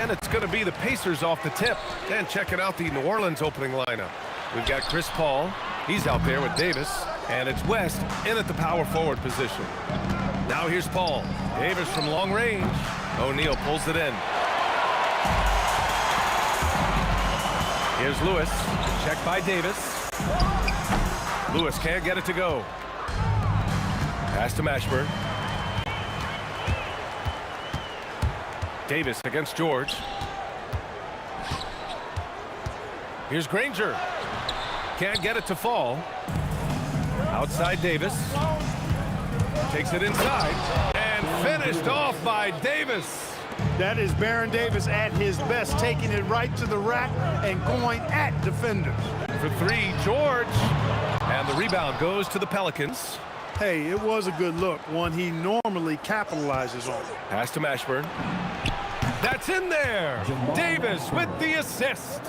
And it's going to be the Pacers off the tip. And checking out the New Orleans opening lineup. We've got Chris Paul. He's out there with Davis. And it's West in at the power forward position. Now here's Paul. Davis from long range. O'Neal pulls it in. Here's Lewis. Checked by Davis. Lewis can't get it to go. Pass to Mashburn. Davis against George. Here's Granger. Can't get it to fall. Outside Davis. Takes it inside. And finished off by Davis. That is Baron Davis at his best, taking it right to the rack and going at defenders. For three, George. And the rebound goes to the Pelicans. Hey, it was a good look, one he normally capitalizes on. Pass to Mashburn. That's in there. Davis with the assist.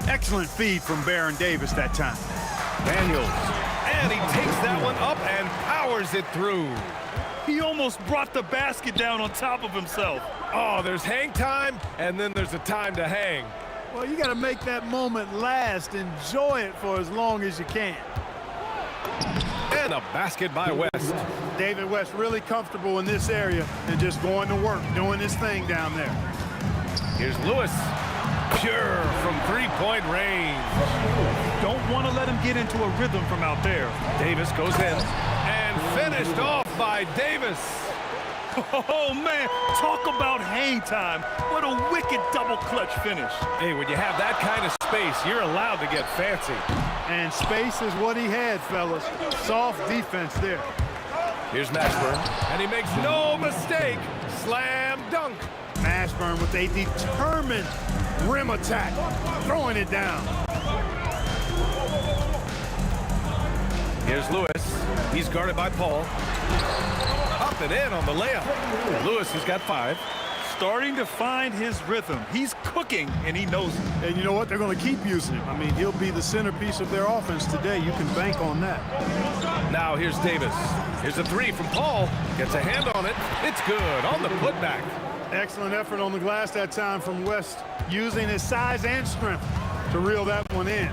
Excellent feed from Baron Davis that time. Daniels. And he takes that one up and powers it through. He almost brought the basket down on top of himself. Oh, there's hang time, and then there's a time to hang. Well, you got to make that moment last. Enjoy it for as long as you can. And a basket by West. David West really comfortable in this area and just going to work, doing his thing down there. Here's Lewis. Pure from three-point range. Don't want to let him get into a rhythm from out there. Davis goes in and finished off by Davis. Oh, man, talk about hang time. What a wicked double clutch finish. Hey, when you have that kind of space, you're allowed to get fancy. And space is what he had, fellas. Soft defense there. Here's Mashburn, and he makes no mistake. Slam dunk. Mashburn with a determined rim attack, throwing it down. Here's Lewis. He's guarded by Paul. Up and in on the layup. Lewis has got 5. Starting to find his rhythm. He's cooking, and he knows it. And you know what? They're going to keep using him. I mean, he'll be the centerpiece of their offense today. You can bank on that. Now here's Davis. Here's a 3 from Paul. Gets a hand on it. It's good on the putback. Excellent effort on the glass that time from West, using his size and strength to reel that one in.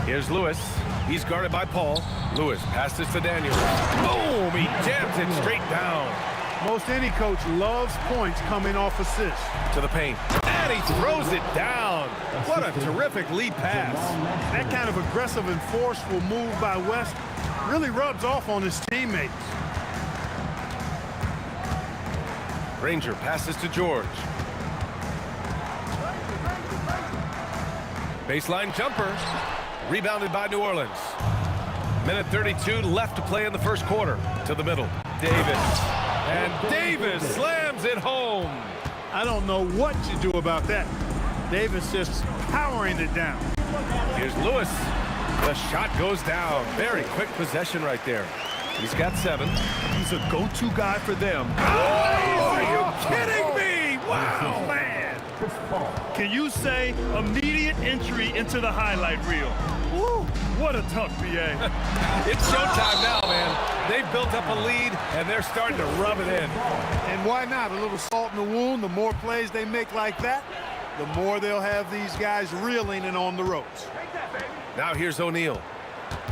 Here's Lewis. He's guarded by Paul. Lewis passes to Daniels. Boom! He jams it straight down. Most any coach loves points coming off assists. To the paint. And he throws it down. What a terrific lead pass. That kind of aggressive and forceful move by West really rubs off on his teammates. Granger passes to George. Baseline jumper. Rebounded by New Orleans. Minute 32 left to play in the first quarter. To the middle. Davis. And Davis slams it home. I don't know what you do about that. Davis just powering it down. Here's Lewis. The shot goes down. Very quick possession right there. He's got 7. He's a go-to guy for them. Oh, are you kidding me? Wow, man. Can you say immediate entry into the highlight reel? Woo, what a tough BA. It's showtime now, man. They've built up a lead, and they're starting to rub it in. And why not? A little salt in the wound. The more plays they make like that, the more they'll have these guys reeling and on the ropes. Now here's O'Neal.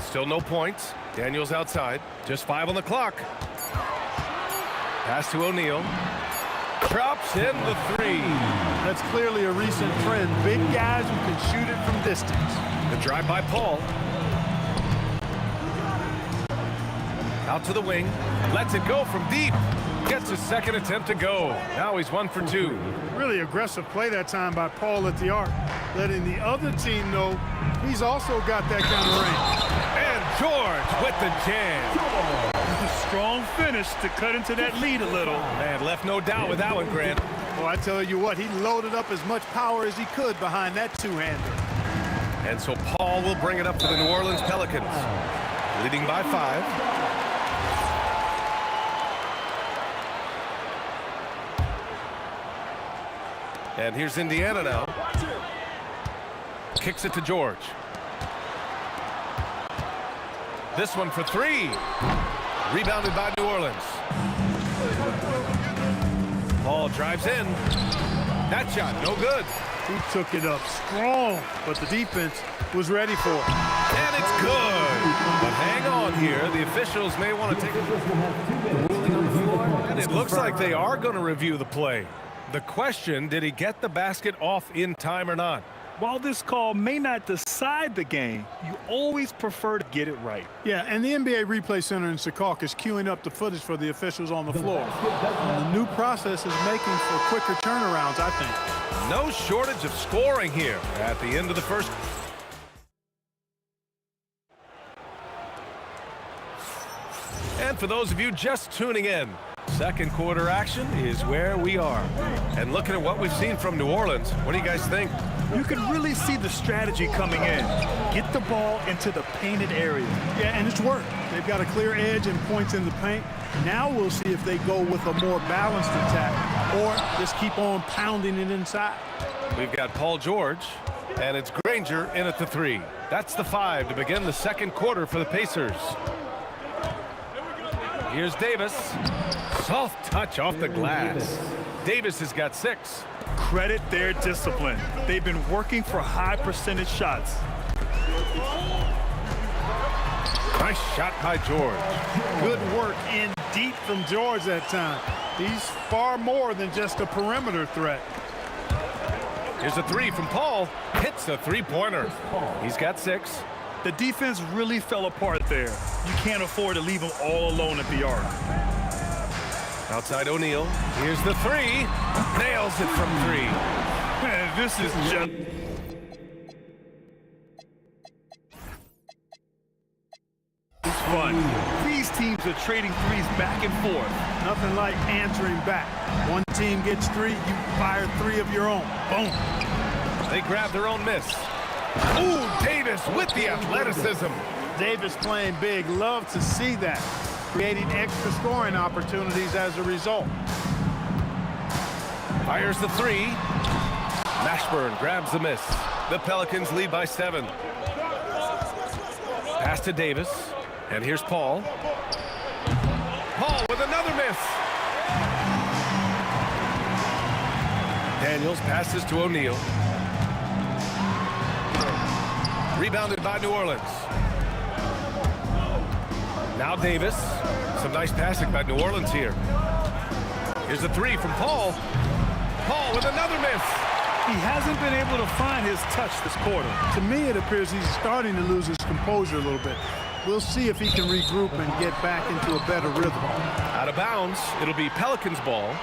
Still no points. Daniels outside. Just 5 on the clock. Pass to O'Neal. Drops in the 3. That's clearly a recent trend. Big guys who can shoot it from distance. The drive by Paul. Out to the wing. Lets it go from deep. Gets his second attempt to go. Now he's 1 for 2. Really aggressive play that time by Paul at the arc, letting the other team know he's also got that kind of range. And George with the jam. A strong finish to cut into that lead a little. Man, left no doubt with that one, Grant. Well, I tell you what, he loaded up as much power as he could behind that two-hander. And so Paul will bring it up to the New Orleans Pelicans, leading by 5. And here's Indiana now. Kicks it to George. This one for 3. Rebounded by New Orleans. Paul drives in. That shot, no good. He took it up strong, but the defense was ready for it. And it's good. But hang on here. The officials may want to take and it looks like they are going to review the play. The question, did he get the basket off in time or not? While this call may not decide the game, you always prefer to get it right. Yeah, and the NBA Replay Center in Secaucus is queuing up the footage for the officials on the floor. And the new process is making for quicker turnarounds, I think. No shortage of scoring here at the end of the first. And for those of you just tuning in, second quarter action is where we are. And looking at what we've seen from New Orleans, what do you guys think? You can really see the strategy coming in. Get the ball into the painted area. Yeah, and it's worked. They've got a clear edge and points in the paint. Now we'll see if they go with a more balanced attack or just keep on pounding it inside. We've got Paul George, and it's Granger in at the 3. That's the 5 to begin the second quarter for the Pacers. Here's Davis. Soft touch off the glass. Davis has got 6. Credit their discipline. They've been working for high percentage shots. Nice shot by George. Good work in deep from George that time. He's far more than just a perimeter threat. Here's a 3 from Paul. Hits a three-pointer. He's got 6. The defense really fell apart there. You can't afford to leave them all alone at the arc. Outside O'Neal. Here's the 3. Nails it from 3. Man, this is just... It's fun. These teams are trading threes back and forth. Nothing like answering back. One team gets 3, you fire 3 of your own. Boom. They grab their own miss. Ooh, Davis with the athleticism. Davis playing big. Love to see that. Creating extra scoring opportunities as a result. Fires the 3. Mashburn grabs the miss. The Pelicans lead by 7. Pass to Davis. And here's Paul. Paul with another miss. Daniels passes to O'Neal. Rebounded by New Orleans. Now Davis. Some nice passing by New Orleans here. Here's a 3 from Paul. Paul with another miss. He hasn't been able to find his touch this quarter. To me, it appears he's starting to lose his composure a little bit. We'll see if he can regroup and get back into a better rhythm. Out of bounds. It'll be Pelicans ball.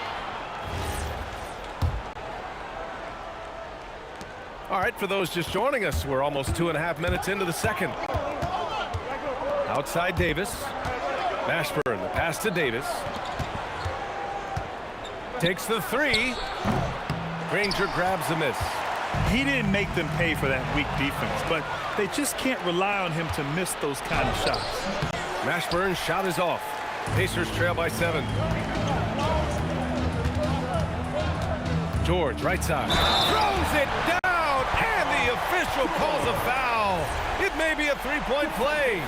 All right, for those just joining us, we're almost 2.5 minutes into the second. Outside Davis. Mashburn, the pass to Davis. Takes the 3. Granger grabs the miss. He didn't make them pay for that weak defense, but they just can't rely on him to miss those kind of shots. Mashburn's shot is off. Pacers trail by 7. George, right side. Throws it down, and the official calls a foul. It may be a 3-point play.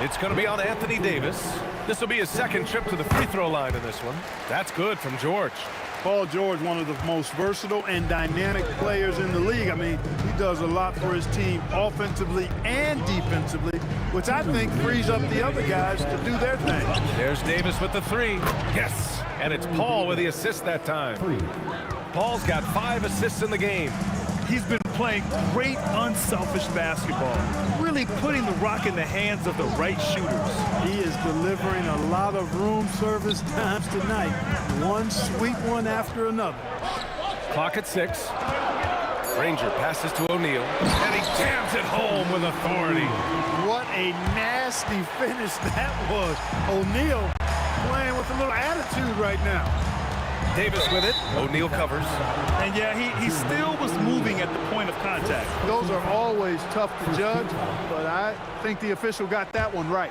It's going to be on Anthony Davis. This will be his second trip to the free throw line in this one. That's good from George. Paul George, one of the most versatile and dynamic players in the league. I mean, he does a lot for his team offensively and defensively, which I think frees up the other guys to do their thing. There's Davis with the 3. Yes, and it's Paul with the assist that time. Paul's got 5 assists in the game. He's been playing great unselfish basketball, really putting the rock in the hands of the right shooters. He is delivering a lot of room service times tonight. One sweet one after another. Clock at 6. Granger passes to O'Neal, and he jams it home with authority. What a nasty finish that was. O'Neal playing with a little attitude right now. Davis with it. O'Neal covers. And yeah, he still was moving at the point of contact. Those are always tough to judge, but I think the official got that one right.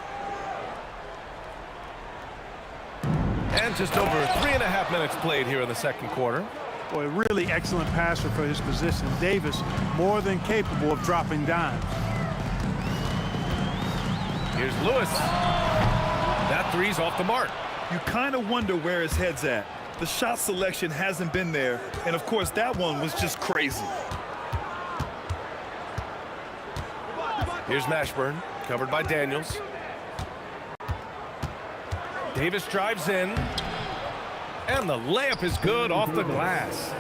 And just over 3.5 minutes played here in the second quarter. Boy, really excellent passer for his position. Davis more than capable of dropping dimes. Here's Lewis. That 3's off the mark. You kind of wonder where his head's at. The shot selection hasn't been there, and of course that one was just crazy. Here's Mashburn, covered by Daniels. Davis drives in, and the layup is good off the glass.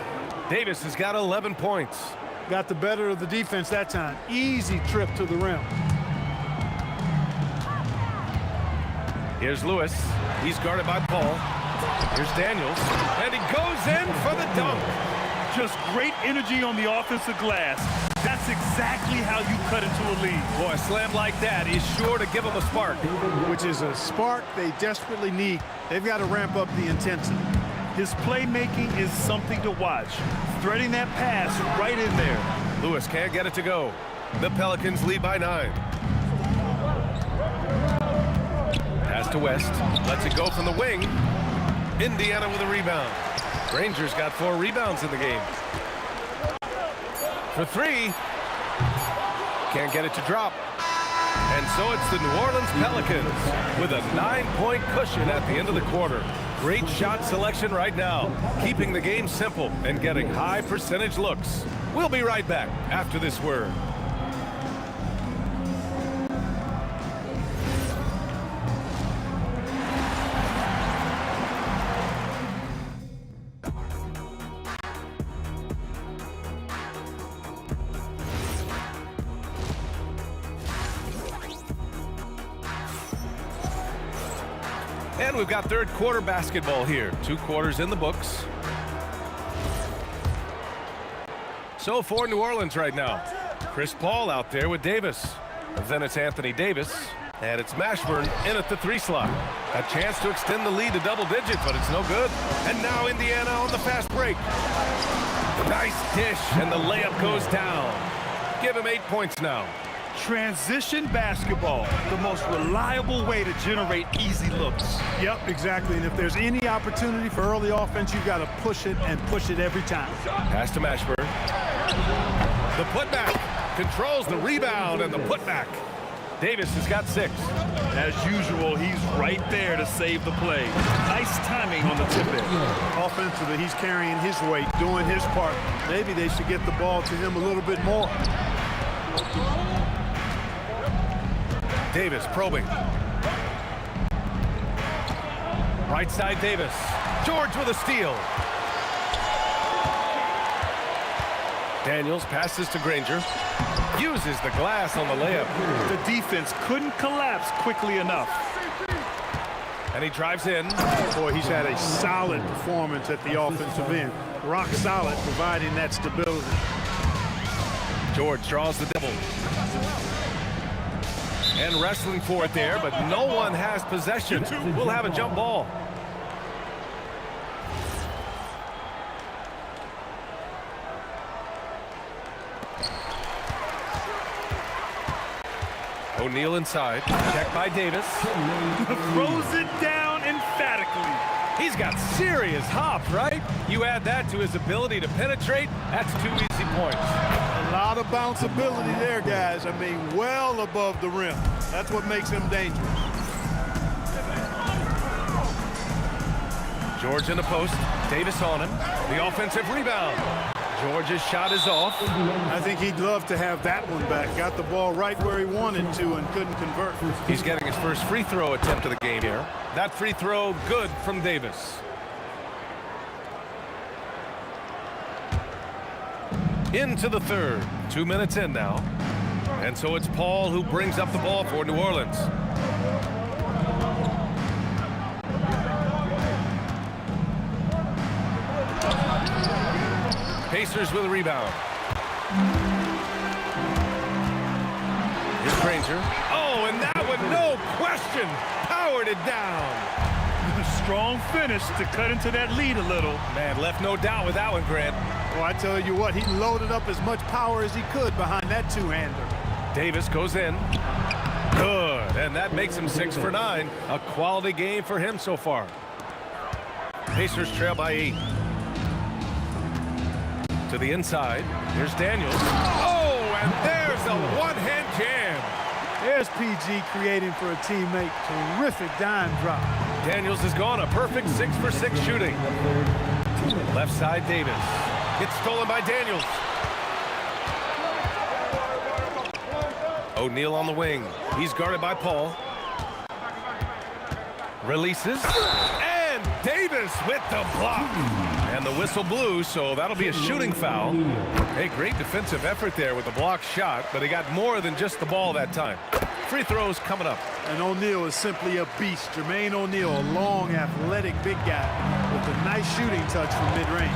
Davis has got 11 points. Got the better of the defense that time. Easy trip to the rim. Here's Lewis. He's guarded by Paul. Here's Daniels, and he goes in for the dunk. Just great energy on the offensive glass. That's exactly how you cut into a lead. Boy, a slam like that is sure to give them a spark. Which is a spark they desperately need. They've got to ramp up the intensity. His playmaking is something to watch. Threading that pass right in there. Lewis can't get it to go. The Pelicans lead by 9. Pass to West. Lets it go from the wing. Indiana with a rebound. Rangers got 4 rebounds in the game. For 3. Can't get it to drop. And so it's the New Orleans Pelicans with a 9-point cushion at the end of the quarter. Great shot selection right now, keeping the game simple and getting high percentage looks. We'll be right back after this word. And we've got third quarter basketball here. 2 quarters in the books. So for New Orleans right now, Chris Paul out there with Davis. And then it's Anthony Davis. And it's Mashburn in at the 3 slot. A chance to extend the lead to double digits, but it's no good. And now Indiana on the fast break. Nice dish, and the layup goes down. Give him 8 points now. Transition basketball, the most reliable way to generate easy looks. Yep, exactly. And if there's any opportunity for early offense, you've got to push it and push it every time. Pass to Mashburn. The putback controls the rebound and the putback. Davis has got 6. As usual, he's right there to save the play. Nice timing on the tip in. Offensively, he's carrying his weight, doing his part. Maybe they should get the ball to him a little bit more. Davis probing. Right side Davis. George with a steal. Daniels passes to Granger. Uses the glass on the layup. The defense couldn't collapse quickly enough. And he drives in. Boy, he's had a solid performance at the offensive end. Rock solid, providing that stability. George draws the double. And wrestling for it there, but no one has possession. We'll have a jump ball. O'Neal inside. Checked by Davis. Throws it down emphatically. He's got serious hops, right? You add that to his ability to penetrate, that's 2 easy points. A lot of bounceability there, guys. I mean, well above the rim. That's what makes him dangerous. George in the post. Davis on him. The offensive rebound. George's shot is off. I think he'd love to have that one back. Got the ball right where he wanted to and couldn't convert. He's getting his first free throw attempt of the game here. That free throw good from Davis. Into the third. 2 minutes in now. And so it's Paul who brings up the ball for New Orleans. Pacers with a rebound. Here's Granger. Oh, and that one, no question, powered it down. Strong finish to cut into that lead a little. Man, left no doubt with that one, Grant. Well, I tell you what, he loaded up as much power as he could behind that 2-hander. Davis goes in. Good, and that makes him 6 for 9. A quality game for him so far. Pacers trail by 8. To the inside. Here's Daniels. Oh, and there's a one-hand jam. There's PG creating for a teammate. Terrific dime drop. Daniels is gone. A perfect 6 for 6 shooting. Left side, Davis. Gets stolen by Daniels. O'Neal on the wing. He's guarded by Paul. Releases. And Davis with the block. And the whistle blew, so that'll be a shooting foul. Hey, great defensive effort there with the block shot, but he got more than just the ball that time. Free throws coming up. And O'Neal is simply a beast. Jermaine O'Neal, a long, athletic, big guy with a nice shooting touch from mid-range.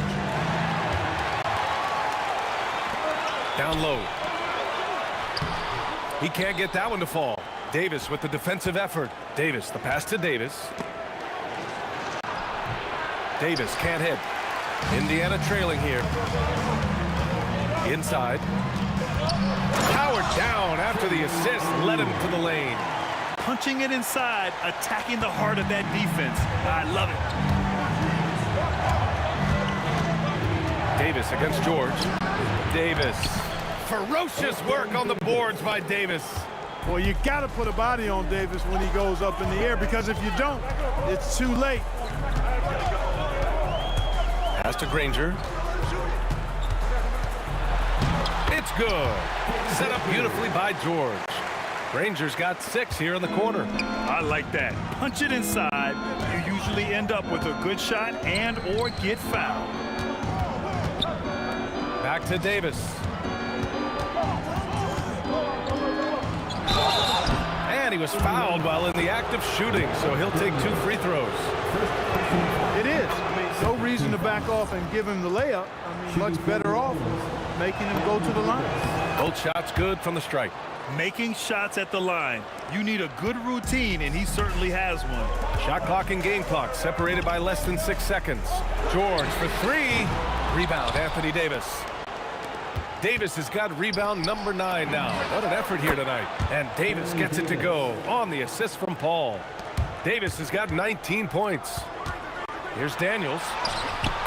Down low. He can't get that one to fall. Davis with the defensive effort. Davis, the pass to Davis. Davis can't hit. Indiana trailing here. Inside. Howard down after the assist led him to the lane. Punching it inside, attacking the heart of that defense. I love it. Davis against George. Davis. Ferocious work on the boards by Davis. Well, you got to put a body on Davis when he goes up in the air, because if you don't, it's too late. Pass to Granger. It's good. Set up beautifully by George. Granger's got 6 here in the quarter. I like that. Punch it inside. You usually end up with a good shot and or get fouled. Back to Davis. And he was fouled while in the act of shooting, so he'll take 2 free throws. It is. I mean, no reason to back off and give him the layup. I mean, much better off making him go to the line. Both shots good from the strike. Making shots at the line. You need a good routine, and he certainly has one. Shot clock and game clock separated by less than 6 seconds. George for 3. Rebound, Anthony Davis. Davis has got rebound number 9 now. What an effort here tonight. And Davis gets it to go on the assist from Paul. Davis has got 19 points. Here's Daniels.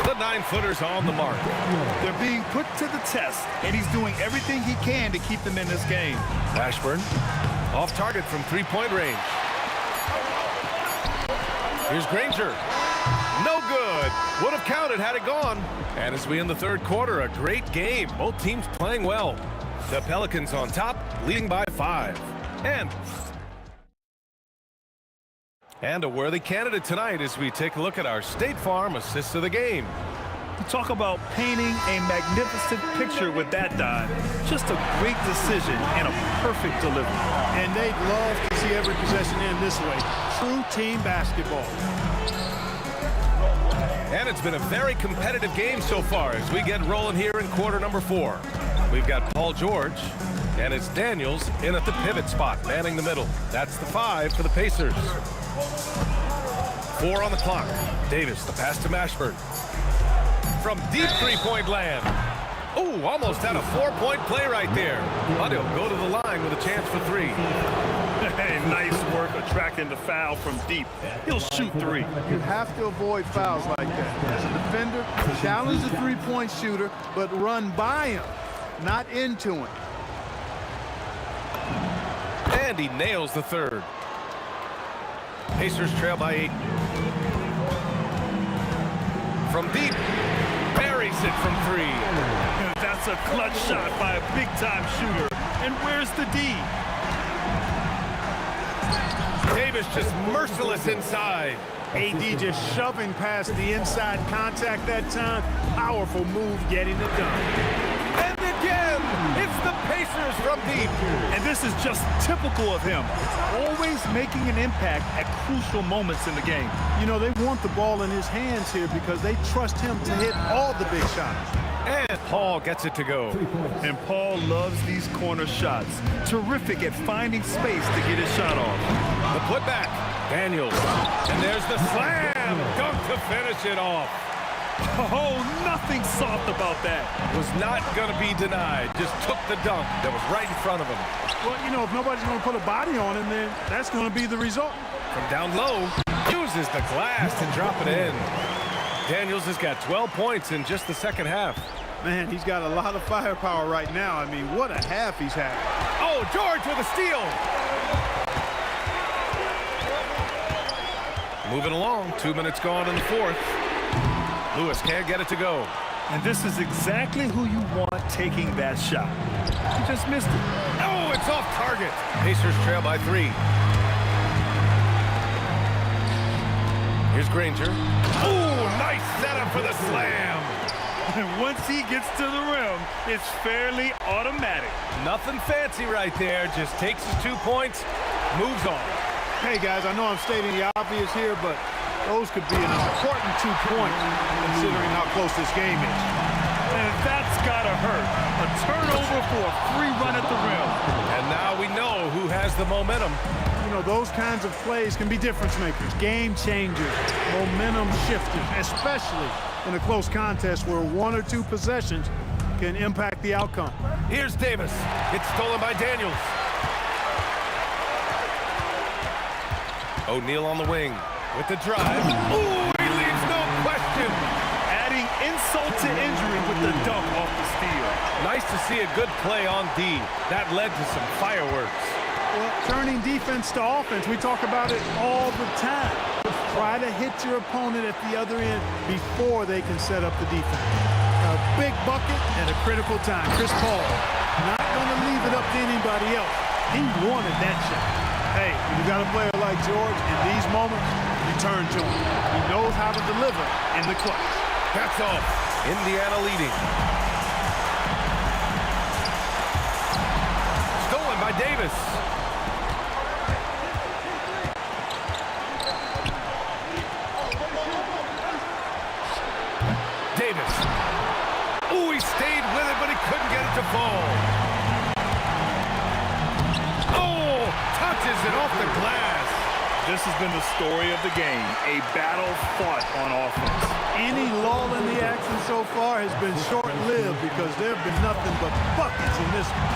The 9-footer's on the mark. They're being put to the test, and he's doing everything he can to keep them in this game. Ashburn off target from 3-point range. Here's Granger. No good. Would have counted had it gone. And as we end the third quarter, a great game. Both teams playing well. The Pelicans on top, leading by 5. And a worthy candidate tonight as we take a look at our State Farm assists of the game. You talk about painting a magnificent picture with that dive. Just a great decision and a perfect delivery. And they'd love to see every possession end this way. True team basketball. And it's been a very competitive game so far as we get rolling here in quarter number 4. We've got Paul George, and it's Daniels in at the pivot spot, manning the middle. That's the 5 for the Pacers. 4 on the clock. Davis, the pass to Mashburn. From deep 3-point land. Ooh, almost had a 4-point play right there. But he'll go to the line with a chance for 3. Hey, nice work attracting the foul from deep. He'll shoot 3. You have to avoid fouls like that. As a defender, challenge the 3-point shooter, but run by him, not into him. And he nails the 3rd. Pacers trail by 8. From deep, buries it from 3. That's a clutch shot by a big-time shooter. And where's the D? Davis just merciless inside. AD just shoving past the inside contact that time. Powerful move getting it done. And again, it's the Pacers from deep. And this is just typical of him. Always making an impact at crucial moments in the game. You know, they want the ball in his hands here because they trust him to hit all the big shots. And Paul gets it to go. And Paul loves these corner shots. Terrific at finding space to get his shot off. The putback. Daniels. And there's the slam. Dunk to finish it off. Oh, nothing soft about that. Was not going to be denied. Just took the dunk that was right in front of him. Well, you know, if nobody's going to put a body on him, then that's going to be the result. From down low, uses the glass to drop it in. Daniels has got 12 points in just the second half. Man, he's got a lot of firepower right now. I mean, what a half he's had. Oh, George with a steal. Moving along, 2 minutes gone in the fourth. Lewis can't get it to go. And this is exactly who you want taking that shot. He just missed it. Oh, it's off target. Pacers trail by 3. Here's Granger. Oh, nice setup for the slam. And once he gets to the rim, it's fairly automatic. Nothing fancy right there. Just takes his 2 points, moves on. Hey, guys, I know I'm stating the obvious here, but those could be an important 2 points considering how close this game is. And that's got to hurt. A turnover for a free run at the rim. And now we know who has the momentum. You know, those kinds of plays can be difference makers, game changers, momentum shifters, especially in a close contest where 1 or 2 possessions can impact the outcome. Here's Davis. It's stolen by Daniels. O'Neal on the wing with the drive. Ooh, he leaves no question. Adding insult to injury with the dunk off the steal. Nice to see a good play on D. That led to some fireworks. Well, turning defense to offense, we talk about it all the time. Try to hit your opponent at the other end before they can set up the defense. A big bucket at a critical time. Chris Paul not going to leave it up to anybody else. He wanted that shot. Hey, when you got a player like George, in these moments, you turn to him. He knows how to deliver in the clutch. That's off. Indiana leading. Stolen by Davis. Davis. Ooh, he stayed with it, but he couldn't get it to fall. Oh, touches it off the glass. This has been the story of the game, a battle fought on offense. Any lull in the action so far has been short-lived because there have been nothing but buckets in this one.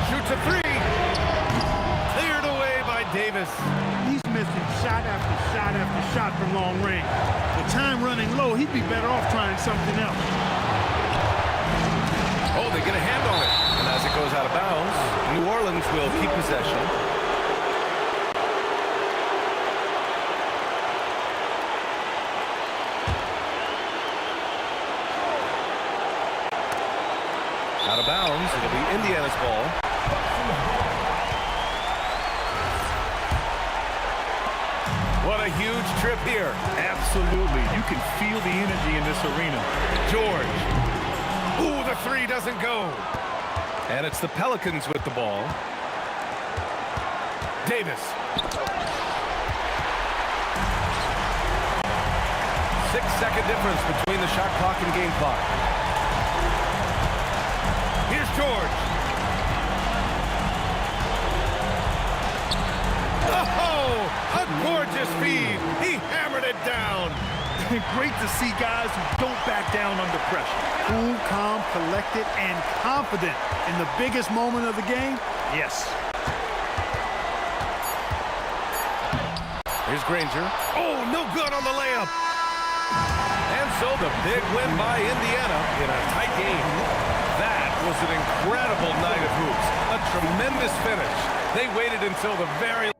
Shoots a 3. Cleared away by Davis. He's missing shot after shot after shot from long range. With time running low, he'd be better off trying something else. Oh, they get a hand on it. And as it goes out of bounds, New Orleans will keep possession. Out of bounds, it'll be Indiana's ball. What a huge trip here. Absolutely. You can feel the energy in this arena. George. Ooh, the 3 doesn't go. And it's the Pelicans with the ball. Davis. 6-second difference between the shot clock and game clock. Here's George. Oh, a gorgeous feed. He hammered it down. Great to see guys who don't back down under pressure. Cool, calm, collected, and confident in the biggest moment of the game. Yes. Here's Granger. Oh, no good on the layup. And so the big win by Indiana in a tight game. That was an incredible night of hoops. A tremendous finish. They waited until the very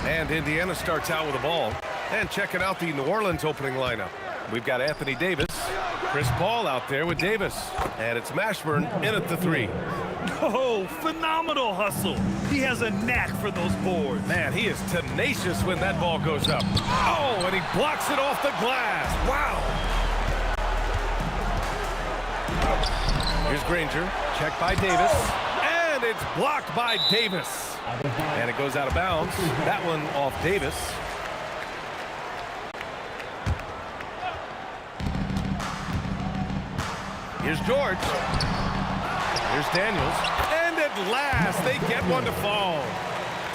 And Indiana starts out with the ball. And checking out the New Orleans opening lineup. We've got Anthony Davis, Chris Paul out there with Davis. And it's Mashburn in at the 3. Oh, phenomenal hustle. He has a knack for those boards. Man, he is tenacious when that ball goes up. Oh, and he blocks it off the glass. Wow. Here's Granger, checked by Davis. And it's blocked by Davis. And it goes out of bounds. That one off Davis. Here's George. Here's Daniels. And at last, they get one to fall.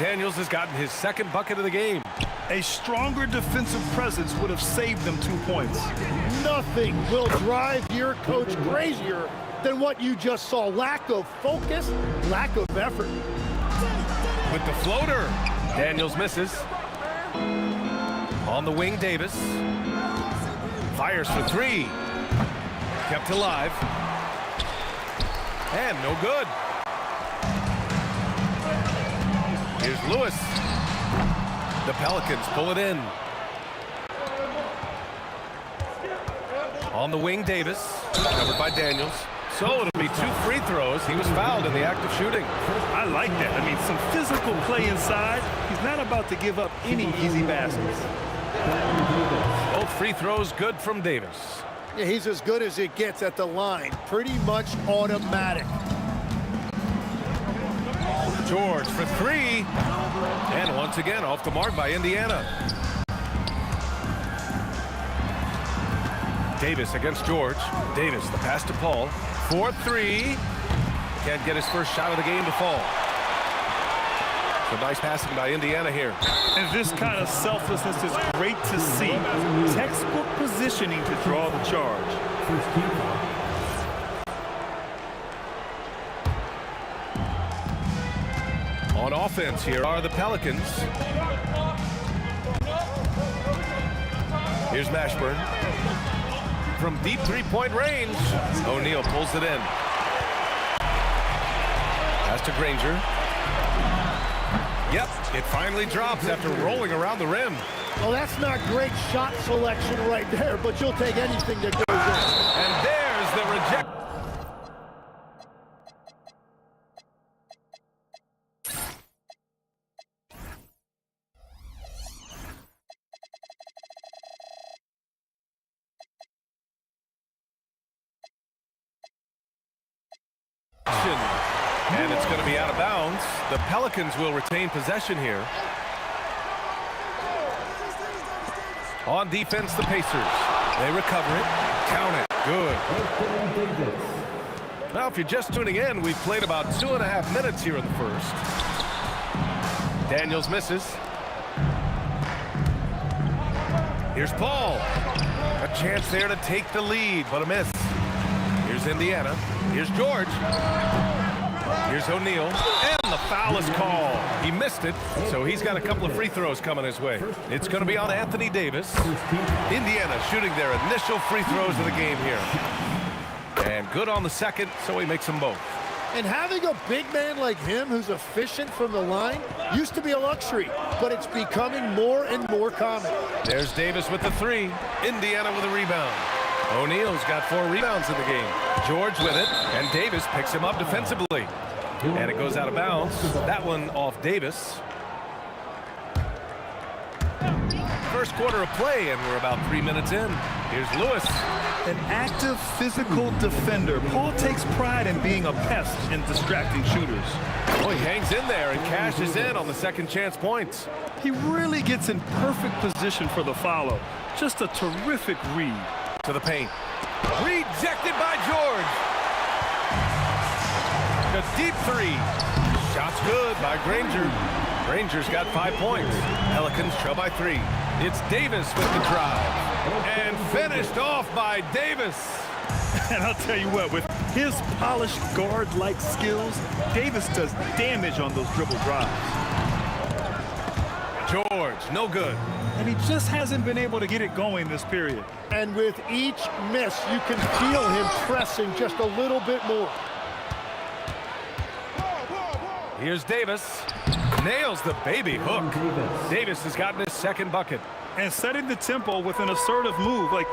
Daniels has gotten his second bucket of the game. A stronger defensive presence would have saved them 2 points. Nothing will drive your coach crazier than what you just saw. Lack of focus, lack of effort. With the floater, Daniels misses. On the wing, Davis. Fires for 3. Kept alive. And no good. Here's Lewis. The Pelicans pull it in. On the wing, Davis. Covered by Daniels. So it'll be 2 free throws. He was fouled in the act of shooting. I like that. I mean, some physical play inside. He's not about to give up any easy baskets. Both free throws good from Davis. Yeah, he's as good as it gets at the line. Pretty much automatic. George for 3. And once again, off the mark by Indiana. Davis against George. Davis, the pass to Paul. 4-3. Can't get his first shot of the game to fall. So nice passing by Indiana here. And this kind of selflessness is great to see. Textbook positioning to draw the charge. On offense here are the Pelicans. Here's Mashburn. From deep three-point range, O'Neal pulls it in. Pass to Granger. Yep, it finally drops after rolling around the rim. Well, that's not great shot selection right there, but you'll take anything that goes in. And there's the reject. And it's going to be out of bounds. The Pelicans will retain possession here. On defense, the Pacers. They recover it. Count it. Good. Now, if you're just tuning in, we've played about 2.5 minutes here in the first. Daniels misses. Here's Paul. A chance there to take the lead, but a miss. Here's Indiana. Here's George. Here's O'Neal. And the foul is called. He missed it, so he's got a couple of free throws coming his way. It's going to be on Anthony Davis. Indiana shooting their initial free throws of the game here. And good on the second, so he makes them both. And having a big man like him who's efficient from the line used to be a luxury, but it's becoming more and more common. There's Davis with the 3. Indiana with a rebound. O'Neal's got 4 rebounds in the game. George with it, and Davis picks him up defensively. And it goes out of bounds. That one off Davis. first quarter of play, and we're about 3 minutes in. Here's Lewis. An active physical defender. Paul takes pride in being a pest in distracting shooters. Oh, he hangs in there and cashes in on the second chance points. He really gets in perfect position for the follow. Just a terrific read. To the paint. Rejected by George. The deep three. Shot's good by Granger. Granger's got 5 points. Pelicans trail by 3. It's Davis with the drive. And finished off by Davis. And I'll tell you what, with his polished guard-like skills, Davis does damage on those dribble drives. George, no good. And he just hasn't been able to get it going this period. And with each miss, you can feel him pressing just a little bit more. Here's Davis. Nails the baby hook. Davis has gotten his second bucket. And setting the tempo with an assertive move. Like,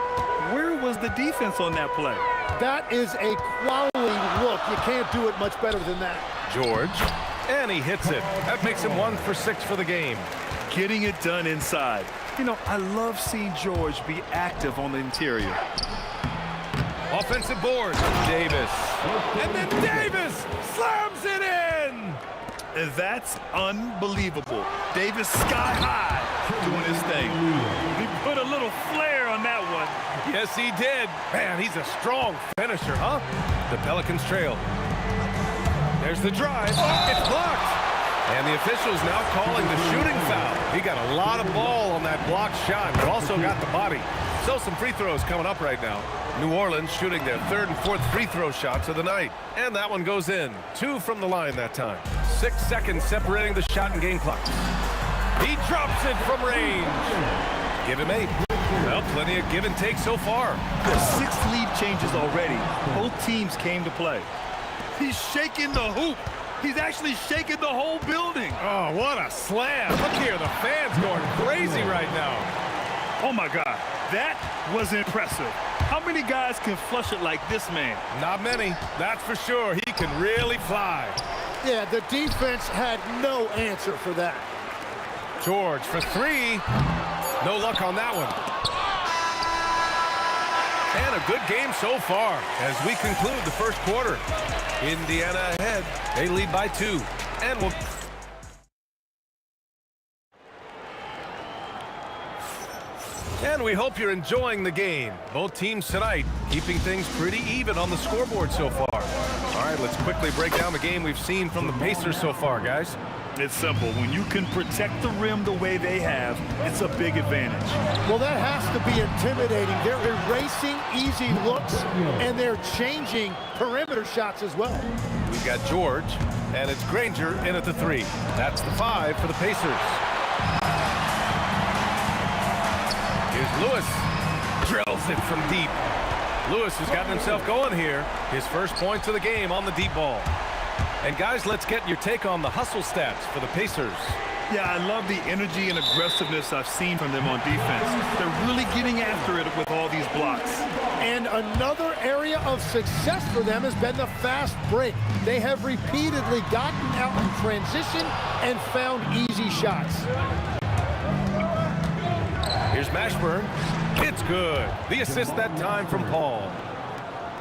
where was the defense on that play? That is a quality look. You can't do it much better than that. George. And he hits it. That makes him 1 for 6 for the game. Getting it done inside. You know, I love seeing George be active on the interior. Offensive board. Davis. And then Davis slams it in. And that's unbelievable. Davis sky high doing his thing. He put a little flair on that one. Yes, he did. Man, he's a strong finisher, huh? The Pelicans trail. There's the drive. It's blocked. And the official's now calling the shooting foul. He got a lot of ball on that blocked shot, but also got the body. So some free throws coming up right now. New Orleans shooting their 3rd and 4th free throw shots of the night. And that one goes in. 2 from the line that time. 6 seconds separating the shot and game clock. He drops it from range. Give him 8. Well, plenty of give and take so far. The 6th lead changes already. Both teams came to play. He's shaking the hoop. He's actually shaking the whole building. Oh, what a slam. Look here, the fans going crazy right now. Oh, my God. That was impressive. How many guys can flush it like this man? Not many, that's for sure. He can really fly. Yeah, the defense had no answer for that. George for 3. No luck on that one. And a good game so far as we conclude the first quarter. Indiana ahead. They lead by 2. And we'll... And we hope you're enjoying the game. Both teams tonight keeping things pretty even on the scoreboard so far. All right, let's quickly break down the game we've seen from the Pacers so far, guys. It's simple. When you can protect the rim the way they have, it's a big advantage. Well, that has to be intimidating. They're erasing easy looks, and they're changing perimeter shots as well. We've got George, and it's Granger in at the 3. That's the 5 for the Pacers. Here's Lewis. Drills it from deep. Lewis has gotten himself going here. His first points of the game on the deep ball. And guys, let's get your take on the hustle stats for the Pacers. Yeah, I love the energy and aggressiveness I've seen from them on defense. They're really getting after it with all these blocks. And another area of success for them has been the fast break. They have repeatedly gotten out in transition and found easy shots. Here's Mashburn. It's good. The assist that time from Paul.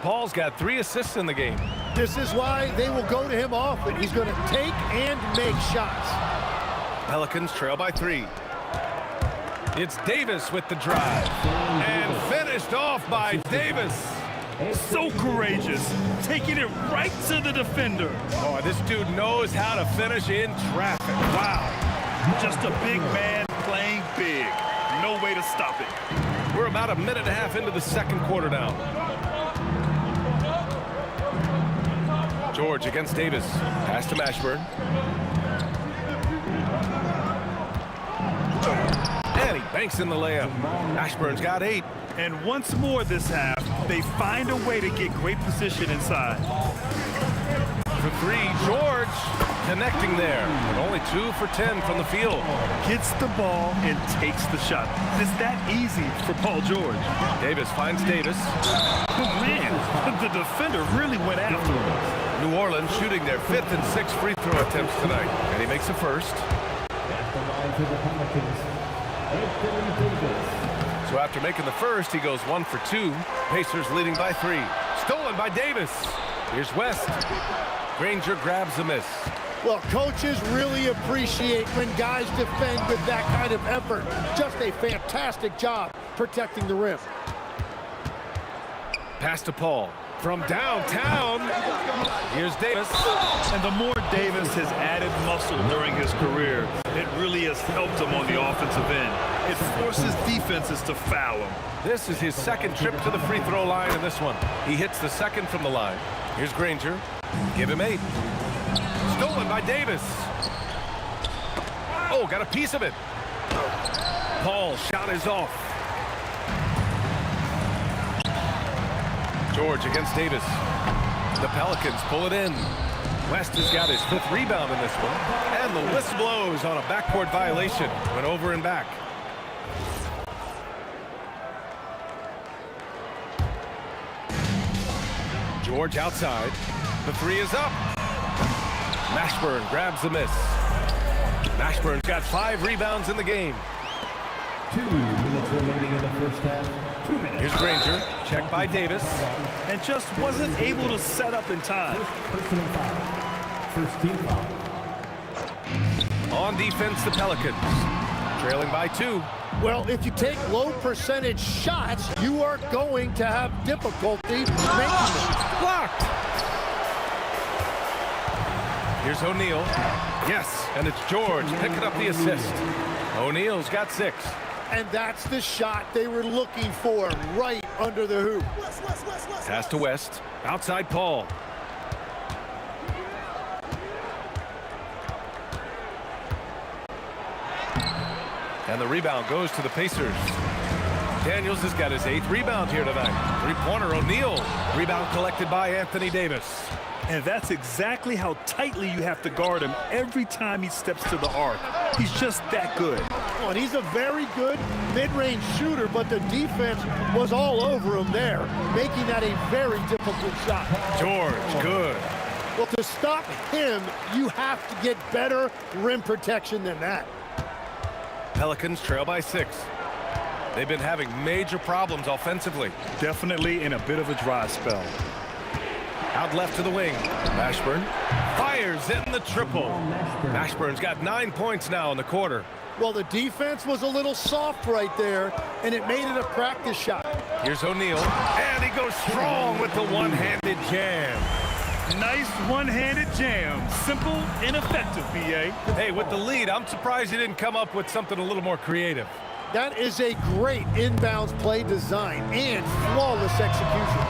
Paul's got 3 assists in the game. This is why they will go to him often. He's going to take and make shots. Pelicans trail by 3. It's Davis with the drive. And finished off by Davis. So courageous, taking it right to the defender. Oh, this dude knows how to finish in traffic. Wow. Just a big man playing big. No way to stop it. We're about a minute and a half into the second quarter now. George against Davis. Pass to Mashburn. And he banks in the layup. Mashburn's got 8. And once more this half, they find a way to get great position inside. For 3, George connecting there. But only 2 for 10 from the field. Gets the ball and takes the shot. It's that easy for Paul George. Davis finds Davis. Man, the defender really went after him. New Orleans shooting their 5th and 6th free throw attempts tonight. And he makes a first. So after making the first, he goes 1 for 2. Pacers leading by 3. Stolen by Davis. Here's West. Granger grabs the miss. Well, coaches really appreciate when guys defend with that kind of effort. Just a fantastic job protecting the rim. Pass to Paul. From downtown, here's Davis. And the more Davis has added muscle during his career, it really has helped him on the offensive end. It forces defenses to foul him. This is his second trip to the free throw line in this one. He hits the second from the line. Here's Granger. Give him 8. Stolen by Davis. Oh, got a piece of it. Paul's shot is off. George against Davis. The Pelicans pull it in. West has got his 5th rebound in this one. And the whistle blows on a backcourt violation. Went over and back. George outside. The 3 is up. Mashburn grabs the miss. Mashburn's got 5 rebounds in the game. 2 minutes remaining in the first half. 2 minutes. Here's Granger. Checked by Davis. And just wasn't able to set up in time. Personal foul. First team foul. On defense, the Pelicans. Trailing by 2. Well, if you take low percentage shots, you are going to have difficulty making them. Blocked. Here's O'Neal. Yes, and it's George picking up the assist. O'Neal's got 6. And that's the shot they were looking for, right under the hoop. Pass to West. Outside Paul. And the rebound goes to the Pacers. Daniels has got his 8th rebound here tonight. 3-pointer O'Neal. Rebound collected by Anthony Davis. And that's exactly how tightly you have to guard him every time he steps to the arc. He's just that good. Oh, and he's a very good mid-range shooter, but the defense was all over him there, making that a very difficult shot. George, good. Well, to stop him, you have to get better rim protection than that. Pelicans trail by 6. They've been having major problems offensively. Definitely in a bit of a dry spell. Out left to the wing. Mashburn fires in the triple. Mashburn's got 9 points now in the quarter. Well, the defense was a little soft right there, and it made it a practice shot. Here's O'Neal, and he goes strong with the one-handed jam. Nice one-handed jam. Simple and effective, B.A. Hey, with the lead, I'm surprised he didn't come up with something a little more creative. That is a great inbounds play design and flawless execution.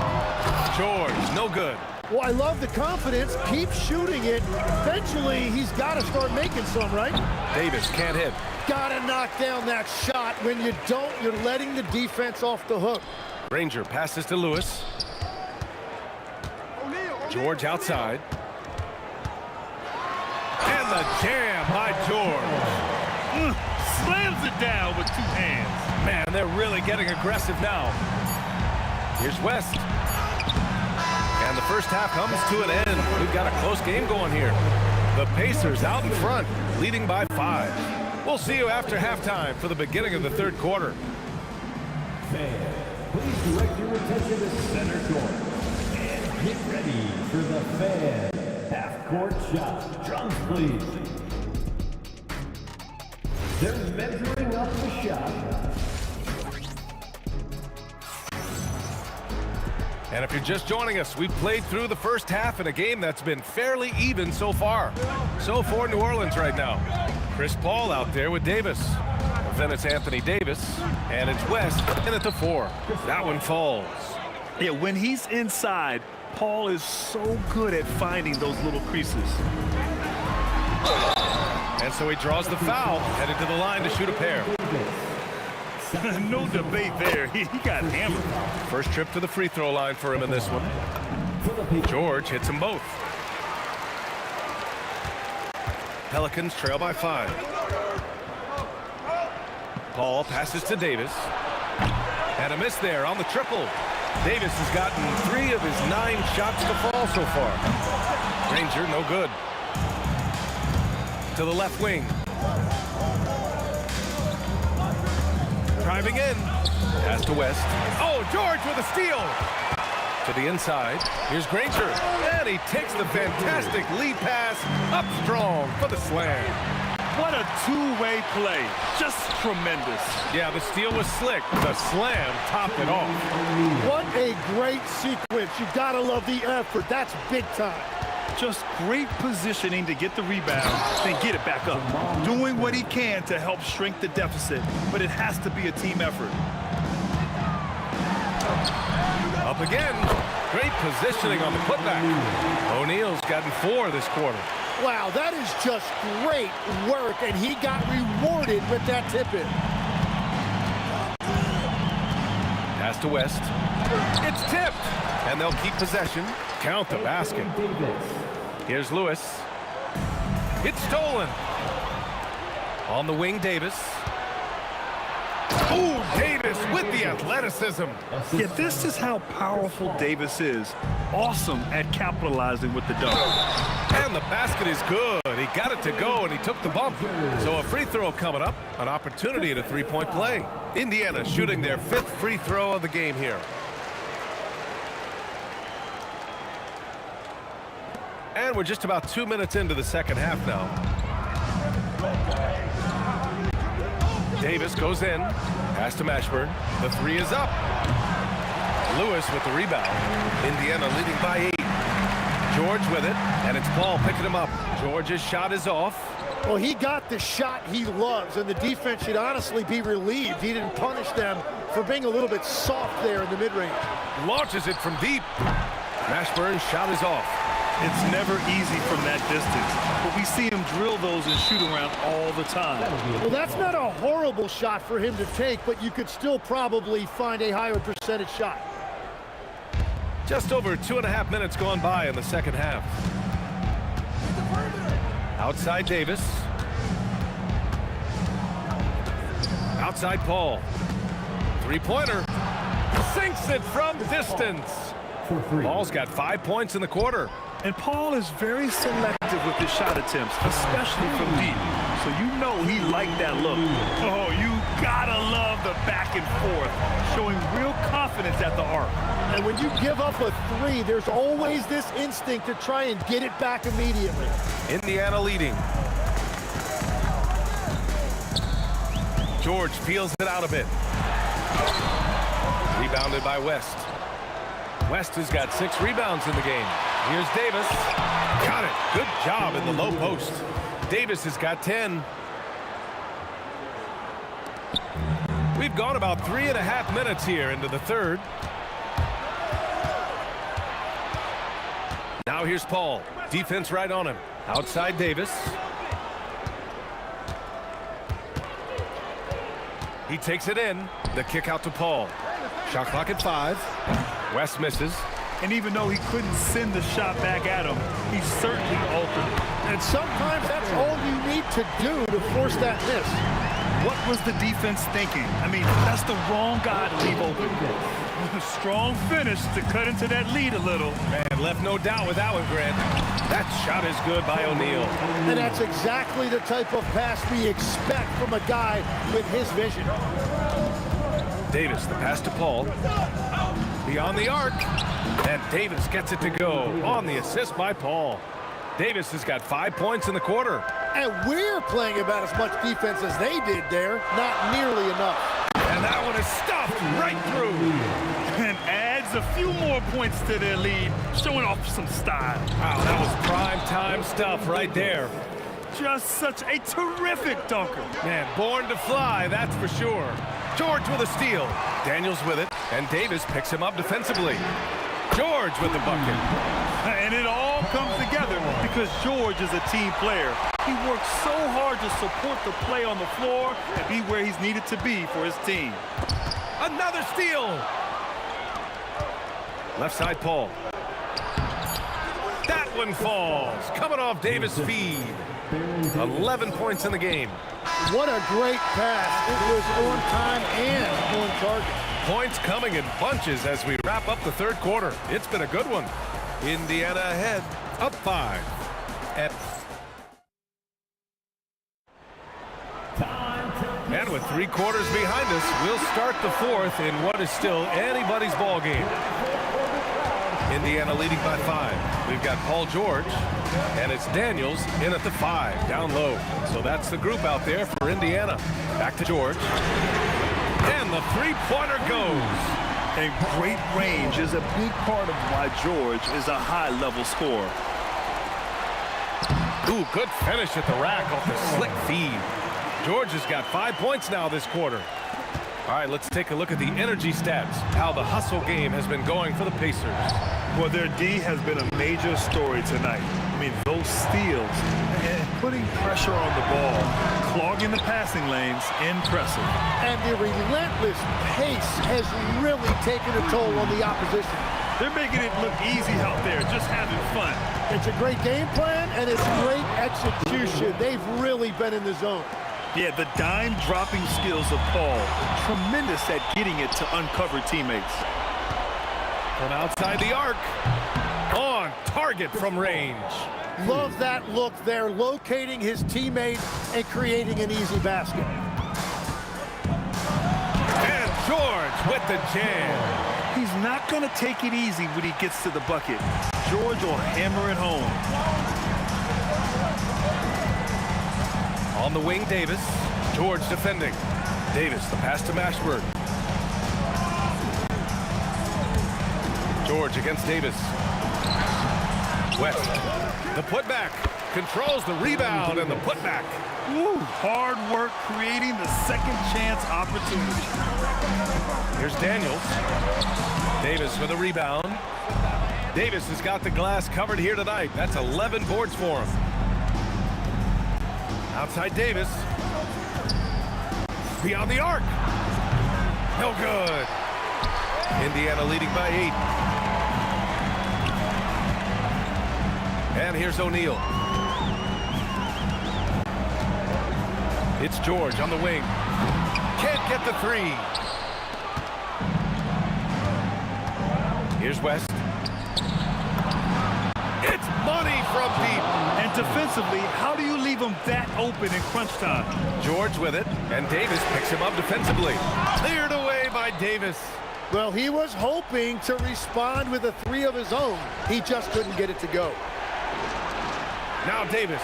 George, no good. Well, I love the confidence. Keep shooting it. Eventually, he's got to start making some, right? Davis can't hit. Got to knock down that shot. When you don't, you're letting the defense off the hook. Granger passes to Lewis. George outside. And the jam by George. Slams it down with 2 hands. Man, they're really getting aggressive now. Here's West. And the first half comes to an end. We've got a close game going here. The Pacers out in front, leading by 5. We'll see you after halftime for the beginning of the 3rd quarter. Fans, please direct your attention to center court. And get ready for the fan half-court shot. Drums, please. They're measuring up the shot. And if you're just joining us, we've played through the first half in a game that's been fairly even so far. So for New Orleans right now, Chris Paul out there with Davis. Then it's Anthony Davis, and it's West in at the 4. That one falls. Yeah, when he's inside, Paul is so good at finding those little creases. And so he draws the foul, headed to the line to shoot a pair. No debate there. He got hammered. First trip to the free throw line for him in this one. George hits them both. Pelicans trail by 5. Paul passes to Davis. And a miss there on the triple. Davis has gotten 3 of his 9 shots to fall so far. Granger, no good. To the left wing. driving in. Pass to West. Oh, George with a steal. To the inside. Here's Granger. And he takes the fantastic lead pass up strong for the slam. What a two-way play. Just tremendous. Yeah, the steal was slick. The slam topped it off. What a great sequence. You gotta love the effort. That's big time. Just great positioning to get the rebound, then get it back up. Doing what he can to help shrink the deficit, but it has to be a team effort. Up again. Great positioning on the putback. O'Neal's gotten 4 this quarter. Wow, that is just great work, and he got rewarded with that tip-in. Pass to West. It's tipped, and they'll keep possession. Count the basket. Here's Lewis. It's stolen. On the wing, Davis. Oh, Davis with the athleticism. Yeah, this is how powerful Davis is. Awesome at capitalizing with the dunk. And the basket is good. He got it to go, and he took the bump. So a free throw coming up. An opportunity at a three-point play. Indiana shooting their 5th free throw of the game here. And we're just about 2 minutes into the second half now. Davis goes in. Pass to Mashburn. The 3 is up. Lewis with the rebound. Indiana leading by 8. George with it, and it's Paul picking him up. George's shot is off. Well, he got the shot he loves, and the defense should honestly be relieved. He didn't punish them for being a little bit soft there in the mid-range. Launches it from deep. Mashburn's shot is off. It's never easy from that distance, but we see him drill those and shoot around all the time. Well, that's not a horrible shot for him to take, but you could still probably find a higher percentage shot. Just over 2.5 minutes gone by in the second half. Outside Davis. Outside Paul. Three-pointer. Sinks it from distance. Paul's got 5 points in the quarter. And Paul is very selective with his shot attempts, especially from deep. So you know he liked that look. Oh, you gotta love the back and forth, showing real confidence at the arc. And when you give up a 3, there's always this instinct to try and get it back immediately. Indiana leading. George peels it out a bit. Rebounded by West. West has got 6 rebounds in the game. Here's Davis. Got it. Good job in the low post. Davis has got 10. We've gone about 3.5 minutes here into the third. Now here's Paul. Defense right on him. Outside Davis. He takes it in. The kick out to Paul. Shot clock at 5. West misses. And even though he couldn't send the shot back at him, he certainly altered it. And sometimes that's all you need to do to force that miss. What was the defense thinking? I mean, that's the wrong guy to leave open. Strong finish to cut into that lead a little. Man, left no doubt with that one, Grant. That shot is good by O'Neal. And that's exactly the type of pass we expect from a guy with his vision. Davis, the pass to Paul. Beyond the arc. And Davis gets it to go on the assist by Paul. Davis has got 5 points in the quarter. And we're playing about as much defense as they did there. Not nearly enough. And that one is stuffed right through. And adds a few more points to their lead, showing off some style. Wow, that was prime time stuff right there. Just such a terrific dunker. Man, born to fly, that's for sure. George with a steal. Daniels with it, and Davis picks him up defensively. George with the bucket. And it all comes together because George is a team player. He works so hard to support the play on the floor and be where he's needed to be for his team. Another steal. Left side, Paul. That one falls. Coming off Davis' feed. 11 points in the game. What a great pass. It was on time and on target. Points coming in bunches as we wrap up the third quarter. It's been a good one. Indiana ahead, up 5. And with 3 quarters behind us. We'll start the 4th in what is still anybody's ball game. Indiana leading by 5. We've got Paul George, and it's Daniels in at the 5, down low. So that's the group out there for Indiana. Back to George. And the 3-pointer goes. And great range is a big part of why George is a high-level scorer. Ooh, good finish at the rack off the slick feed. George has got 5 points now this quarter. All right, let's take a look at the energy stats, how the hustle game has been going for the Pacers. Well, their D has been a major story tonight. I mean, those steals and putting pressure on the ball, clogging the passing lanes, impressive. And the relentless pace has really taken a toll on the opposition. They're making it look easy out there, just having fun. It's a great game plan, and it's great execution. They've really been in the zone. Yeah, the dime-dropping skills of Paul, tremendous at getting it to uncover teammates. From outside the arc, on target from range. Love that look there, locating his teammate and creating an easy basket. And George with the jam. He's not going to take it easy when he gets to the bucket. George will hammer it home. On the wing, Davis. George defending. Davis, the pass to Mashburn. George against Davis. West, the putback. Controls the rebound and the putback. Woo, hard work creating the second chance opportunity. Here's Daniels. Davis with a rebound. Davis has got the glass covered here tonight. That's 11 boards for him. Outside Davis. Beyond the arc. No good. Indiana leading by 8. And here's O'Neal. It's George on the wing. Can't get the 3. Here's West. It's money from deep. And defensively, how do you leave him that open in crunch time? George with it, and Davis picks him up defensively. Cleared away by Davis. Well, he was hoping to respond with a 3 of his own. He just couldn't get it to go. Now Davis.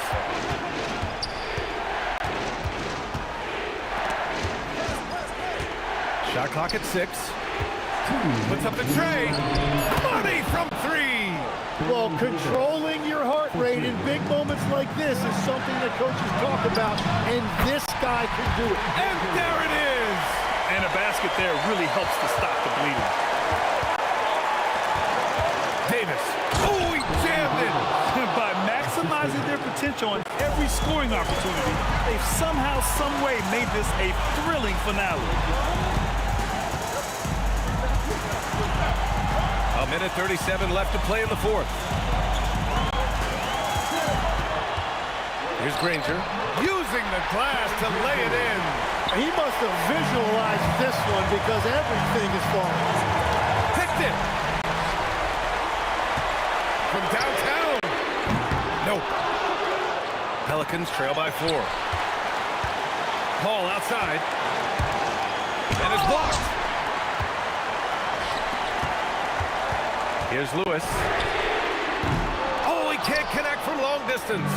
Shot clock at 6. Puts up the tray. Money from 3. Well, controlling your heart rate in big moments like this is something that coaches talk about, and this guy can do it. And there it is. And a basket there really helps to stop the bleeding. Davis. Oh, he jammed it. By maximizing their potential on every scoring opportunity, they've somehow, some way made this a thrilling finale. A minute 37 left to play in the 4th. Here's Granger using the glass to lay it in. He must have visualized this one because everything is falling. Picked it. From downtown. Nope. Pelicans trail by 4. Paul outside. And it's blocked. Here's Lewis. Oh, he can't connect from long distance.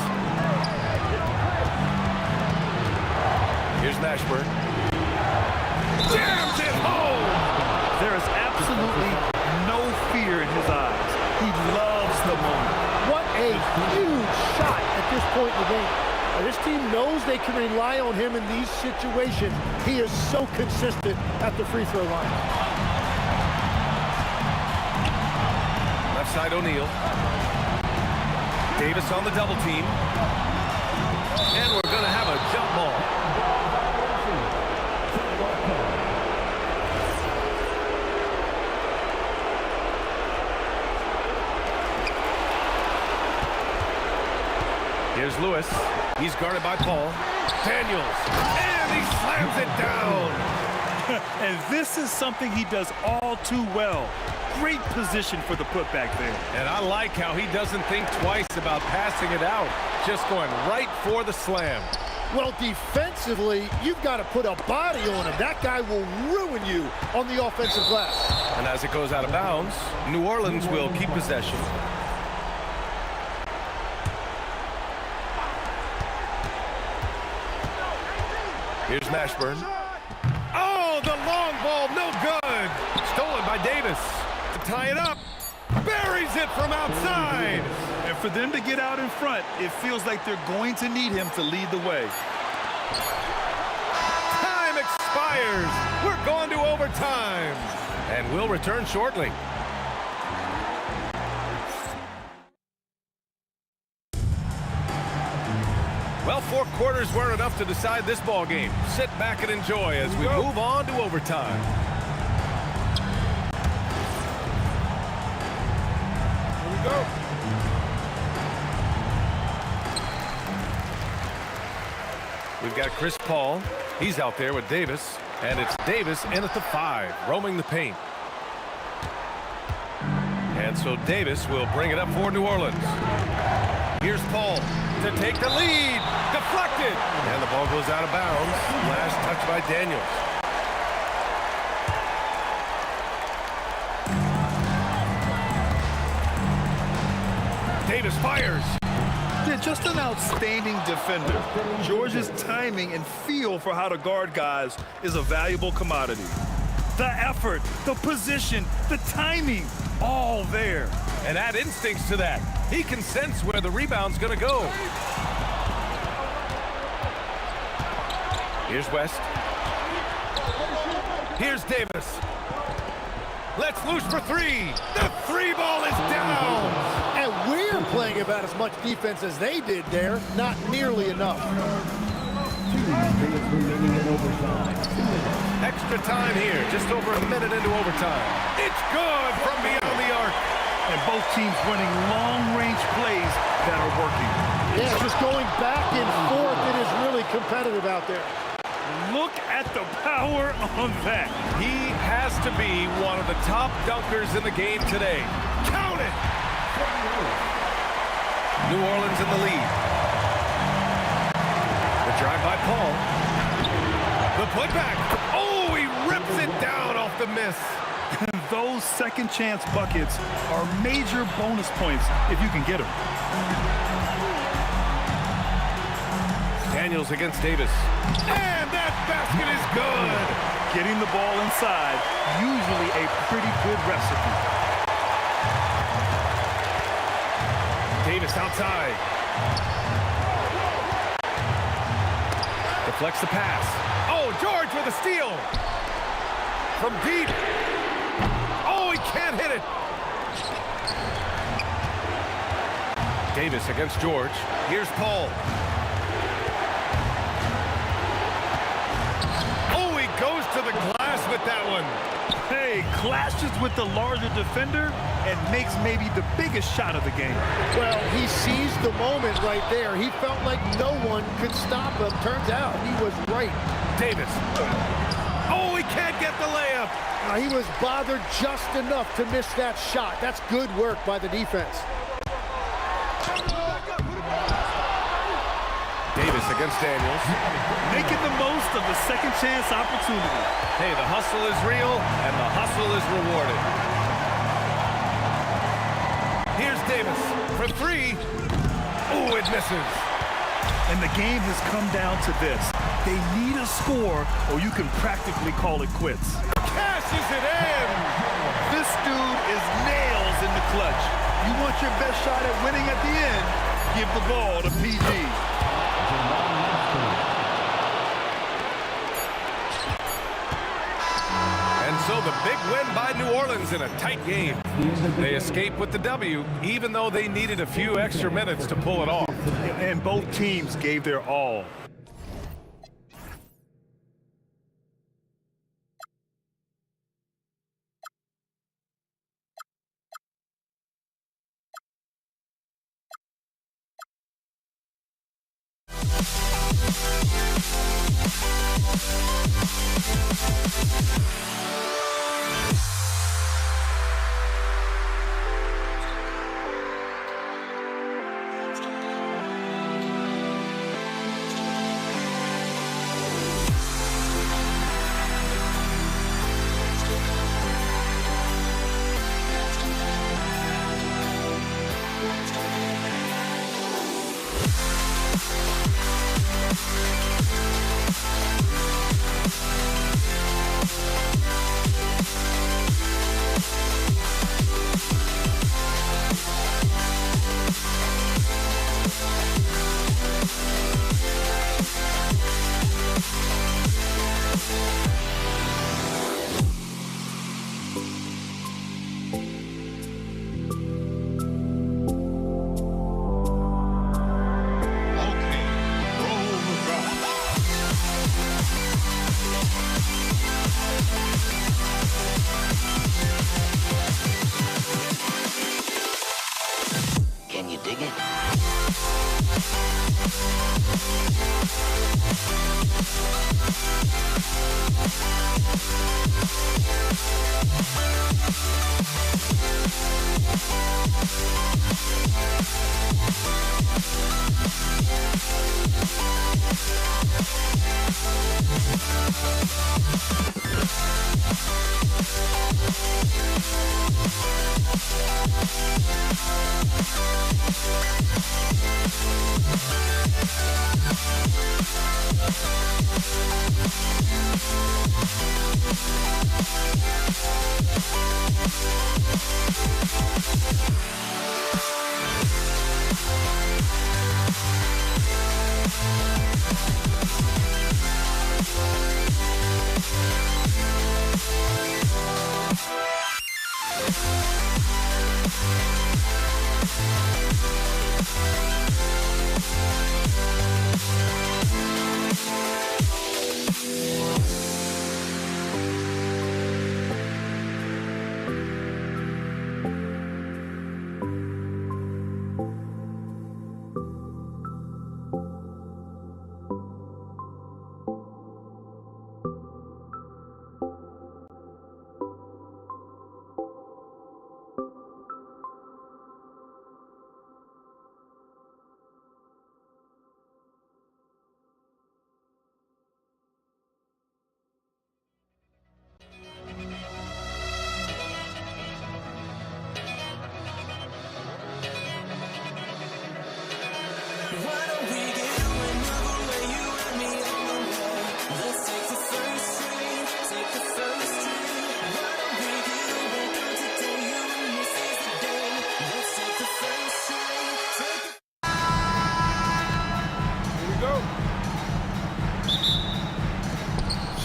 Here's Mashburn. Jams it home. There is absolutely no fear in his eyes. He loves the moment. What a huge shot at this point in the game. Now, this team knows they can rely on him in these situations. He is so consistent at the free throw line. Left side O'Neal. Davis on the double team. And we're going to have a jump ball. Here's Lewis. He's guarded by Paul. Daniels. And he slams it down. And this is something he does all too well. Great position for the putback there. And I like how he doesn't think twice about passing it out. Just going right for the slam. Well, defensively, you've got to put a body on him. That guy will ruin you on the offensive glass. And as it goes out of bounds, New Orleans will keep possession. Here's Mashburn. Oh, the long ball, no good. Stolen by Davis. To tie it up. Buries it from outside. And for them to get out in front, it feels like they're going to need him to lead the way. Time expires. We're going to overtime. And we'll return shortly. Well, 4 quarters weren't enough to decide this ball game. Sit back and enjoy as we move on to overtime. Here we go. We've got Chris Paul. He's out there with Davis. And it's Davis in at the 5, roaming the paint. And so Davis will bring it up for New Orleans. Here's Paul to take the lead. Deflected. And the ball goes out of bounds. Last touch by Daniels. Davis fires. Yeah, just an outstanding defender. George's timing and feel for how to guard guys is a valuable commodity. The effort, the position, the timing, all there. And add instincts to that. He can sense where the rebound's going to go. Here's West. Here's Davis. Let's loose for 3. The 3 ball is down. And we're playing about as much defense as they did there. Not nearly enough. 2 minutes remaining in overtime. Extra time here, just over a minute into overtime. It's good from beyond the arc. And both teams running long-range plays that are working. Yeah, just going back and forth. It is really competitive out there. Look at the power on that. He has to be one of the top dunkers in the game today. Count it! New Orleans in the lead. The drive by Paul. The putback. Oh, he rips it down off the miss. Those second chance buckets are major bonus points if you can get them. Daniels against Davis. And that basket is good. Getting the ball inside, usually a pretty good recipe. Davis outside. Deflects the pass. Oh, George with a steal. From deep. Oh, he can't hit it. Davis against George. Here's Paul. Oh, he goes to the glass with that one. Hey, clashes with the larger defender and makes maybe the biggest shot of the game. Well, he seized the moment right there. He felt like no one could stop him. Turns out he was right. Davis. Oh, he can't get the layup. He was bothered just enough to miss that shot. That's good work by the defense. Davis against Daniels. Making the most of the second chance opportunity. Hey, the hustle is real, and the hustle is rewarded. Here's Davis for 3. Oh, it misses. And the game has come down to this. They need a score, or you can practically call it quits. Cashes it in. This dude is nails in the clutch. You want your best shot at winning at the end, give the ball to PG. And so the big win by New Orleans in a tight game. They escape with the W, even though they needed a few extra minutes to pull it off. And both teams gave their all. Can you dig it?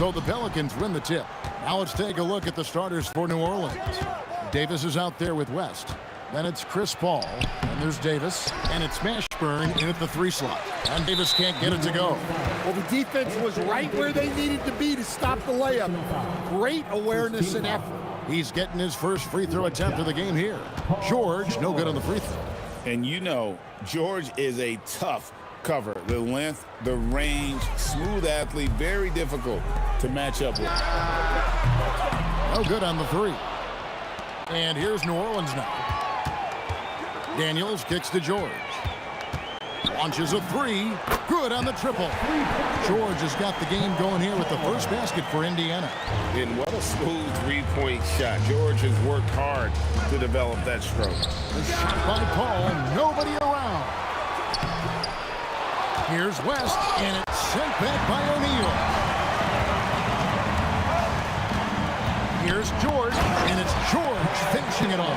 So the Pelicans win the tip. Now let's take a look at the starters for New Orleans. Davis is out there with West. Then it's Chris Paul. And there's Davis. And it's Mashburn in at the 3 slot. And Davis can't get it to go. Well, the defense was right where they needed to be to stop the layup. Great awareness and effort. He's getting his first free throw attempt of the game here. George, no good on the free throw. And you know, George is a tough cover. The length, the range, smooth athlete, very difficult to match up with. No good on the 3. And here's New Orleans now. Daniels kicks to George. Launches a 3. Good on the triple. George has got the game going here with the first basket for Indiana. And what a smooth three-point shot. George has worked hard to develop that stroke. The shot by Paul, nobody around. Here's West, and it's sent back by O'Neal. Here's George, and it's George finishing it off.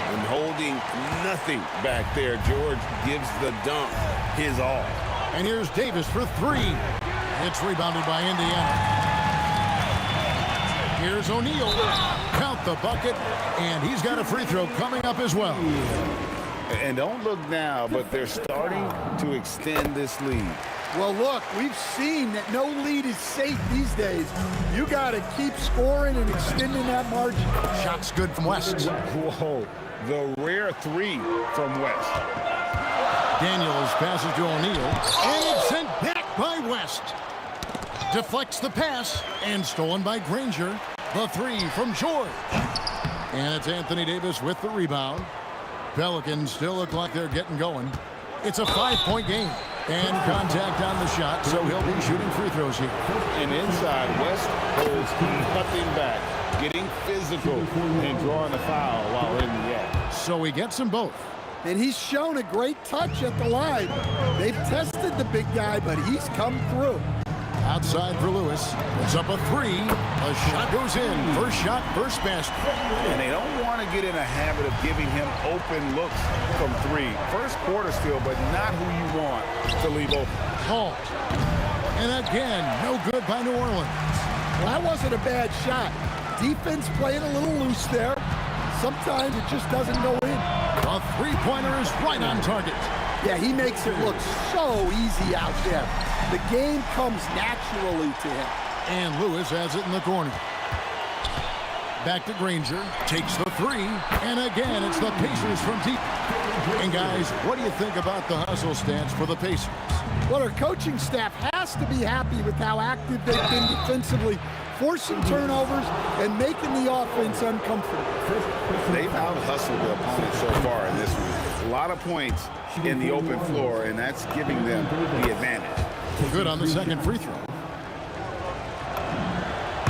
And holding nothing back there, George gives the dunk his all. And here's Davis for 3. It's rebounded by Indiana. Here's O'Neal. Count the bucket, and he's got a free throw coming up as well. And don't look now, but they're starting to extend this lead. Well, look, we've seen that no lead is safe these days. You got to keep scoring and extending that margin. Shot's good from West. Whoa, the rare 3 from West. Daniels passes to O'Neal, and it's sent back by West. Deflects the pass, and stolen by Granger. The 3 from George. And it's Anthony Davis with the rebound. Pelicans still look like they're getting going. It's a 5-point game. And contact on the shot, so he'll be shooting free throws here. And inside, West holds nothing back, getting physical and drawing a foul while in the act. So he gets them both. And he's shown a great touch at the line. They've tested the big guy, but he's come through. Outside for Lewis. It's up a three. A shot goes in. First shot, first basket. And they don't want to get in a habit of giving him open looks from three. First quarter still, but not who you want to leave open. Paul. And again, no good by New Orleans. Well, that wasn't a bad shot. Defense playing a little loose there. Sometimes it just doesn't go in. A three-pointer is right on target. Yeah, he makes it look so easy out there. The game comes naturally to him. And Lewis has it in the corner. Back to Granger. Takes the three. And again, it's the Pacers from deep. And guys, what do you think about the hustle stance for the Pacers? Well, our coaching staff has to be happy with how active they've been defensively, forcing turnovers and making the offense uncomfortable. They've out-hustled the opponent so far in this one. A lot of points in the open floor, and that's giving them the advantage. Good on the second free throw.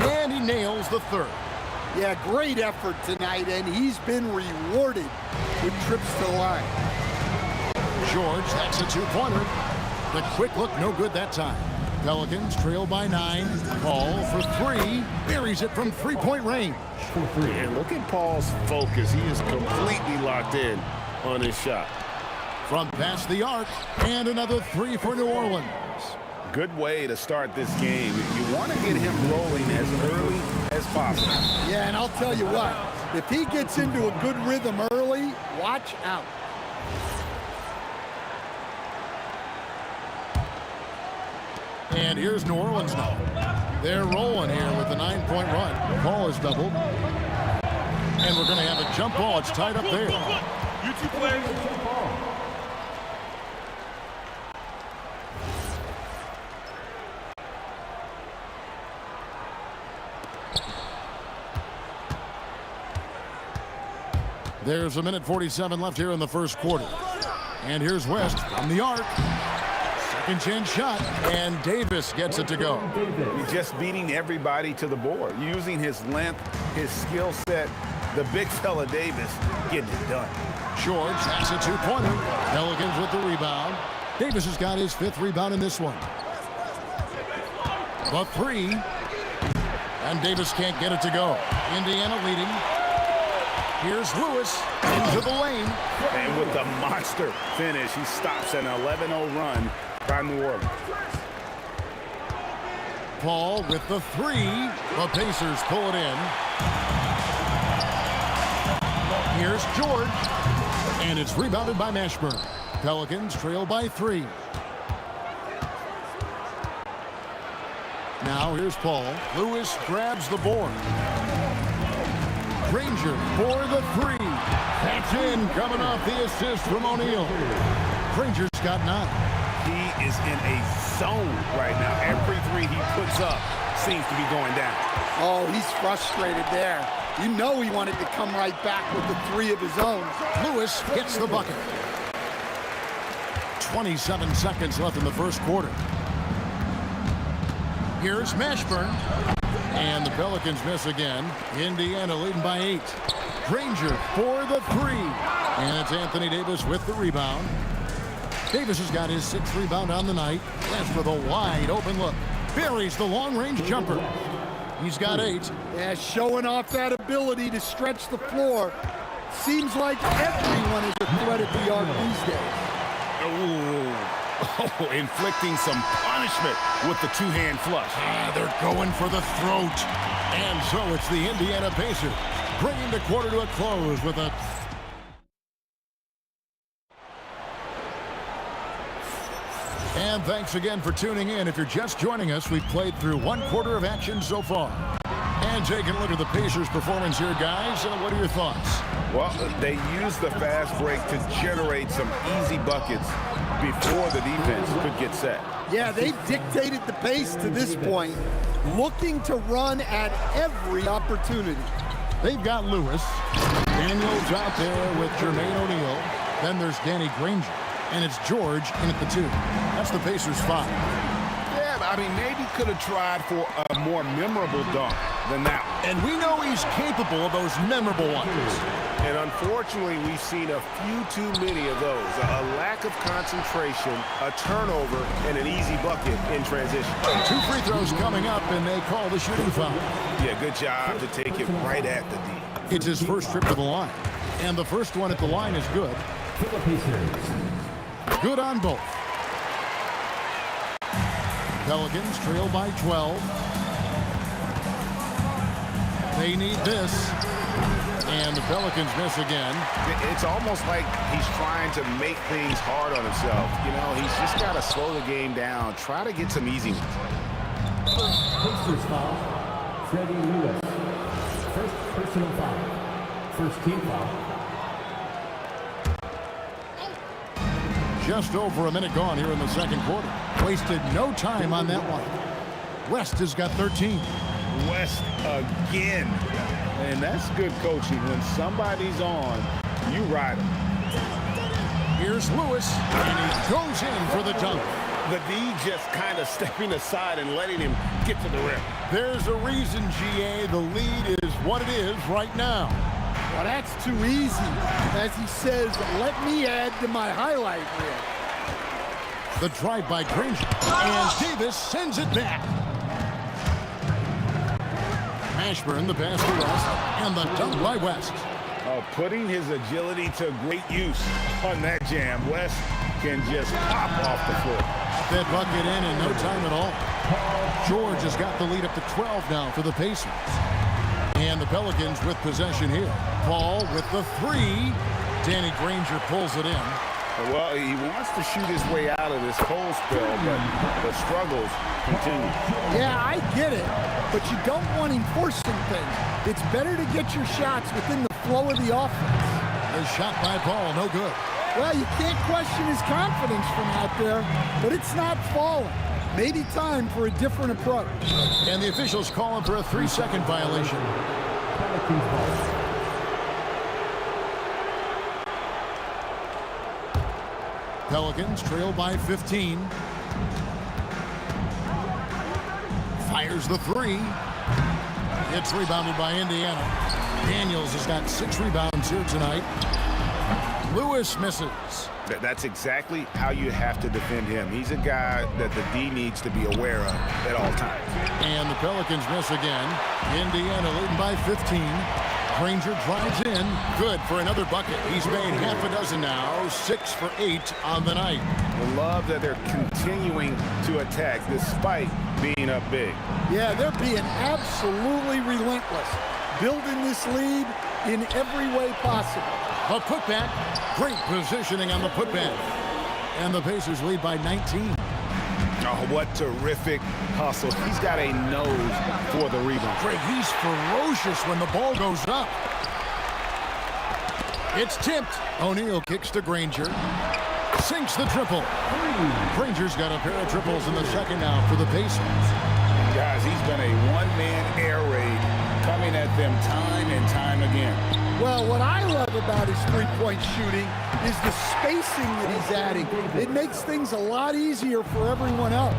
And he nails the third. Yeah, great effort tonight, and he's been rewarded with trips to the line. George, that's a two-pointer. The quick look, no good that time. Pelicans trail by 9. Paul for three. Buries it from three-point range. And look at Paul's focus. He is completely locked in on his shot. From past the arc, and another three for New Orleans. Good way to start this game. You want to get him rolling as early as possible. Yeah, and I'll tell you what, if he gets into a good rhythm early, watch out. And here's New Orleans now. They're rolling here with a 9-point run. Paul is doubled. And we're going to have a jump ball. It's tied up there. You two players. There's a minute 47 left here in the first quarter. And here's West from the arc. Second chance shot, and Davis gets it to go. He's just beating everybody to the board, using his length, his skill set. The big fella Davis getting it done. George, that's a two-pointer. Pelicans with the rebound. Davis has got his 5th rebound in this one. The three. And Davis can't get it to go. Indiana leading. Here's Lewis into the lane. And with the monster finish, he stops an 11-0 run by New Orleans. Paul with the three. The Pacers pull it in. Here's George. And it's rebounded by Mashburn. Pelicans trail by 3. Now here's Paul. Lewis grabs the board. Granger for the three. That's in, coming off the assist from O'Neal. Granger's got 9. He is in a zone right now. Every three he puts up seems to be going down. Oh, he's frustrated there. You know he wanted to come right back with the 3 of his own. Lewis gets the bucket. 27 seconds left in the first quarter. Here's Mashburn. And the Pelicans miss again. Indiana leading by 8. Granger for the three. And it's Anthony Davis with the rebound. Davis has got his 6th rebound on the night. That's with a wide open look. Buries the long-range jumper. He's got 8. Yeah, showing off that ability to stretch the floor. Seems like everyone is a threat at the arc these days. Oh, inflicting some punishment with the two-hand flush. They're going for the throat. And so it's the Indiana Pacers bringing the quarter to a close with a... And thanks again for tuning in. If you're just joining us, we've played through 1 quarter of action so far. And taking a look at the Pacers' performance here, guys. What are your thoughts? Well, they used the fast break to generate some easy buckets before the defense could get set. Yeah, they dictated the pace to this point, looking to run at every opportunity. They've got Lewis. Daniels out there with Jermaine O'Neal. Then there's Danny Granger. And it's George in at the 2. That's the Pacers' 5. Yeah, but I mean, maybe could have tried for a more memorable dunk than that one. And we know he's capable of those memorable ones. And unfortunately, we've seen a few too many of those. A lack of concentration, a turnover, and an easy bucket in transition. 2 free throws coming up, and they call the shooting foul. Yeah, good job to take it right at the D. It's his first trip to the line. And the first one at the line is good. Good on both. Pelicans trail by 12. They need this. And the Pelicans miss again. It's almost like he's trying to make things hard on himself. You know, he's just got to slow the game down. Try to get some easy ones. Pacers foul, Freddie Lewis. First personal foul. First team foul. Just over a minute gone here in the second quarter. Wasted no time on that one. West has got 13. West again. And that's good coaching. When somebody's on, you ride him. Here's Lewis, and he goes in for the dunk. The D just kind of stepping aside and letting him get to the rim. There's a reason, GA, the lead is what it is right now. Well, that's too easy. As he says, let me add to my highlight reel. The drive by Granger, and Davis sends it back. Mashburn, the pass to West, and the dunk by West. Putting his agility to great use on that jam. West can just pop off the floor. That bucket in no time at all. George has got the lead up to 12 now for the Pacers. And the Pelicans with possession here. Paul with the 3. Danny Granger pulls it in. Well, he wants to shoot his way out of this cold spell, but the struggles continue. Yeah, I get it, but you don't want him forcing things. It's better to get your shots within the flow of the offense. The shot by Paul, no good. Well, you can't question his confidence from out there, but it's not falling. Maybe time for a different approach. And the officials calling for a 3-second violation. Pelicans trail by 15. Fires the 3. It's rebounded by Indiana. Daniels has got 6 rebounds here tonight. Lewis misses. That's exactly how you have to defend him. He's a guy that the D needs to be aware of at all times. And the Pelicans miss again. Indiana leading by 15. Granger drives in. Good for another bucket. He's made half a dozen now. 6 for 8 on the night. I love that they're continuing to attack despite being up big. Yeah, they're being absolutely relentless. Building this lead in every way possible. A putback. Great positioning on the putback. And the Pacers lead by 19. Oh, what terrific hustle. He's got a nose for the rebound. Greg, he's ferocious when the ball goes up. It's tipped. O'Neal kicks to Granger. Sinks the triple. Granger's got a pair of triples in the second now for the Pacers. Guys, he's been a one-man air raid coming at them time and time again. Well, what I love about his three-point shooting is the spacing that he's adding. It makes things a lot easier for everyone else.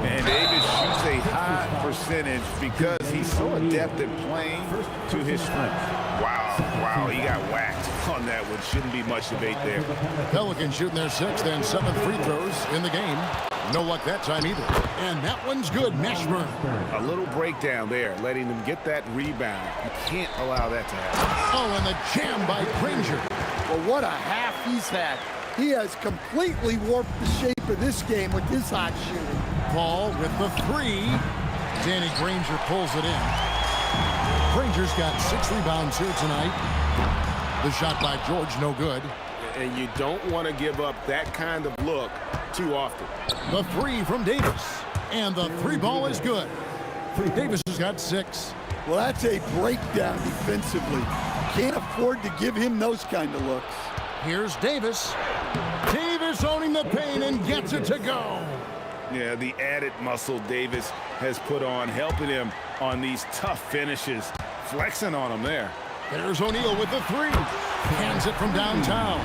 And Davis shoots a high percentage because he's so adept at playing to his strength. Wow, he got whacked on that one. Shouldn't be much debate there. Pelicans shooting their 6th and 7th free throws in the game. No luck that time either. And that one's good. Mashburn. A little breakdown there, letting them get that rebound. You can't allow that to happen. Oh, and the jam by Granger. Well, what a half he's had. He has completely warped the shape of this game with his hot shooting. Paul with the 3. Danny Granger pulls it in. Granger's got 6 rebounds here tonight. The shot by George, no good. And you don't want to give up that kind of look too often. The 3 from Davis. And the 3 ball is good. Davis has got 6. Well, that's a breakdown defensively. Can't afford to give him those kind of looks. Here's Davis. Davis owning the paint and gets it to go. Yeah, the added muscle Davis has put on, helping him on these tough finishes. Flexing on him there. There's O'Neal with the 3. Hands it from downtown.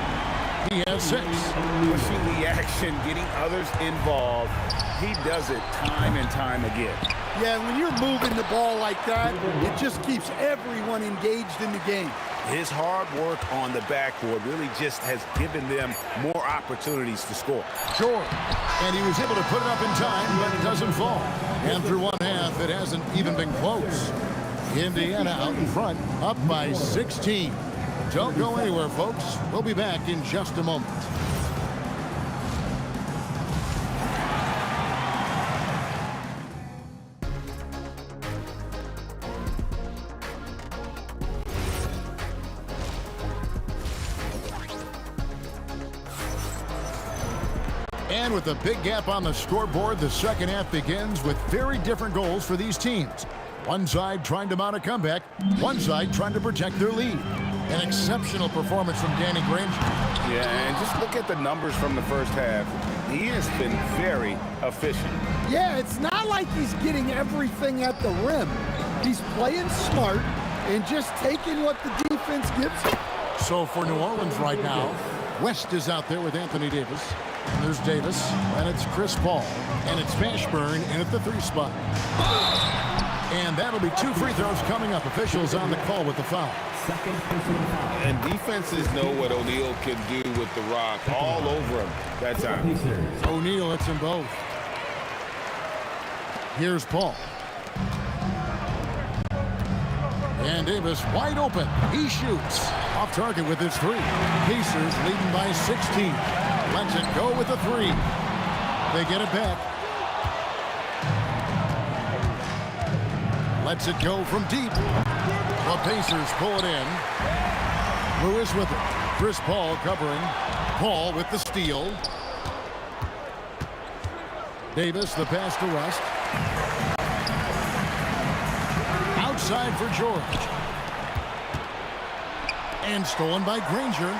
He has 6. Pushing the action, getting others involved. He does it time and time again. Yeah, when you're moving the ball like that, it just keeps everyone engaged in the game. His hard work on the backboard really just has given them more opportunities to score. George. And he was able to put it up in time, but it doesn't fall. And through one half, it hasn't even been close. Indiana out in front, up by 16. Don't go anywhere, folks. We'll be back in just a moment. And with a big gap on the scoreboard, the second half begins with very different goals for these teams. One side trying to mount a comeback, one side trying to protect their lead. An exceptional performance from Danny Granger. Yeah, and just look at the numbers from the first half. He has been very efficient. Yeah, it's not like he's getting everything at the rim. He's playing smart and just taking what the defense gives him. So for New Orleans right now, West is out there with Anthony Davis. And there's Davis, and it's Chris Paul, and it's Mashburn in at the 3 spot. And that'll be 2 free throws coming up. Officials on the call with the foul. And defenses know what O'Neal can do with the rock all over him that time. O'Neal hits them both. Here's Paul. And Davis wide open. He shoots. Off target with his 3. Pacers leading by 16. Lets it go with a 3. They get it back. Lets it go from deep. The Pacers pull it in. Lewis with it. Chris Paul covering. Paul with the steal. Davis, the pass to West. Outside for George. And stolen by Granger.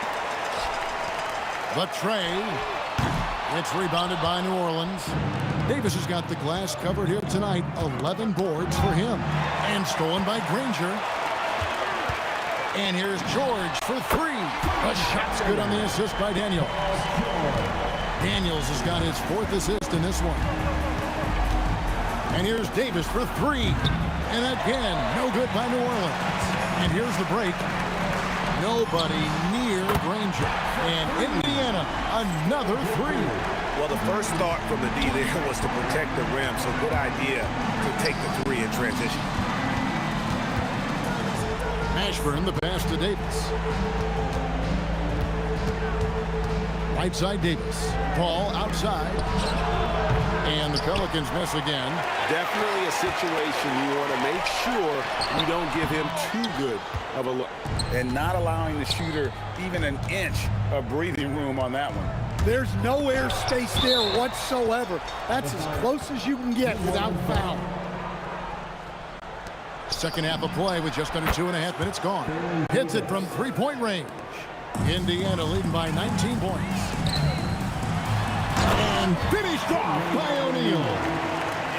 The tray. It's rebounded by New Orleans. Davis has got the glass covered here tonight. 11 boards for him. And stolen by Granger. And here's George for 3. The shot's good on the assist by Daniels. Daniels has got his 4th assist in this one. And here's Davis for 3. And again, no good by New Orleans. And here's the break. Nobody near Granger. And Indiana, another 3. Well, the first thought from the D there was to protect the rim, so good idea to take the 3 in transition. Mashburn, the pass to Davis. Right side Davis. Paul outside. And the Pelicans miss again. Definitely a situation you want to make sure you don't give him too good of a look. And not allowing the shooter even an inch of breathing room on that one. There's no air space there whatsoever. That's as close as you can get without foul. Second half of play with just under 2.5 minutes gone. Hits it from 3-point range. Indiana leading by 19 points. And finished off by O'Neal.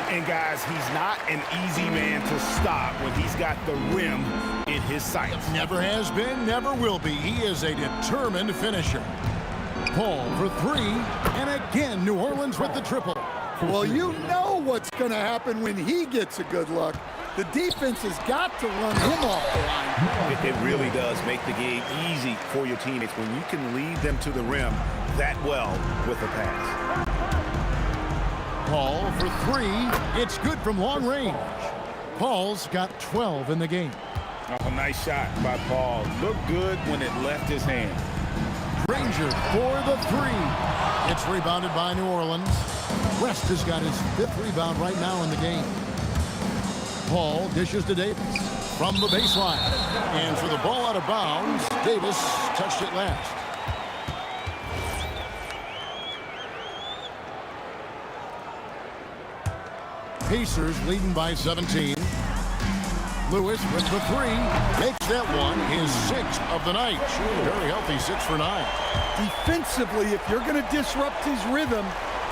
And guys, he's not an easy man to stop when he's got the rim in his sights. Never has been, never will be. He is a determined finisher. Paul for 3, and again, New Orleans with the triple. Well, you know what's going to happen when he gets a good look. The defense has got to run him off the line. It really does make the game easy for your teammates when you can lead them to the rim that well with a pass. Paul for 3. It's good from long range. Paul's got 12 in the game. Oh, nice shot by Paul. Looked good when it left his hand. Granger for the 3. It's rebounded by New Orleans. West has got his 5th rebound right now in the game. Paul dishes to Davis from the baseline. And for the ball out of bounds, Davis touched it last. Pacers leading by 17. Lewis with the 3. Makes that one his 6th of the night. Very healthy 6 for 9. Defensively, if you're going to disrupt his rhythm,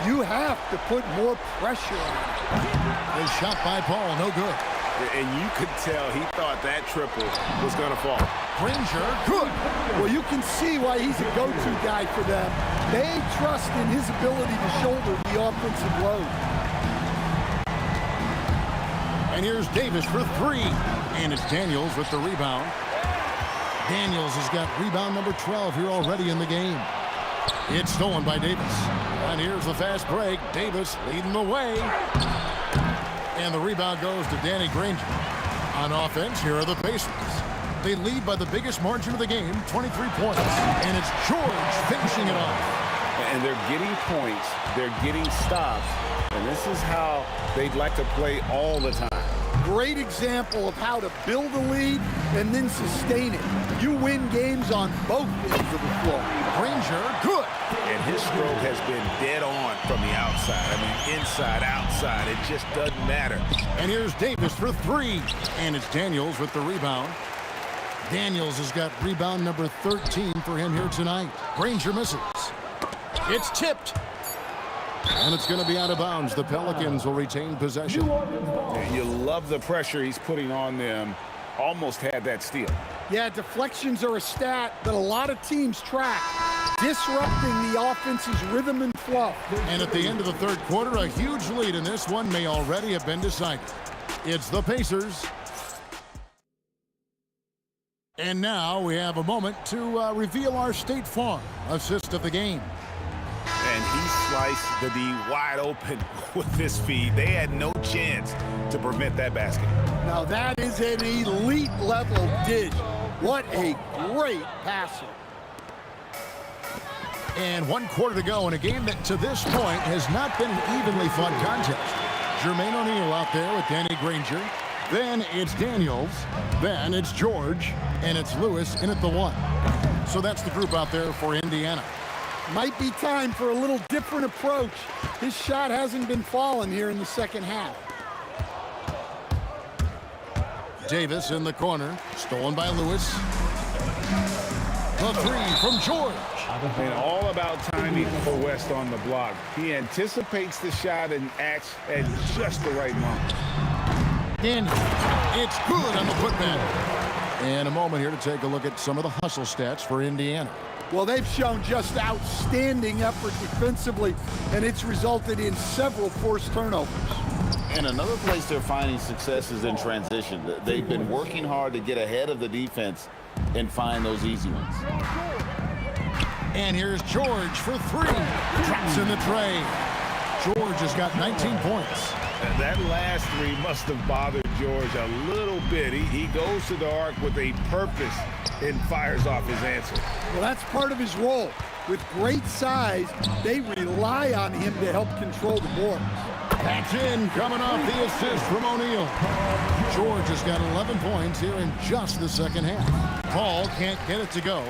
you have to put more pressure on him. A shot by Paul, no good. And you could tell he thought that triple was going to fall. Granger, good. Well, you can see why he's a go-to guy for them. They trust in his ability to shoulder the offensive load. And here's Davis for three. And it's Daniels with the rebound. Daniels has got rebound number 12 here already in the game. It's stolen by Davis. And here's the fast break. Davis leading the way. And the rebound goes to Danny Granger. On offense, here are the Pacers. They lead by the biggest margin of the game, 23 points. And it's George finishing it off. And they're getting points. They're getting stops. And this is how they'd like to play all the time. Great example of how to build a lead and then sustain it. You win games on both ends of the floor. Granger, good. And his stroke has been dead on from the outside. I mean, inside, outside, it just doesn't matter. And here's Davis for three. And it's Daniels with the rebound. Daniels has got rebound number 13 for him here tonight. Granger misses. It's tipped. And it's going to be out of bounds. The Pelicans will retain possession. You love the pressure he's putting on them. Almost had that steal. Yeah, deflections are a stat that a lot of teams track, disrupting the offense's rhythm and flow. And at the end of the third quarter, a huge lead in this one may already have been decided. It's the Pacers. And now we have a moment to reveal our State Farm assist of the game. And he sliced the D wide open with this feed. They had no chance to prevent that basket. Now that is an elite level dish. What a great passer. And 1 quarter to go in a game that to this point has not been an evenly fought contest. Jermaine O'Neal out there with Danny Granger. Then it's Daniels. Then it's George. And it's Lewis in at the one. So that's the group out there for Indiana. Might be time for a little different approach. His shot hasn't been falling here in the second half. Davis in the corner, stolen by Lewis. The three from George. And all about timing for West on the block. He anticipates the shot and acts at just the right moment. Daniel, it's good on the putback. And a moment here to take a look at some of the hustle stats for Indiana. Well, they've shown just outstanding effort defensively, and it's resulted in several forced turnovers. And another place they're finding success is in transition. They've been working hard to get ahead of the defense and find those easy ones. And here's George for three. Drops in the tray. George has got 19 points. That last three must have bothered George a little bit. He goes to the arc with a purpose and fires off his answer. Well, that's part of his role. With great size, they rely on him to help control the boards. That's in, coming off the assist from O'Neal. George has got 11 points here in just the second half. Paul can't get it to go.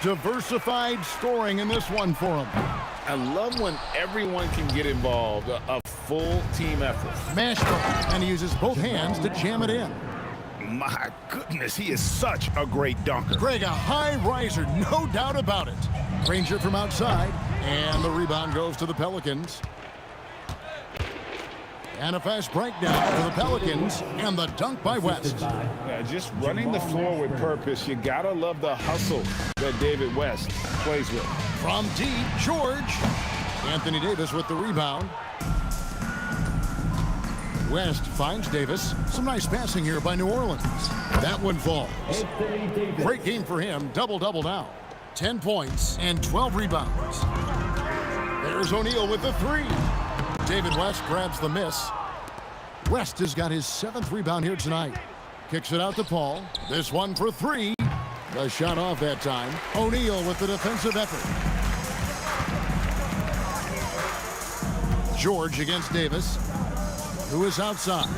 Diversified scoring in this one for him. I love when everyone can get involved, a full team effort. Mashburn, and he uses both hands to jam it in. My goodness, he is such a great dunker. Greg, a high riser, no doubt about it. Granger from outside, and the rebound goes to the Pelicans. And a fast breakdown for the Pelicans, and the dunk by West. Just running the floor with purpose. You gotta love the hustle that David West plays with. From deep, George. Anthony Davis with the rebound. West finds Davis. Some nice passing here by New Orleans. That one falls. Great game for him. Double-double now. 10 points and 12 rebounds. There's O'Neal with the three. David West grabs the miss. West has got his 7th rebound here tonight. Kicks it out to Paul. This one for three. The shot off that time. O'Neal with the defensive effort. George against Davis, who is outside.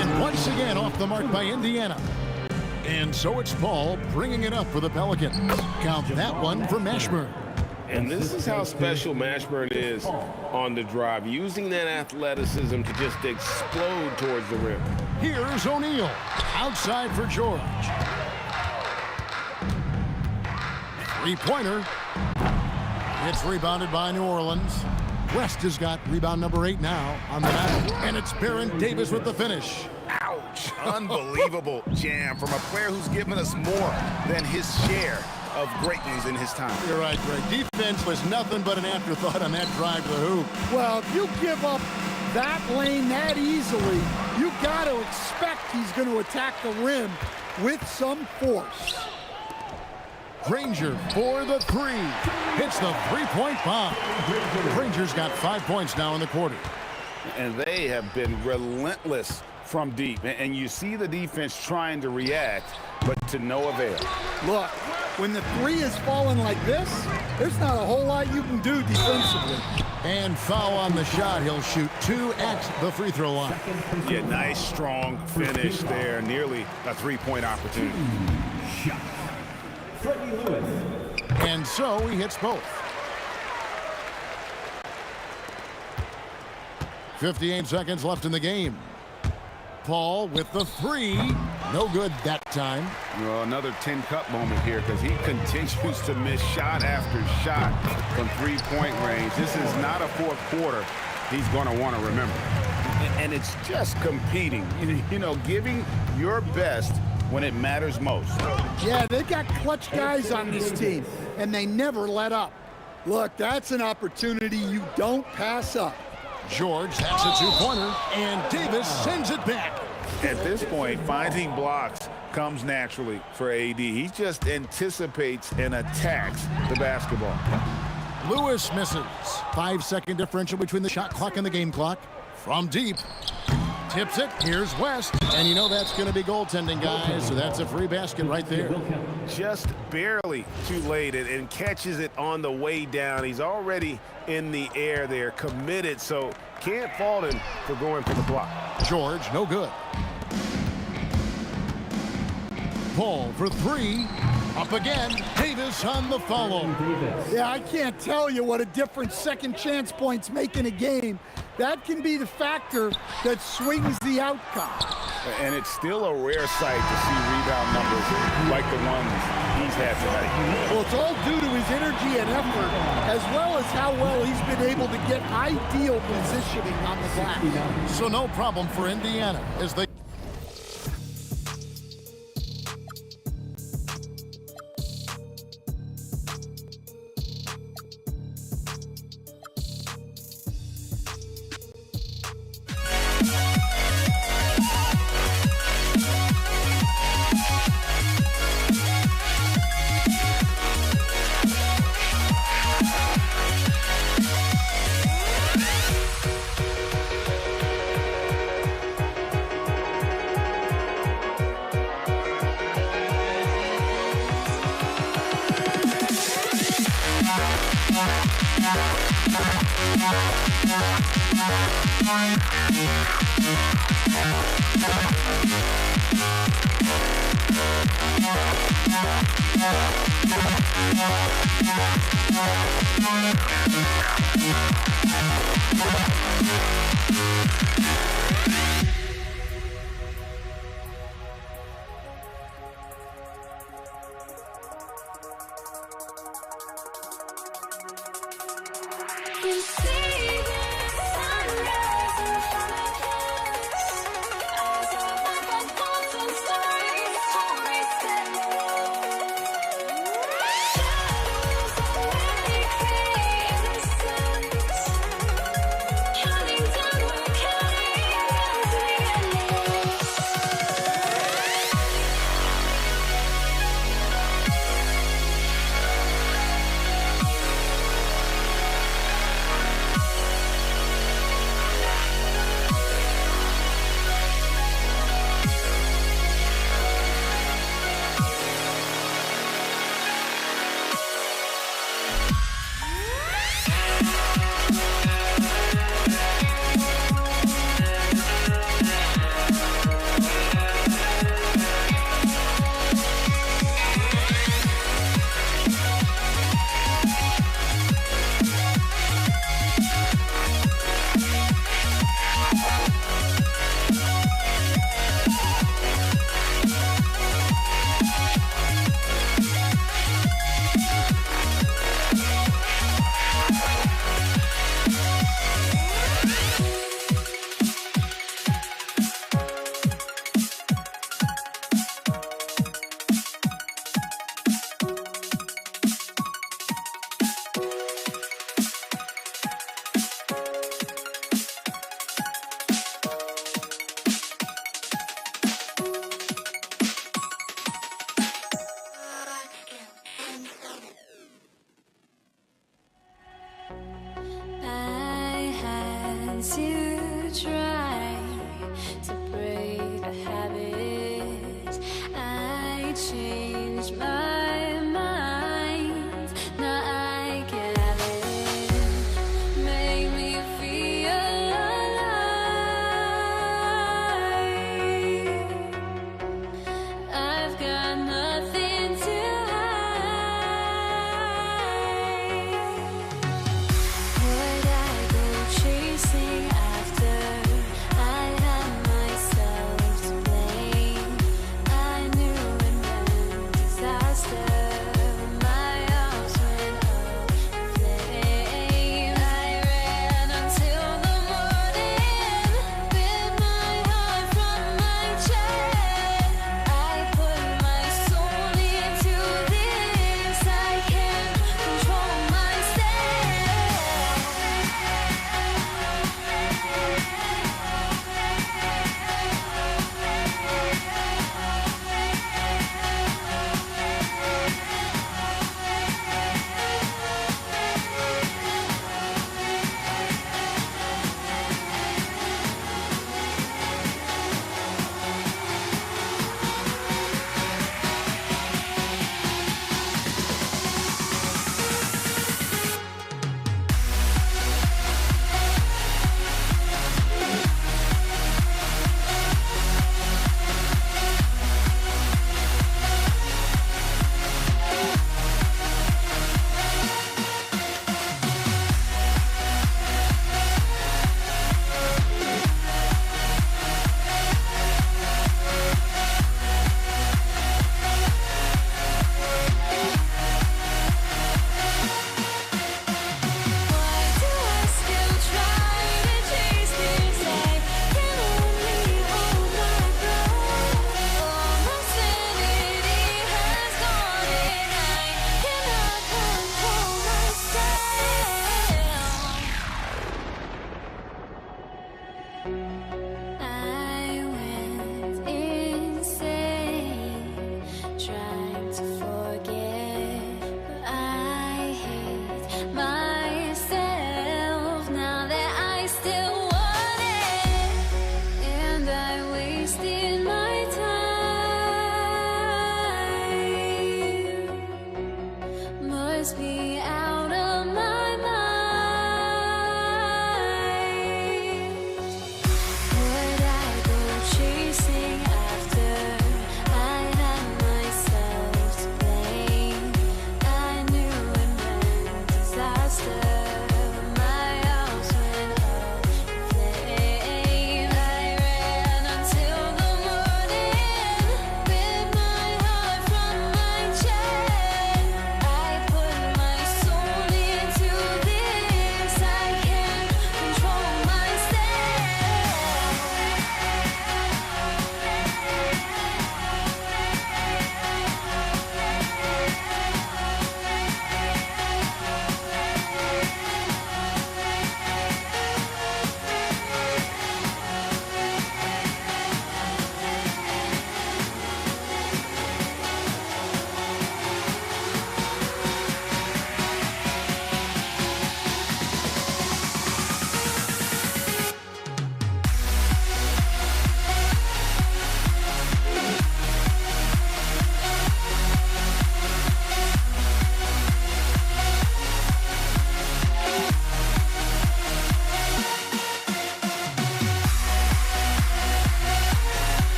And once again off the mark by Indiana. And so it's Paul bringing it up for the Pelicans. Count that one for Mashburn. And this is how special Mashburn is on the drive, using that athleticism to just explode towards the rim. Here's O'Neal, outside for George. Three-pointer. It's rebounded by New Orleans. West has got rebound number 8 now on the night. And it's Baron Davis with the finish. Ouch. Unbelievable jam from a player who's given us more than his share of greatness in his time. You're right, Greg. Defense was nothing but an afterthought on that drive to the hoop. Well, if you give up that lane that easily, you got to expect he's going to attack the rim with some force. Granger for the 3. Hits the three-point bomb. Granger's got 5 points now in the quarter. And they have been relentless from deep. And you see the defense trying to react, but to no avail. Look, when the 3 is falling like this, there's not a whole lot you can do defensively. And foul on the shot. He'll shoot 2 at the free throw line. Yeah, nice, strong finish there. Nearly a three-point opportunity. Freddie Lewis. And so he hits both. 58 seconds left in the game. Paul with the 3. No good that time. Well, another tin cup moment here because he continues to miss shot after shot from three-point range. This is not a fourth quarter he's going to want to remember. And it's just competing, you know, giving your best when it matters most. Yeah, they got clutch guys on this team, and they never let up. Look, that's an opportunity you don't pass up. George, that's a 2-pointer, and Davis sends it back. At this point, finding blocks comes naturally for AD. He just anticipates and attacks the basketball. Lewis misses. 5-second differential between the shot clock and the game clock. From deep. Tips it. Here's West. And you know that's going to be goaltending, guys. So that's a free basket right there. Just barely too late and catches it on the way down. He's already in the air there, committed, so can't fault him for going for the block. George, no good. Paul for 3. Up again. Davis on the follow. Yeah, I can't tell you what a difference second chance points make in a game. That can be the factor that swings the outcome. And it's still a rare sight to see rebound numbers like the ones he's had tonight. Well, it's all due to his energy and effort, as well as how well he's been able to get ideal positioning on the glass. So no problem for Indiana as they...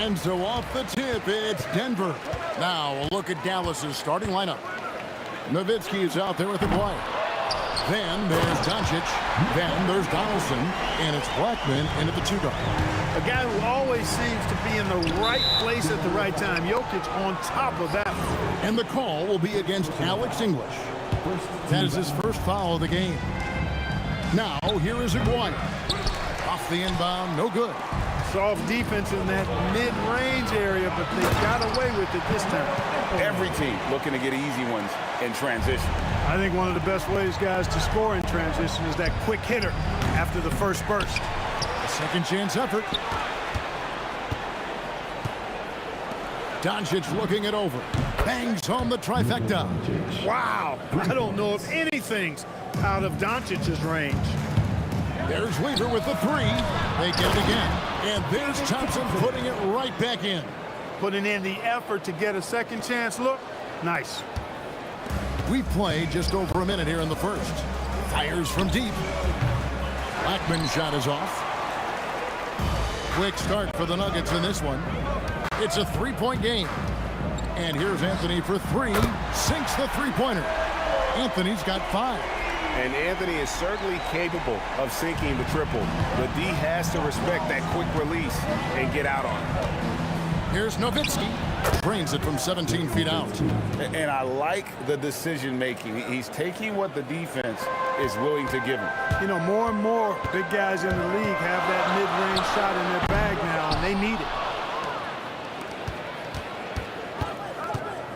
And so off the tip, it's Denver. Now a look at Dallas's starting lineup. Nowitzki is out there with the play. Then there's Doncic. Then there's Donaldson. And it's Blackman into the 2-guard. A guy who always seems to be in the right place at the right time. Jokic on top of that one. And the call will be against Alex English. That is his first foul of the game. Now, here is Aguirre. Off the inbound, no good. Soft defense in that mid-range area, but they got away with it this time. Every team looking to get easy ones in transition. I think one of the best ways, guys, to score in transition is that quick hitter after the first burst. A second chance effort. Doncic looking it over. Bangs home the trifecta. Wow. I don't know if anything's out of Doncic's range. There's Weaver with the 3. They get it again. And there's Thompson putting it right back in. Putting in the effort to get a second chance look. Nice. We played just over a minute here in the first. Fires from deep. Blackman's shot is off. Quick start for the Nuggets in this one. It's a 3-point game. And here's Anthony for 3. Sinks the 3-pointer. Anthony's got 5. And Anthony is certainly capable of sinking the triple. The D has to respect that quick release and get out on it. Here's Nowitzki. Drains it from 17 feet out. And I like the decision making. He's taking what the defense is willing to give him. You know, more and more big guys in the league have that mid-range shot in their bag now, and they need it.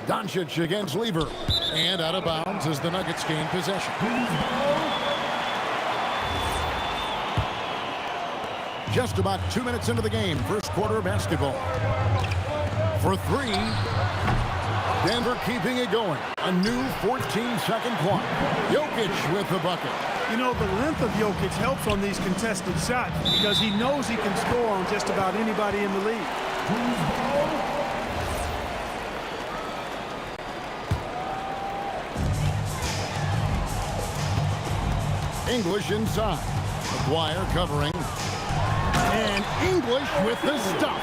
Doncic against Lever. And out of bounds as the Nuggets gain possession. Just about 2 minutes into the game. First quarter of basketball. For 3. Denver keeping it going. A new 14-second clock. Jokic with the bucket. You know, the length of Jokic helps on these contested shots because he knows he can score on just about anybody in the league. English inside. McGuire covering. And English with the stuff.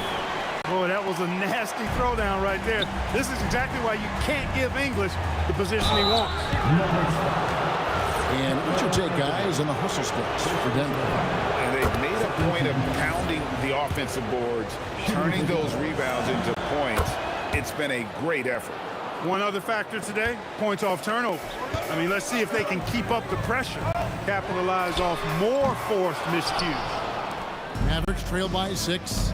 Boy, that was a nasty throwdown right there. This is exactly why you can't give English the position he wants. And what's your take, guys, in the hustle space for Denver? And they've made a point of pounding the offensive boards, turning those rebounds into points. It's been a great effort. One other factor today, points off turnovers. I mean, let's see if they can keep up the pressure, capitalize off more forced miscues. Mavericks trail by 6.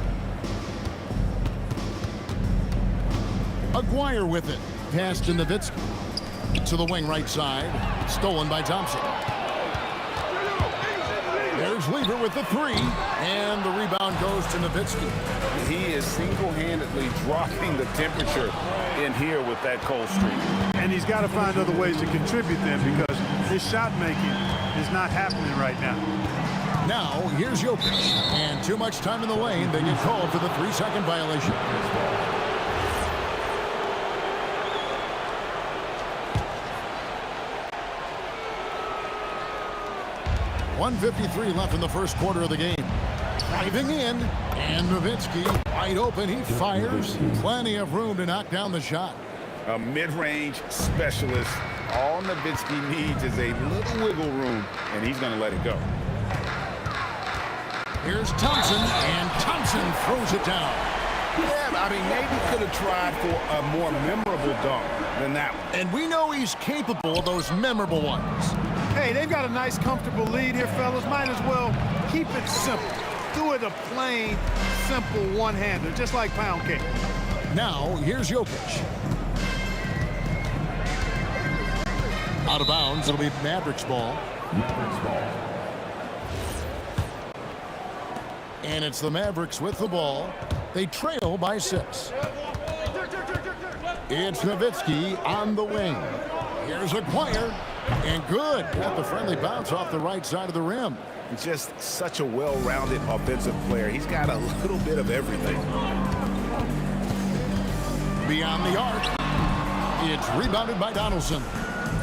Aguirre with it. Pass to Nowitzki. To the wing right side. Stolen by Thompson. There's Lever with the 3. And the rebound goes to Nowitzki. He is single-handedly dropping the temperature in here with that cold streak. And he's got to find other ways to contribute then because his shot making is not happening right now. Now, here's Jokic. And too much time in the lane. They get called for the 3-second violation. .153 left in the first quarter of the game. Driving in, and Nowitzki wide open. He fires. Plenty of room to knock down the shot. A mid-range specialist. All Nowitzki needs is a little wiggle room, and he's going to let it go. Here's Thompson, and Thompson throws it down. Yeah, I mean, maybe could have tried for a more memorable dunk than that one. And we know he's capable of those memorable ones. Hey, they've got a nice, comfortable lead here, fellas. Might as well keep it simple. Do it a plain, simple one-hander, just like pound cake. Now, here's Jokic. Out of bounds, it'll be Mavericks ball. And it's the Mavericks with the ball. They trail by 6. It's Nowitzki on the wing. Here's Aguirre. And good. Got the friendly bounce off the right side of the rim. Just such a well-rounded offensive player. He's got a little bit of everything. Beyond the arc. It's rebounded by Donaldson.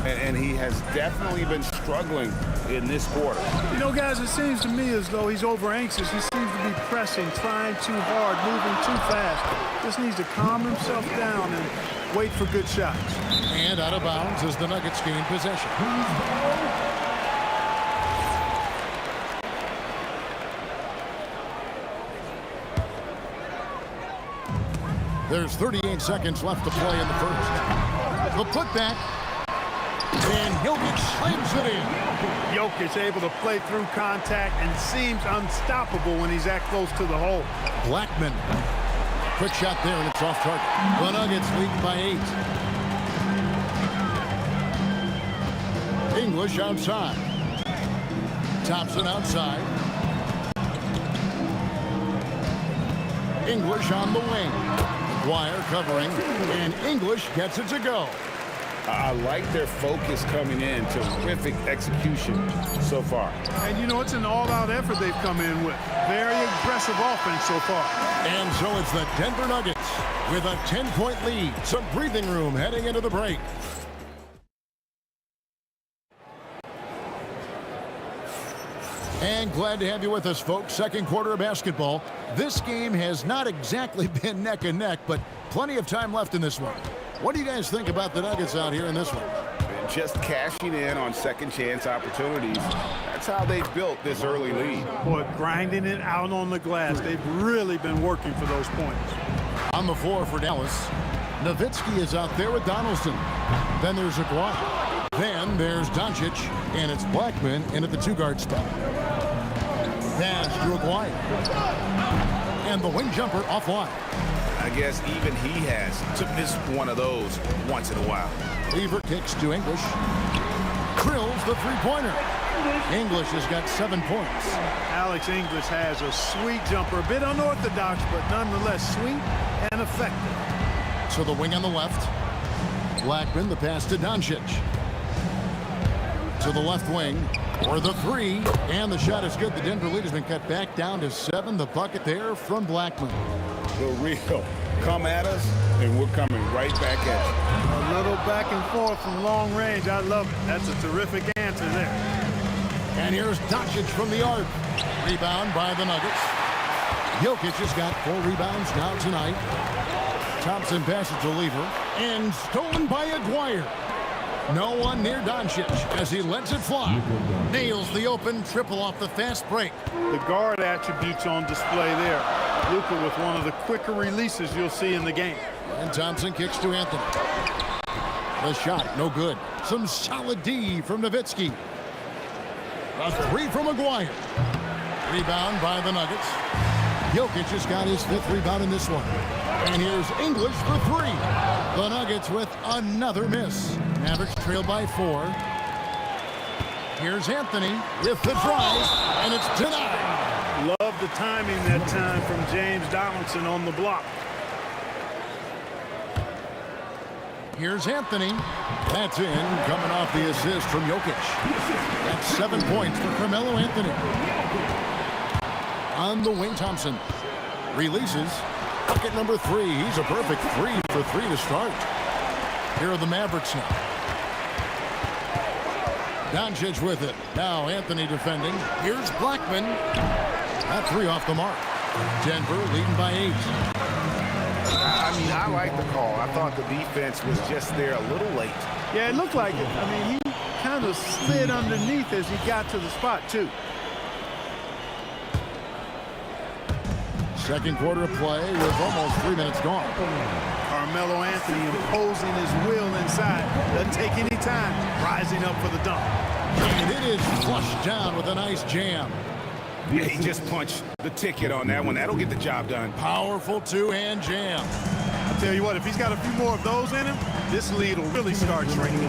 and he has definitely been struggling in this quarter. You know, guys, it seems to me as though he's over anxious. He seems to be pressing, trying too hard, moving too fast. Just needs to calm himself down and wait for good shots. And out of bounds as the Nuggets gain possession. There's 38 seconds left to play in the first. The putback. And Jokic slams it in. Jokic able to play through contact and seems unstoppable when he's that close to the hole. Blackman. Quick shot there, and it's off target. The Nuggets lead by 8. English outside. Thompson outside. English on the wing. Dwyer covering, and English gets it to go. I like their focus coming in. Terrific execution so far. And, you know, it's an all-out effort they've come in with. Very aggressive offense so far. And so it's the Denver Nuggets with a 10-point lead. Some breathing room heading into the break. And glad to have you with us, folks. Second quarter of basketball. This game has not exactly been neck and neck, but plenty of time left in this one. What do you guys think about the Nuggets out here in this one? Just cashing in on second chance opportunities. That's how they've built this early lead. Boy, grinding it out on the glass. They've really been working for those points. On the floor for Dallas, Nowitzki is out there with Donaldson. Then there's Aguirre. Then there's Doncic, and it's Blackman in at the two-guard spot. Pass to Aguirre. And the wing jumper offline. I guess even he has to miss one of those once in a while. Lever kicks to English. Drills the three-pointer. English has got 7 points. Alex English has a sweet jumper. A bit unorthodox, but nonetheless sweet and effective. To the wing on the left. Blackman, the pass to Doncic. To the left wing for the three. And the shot is good. The Denver lead has been cut back down to 7. The bucket there from Blackman. The real come at us, and we're coming right back at you. A little back and forth from long range. I love it. That's a terrific answer there. And here's Doncic from the arc. Rebound by the Nuggets. Jokic has got 4 rebounds now tonight. Thompson passes to Lever. And stolen by Aguirre. No one near Doncic as he lets it fly. Nails the open triple off the fast break. The guard attributes on display there. Luka with one of the quicker releases you'll see in the game. And Thompson kicks to Anthony. The shot, no good. Some solid D from Nowitzki. A 3 from Aguirre. Rebound by the Nuggets. Jokic has got his 5th rebound in this one. And here's English for 3. The Nuggets with another miss. Mavericks trail by 4. Here's Anthony with the drive, and it's denied. Love the timing that time from James Donaldson on the block. Here's Anthony. That's in, coming off the assist from Jokic. That's 7 points for Carmelo Anthony. On the wing, Thompson releases. Bucket number 3. He's a perfect 3 for 3 to start. Here are the Mavericks now. Doncic with it. Now Anthony defending. Here's Blackman. That 3 off the mark. Denver leading by 8. I mean, I like the call. I thought the defense was just there a little late. Yeah, it looked like it. I mean, he kind of slid underneath as he got to the spot, too. Second quarter of play with almost 3 minutes gone. Carmelo Anthony imposing his will inside. Doesn't take any time. Rising up for the dunk. And it is flushed down with a nice jam. Yeah, he just punched the ticket on that one. That'll get the job done. Powerful two-hand jam. I'll tell you what, if he's got a few more of those in him, this lead will really start shrinking.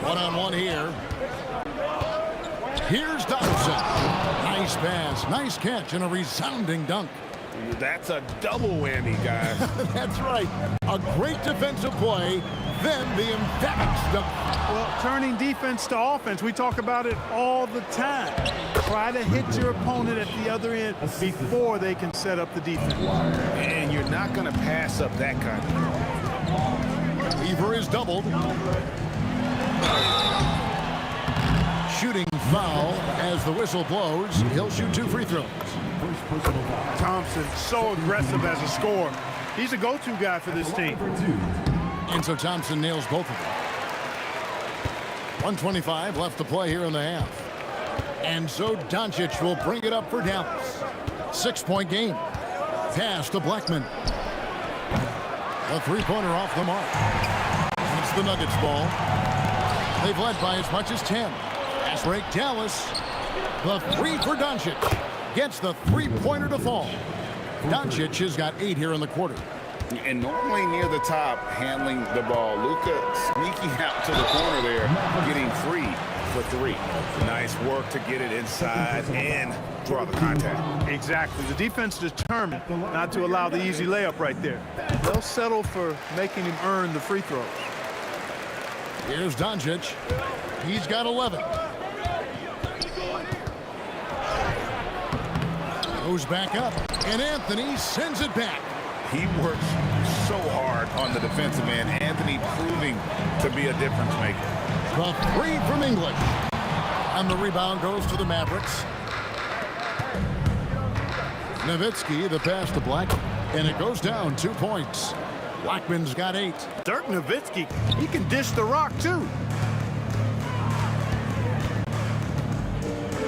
One-on-one here. Here's Donaldson. Nice pass, nice catch, and a resounding dunk. That's a double whammy, guys. That's right. A great defensive play, then the emphatic dunk. Well, turning defense to offense, we talk about it all the time. Try to hit your opponent at the other end before they can set up the defense. And you're not going to pass up that kind of thing. Lever is doubled. Shooting foul as the whistle blows. He'll shoot 2 free throws. Thompson, so aggressive as a scorer. He's a go-to guy for this team. And so Thompson nails both of them. 1:25 left to play here in the half. And so Doncic will bring it up for Dallas. 6-point game. Pass to Blackman. A three-pointer off the mark. It's the Nuggets ball. They've led by as much as 10. Fast break Dallas. The three for Doncic. Gets the three-pointer to fall. Doncic has got 8 here in the quarter. And normally near the top, handling the ball. Luka sneaking out to the corner there, getting free for 3. Nice work to get it inside and draw the contact. Exactly. The defense determined not to allow the easy layup right there. They'll settle for making him earn the free throws. Here's Doncic. He's got 11. Goes back up, and Anthony sends it back. He works so hard on the defensive end. Anthony proving to be a difference maker. The three from English. And the rebound goes to the Mavericks. Nowitzki, the pass to Blackman. And it goes down 2 points. Blackman's got 8. Dirk Nowitzki, he can dish the rock too.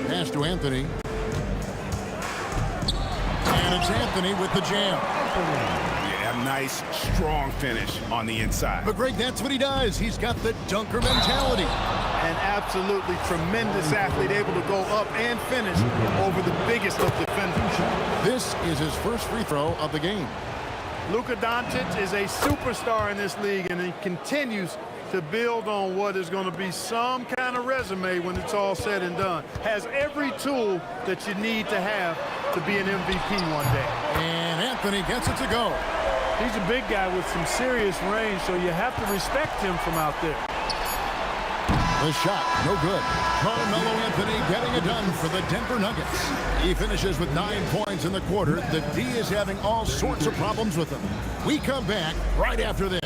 Pass to Anthony. And it's Anthony with the jam. Yeah, nice, strong finish on the inside. But Greg, that's what he does. He's got the dunker mentality. An absolutely tremendous athlete, able to go up and finish over the biggest of defenders. This is his first free throw of the game. Luka Doncic is a superstar in this league, and he continues to build on what is going to be some kind of resume when it's all said and done. Has every tool that you need to have to be an MVP one day. And Anthony gets it to go. He's a big guy with some serious range, so you have to respect him from out there. The shot, no good. Carmelo Anthony getting it done for the Denver Nuggets. He finishes with 9 points in the quarter. The D is having all sorts of problems with him. We come back right after this.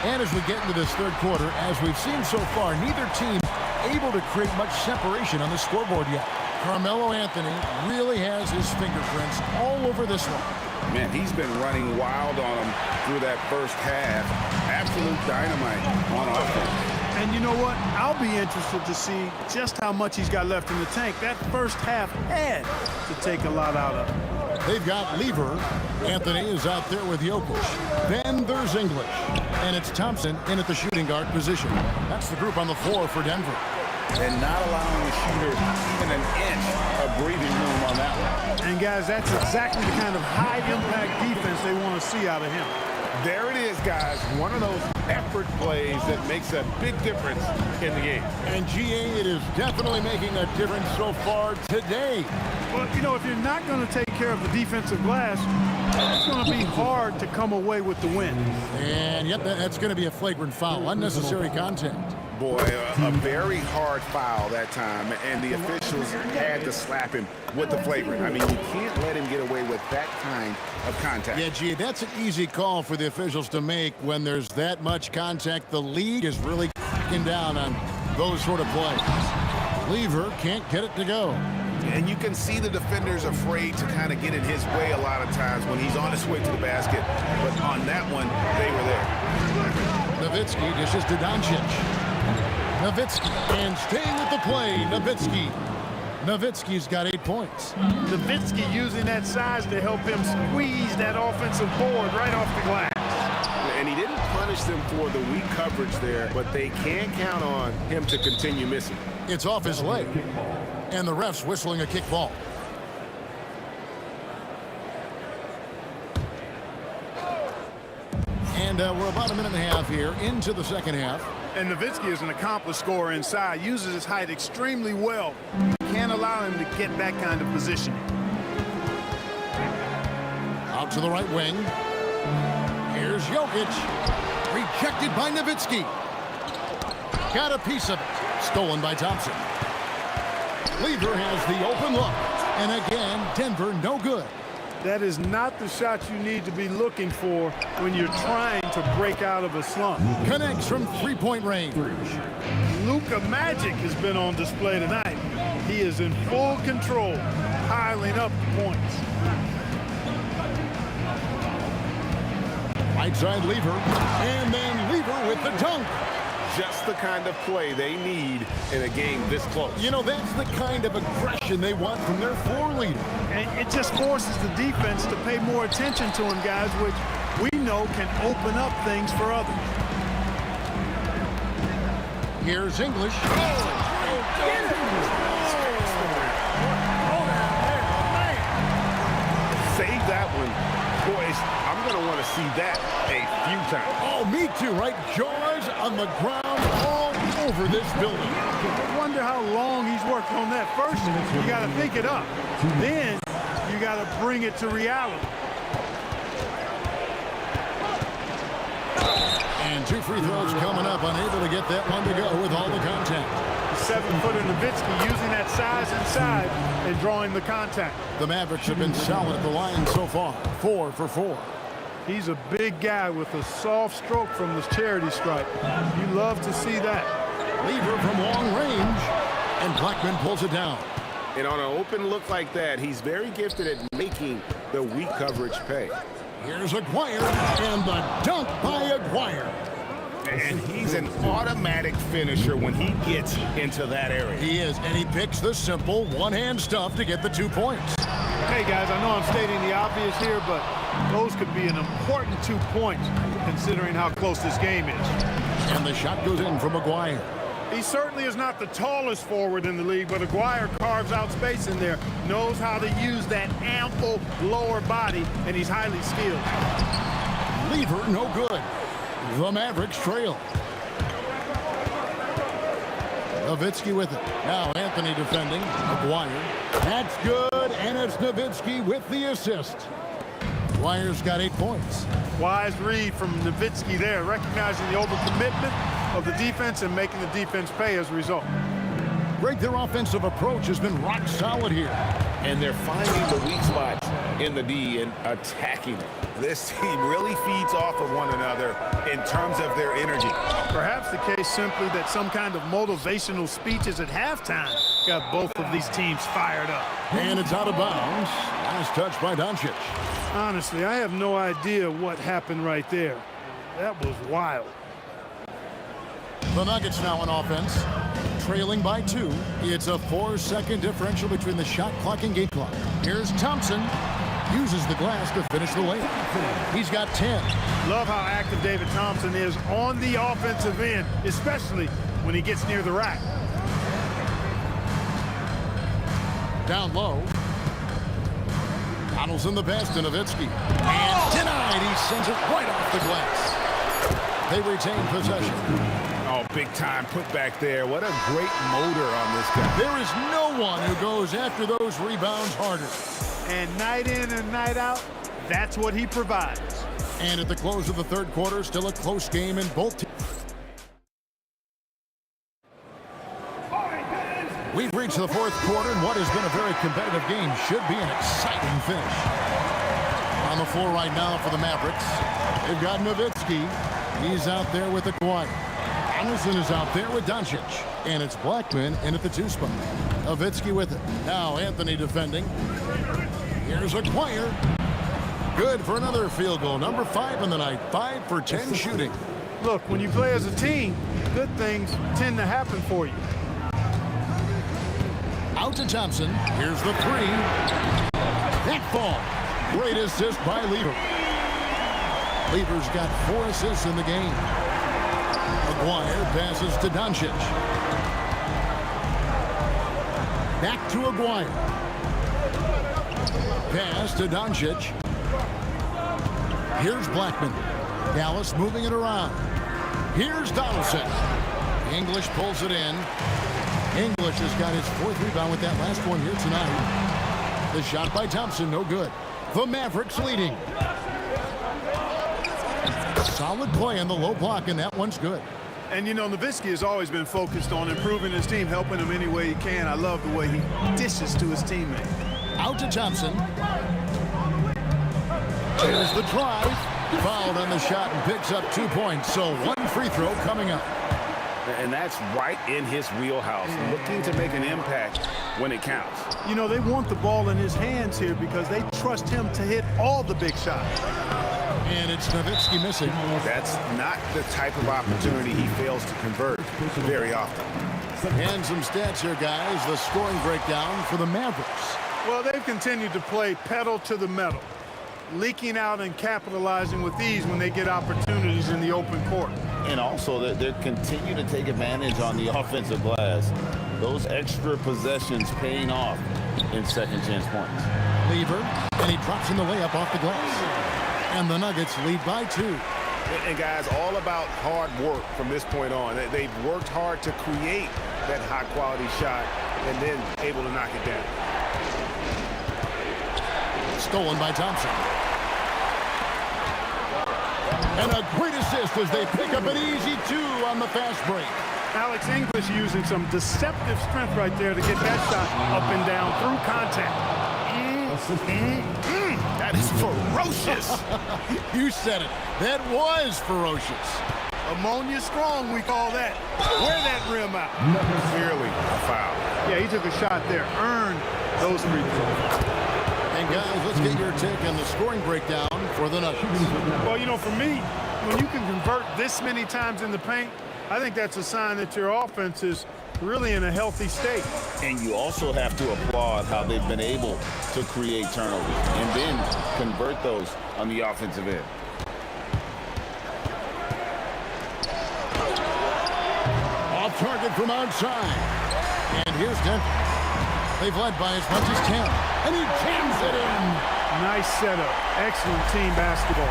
And as we get into this third quarter, as we've seen so far, neither team able to create much separation on the scoreboard yet. Carmelo Anthony really has his fingerprints all over this one. Man, he's been running wild on him through that first half. Absolute dynamite on offense. And you know what? I'll be interested to see just how much he's got left in the tank. That first half had to take a lot out of him. They've got Lever. Anthony is out there with Jokic. Then there's English. And it's Thompson in at the shooting guard position. That's the group on the floor for Denver. And not allowing the shooter even an inch of breathing room on that one. And guys, that's exactly the kind of high-impact defense they want to see out of him. There it is, guys. One of those effort plays that makes a big difference in the game. And GA, it is definitely making a difference so far today. Well, you know, if you're not going to take care of the defensive glass, it's going to be hard to come away with the win. And yep, that's going to be a flagrant foul. Unnecessary contact. Boy, a very hard foul that time, and the officials had to slap him with the flagrant. I mean, you can't let him get away with that kind of contact. Yeah, gee, that's an easy call for the officials to make when there's that much contact. The league is really cracking down on those sort of plays. Lever can't get it to go. And you can see the defenders afraid to kind of get in his way a lot of times when he's on his way to the basket. But on that one, they were there. Nowitzki dishes to Doncic. Nowitzki, and staying with the play, Nowitzki. Nowitzki's got 8 points. Nowitzki using that size to help him squeeze that offensive board right off the glass. And he didn't punish them for the weak coverage there, but they can't count on him to continue missing. It's off his leg, and the ref's whistling a kick ball. And we're about a minute and a half here into the second half. And Nowitzki is an accomplished scorer inside, uses his height extremely well. Can't allow him to get that kind of positioning. Out to the right wing. Here's Here's Jokic. Rejected by Nowitzki. Got a piece of it. Stolen by Thompson. Lever has the open look. And again, Denver no good. That is not the shot you need to be looking for when you're trying to break out of a slump. Connects from three-point range. Luka Magic has been on display tonight. He is in full control, piling up points. Right side Lever, and then Lever with the dunk. Just the kind of play they need in a game this close. You know, that's the kind of aggression they want from their floor leader. And it just forces the defense to pay more attention to him, guys, which we know can open up things for others. Here's English. Save that one. Boys, I'm going to want to see that a few times. Oh, me too, right? Jaws on the ground all over this building. I wonder how long he's worked on that. First, you got to think it up. Then you got to bring it to reality. And 2 free throws coming up, unable to get that one to go with all the contact. The 7-footer Nowitzki using that size inside and drawing the contact. The Mavericks have been solid at the line so far, 4 for 4. He's a big guy with a soft stroke from the charity stripe. You love to see that. Lever from long range, and Blackman pulls it down. And on an open look like that, he's very gifted at making the weak coverage pay. Here's Aguirre, and the dunk by Aguirre. And he's an automatic finisher when he gets into that area. He is, and he picks the simple one-hand stuff to get the 2 points. Hey, guys, I know I'm stating the obvious here, but those could be an important 2 points considering how close this game is. And the shot goes in from Aguirre. He certainly is not the tallest forward in the league, but Aguirre carves out space in there, knows how to use that ample lower body, and he's highly skilled. Lever no good. The Mavericks trail. Nowitzki with it. Now Anthony defending. Aguirre. That's good, and it's Nowitzki with the assist. Aguirre's got 8 points. Wise read from Nowitzki there, recognizing the overcommitment of the defense and making the defense pay as a result. Greg, their offensive approach has been rock solid here. And they're finding the weak spots in the D and attacking it. This team really feeds off of one another in terms of their energy. Perhaps the case simply that some kind of motivational speeches at halftime got both of these teams fired up. And it's out of bounds. Nice touch by Doncic. Honestly, I have no idea what happened right there. That was wild. The Nuggets now on offense, trailing by 2. It's a 4-second differential between the shot clock and game clock. Here's Thompson. Uses the glass to finish the layup. He's got 10. Love how active David Thompson is on the offensive end, especially when he gets near the rack. Down low. Donaldson the pass to Nowitzki. And denied. He sends it right off the glass. They retain possession. Oh, big time put back there. What a great motor on this guy. There is no one who goes after those rebounds harder. And night in and night out, that's what he provides. And at the close of the third quarter, still a close game in both teams. We've reached the fourth quarter, and what has been a very competitive game should be an exciting finish. On the floor right now for the Mavericks, they've got Nowitzki. He's out there with Aguirre. Donaldson is out there with Doncic. And it's Blackman in at the 2 spot. Nowitzki with it. Now Anthony defending. Here's Aguirre. Good for another field goal. Number 5 in the night. 5 for 10 shooting. Look, when you play as a team, good things tend to happen for you. Out to Thompson. Here's the 3. That ball. Great assist by Lever. Lever's got 4 assists in the game. Aguirre passes to Doncic. Back to Aguirre. Pass to Doncic. Here's Blackman. Dallas moving it around. Here's Donaldson. English pulls it in. English has got his 4th rebound with that last one here tonight. The shot by Thompson, no good. The Mavericks leading. Solid play in the low block, and that one's good. And, you know, Nowitzki has always been focused on improving his team, helping him any way he can. I love the way he dishes to his teammate. Out to Thompson. There's the drive. Fouled on the shot and picks up 2 points. So one free throw coming up. And that's right in his wheelhouse, looking to make an impact when it counts. You know, they want the ball in his hands here because they trust him to hit all the big shots. And it's Nowitzki missing. That's not the type of opportunity he fails to convert very often. And some stats here, guys. The scoring breakdown for the Mavericks. Well, they've continued to play pedal to the metal, leaking out and capitalizing with ease when they get opportunities in the open court. And also, they continue to take advantage on the offensive glass. Those extra possessions paying off in second chance points. Lever, and he drops in the layup off the glass. And the Nuggets lead by 2. And guys, all about hard work from this point on. They've worked hard to create that high-quality shot and then able to knock it down. Stolen by Thompson. And a great assist as they pick up an easy 2 on the fast break. Alex English using some deceptive strength right there to get that shot up and down through contact. That is ferocious. You said it. That was ferocious. Ammonia strong, we call that. Wear that rim out. Clearly a foul. Yeah, he took a shot there. Earned those free throws. And guys, let's get your take on the scoring breakdown for the Nuggets. Well, you know, for me, when you can convert this many times in the paint, I think that's a sign that your offense is really in a healthy state. And you also have to applaud how they've been able to create turnovers and then convert those on the offensive end. Off target from outside. And here's Denver. They've led by as much as 10. And he jams it in. Nice setup. Excellent team basketball.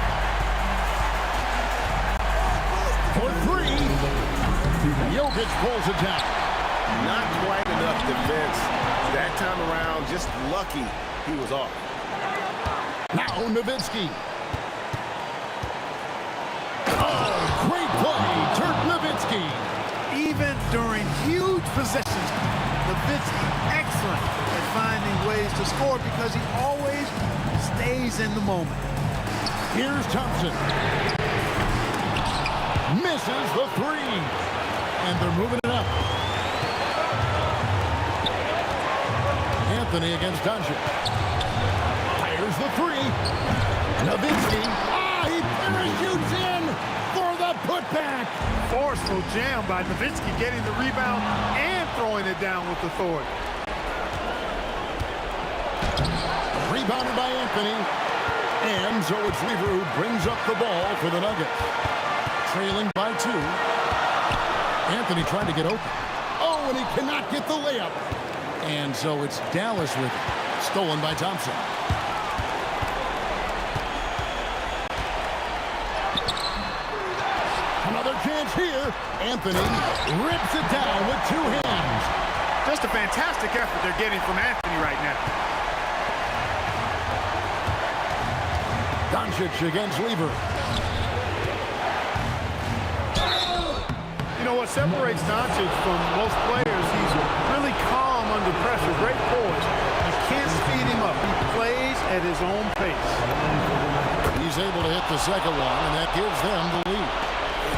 For 3. Jokic pulls it down. Not quite enough defense. That time around, just lucky he was off. Now Nowitzki. Oh, great play. Dirk Nowitzki. Even during huge possessions, Nowitzki excellent at finding ways to score because he always stays in the moment. Here's Thompson. Misses the 3. And they're moving it up. Anthony against Doncic. Fires the 3. Nowitzki. He parachutes in for the putback. Forceful jam by Nowitzki, getting the rebound and throwing it down with authority. Rebounded by Anthony. And so it's Lever who brings up the ball for the Nuggets. Trailing by 2. Anthony trying to get open. Oh, and he cannot get the layup. And so it's Dallas with it. Stolen by Thompson. Another chance here. Anthony rips it down with 2 hands. Just a fantastic effort they're getting from Anthony right now. Doncic against Lever. You know what separates Doncic from most players, he's really calm under pressure, great poise. You can't speed him up. He plays at his own pace. He's able to hit the second one, and that gives them the lead.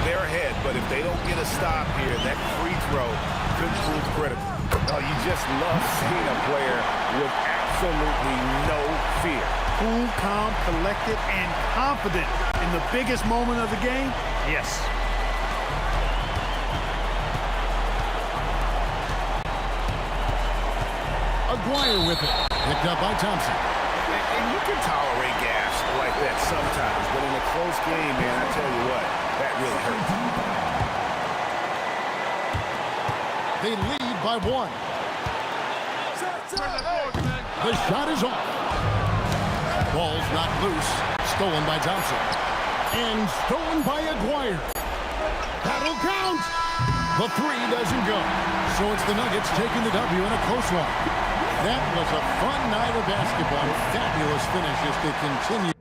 They're ahead, but if they don't get a stop here, that free throw could prove critical. Oh, you just love seeing a player with absolutely no fear. Cool, calm, collected, and confident in the biggest moment of the game. Yes. Aguirre with it. Picked up by Thompson. And you can tolerate gas like that sometimes, but in a close game, man, I tell you what, that really hurts. They lead by 1. The shot is off. Ball's knocked loose. Stolen by Thompson. And stolen by Aguirre. That'll count. The 3 doesn't go. So it's the Nuggets taking the W in a close one. That was a fun night of basketball. Fabulous finish as they continue.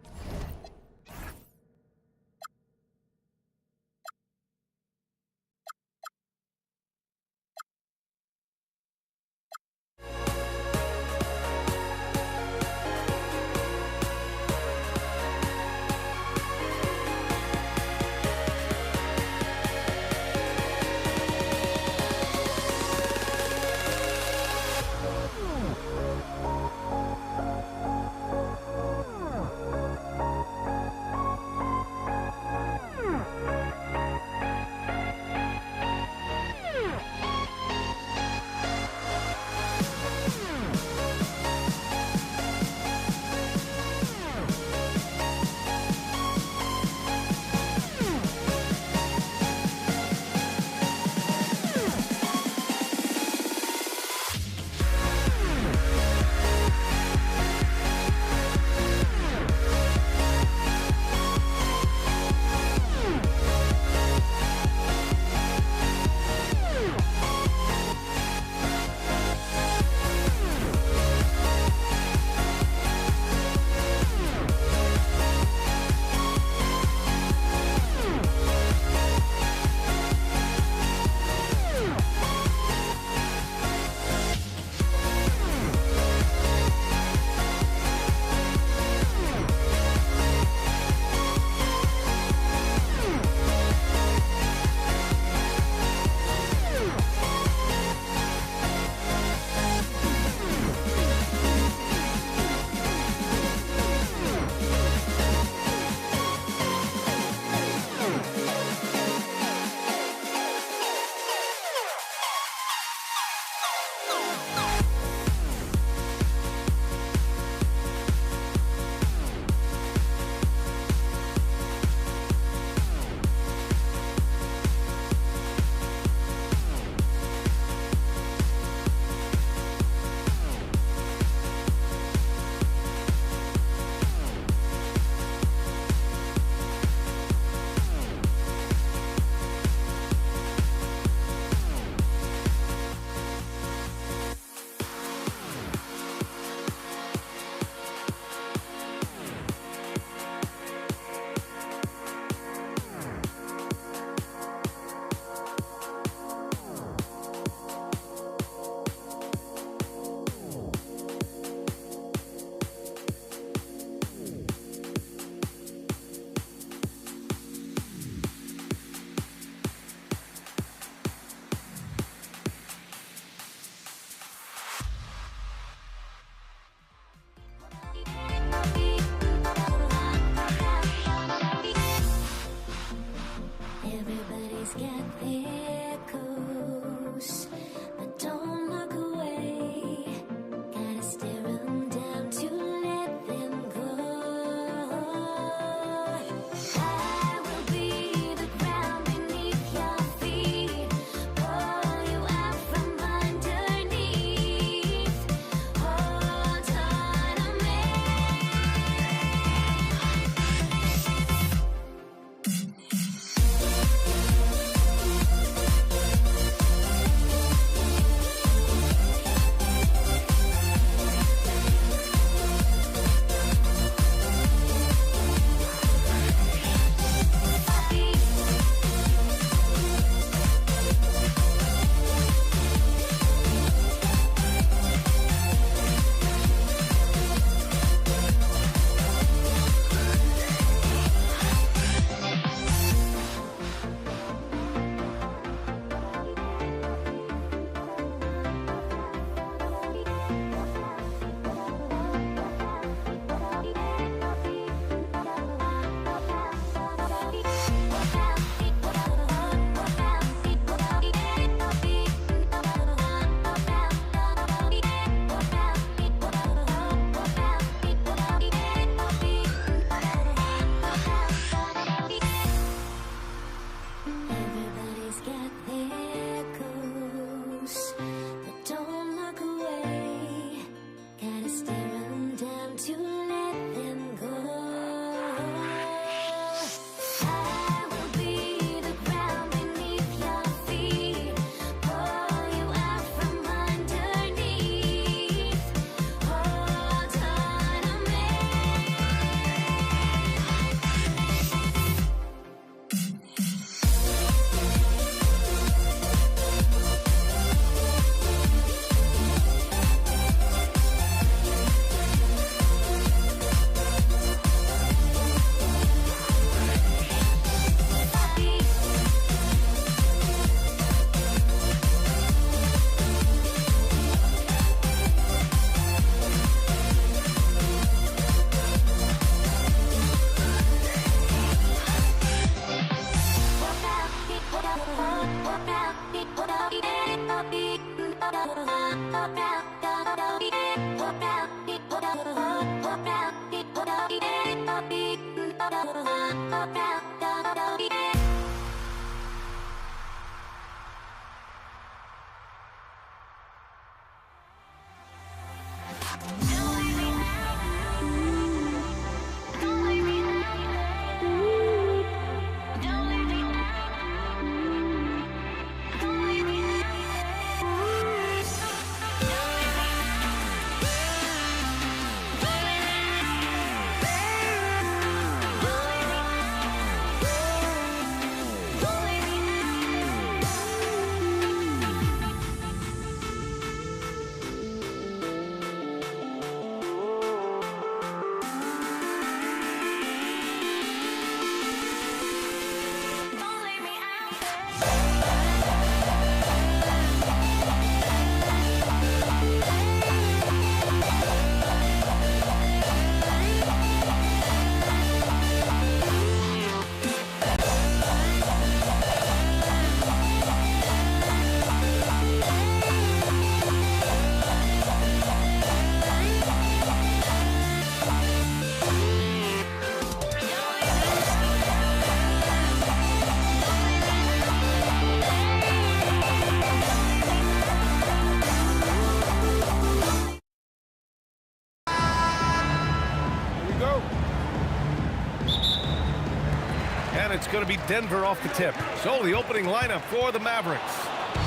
And it's going to be Denver off the tip. So the opening lineup for the Mavericks.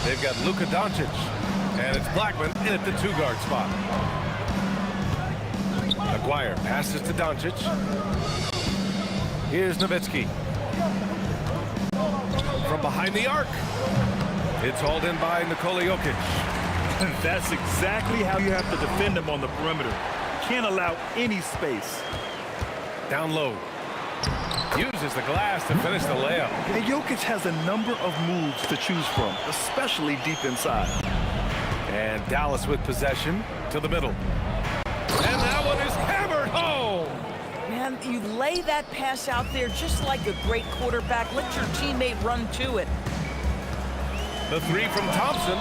They've got Luka Doncic. And it's Blackman in at the 2-guard spot. Aguirre passes to Doncic. Here's Nowitzki. From behind the arc. It's hauled in by Nikola Jokic. And that's exactly how you have to defend him on the perimeter. Can't allow any space. Down low. Uses the glass to finish the layup. And Jokic has a number of moves to choose from, especially deep inside. And Dallas with possession to the middle. And that one is hammered home. Man, you lay that pass out there just like a great quarterback. Let your teammate run to it. The three from Thompson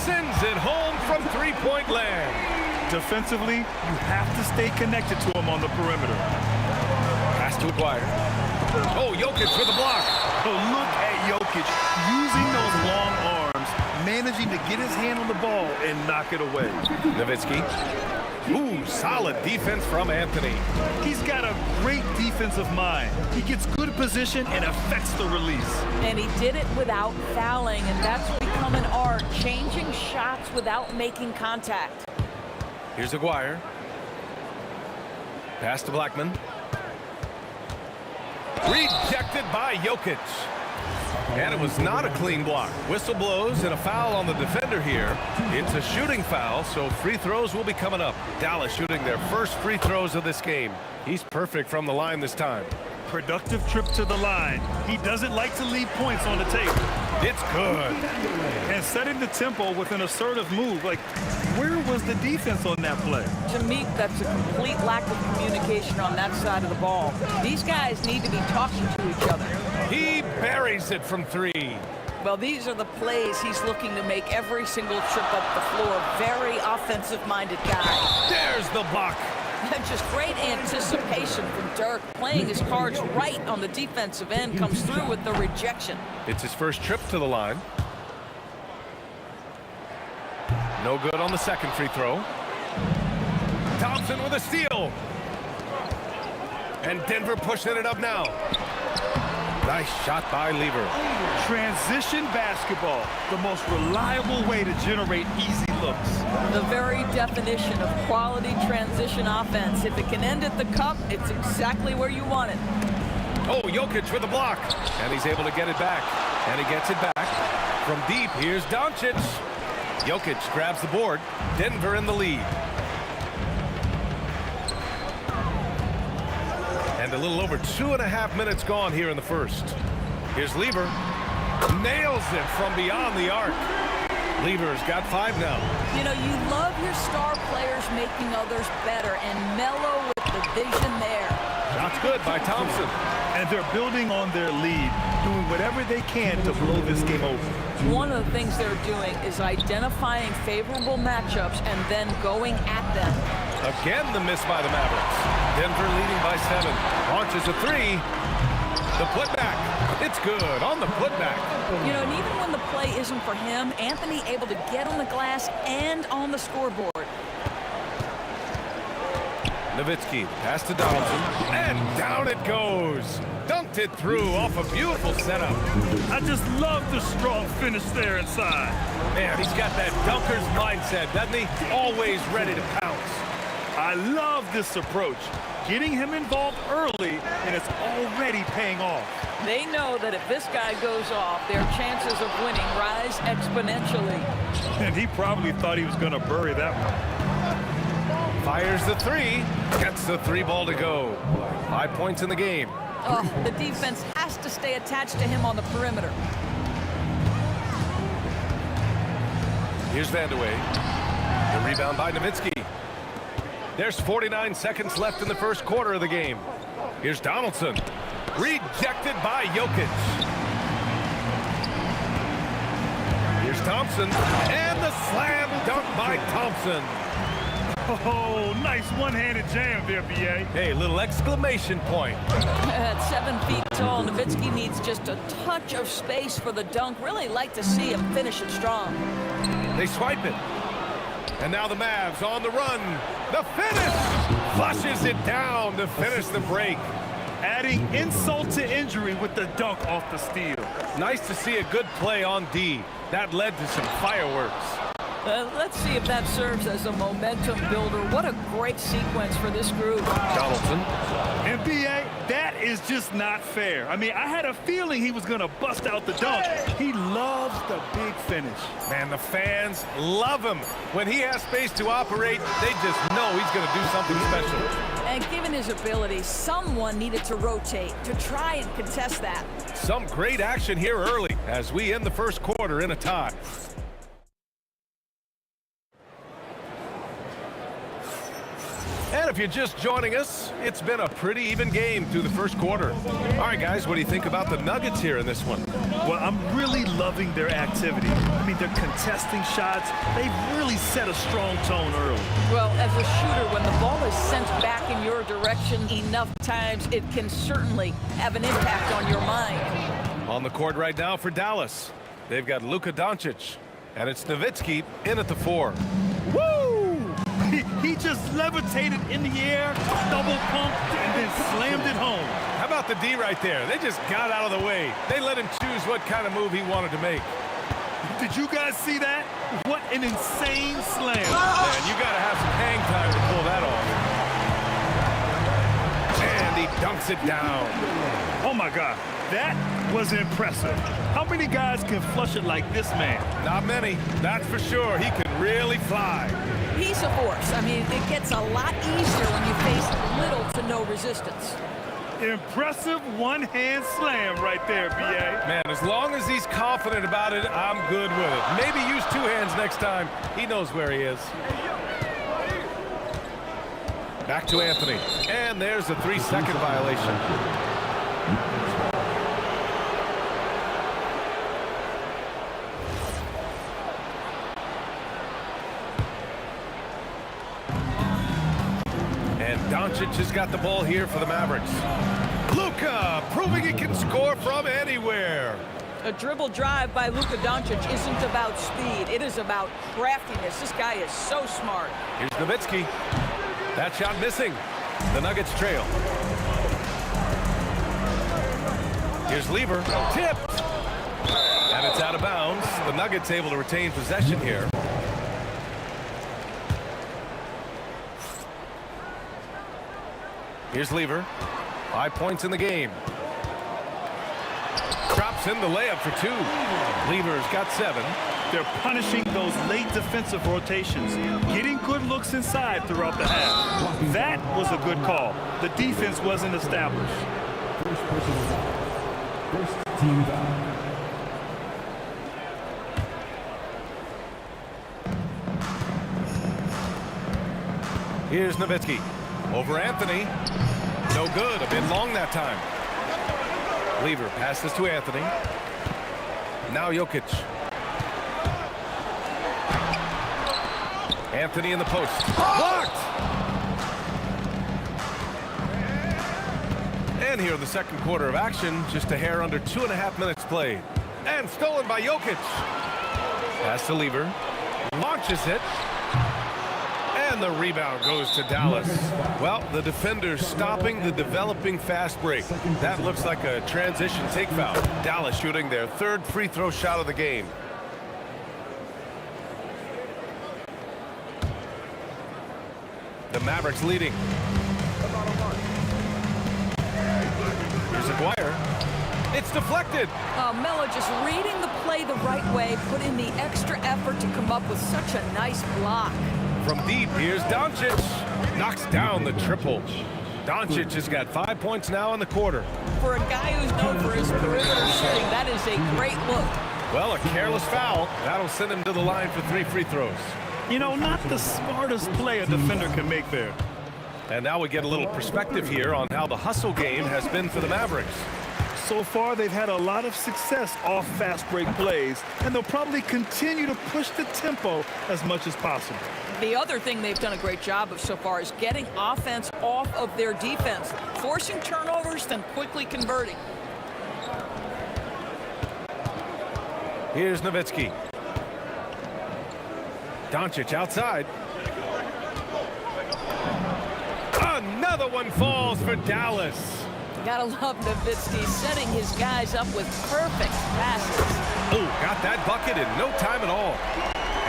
sends it home from three-point land. Defensively, you have to stay connected to him on the perimeter. Pass to Aguirre. Oh, Jokic for the block. Oh, look at Jokic using those long arms, managing to get his hand on the ball and knock it away. Nowitzki. Ooh, solid defense from Anthony. He's got a great defensive mind. He gets good position and affects the release. And he did it without fouling, and that's become an art, changing shots without making contact. Here's Aguirre. Pass to Blackman. Rejected by Jokic. And it was not a clean block. Whistle blows and a foul on the defender here. It's a shooting foul, so free throws will be coming up. Dallas shooting their first free throws of this game. He's perfect from the line this time. Productive trip to the line. He doesn't like to leave points on the table. It's good. And setting the tempo with an assertive move. Like, where was the defense on that play? To me, that's a complete lack of communication on that side of the ball. These guys need to be talking to each other. He buries it from three. Well, these are the plays he's looking to make every single trip up the floor. Very offensive-minded guy. There's the block. Just great anticipation from Dirk, playing his cards right on the defensive end, comes through with the rejection. It's his first trip to the line. No good on the second free throw. Thompson with a steal. And Denver pushing it up now. Nice shot by Lever. Transition basketball, the most reliable way to generate easy looks. The very definition of quality transition offense. If it can end at the cup, it's exactly where you want it. Oh, Jokic with the block. And he's able to get it back. And he gets it back. From deep, here's Doncic. Jokic grabs the board. Denver in the lead. And a little over 2.5 minutes gone here in the first. Here's Lever. Nails it from beyond the arc. Lever's got 5 now. You know, you love your star players making others better, and Melo with the vision there. Shots good by Thompson. And they're building on their lead, doing whatever they can to blow this game over. One of the things they're doing is identifying favorable matchups and then going at them. Again, the miss by the Mavericks. Denver leading by 7. Launches a 3. The putback. It's good on the putback. You know, and even when the play isn't for him, Anthony able to get on the glass and on the scoreboard. Nowitzki, pass to Donaldson, and down it goes. Dunked it through off a beautiful setup. I just love the strong finish there inside. Man, he's got that dunker's mindset, doesn't he? Always ready to pounce. I love this approach. Getting him involved early, and it's already paying off. They know that if this guy goes off, their chances of winning rise exponentially. And he probably thought he was going to bury that one. Fires the 3, gets the 3 ball to go. 5 points in the game. Oh, the defense has to stay attached to him on the perimeter. Here's Vandeweghe. The rebound by Nowitzki. There's 49 seconds left in the first quarter of the game. Here's Donaldson. Rejected by Jokic. Here's Thompson. And the slam dunk by Thompson. Oh, nice one-handed jam there, B.A. Hey, little exclamation point. At 7 feet tall, Nowitzki needs just a touch of space for the dunk. Really like to see him finish it strong. They swipe it. And now the Mavs on the run. The finish! Flushes it down to finish the break. Adding insult to injury with the dunk off the steal. Nice to see a good play on D. That led to some fireworks. Let's see if that serves as a momentum builder. What a great sequence for this group. Donaldson. And B.A., that is just not fair. I mean, I had a feeling he was going to bust out the dunk. He loves the big finish. Man, the fans love him. When he has space to operate, they just know he's going to do something special. And given his ability, someone needed to rotate to try and contest that. Some great action here early as we end the first quarter in a tie. And if you're just joining us, it's been a pretty even game through the first quarter. All right, guys, what do you think about the Nuggets here in this one? Well, I'm really loving their activity. I mean, they're contesting shots. They've really set a strong tone early. Well, as a shooter, when the ball is sent back in your direction enough times, it can certainly have an impact on your mind. On the court right now for Dallas, they've got Luka Doncic, and it's Nowitzki in at the 4. Woo! He just levitated in the air, double pumped, and then slammed it home. How about the D right there? They just got out of the way. They let him choose what kind of move he wanted to make. Did you guys see that? What an insane slam. Man, you got to have some hang time to pull that off. And he dunks it down. Oh, my God. That was impressive. How many guys can flush it like this man? Not many, that's for sure. He can really fly. He's a force. I mean, it gets a lot easier when you face little to no resistance. Impressive one-hand slam right there, B.A. Man, as long as he's confident about it, I'm good with it. Maybe use 2 hands next time. He knows where he is. Back to Anthony. And there's a 3-second violation. Doncic has got the ball here for the Mavericks. Luka proving he can score from anywhere. A dribble drive by Luka Doncic isn't about speed. It is about craftiness. This guy is so smart. Here's Nowitzki. That shot missing. The Nuggets trail. Here's Lever. Tipped. And it's out of bounds. The Nuggets able to retain possession here. Here's Lever. 5 points in the game. Drops in the layup for 2. Lever's got 7. They're punishing those late defensive rotations, getting good looks inside throughout the half. That was a good call. The defense wasn't established. First personal foul. First team foul. Here's Nowitzki. Over Anthony. No good. A bit long that time. Lever passes to Anthony. Now Jokic. Anthony in the post. Blocked! And here in the second quarter of action, just a hair under 2.5 minutes played. And stolen by Jokic. Pass to Lever. Launches it. And the rebound goes to Dallas. Well, the defender's stopping the developing fast break. That looks like a transition take foul. Dallas shooting their third free throw shot of the game. The Mavericks leading. Here's Aguirre. It's deflected. Melo just reading the play the right way, put in the extra effort to come up with such a nice block. From deep, here's Doncic. Knocks down the triple. Doncic has got 5 points now in the quarter. For a guy who's known for his perimeter shooting, that is a great look. Well, a careless foul. That'll send him to the line for 3 free throws. You know, not the smartest play a defender can make there. And now we get a little perspective here on how the hustle game has been for the Mavericks. So far, they've had a lot of success off fast break plays, and they'll probably continue to push the tempo as much as possible. The other thing they've done a great job of so far is getting offense off of their defense, forcing turnovers, then quickly converting. Here's Nowitzki. Doncic outside. Another one falls for Dallas. Gotta love Nowitzki setting his guys up with perfect passes. Oh, got that bucket in no time at all.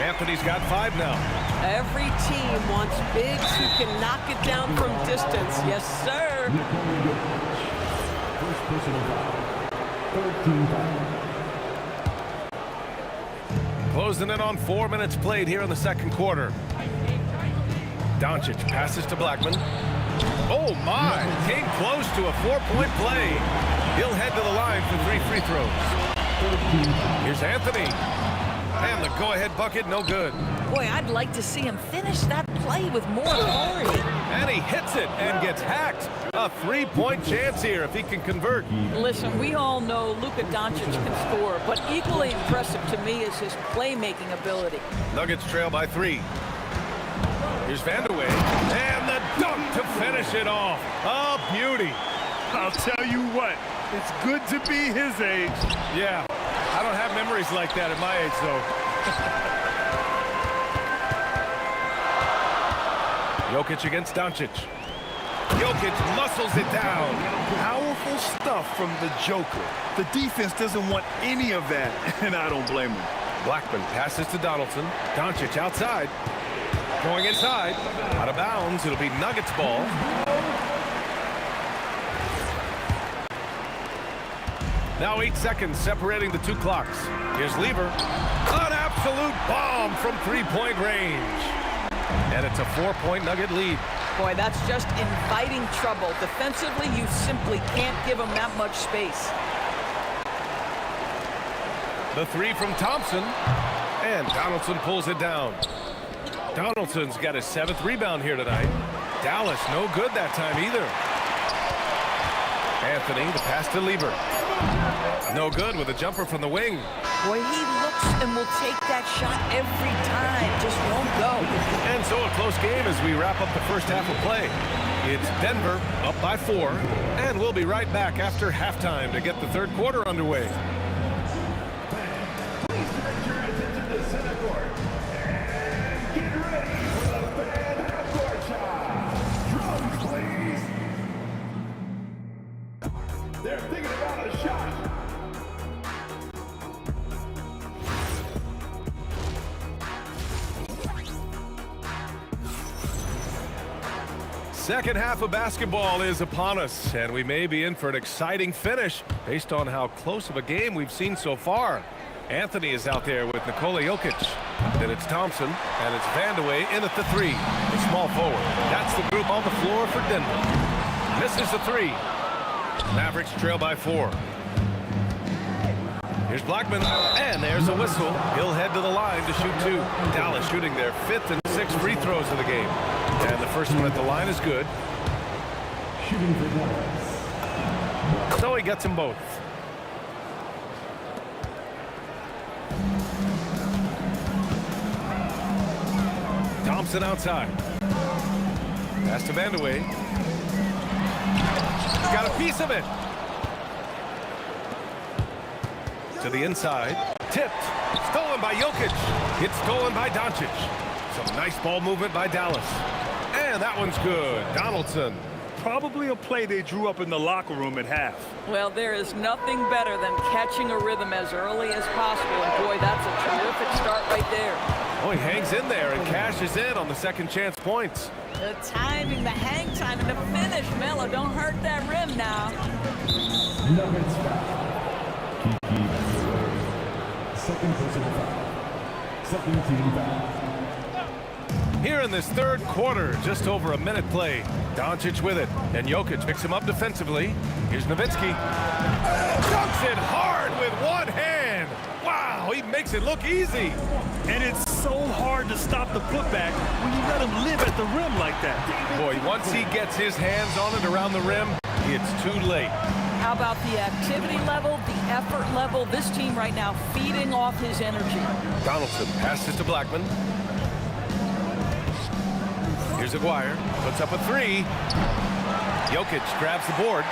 Anthony's got 5 now. Every team wants bigs who can knock it down from distance. Yes, sir. First personal foul. 13 foul. Closing in on 4 minutes played here in the second quarter. Doncic passes to Blackman. Oh, my. Came close to a 4-point play. He'll head to the line for 3 free throws. Here's Anthony. And the go-ahead bucket, no good. Boy, I'd like to see him finish that play with more authority. And he hits it and gets hacked. A 3-point chance here if he can convert. Listen, we all know Luka Doncic can score, but equally impressive to me is his playmaking ability. Nuggets trail by 3. Here's Vandeweghe, and the dunk to finish it off. A beauty. I'll tell you what, it's good to be his age. Yeah, I don't have memories like that at my age, though. Jokic against Doncic. Jokic muscles it down. Powerful stuff from the Joker. The defense doesn't want any of that, and I don't blame him. Blackman passes to Donaldson. Doncic outside. Going inside. Out of bounds. It'll be Nuggets ball. Now 8 seconds separating the 2 clocks. Here's Lever. An absolute bomb from 3-point range. And it's a 4-point Nugget lead. Boy, that's just inviting trouble. Defensively, you simply can't give him that much space. The 3 from Thompson. And Donaldson pulls it down. Donaldson's got his 7th rebound here tonight. Dallas no good that time either. Anthony, the pass to Lever. No good with a jumper from the wing. Boy, he looks and will take that shot every time. Just won't go. And so a close game as we wrap up the first half of play. It's Denver up by 4. And we'll be right back after halftime to get the third quarter underway. They're thinking about a shot. Second half of basketball is upon us, and we may be in for an exciting finish based on how close of a game we've seen so far. Anthony is out there with Nikola Jokic. Then it's Thompson, and it's Vandeweghe in at the 3. The small forward. That's the group on the floor for Denver. Misses the 3. Mavericks trail by 4. Here's Blackman, and there's a whistle. He'll head to the line to shoot 2. Dallas shooting their 5th and 6th free throws of the game. And the first one at the line is good. Shooting for Dallas. So he gets them both. Thompson outside. Pass to Vandeweghe. He's got a piece of it. To the inside. Tipped. Stolen by Jokic. It's stolen by Doncic. Some nice ball movement by Dallas. And that one's good. Donaldson. Probably a play they drew up in the locker room at half. Well, there is nothing better than catching a rhythm as early as possible. And boy, that's a terrific start right there. Oh, he hangs in there and cashes in on the second chance points. The timing, the hang time, and the finish. Melo, don't hurt that rim now. Nuggets foul. Second personal foul. Second team foul. Here in this third quarter, just over a minute played. Doncic with it, and Jokic picks him up defensively. Here's Nowitzki. Dunks it hard with one hand. Wow, he makes it look easy. And it's so hard to stop the putback when you let him live at the rim like that. Boy, once he gets his hands on it around the rim, it's too late. How about the activity level, the effort level? This team right now feeding off his energy. Donaldson passes to Blackman. Here's Aguirre, puts up a three. Jokic grabs the board.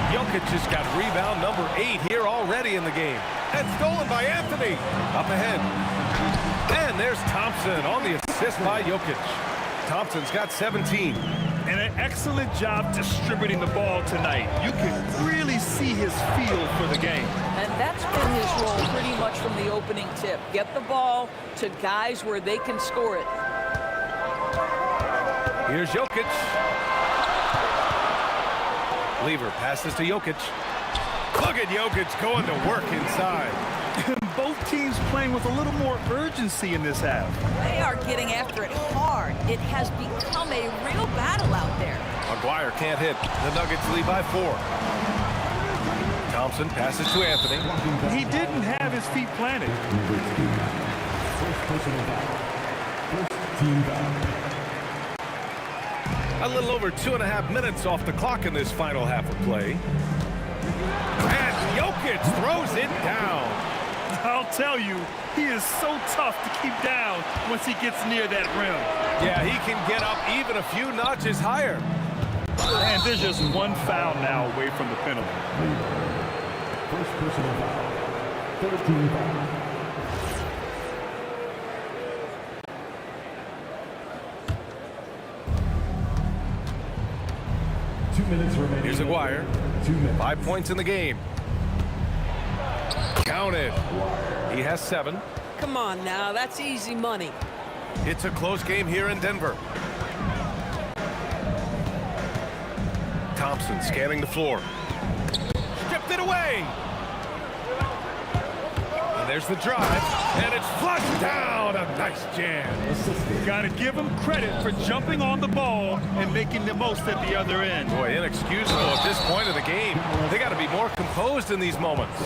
Jokic has got rebound number 8 here already in the game. And stolen by Anthony. Up ahead. And there's Thompson on the assist by Jokic. Thompson's got 17. And an excellent job distributing the ball tonight. You can really see his feel for the game. And that's been his role pretty much from the opening tip. Get the ball to guys where they can score it. Here's Jokic. Lever passes to Jokic. Look at Jokic going to work inside. Both teams playing with a little more urgency in this half. They are getting after it hard. It has become a real battle out there. Aguirre can't hit. The Nuggets lead by 4. Thompson passes to Anthony. He didn't have his feet planted. First personal foul. First team foul. A little over 2.5 minutes off the clock in this final half of play. And Jokic throws it down. I'll tell you, he is so tough to keep down once he gets near that rim. Yeah, he can get up even a few notches higher. And there's just one foul now away from the penalty. First personal foul. Third team foul. Here's Aguirre. 2 minutes. 5 points in the game. Counted. He has 7. Come on now, that's easy money. It's a close game here in Denver. Thompson scanning the floor. Stripped it away. And there's the drive. And it's flushed down. A nice jam. Got to give him credit for jumping on the ball and making the most at the other end. Boy, inexcusable at this point of the game. They got to be more composed in these moments.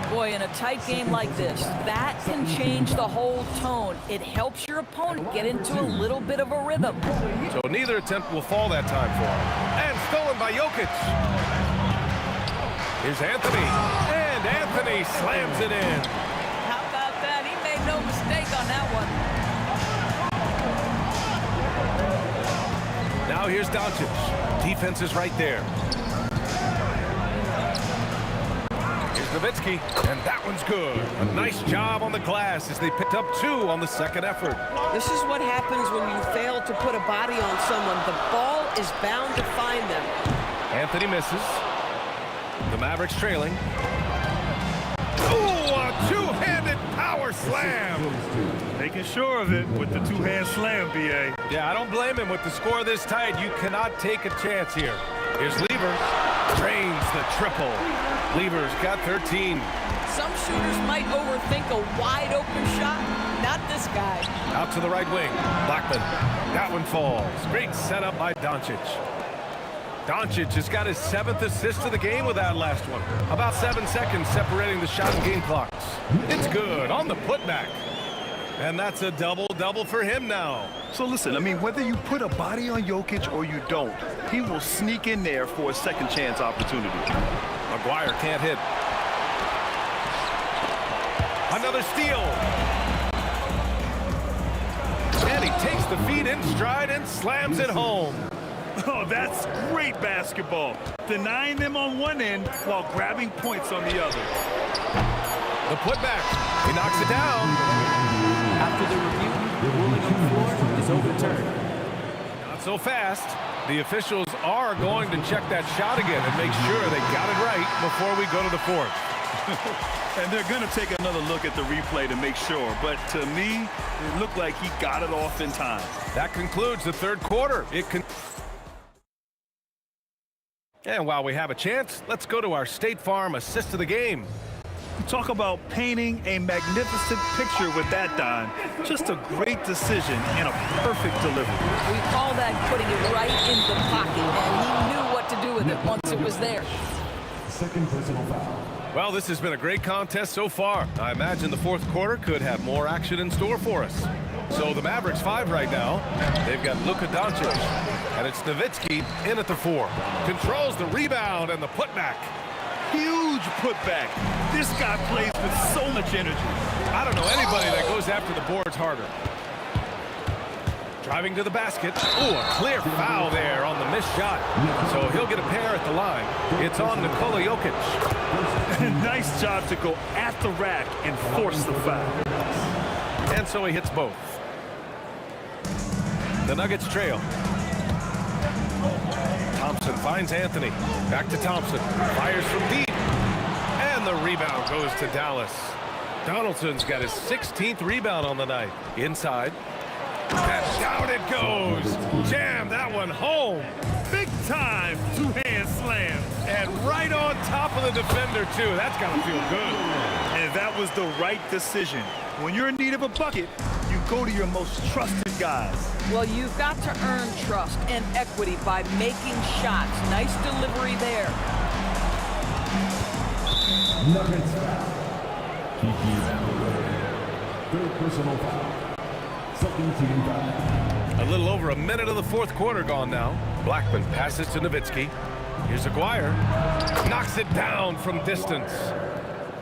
Boy, in a tight game like this, that can change the whole tone. It helps your opponent get into a little bit of a rhythm. So neither attempt will fall that time for him. And stolen by Jokic. Here's Anthony. And Anthony slams it in. How about that? He made no mistake on that one. Now here's Doncic. Defense is right there. Here's Nowitzki, and that one's good. A nice job on the glass as they picked up 2 on the second effort. This is what happens when you fail to put a body on someone. The ball is bound to find them. Anthony misses. The Mavericks trailing. Ooh, a two-handed power slam. Making sure of it with the two-hand slam, B.A. Yeah, I don't blame him with the score this tight. You cannot take a chance here. Here's Lever. Drains the triple. Lever's got 13. Some shooters might overthink a wide-open shot. Not this guy. Out to the right wing. Blackman. That one falls. Great setup by Doncic. Doncic has got his 7th assist of the game with that last one. About 7 seconds separating the shot and game clocks. It's good on the putback. And that's a double-double for him now. So listen, I mean, whether you put a body on Jokic or you don't, he will sneak in there for a second chance opportunity. Aguirre can't hit. Another steal. And he takes the feed in stride and slams it home. Oh, that's great basketball. Denying them on one end while grabbing points on the other. The putback. He knocks it down. After the review, the ruling on the floor is overturned. Not so fast. The officials are going to check that shot again and make sure they got it right before we go to the fourth. And they're going to take another look at the replay to make sure. But to me, it looked like he got it off in time. That concludes the third quarter. And while we have a chance, let's go to our State Farm assist of the game. Talk about painting a magnificent picture with that, Don. Just a great decision and a perfect delivery. We call that putting it right in the pocket, and he knew what to do with it once it was there. Second personal foul. Well, this has been a great contest so far. I imagine the fourth quarter could have more action in store for us. So the Mavericks 5 right now. They've got Luka Doncic, and it's Nowitzki in at the 4. Controls the rebound and the putback. Huge putback. This guy plays with so much energy. I don't know anybody that goes after the boards harder. Driving to the basket. Ooh, a clear foul there on the missed shot. So he'll get a pair at the line. It's on Nikola Jokic. Nice job to go at the rack and force the foul. And so he hits both. The Nuggets trail. Thompson finds Anthony. Back to Thompson. Fires from deep. And the rebound goes to Dallas. Donaldson's got his 16th rebound on the night. Inside. And down it goes. Jam that one home. Big time two-hand slam. And right on top of the defender, too. That's got to feel good. And that was the right decision. When you're in need of a bucket, you go to your most trusted guys. Well, you've got to earn trust and equity by making shots. Nice delivery there. Nuggets foul. Third personal foul. Second team foul. A little over a minute of the fourth quarter gone now. Blackman passes to Nowitzki. Here's Aguirre. Knocks it down from distance.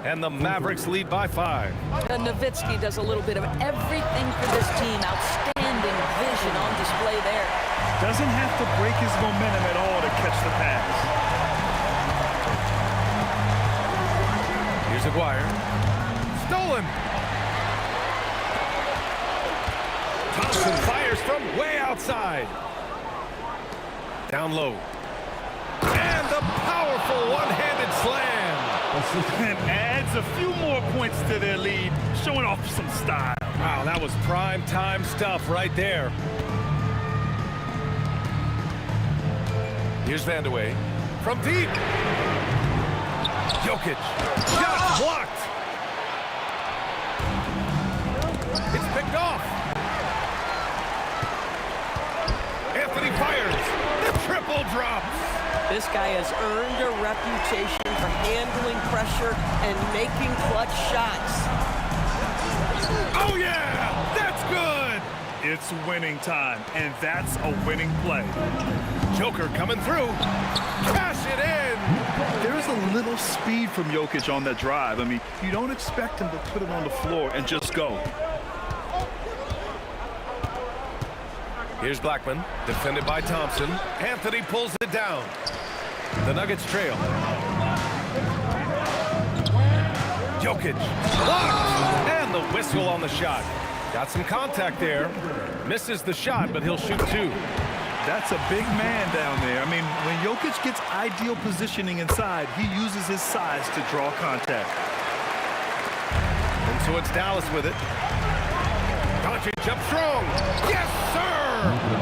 And the Mavericks lead by 5. Nowitzki does a little bit of everything for this team. Outstanding vision on display there. Doesn't have to break his momentum at all to catch the pass. Here's Aguirre. Stolen. Thompson fires from way outside. Down low. And the powerful one-handed slam. And adds a few more points to their lead, showing off some style. Wow, that was prime time stuff right there. Here's Vandeweghe from deep. Jokic. Shot blocked. It's picked off. Anthony fires. The triple drops. This guy has earned a reputation for handling pressure and making clutch shots. Oh, yeah! That's good! It's winning time, and that's a winning play. Joker coming through. Cash it in! There's a little speed from Jokic on that drive. I mean, you don't expect him to put it on the floor and just go. Here's Blackman, defended by Thompson. Anthony pulls it down. The Nuggets trail. Jokic, blocked, and the whistle on the shot. Got some contact there. Misses the shot, but he'll shoot 2. That's a big man down there. I mean, when Jokic gets ideal positioning inside, he uses his size to draw contact. And so it's Dallas with it. Doncic up strong. Yes, sir!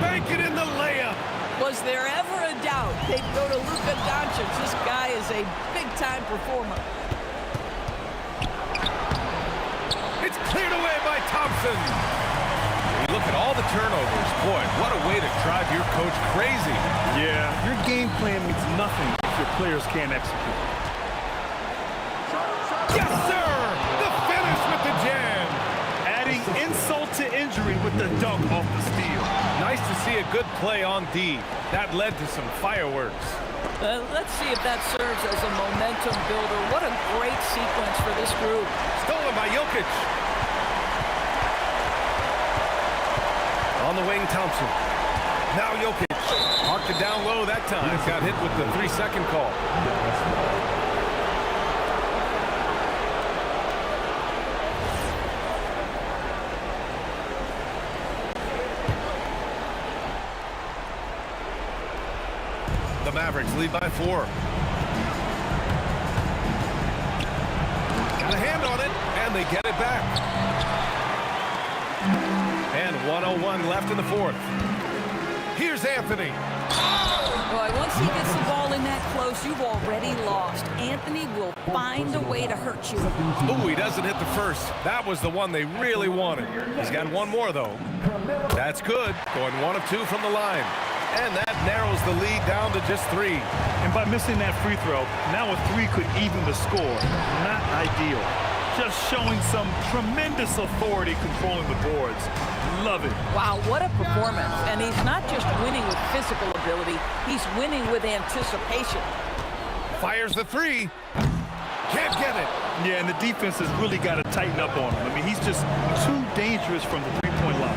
Bank it in the layup. Was there ever a doubt they'd go to Luka Doncic? This guy is a big-time performer. It's cleared away by Thompson. You look at all the turnovers. Boy, what a way to drive your coach crazy. Yeah, your game plan means nothing if your players can't execute. Yes, sir! The finish with the jam. Adding insult to injury with the dunk off the steal. Nice to see a good play on D. That led to some fireworks. Let's see if that serves as a momentum builder. What a great sequence for this group. Stolen by Jokic. On the wing, Thompson. Now Jokic. Parked it down low that time. Got hit with the 3-second call. The Mavericks lead by 4. Got a hand on it, and they get it back. And 1:01 left in the fourth. Here's Anthony. Boy, once he gets the ball in that close, you've already lost. Anthony will find a way to hurt you. Ooh, he doesn't hit the first. That was the one they really wanted. He's got one more, though. That's good. Going 1 of 2 from the line. And that narrows the lead down to just 3. And by missing that free throw, now a 3 could even the score. Not ideal. Just showing some tremendous authority controlling the boards. Love it. Wow, what a performance. And he's not just winning with physical ability, he's winning with anticipation. Fires the 3. Can't get it. Yeah, and the defense has really got to tighten up on him. I mean, he's just too dangerous from the three-point line.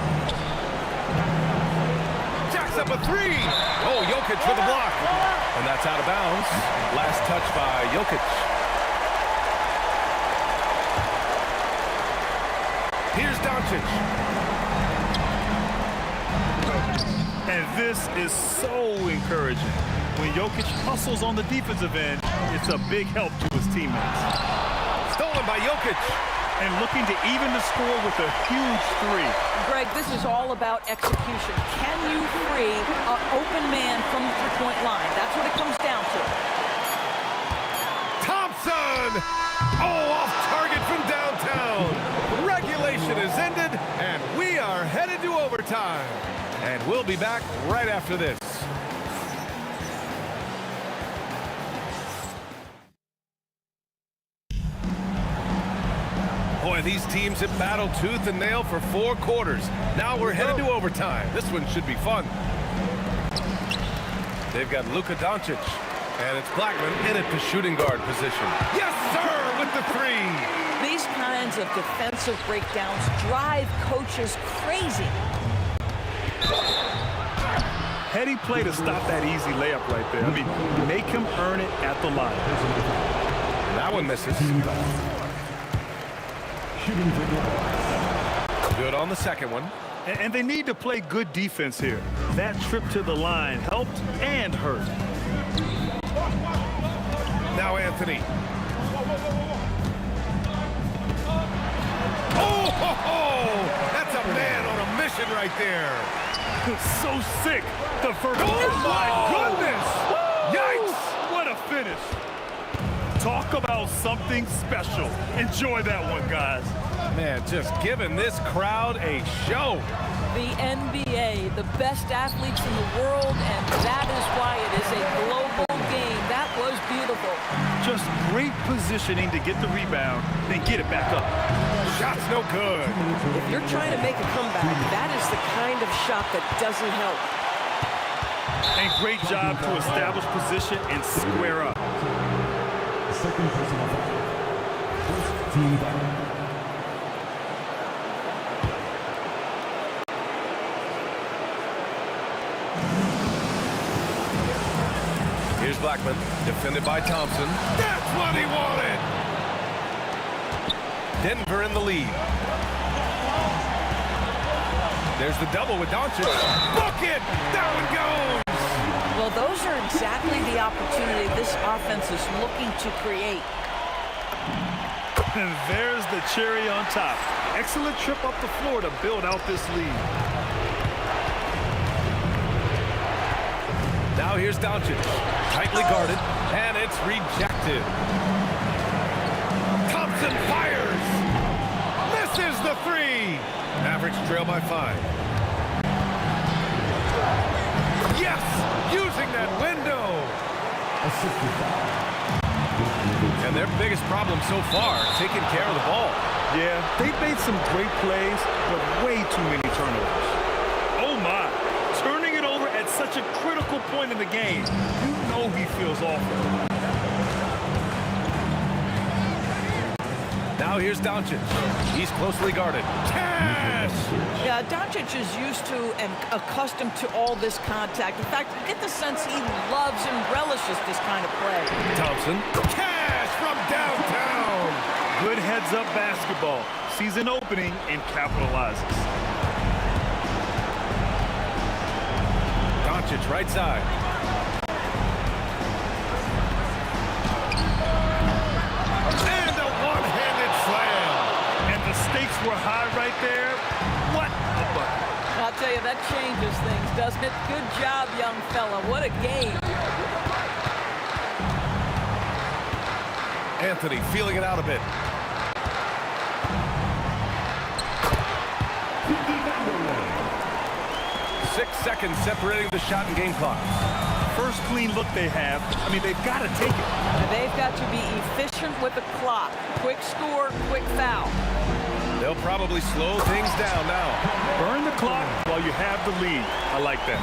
Jacks up a 3. Oh, Jokic with a block. And that's out of bounds. Last touch by Jokic. Here's Doncic. And this is so encouraging. When Jokic hustles on the defensive end, it's a big help to his teammates. Stolen by Jokic. And looking to even the score with a huge 3. Greg, this is all about execution. Can you free an open man from the three-point line? That's what it comes down to. Thompson! Oh, off target from downtown. Regulation is ended, and we are headed to overtime. And we'll be back right after this. Boy, these teams have battled tooth and nail for 4 quarters. Now we're headed to overtime. This one should be fun. They've got Luka Doncic, and it's Blackman in at the shooting guard position. Yes, sir, with the 3. These kinds of defensive breakdowns drive coaches crazy. Heady play to stop that easy layup right there. I mean, make him earn it at the line. That one misses. Good on the second one. And they need to play good defense here. That trip to the line helped and hurt. Now Anthony. Oh, ho, ho! That's a man on a mission right there. So sick. The first. Oh, my goodness! Yikes! What a finish. Talk about something special. Enjoy that one, guys. Man, just giving this crowd a show. The NBA, the best athletes in the world, and that is why it is a global game. That was beautiful. Just great positioning to get the rebound, then get it back up. Shot's no good. If you're trying to make a comeback, that is the kind of shot that doesn't help. And great job to establish position and square up. Second personal foul. First team foul. Here's Blackman, defended by Thompson. That's what he wanted! Denver in the lead. There's the double with Doncic. Bucket! That one goes! Well, those are exactly the opportunity this offense is looking to create. And there's the cherry on top. Excellent trip up the floor to build out this lead. Now here's Doncic. Tightly guarded, and it's rejected. Thompson fires! Misses the 3! Mavericks trail by 5. Yes! Using that window! And their biggest problem so far, taking care of the ball. Yeah, they've made some great plays, but way too many turnovers. Oh my, turning it over at such a critical point in the game. You know he feels awful. Now Now here's Doncic. He's closely guarded. Cash! Yeah, Doncic is used to and accustomed to all this contact. In fact, you get the sense he loves and relishes this kind of play. Thompson. Cash from downtown. Good heads-up basketball. Sees an opening and capitalizes. Doncic right side. And a one-handed slam. And the stakes were high right there. What a bucket. I'll tell you, that changes things, doesn't it? Good job, young fella. What a game. Anthony feeling it out a bit. 6 seconds separating the shot and game clock. First clean look they have. I mean, they've got to take it. And they've got to be efficient with the clock. Quick score, quick foul. They'll probably slow things down now. Burn the clock while you have the lead. I like that.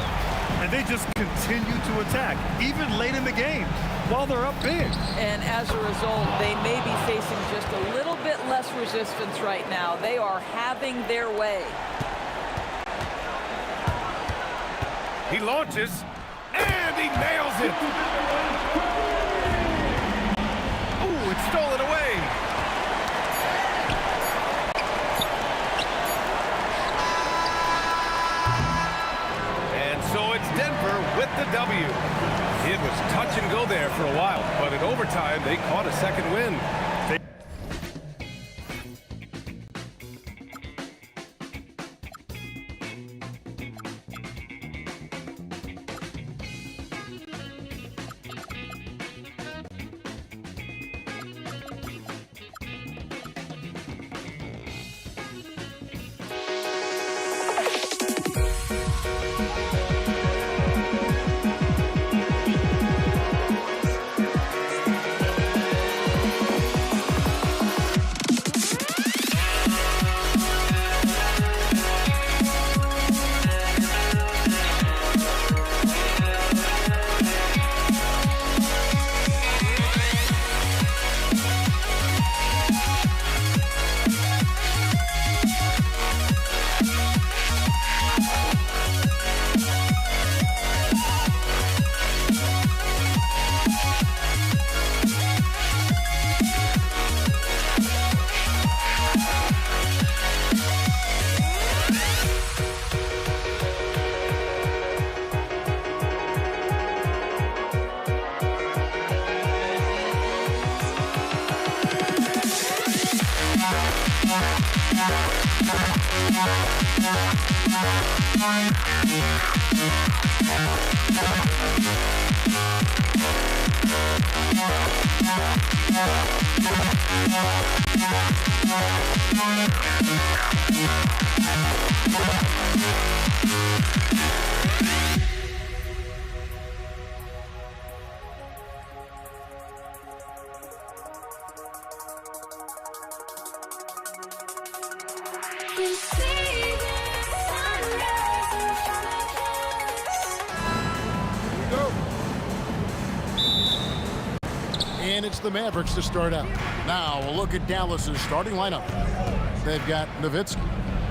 And they just continue to attack, even late in the game, while they're up big. And as a result, they may be facing just a little bit less resistance right now. They are having their way. He launches, and he nails it. Ooh, it's stolen away. And so it's Denver with the W. It was touch and go there for a while, but in overtime, they caught a second win. And it's the Mavericks to start out. Now we'll look at Dallas's starting lineup. They've got Nowitzki.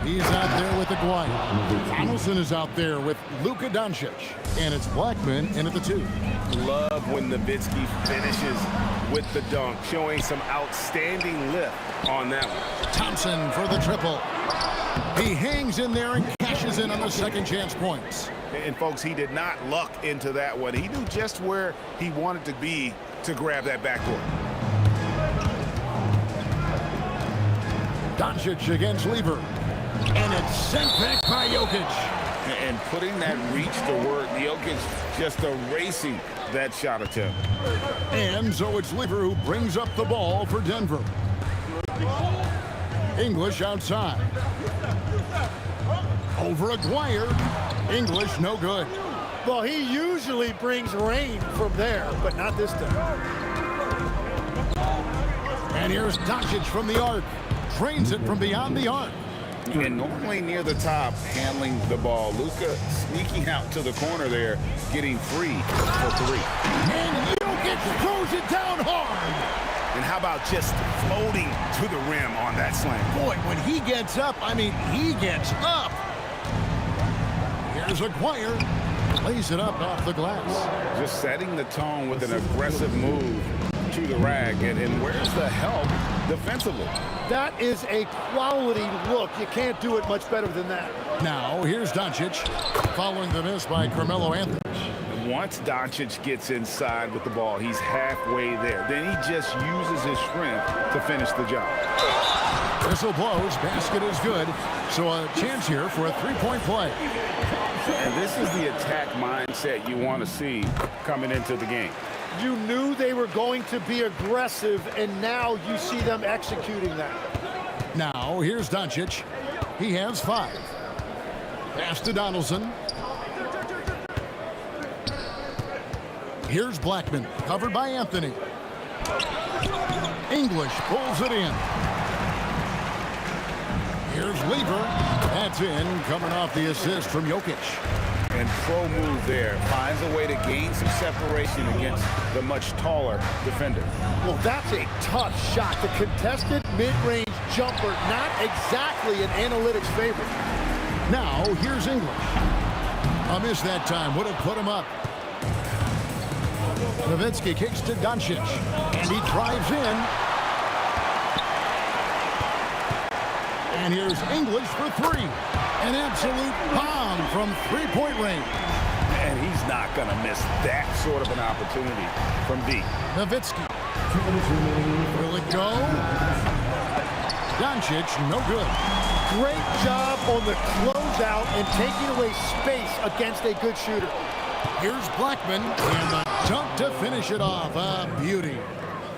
He's out there with Aguirre. Donaldson is out there with Luka Doncic. And it's Blackman in at the 2. Love when Nowitzki finishes with the dunk, showing some outstanding lift on that one. Thompson for the triple. He hangs in there and cashes in on the second chance points. And folks, he did not luck into that one. He knew just where he wanted to be to grab that backcourt. Doncic against Lever. And it's sent back by Jokic. And putting that reach to work, Jokic just erasing that shot attempt. And so it's Lever who brings up the ball for Denver. English outside. Over Aguirre. English no good. Well, he usually brings rain from there, but not this time. And here's Doncic from the arc. Drains it from beyond the arc. And normally near the top, handling the ball. Luka sneaking out to the corner there, getting free for 3. And Jokic throws it down hard. And how about just floating to the rim on that slam? Boy, when he gets up, I mean, he gets up. Here's Aguirre. Lays it up off the glass. Just setting the tone with an aggressive move to the rack. And where's the help defensively? That is a quality look. You can't do it much better than that. Now, here's Doncic, following the miss by Carmelo Anthony. Once Doncic gets inside with the ball, he's halfway there. Then he just uses his strength to finish the job. Whistle blows, basket is good. So a chance here for a three-point play. And this is the attack mindset you want to see coming into the game. You knew they were going to be aggressive, and now you see them executing that. Now, here's Doncic. He has 5. Pass to Donaldson. Here's Blackman, covered by Anthony. English pulls it in. Here's Lever. That's in, coming off the assist from Jokic. And pro move there. Finds a way to gain some separation against the much taller defender. Well, that's a tough shot. The contested mid-range jumper, not exactly an analytics favorite. Now, here's English. A miss that time would have put him up. Nowitzki kicks to Doncic, and he drives in. And here's English for 3. An absolute bomb from three-point range. And he's not going to miss that sort of an opportunity from deep. Nowitzki. Will it go? Doncic, no good. Great job on the closeout and taking away space against a good shooter. Here's Blackman, and the dunk to finish it off. A beauty.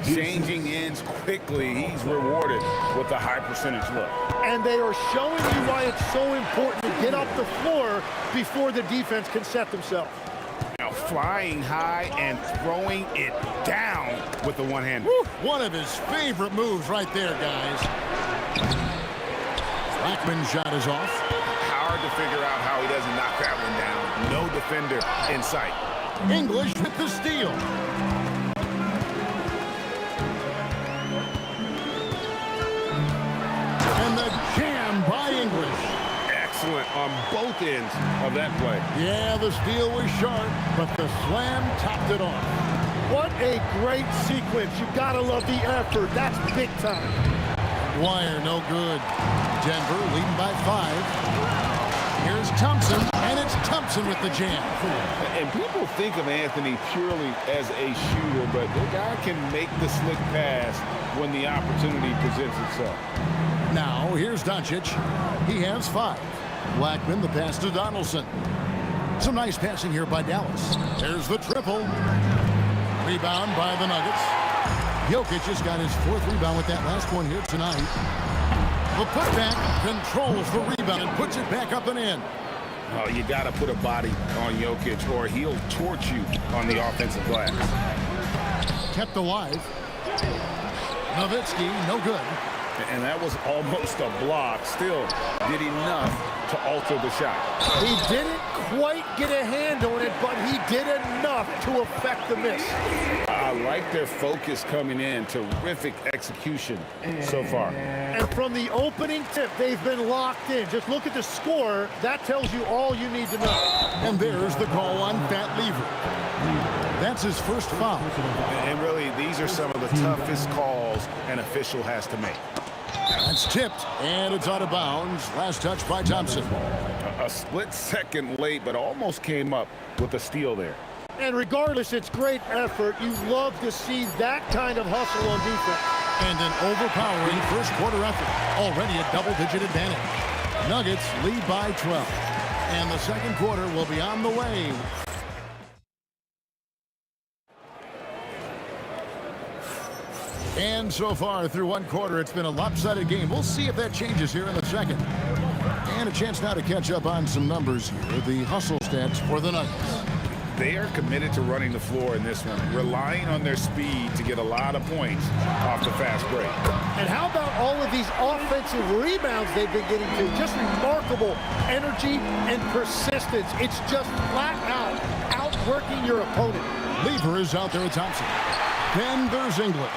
Changing ends quickly. He's rewarded with a high percentage look. And they are showing you why it's so important to get up the floor before the defense can set themselves. Now flying high and throwing it down with the one hand. One of his favorite moves right there, guys. Blackman's shot is off. Hard to figure out how he doesn't knock that one down. No defender in sight. English with the steal. And the jam by English. Excellent on both ends of that play. Yeah, the steal was sharp, but the slam topped it off. What a great sequence. You gotta love the effort. That's big time. Wire, no good. Denver leading by 5. Here's Thompson, and it's Thompson with the jam. And people think of Anthony purely as a shooter, but the guy can make the slick pass when the opportunity presents itself. Now, here's Doncic. He has 5. Blackman, the pass to Donaldson. Some nice passing here by Dallas. There's the triple. Rebound by the Nuggets. Jokic just got his 4th rebound with that last one here tonight. The putback controls the rebound and puts it back up and in. Oh, you got to put a body on Jokic or he'll torch you on the offensive glass. Kept alive. Nowitzki, no good. And that was almost a block. Still did enough to alter the shot. He didn't quite get a hand on it, but he did enough to affect the miss. I like their focus coming in. Terrific execution so far. And from the opening tip, they've been locked in. Just look at the score. That tells you all you need to know. And there's the call on Fat Lever. That's his first foul. And really, these are some of the toughest calls an official has to make. That's tipped, and it's out of bounds. Last touch by Thompson. A split second late, but almost came up with a steal there. And regardless, it's great effort. You love to see that kind of hustle on defense. And an overpowering first quarter effort. Already a double-digit advantage. Nuggets lead by 12. And the second quarter will be on the way. And so far through one quarter, it's been a lopsided game. We'll see if that changes here in the second. And a chance now to catch up on some numbers here. The hustle stats for the Nuggets. They are committed to running the floor in this one, relying on their speed to get a lot of points off the fast break. And how about all of these offensive rebounds they've been getting to? Just remarkable energy and persistence. It's just flat out outworking your opponent. Lever is out there at Thompson. Then there's English.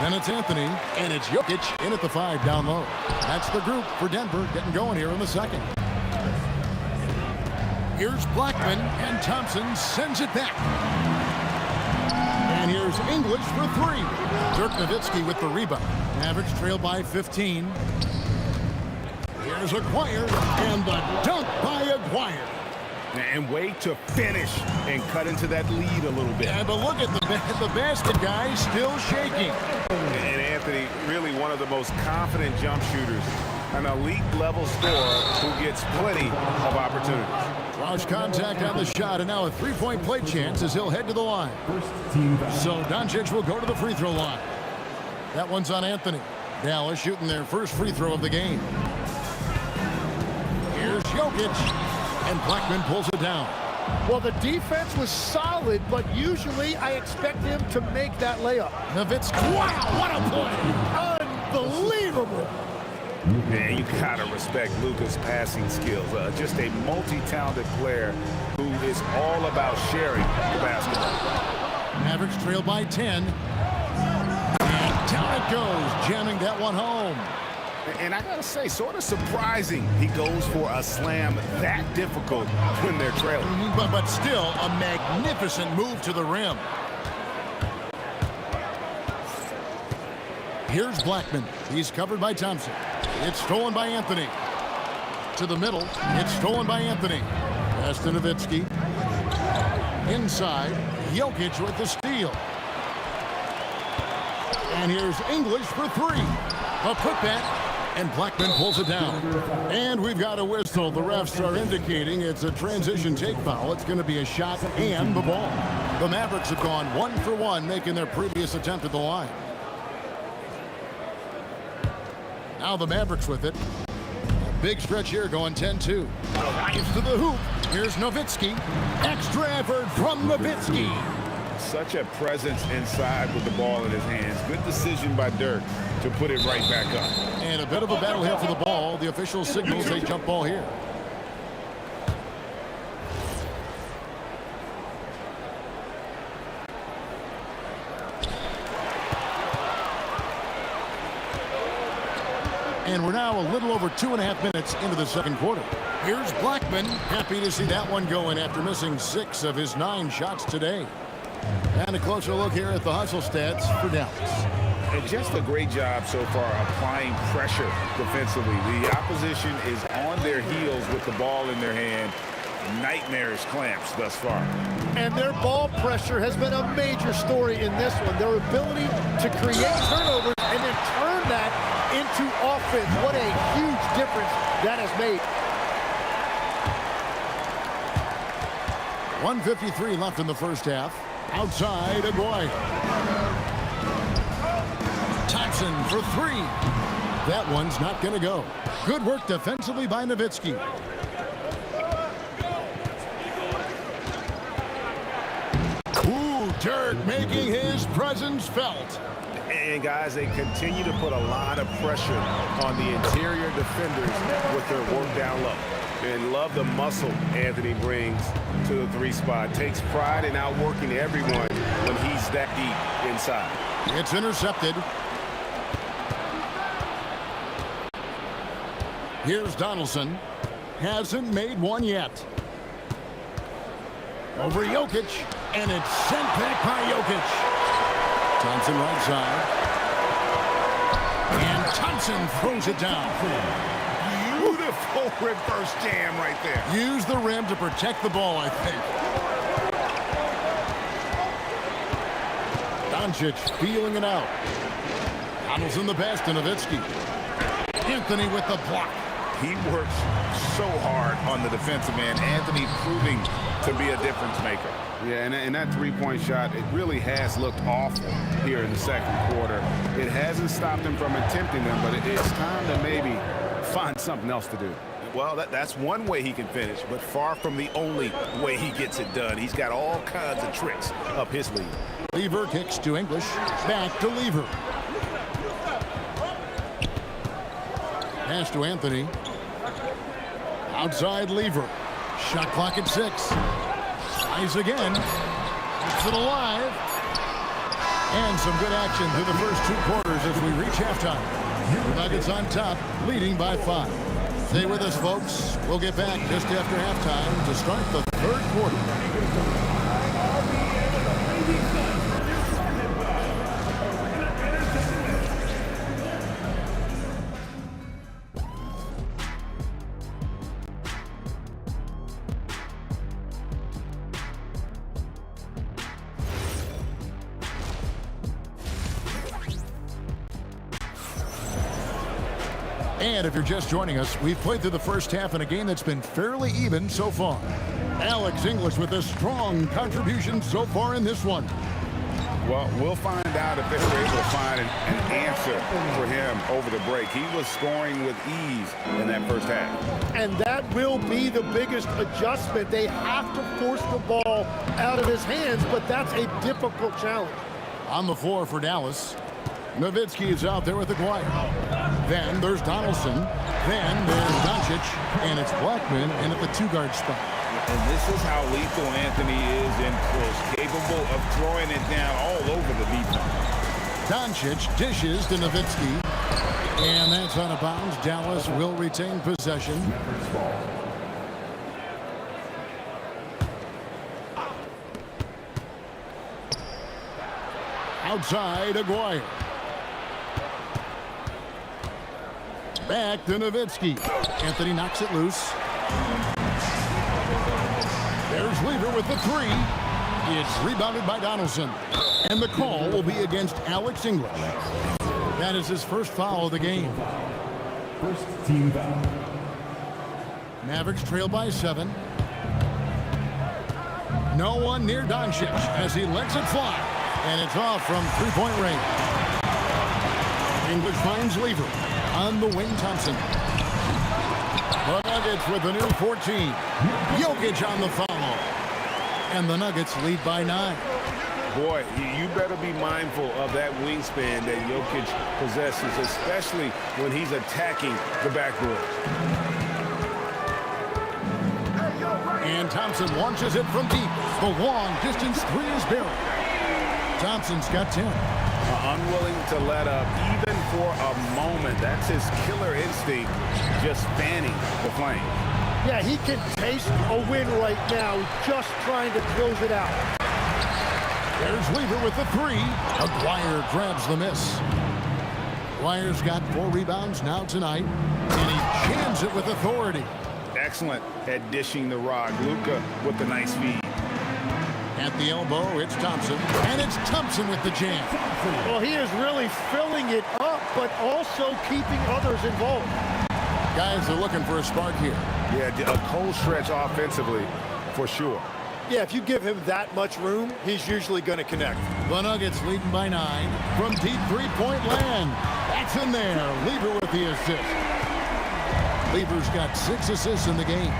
Then it's Anthony, and it's Jokic in at the 5 down low. That's the group for Denver getting going here in the second. Here's Blackman, and Thompson sends it back. And here's English for 3. Dirk Nowitzki with the rebound. Mavericks trail by 15. Here's Aguirre, and the dunk by Aguirre. And way to finish and cut into that lead a little bit. Yeah, but look at the basket guy still shaking. And Anthony, really one of the most confident jump shooters. An elite level scorer who gets plenty of opportunities. Draws contact on the shot, and now a 3-point play chance as he'll head to the line. So Doncic will go to the free throw line. That one's on Anthony. Dallas shooting their first free throw of the game. Here's Jokic, and Blackman pulls it down. Well, the defense was solid, but usually I expect him to make that layup. Nowitzki, wow, what a play! Unbelievable! Man, you gotta respect Luka's passing skills. Just a multi-talented player who is all about sharing the basketball. Mavericks trail by 10. And down it goes, jamming that one home. And I gotta say, sort of surprising he goes for a slam that difficult when they're trailing. But still, a magnificent move to the rim. Here's Blackman. He's covered by Thompson. It's stolen by Anthony. To the middle. It's stolen by Anthony. Pass to Nowitzki. Inside. Jokic with the steal. And here's English for 3. A putback. And Blackman pulls it down. And we've got a whistle. The refs are indicating it's a transition take foul. It's going to be a shot and the ball. The Mavericks have gone 1 for 1, making their previous attempt at the line. Now the Mavericks with it. A big stretch here going 10-2. Drives to the hoop. Here's Nowitzki. Extra effort from Nowitzki. Such a presence inside with the ball in his hands. Good decision by Dirk to put it right back up. And a bit of a battle here for the ball. The official signals a jump ball here. And we're now a little over 2.5 minutes into the second quarter. Here's Blackman. Happy to see that one going after missing 6 of his 9 shots today. And a closer look here at the hustle stats for Dallas. And just a great job so far applying pressure defensively. The opposition is on their heels with the ball in their hand. Nightmarish clamps thus far. And their ball pressure has been a major story in this one. Their ability to create turnovers and then turn that into offense. What a huge difference that has made. 1:53 left in the first half. Outside, Aguirre. Thompson for 3. That one's not going to go. Good work defensively by Nowitzki. Ooh, Dirk making his presence felt. And guys, they continue to put a lot of pressure on the interior defenders with their work down low. And love the muscle Anthony brings to the 3 spot. Takes pride in outworking everyone when he's that deep inside. It's intercepted. Here's Donaldson. Hasn't made one yet. Over Jokic. And it's sent back by Jokic. Thompson right side. And Thompson throws it down. Beautiful reverse jam right there. Use the rim to protect the ball, I think. Doncic feeling it out. Donaldson the pass to Nowitzki. Anthony with the block. He works so hard on the defensive end. Anthony proving to be a difference maker. Yeah, and that 3-point shot, it really has looked awful here in the second quarter. It hasn't stopped him from attempting them, but it's time to maybe find something else to do. Well, that's one way he can finish, but far from the only way he gets it done. He's got all kinds of tricks up his sleeve. Lever kicks to English. Back to Lever. Pass to Anthony. Outside Lever. Shot clock at 6. Tries again. Keeps it alive. And some good action through the first 2 quarters as we reach halftime. The Nuggets on top, leading by 5. Stay with us, folks. We'll get back just after halftime to start the 3rd quarter. And if you're just joining us, we've played through the first half in a game that's been fairly even so far. Alex English with a strong contribution so far in this one. Well, we'll find out if they were able to find an answer for him over the break. He was scoring with ease in that first half. And that will be the biggest adjustment. They have to force the ball out of his hands, but that's a difficult challenge. On the floor for Dallas, Nowitzki is out there with Aguirre. Then there's Donaldson. Then there's Doncic. And it's Blackman in at the 2-guard spot. And this is how lethal Anthony is in push, capable of throwing it down all over the defense. Doncic dishes to Nowitzki. And that's out of bounds. Dallas will retain possession. Outside, Aguirre. Back to Nowitzki. Anthony knocks it loose. There's Lever with the 3. It's rebounded by Donaldson. And the call will be against Alex English. That is his first foul of the game. First team foul. Mavericks trail by 7. No one near Doncic as he lets it fly. And it's off from 3-point range. English finds Lever on the wing. Thompson. The Nuggets with the new 14. Jokic on the foul. And the Nuggets lead by 9. Boy, you better be mindful of that wingspan that Jokic possesses, especially when he's attacking the backboard. And Thompson launches it from deep. The long distance 3 is buried. Thompson's got 10. Unwilling to let up even for a moment. That's his killer instinct, just fanning the flame. Yeah, he can taste a win right now, just trying to close it out. There's Lever with the 3. Aguirre grabs the miss. Aguirre's got 4 rebounds now tonight, and he jams it with authority. Excellent at dishing the rock. Luka with the nice feed. At the elbow, it's Thompson, and it's Thompson with the jam. Well, he is really filling it up, but also keeping others involved. Guys are looking for a spark here. Yeah, a cold stretch offensively, for sure. Yeah, if you give him that much room, he's usually going to connect. The Nuggets leading by 9 from deep 3-point land. That's in there. Lever with the assist. Lever's got 6 assists in the game.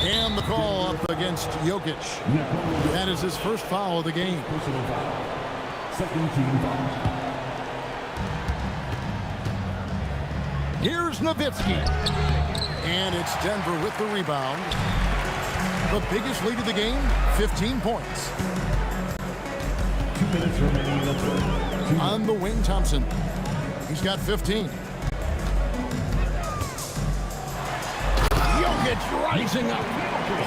And the call up against Jokic. That is his first foul of the game. Personal foul. Second team foul. Here's Nowitzki. And it's Denver with the rebound. The biggest lead of the game, 15 points. 2 minutes remaining in the third. On the wing, Thompson. He's got 15. Jokic rising up.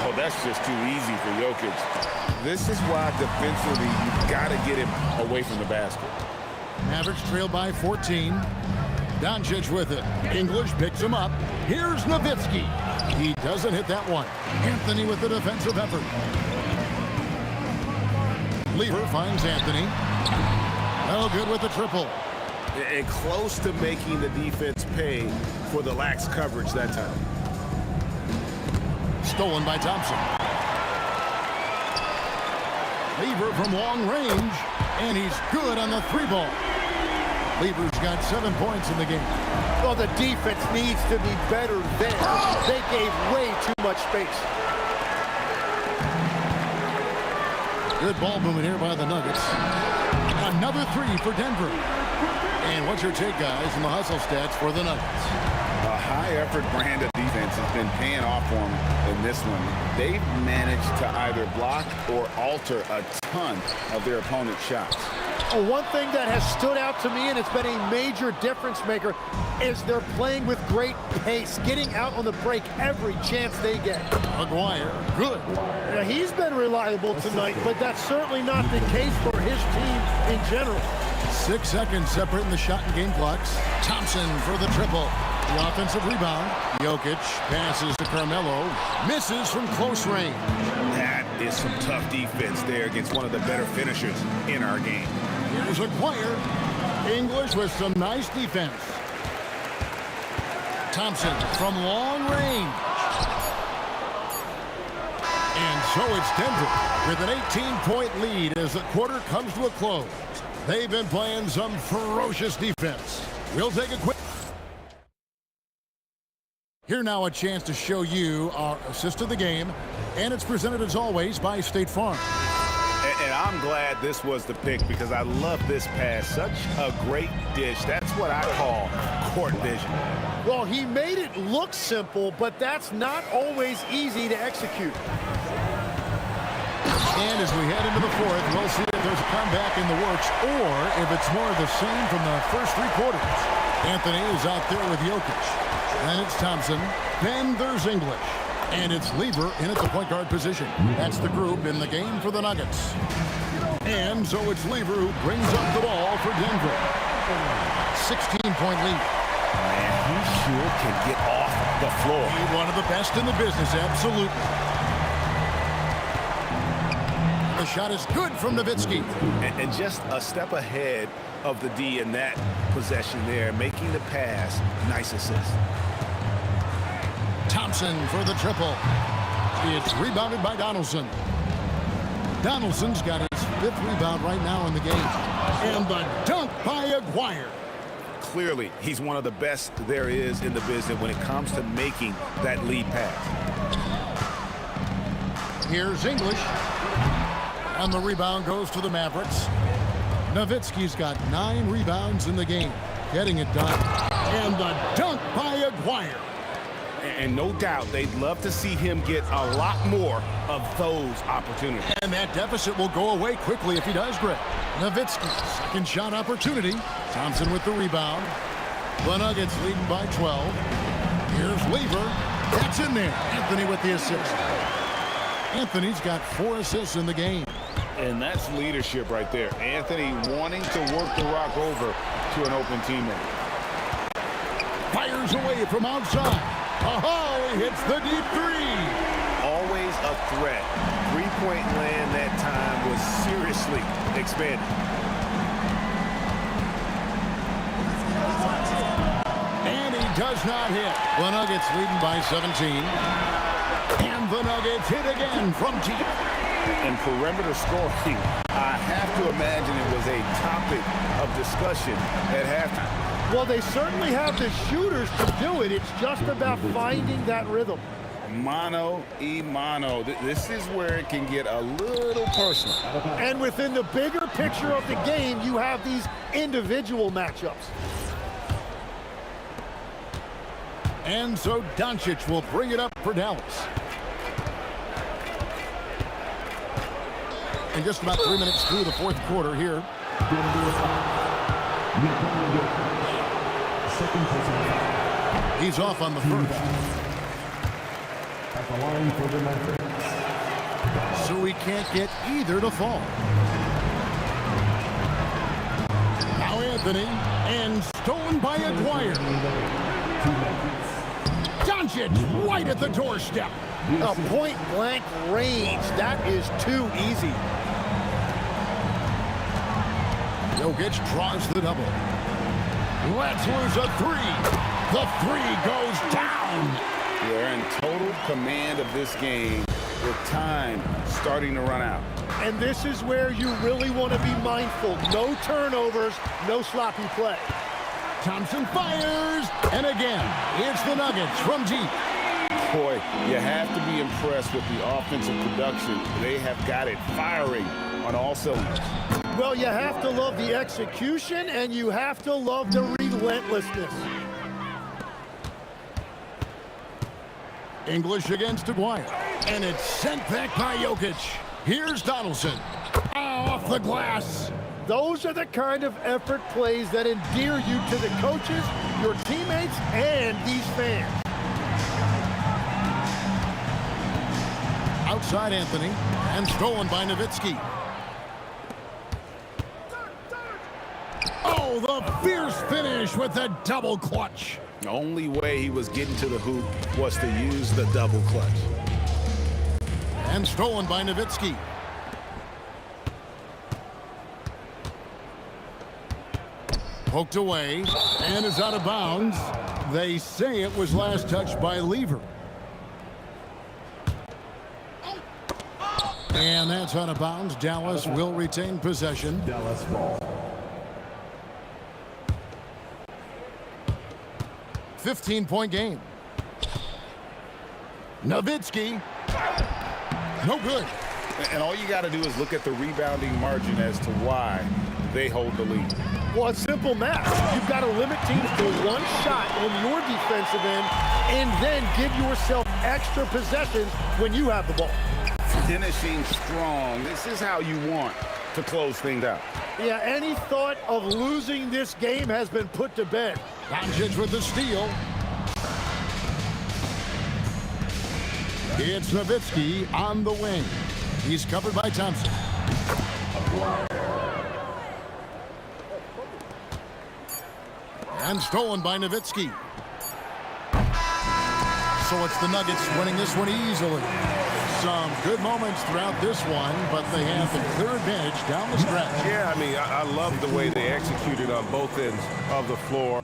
Oh, that's just too easy for Jokic. This is why defensively you've got to get him away from the basket. Mavericks trail by 14. Doncic with it. English picks him up. Here's Nowitzki. He doesn't hit that one. Anthony with the defensive effort. Lever finds Anthony. No good with the triple. And close to making the defense pay for the lax coverage that time. Stolen by Thompson. Lever from long range. And he's good on the 3-ball. Lever's got 7 points in the game. Well, the defense needs to be better there. They gave way too much space. Good ball movement here by the Nuggets. Another 3 for Denver. And what's your take, guys, in the hustle stats for the Nuggets? A high-effort brand of defense has been paying off for them in this one. They've managed to either block or alter a ton of their opponent's shots. One thing that has stood out to me, and it's been a major difference maker, is they're playing with great pace, getting out on the break every chance they get. Maguire, good. Now, he's been reliable tonight, but that's certainly not the case for his team in general. 6 seconds separating the shot and game clocks. Thompson for the triple. The offensive rebound. Jokic passes to Carmelo. Misses from close range. That is some tough defense there against one of the better finishers in our game. Here's Maguire. English with some nice defense. Thompson from long range. And so it's Denver with an 18-point lead as the quarter comes to a close. They've been playing some ferocious defense. We'll take a quick... Here now a chance to show you our assist of the game, and it's presented as always by State Farm. And I'm glad this was the pick because I love this pass. Such a great dish. That's what I call court vision. Well, he made it look simple, but that's not always easy to execute. And as we head into the fourth, we'll see if there's a comeback in the works or if it's more of the same from the first 3 quarters. Anthony is out there with Jokic. Then it's Thompson. Then there's English. And it's Lever in at the point guard position. That's the group in the game for the Nuggets. And so it's Lever who brings up the ball for Denver. 16-point lead. Man, he sure can get off the floor. One of the best in the business, absolutely. The shot is good from Nowitzki. And just a step ahead of the D in that possession there, making the pass. Nice assist. Thompson for the triple. It's rebounded by Donaldson. Donaldson's got his 5th rebound right now in the game. And the dunk by Aguirre. Clearly, he's one of the best there is in the business when it comes to making that lead pass. Here's English. And the rebound goes to the Mavericks. Nowitzki's got 9 rebounds in the game. Getting it done. And the dunk by Aguirre. And no doubt they'd love to see him get a lot more of those opportunities. And that deficit will go away quickly if he does, Greg. Nowitzki, second shot opportunity. Thompson with the rebound. The Nuggets leading by 12. Here's Lever. That's in there. Anthony with the assist. Anthony's got 4 assists in the game. And that's leadership right there. Anthony wanting to work the rock over to an open teammate. Fires away from outside. Oh, he hits the deep 3. Always a threat. 3-point land that time was seriously expanded. And he does not hit. The Nuggets leading by 17. And the Nuggets hit again from deep. And perimeter scoring, I have to imagine it was a topic of discussion at halftime. Well, they certainly have the shooters to do it. It's just about finding that rhythm. Mano y mano. This is where it can get a little personal. And within the bigger picture of the game, you have these individual matchups. And so Doncic will bring it up for Dallas. And just about 3 minutes through the 4th quarter here. He's off on the first. At the line for the Mavericks. So he can't get either to fall. Now Anthony, and stolen by Aguirre. Doncic right at the doorstep. A point-blank range. That is too easy. Jokic draws the double. Let's lose a 3. The 3 goes down. They're in total command of this game with time starting to run out. And this is where you really want to be mindful. No turnovers, no sloppy play. Thompson fires, and again, it's the Nuggets from deep. Boy, you have to be impressed with the offensive production. They have got it firing on all cylinders. Well, you have to love the execution, and you have to love the relentlessness. English against Aguirre. And it's sent back by Jokic. Here's Donaldson. Off the glass. Those are the kind of effort plays that endear you to the coaches, your teammates, and these fans. Outside Anthony, and stolen by Nowitzki. Oh, the fierce finish with the double clutch. The only way he was getting to the hoop was to use the double clutch. And stolen by Nowitzki. Poked away and is out of bounds. They say it was last touched by Lever. And that's out of bounds. Dallas will retain possession. Dallas ball. 15-point game. Nowitzki. No good. And all you got to do is look at the rebounding margin as to why they hold the lead. Well, it's simple math. You've got to limit teams to one shot on your defensive end and then give yourself extra possessions when you have the ball. Finishing strong. This is how you want to close things out. Yeah, any thought of losing this game has been put to bed. Doncic with the steal. It's Nowitzki on the wing. He's covered by Thompson. And stolen by Nowitzki. So it's the Nuggets winning this one easily. Some good moments throughout this one, but they have the clear advantage down the stretch. Yeah, I mean, I love the way they executed on both ends of the floor.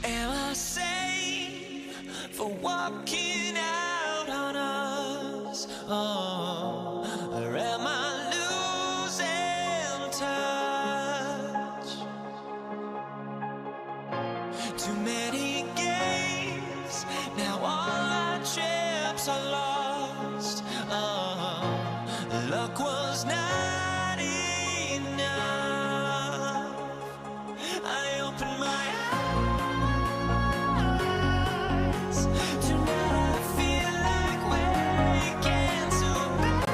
Am I safe for walking out on us? Oh, or am I losing touch? Too many games, now all our chips are lost. Oh, luck was not enough. I opened my eyes. Tonight I feel like waking so bad.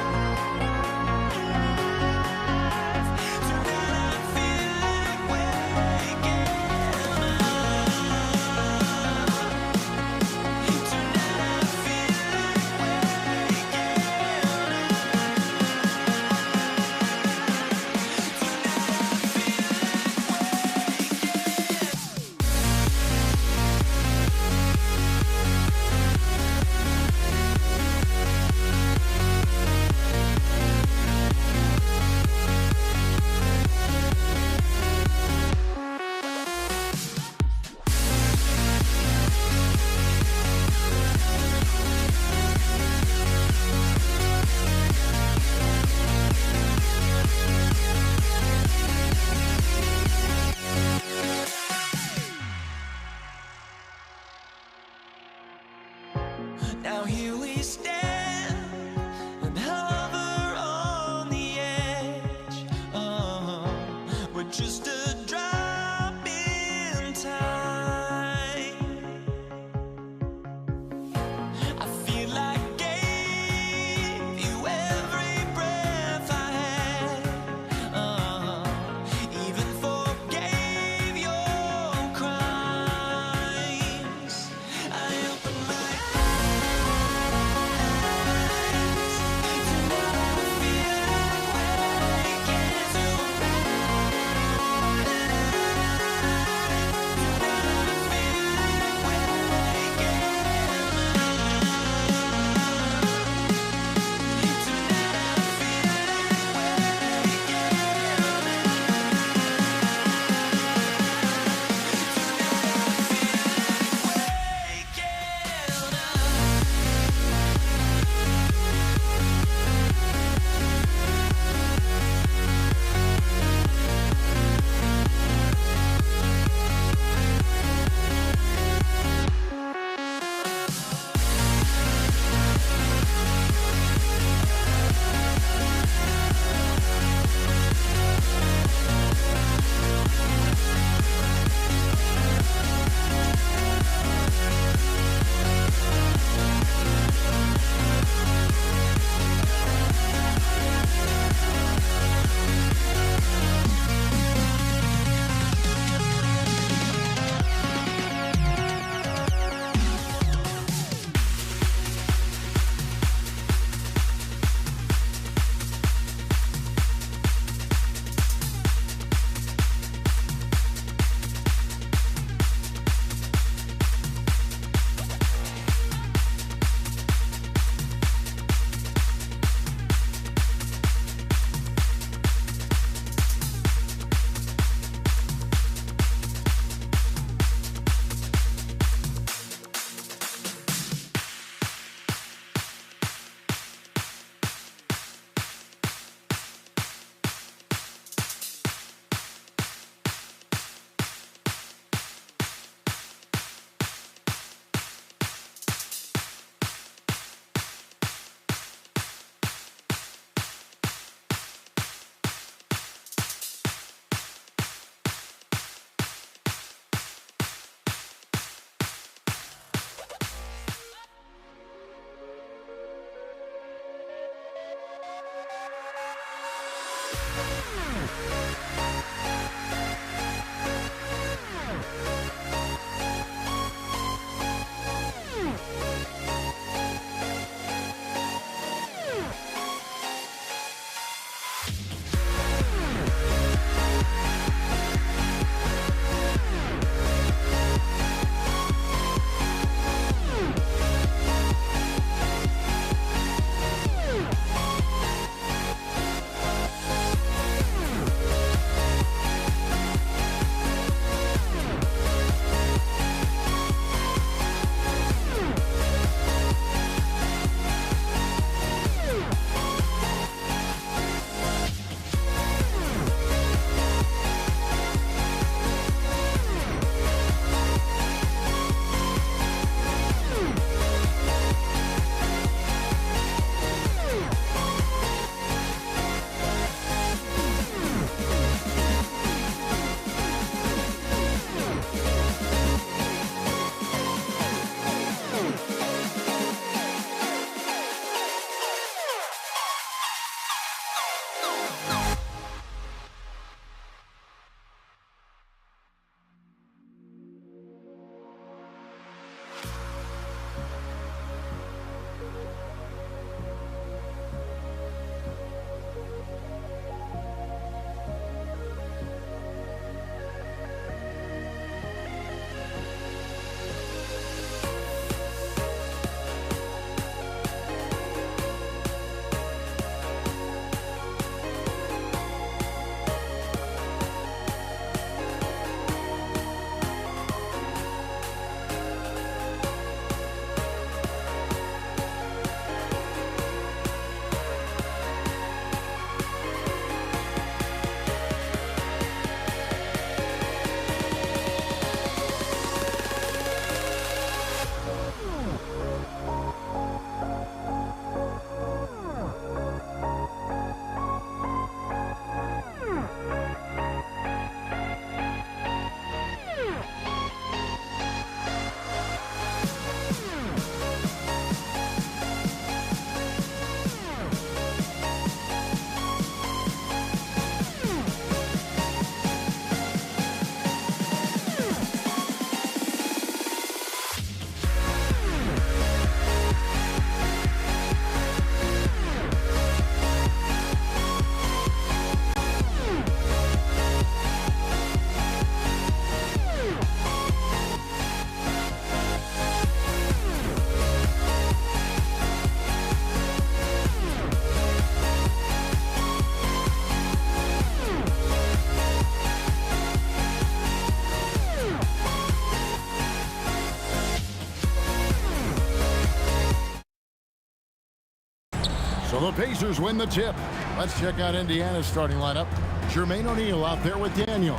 So the Pacers win the tip. Let's check out Indiana's starting lineup. Jermaine O'Neal out there with Daniel.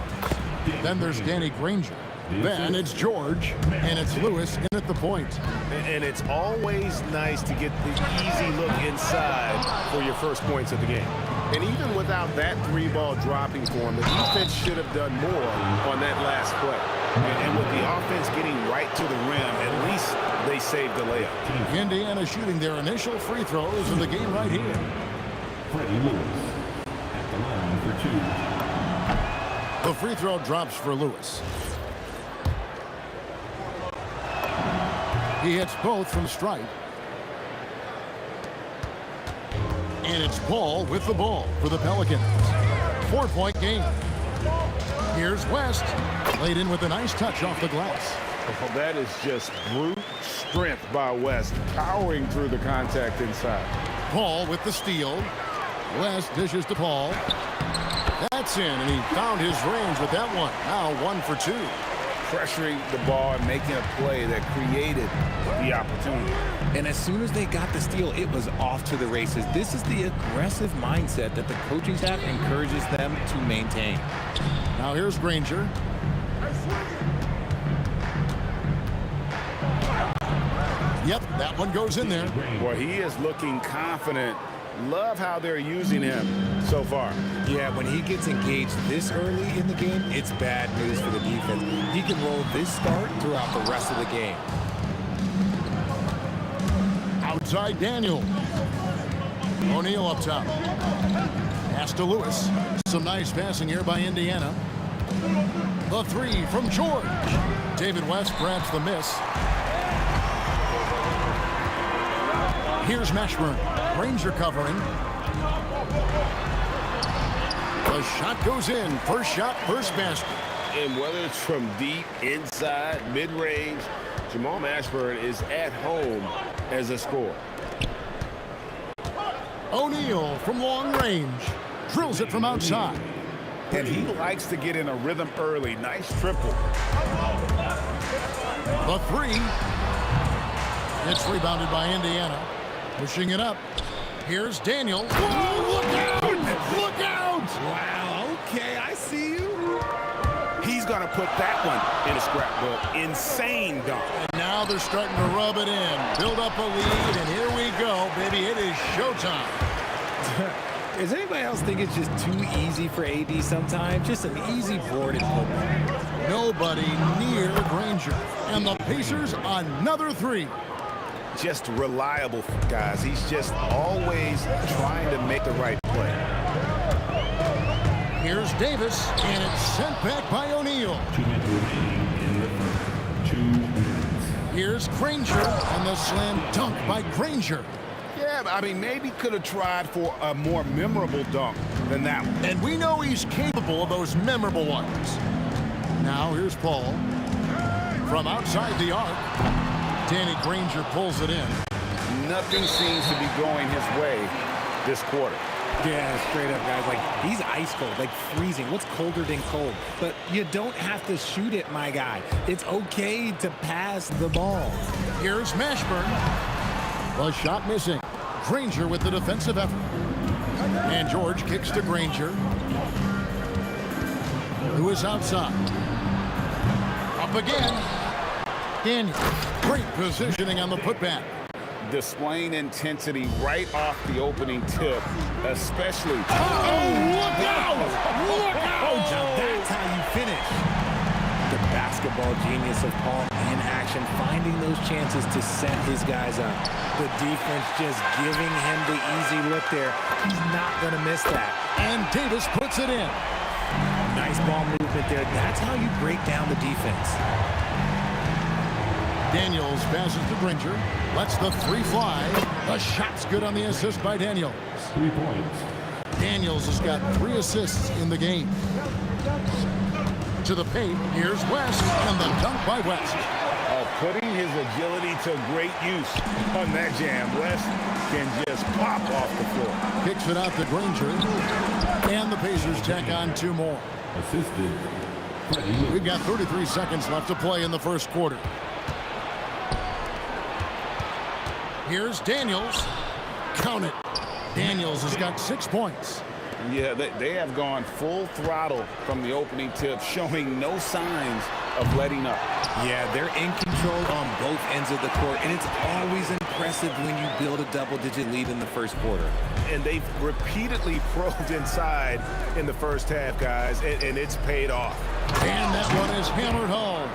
Then there's Danny Granger. Then it's George, and it's Lewis in at the point. And it's always nice to get the easy look inside for your first points of the game. And even without that three-ball dropping for him, the defense should have done more on that last play. And with the offense getting right to the rim, at least they saved the layup. Indiana shooting their initial free throws in the game right here. Freddie Lewis at the line for 2. The free throw drops for Lewis. He hits both from stripe. And it's Paul with the ball for the Pelicans. 4-point game. Here's West. Laid in with a nice touch off the glass. Well, that is just brute strength by West, powering through the contact inside. Paul with the steal. West dishes to Paul. That's in, and he found his range with that one. Now 1 for 2. Pressuring the ball and making a play that created the opportunity. And as soon as they got the steal, it was off to the races. This is the aggressive mindset that the coaching staff encourages them to maintain. Now here's Granger. Yep, that one goes in there. Well, he is looking confident. Love how they're using him so far. Yeah, when he gets engaged this early in the game, it's bad news for the defense. He can roll this start throughout the rest of the game. Outside Daniel. O'Neal up top. Pass to Lewis. Some nice passing here by Indiana. The three from George. David West grabs the miss. Here's Mashburn. Granger covering. The shot goes in. First shot, first basket. And whether it's from deep, inside, mid-range, Jamal Mashburn is at home as a scorer. O'Neal from long range. Drills it from outside. And he likes to get in a rhythm early. Nice triple. The three. It's rebounded by Indiana. Pushing it up. Here's Daniel. Whoa, look out! Look out! Wow, okay, I see you. He's going to put that one in a scrapbook. Insane dunk. And now they're starting to rub it in. Build up a lead, and here we go, baby. It is showtime. Does anybody else think it's just too easy for AD sometimes? Just an easy board and pull. Nobody near Granger. And the Pacers, another three. Just reliable, guys. He's just always trying to make the right play. Here's Davis, and it's sent back by O'Neal. 2 minutes remaining in the first. 2 minutes. Here's Granger, and the slam dunk by Granger. Yeah, I mean, maybe could have tried for a more memorable dunk than that one. And we know he's capable of those memorable ones. Now here's Paul. From outside the arc, Danny Granger pulls it in. Nothing seems to be going his way this quarter. Yeah, straight up, guys. Like, he's ice cold, like freezing. What's colder than cold? But you don't have to shoot it, my guy. It's okay to pass the ball. Here's Mashburn. The shot missing. Granger with the defensive effort. And George kicks to Granger, who is outside. Up again. Daniel. Great positioning on the putback. Displaying intensity right off the opening tip, especially. Oh, look out! Look out! Now that's how you finish. The basketball genius of Paul in action, finding those chances to set his guys up. The defense just giving him the easy look there. He's not going to miss that. And Davis puts it in. Nice ball movement there. That's how you break down the defense. Daniels passes to Granger. Lets the three fly. The shot's good on the assist by Daniels. 3 points. Daniels has got 3 assists in the game. To the paint, here's West, and the dunk by West. Putting his agility to great use on that jam. West can just pop off the floor. Kicks it out to Granger. And the Pacers tack on 2 more. Assisted. We've got 33 seconds left to play in the first quarter. Here's Daniels. Count it. Daniels has got 6 points. Yeah, they have gone full throttle from the opening tip, showing no signs of letting up. Yeah, they're in control on both ends of the court, and it's always impressive when you build a double-digit lead in the first quarter. And they've repeatedly probed inside in the first half, guys, and it's paid off. And that one is hammered home.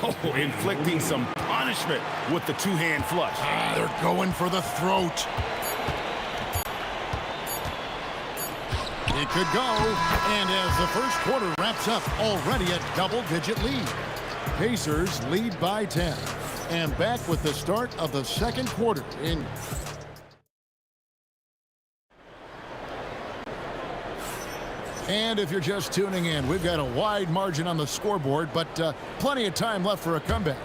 Oh, inflicting some punishment with the two-hand flush. They're going for the throat. It could go, and as the first quarter wraps up, already a double-digit lead. Pacers lead by 10. And back with the start of the second quarter in... And if you're just tuning in, we've got a wide margin on the scoreboard, but plenty of time left for a comeback.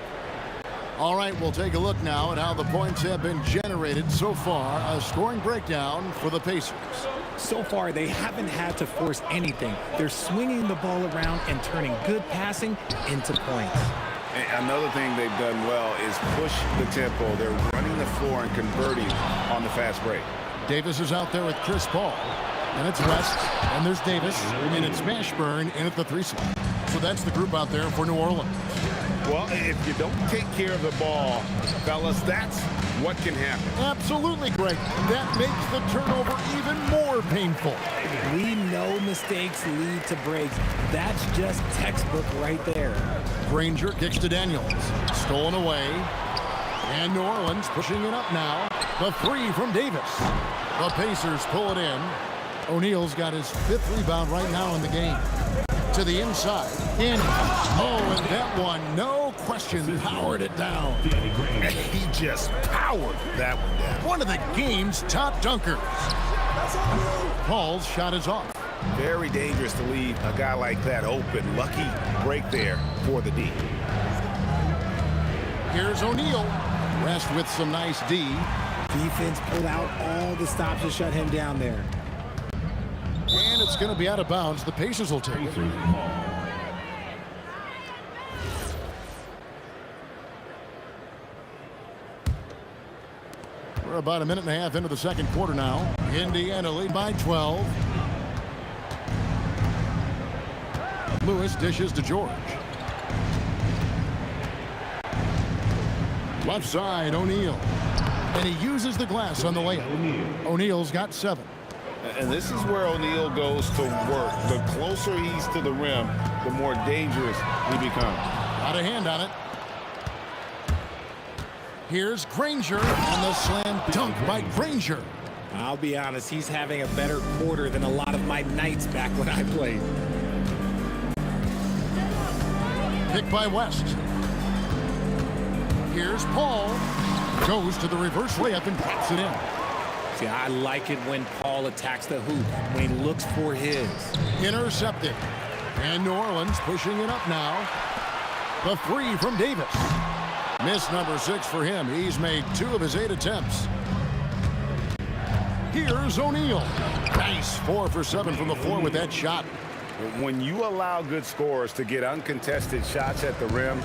All right, we'll take a look now at how the points have been generated so far. A scoring breakdown for the Pacers. So far, they haven't had to force anything. They're swinging the ball around and turning good passing into points. And another thing they've done well is push the tempo. They're running the floor and converting on the fast break. Davis is out there with Chris Paul. And it's West, and there's Davis, and it's Mashburn in at the 3 slot. So that's the group out there for New Orleans. Well, if you don't take care of the ball, fellas, that's what can happen. Absolutely, Greg. That makes the turnover even more painful. We know mistakes lead to breaks. That's just textbook right there. Granger kicks to Daniels. Stolen away. And New Orleans pushing it up now. The 3 from Davis. The Pacers pull it in. O'Neal's got his 5th rebound right now in the game. To the inside. In. Oh, and that one, no question, powered it down. He just powered that one down. One of the game's top dunkers. Paul's shot is off. Very dangerous to leave a guy like that open. Lucky break there for the D. Here's O'Neal. Rest with some nice D. Defense pulled out all the stops to shut him down there. And it's going to be out of bounds. The Pacers will take it. We're about a minute and a half into the second quarter now. Indiana lead by 12. Lewis dishes to George. Left side, O'Neal. And he uses the glass on the layup. O'Neal's got 7. And this is where O'Neal goes to work. The closer he's to the rim, the more dangerous he becomes. Got a hand on it. Here's Granger, and the slam dunk by Granger. I'll be honest, he's having a better quarter than a lot of my nights back when I played. Pick by West. Here's Paul. Goes to the reverse layup and drops it in. See, I like it when Paul attacks the hoop, when he looks for his. Intercepted. And New Orleans pushing it up now. The 3 from Davis. Miss number 6 for him. He's made 2 of his 8 attempts. Here's O'Neal. Nice 4 for 7 from the floor with that shot. When you allow good scorers to get uncontested shots at the rim,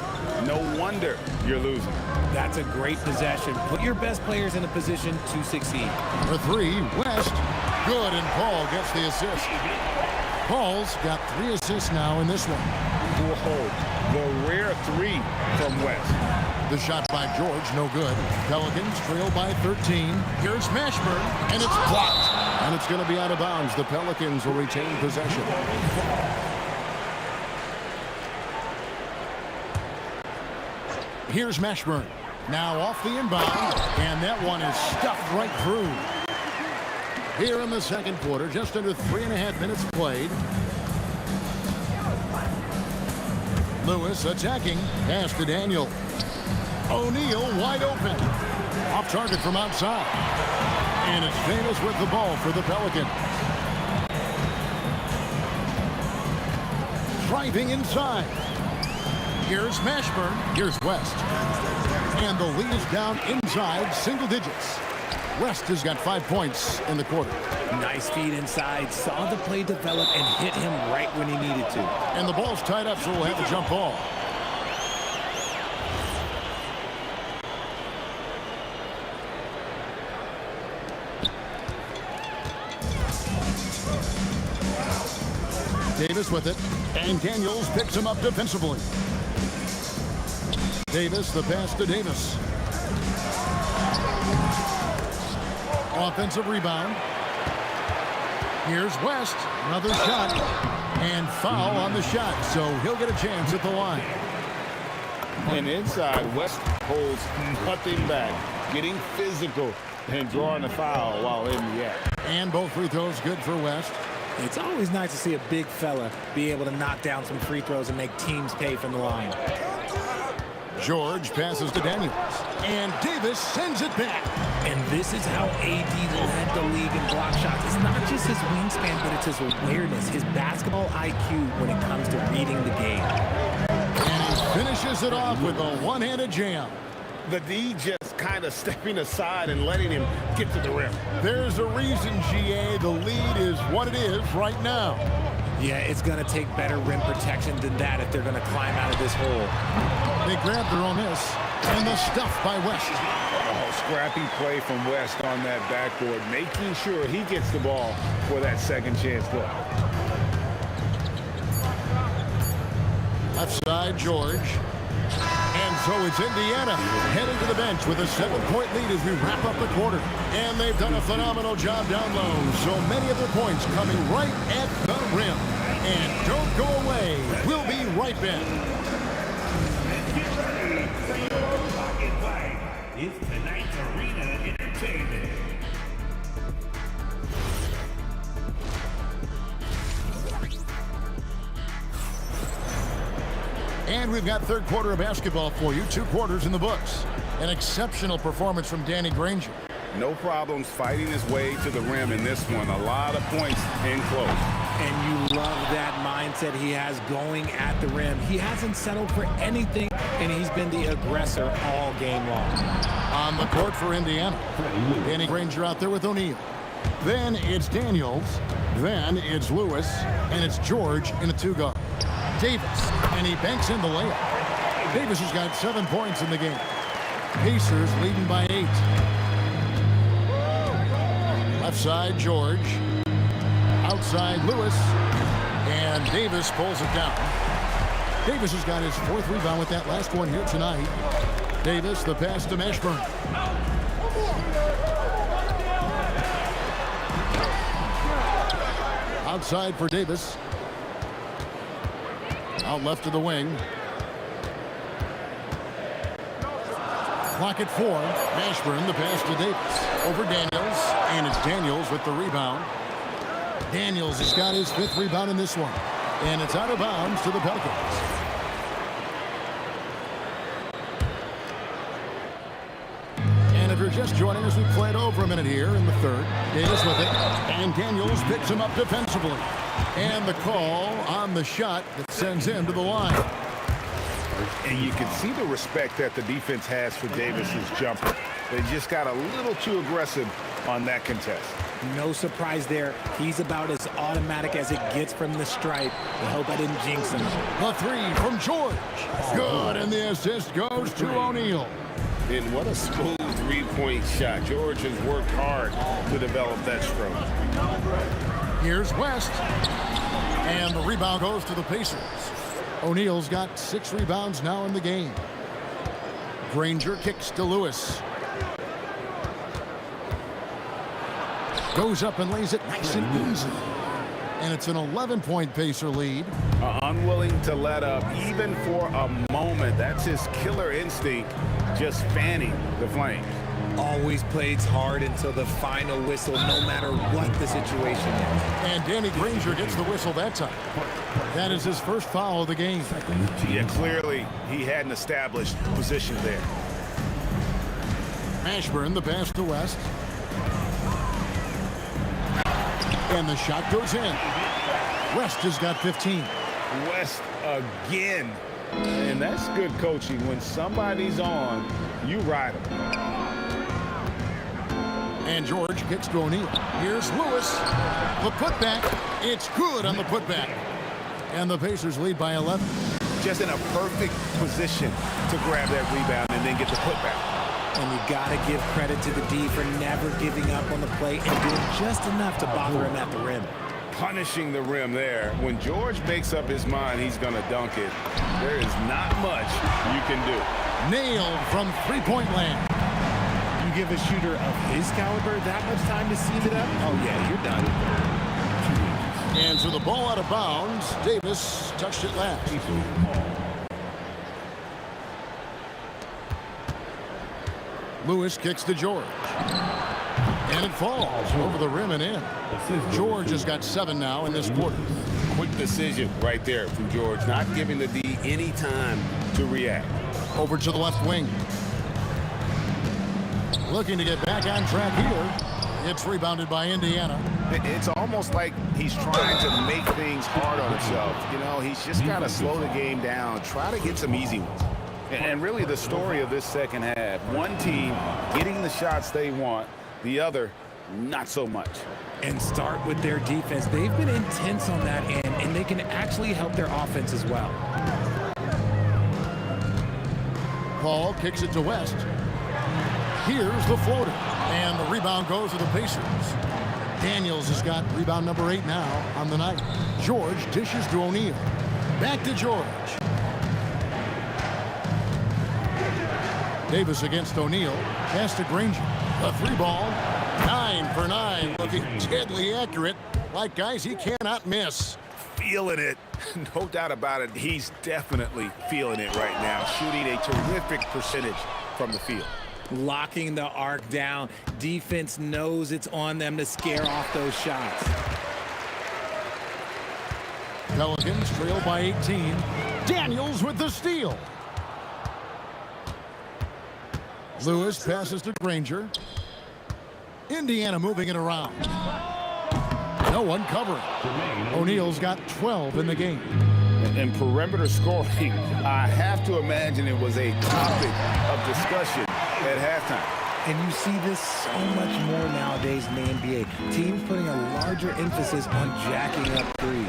no wonder you're losing. That's a great possession. Put your best players in a position to succeed. The 3, West. Good, and Paul gets the assist. Paul's got 3 assists now in this one. Whoa, the rare 3 from West. The shot by George, no good. Pelicans trail by 13. Here's Mashburn, and it's blocked. And it's going to be out of bounds. The Pelicans will retain possession. Here's Mashburn. Now off the inbound, and that one is stuffed right through. Here in the second quarter, just under 3.5 minutes played. Lewis attacking. Pass to Daniel. O'Neal wide open. Off target from outside. And it's Davis with the ball for the Pelicans. Driving inside. Here's Mashburn. Here's West. And the lead is down inside single digits. West has got 5 points in the quarter. Nice feed inside. Saw the play develop and hit him right when he needed to. And the ball's tied up, so we'll have a jump ball. Davis with it, and Daniels picks him up defensively. Davis, the pass to Davis. Offensive rebound. Here's West, another shot, and foul on the shot, so he'll get a chance at the line. And inside, West holds nothing back, getting physical and drawing a foul while in the act. And both free throws good for West. It's always nice to see a big fella be able to knock down some free throws and make teams pay from the line. George passes to Daniels, and Davis sends it back. And this is how AD led the league in block shots. It's not just his wingspan, but it's his awareness, his basketball IQ when it comes to reading the game. And he finishes it off with a one-handed jam. The D just kind of stepping aside and letting him get to the rim. There's a reason, GA, the lead is what it is right now. Yeah, it's going to take better rim protection than that if they're going to climb out of this hole. They grab their own miss, and the stuff by West. Oh, scrappy play from West on that backboard, making sure he gets the ball for that second chance look. Left side, George. And so it's Indiana heading to the bench with a 7-point lead as we wrap up the quarter. And they've done a phenomenal job down low. So many of their points coming right at the rim. And don't go away. We'll be right back. It's tonight's Arena Entertainment. And we've got third quarter of basketball for you. 2 quarters in the books. An exceptional performance from Danny Granger. No problems fighting his way to the rim in this one. A lot of points in close. And you love that mindset he has going at the rim. He hasn't settled for anything, and he's been the aggressor all game long. On the court for Indiana. Danny Granger out there with O'Neal. Then it's Daniels. Then it's Lewis. And it's George in a 2-guard. Davis. And he banks in the layup. Davis has got 7 points in the game. Pacers leading by 8. Left side, George. Outside, Lewis. And Davis pulls it down. Davis has got his 4th rebound with that last one here tonight. Davis, the pass to Mashburn. Outside for Davis. Out left to the wing. Clock at 4. Mashburn, the pass to Davis. Over Daniels. And it's Daniels with the rebound. Daniels has got his 5th rebound in this one. And it's out of bounds to the Pelicans. And if you're just joining us, we played over a minute here in the third. Davis with it. And Daniels picks him up defensively. And the call on the shot that sends him to the line. And you can see the respect that the defense has for Davis's jumper. They just got a little too aggressive on that contest. No surprise there. He's about as automatic as it gets from the stripe. I hope I didn't jinx him. The 3 from George. Good, and the assist goes to O'Neal. And what a smooth 3-point shot. George has worked hard to develop that stroke. Here's West. And the rebound goes to the Pacers. O'Neal's got 6 rebounds now in the game. Granger kicks to Lewis. Goes up and lays it nice and easy. And it's an 11-point Pacer lead. Unwilling to let up even for a moment. That's his killer instinct, just fanning the flames. Always plays hard until the final whistle, no matter what the situation is. And Danny Granger gets the whistle that time. That is his first foul of the game. Yeah, clearly he hadn't established position there. Mashburn, the pass to West. And the shot goes in. West has got 15. West again. And that's good coaching. When somebody's on, you ride them. And George kicks to O'Neal. Here's Lewis. The putback. It's good on the putback. And the Pacers lead by 11. Just in a perfect position to grab that rebound and then get the putback. And you got to give credit to the D for never giving up on the play and doing just enough to bother him at the rim. Punishing the rim there. When George makes up his mind he's going to dunk it, there is not much you can do. Nailed from 3-point land. You give a shooter of his caliber that much time to seam it up? Oh, yeah, you're done. And so the ball out of bounds. Davis touched it last. Lewis kicks to George. And it falls over the rim and in. George has got 7 now in this quarter. Quick decision right there from George, not giving the D any time to react. Over to the left wing. Looking to get back on track here. It's rebounded by Indiana. It's almost like he's trying to make things hard on himself. You know, he's just got to slow the game down, try to get some easy ones. And really the story of this second half, one team getting the shots they want, the other not so much. And start with their defense. They've been intense on that end, and they can actually help their offense as well. Paul kicks it to West. Here's the floater. And the rebound goes to the Pacers. Daniels has got rebound number 8 now on the night. George dishes to O'Neal. Back to George. Davis against O'Neal. Pass to Granger. A 3-ball. 9 for 9. Looking deadly accurate. Like guys he cannot miss. Feeling it. No doubt about it. He's definitely feeling it right now. Shooting a terrific percentage from the field. Locking the arc down. Defense knows it's on them to scare off those shots. Pelicans trail by 18. Daniels with the steal. Lewis passes to Granger. Indiana moving it around. No one covering. O'Neal's got 12 in the game. And perimeter scoring, I have to imagine it was a topic of discussion at halftime. And you see this so much more nowadays in the NBA. Teams putting a larger emphasis on jacking up threes.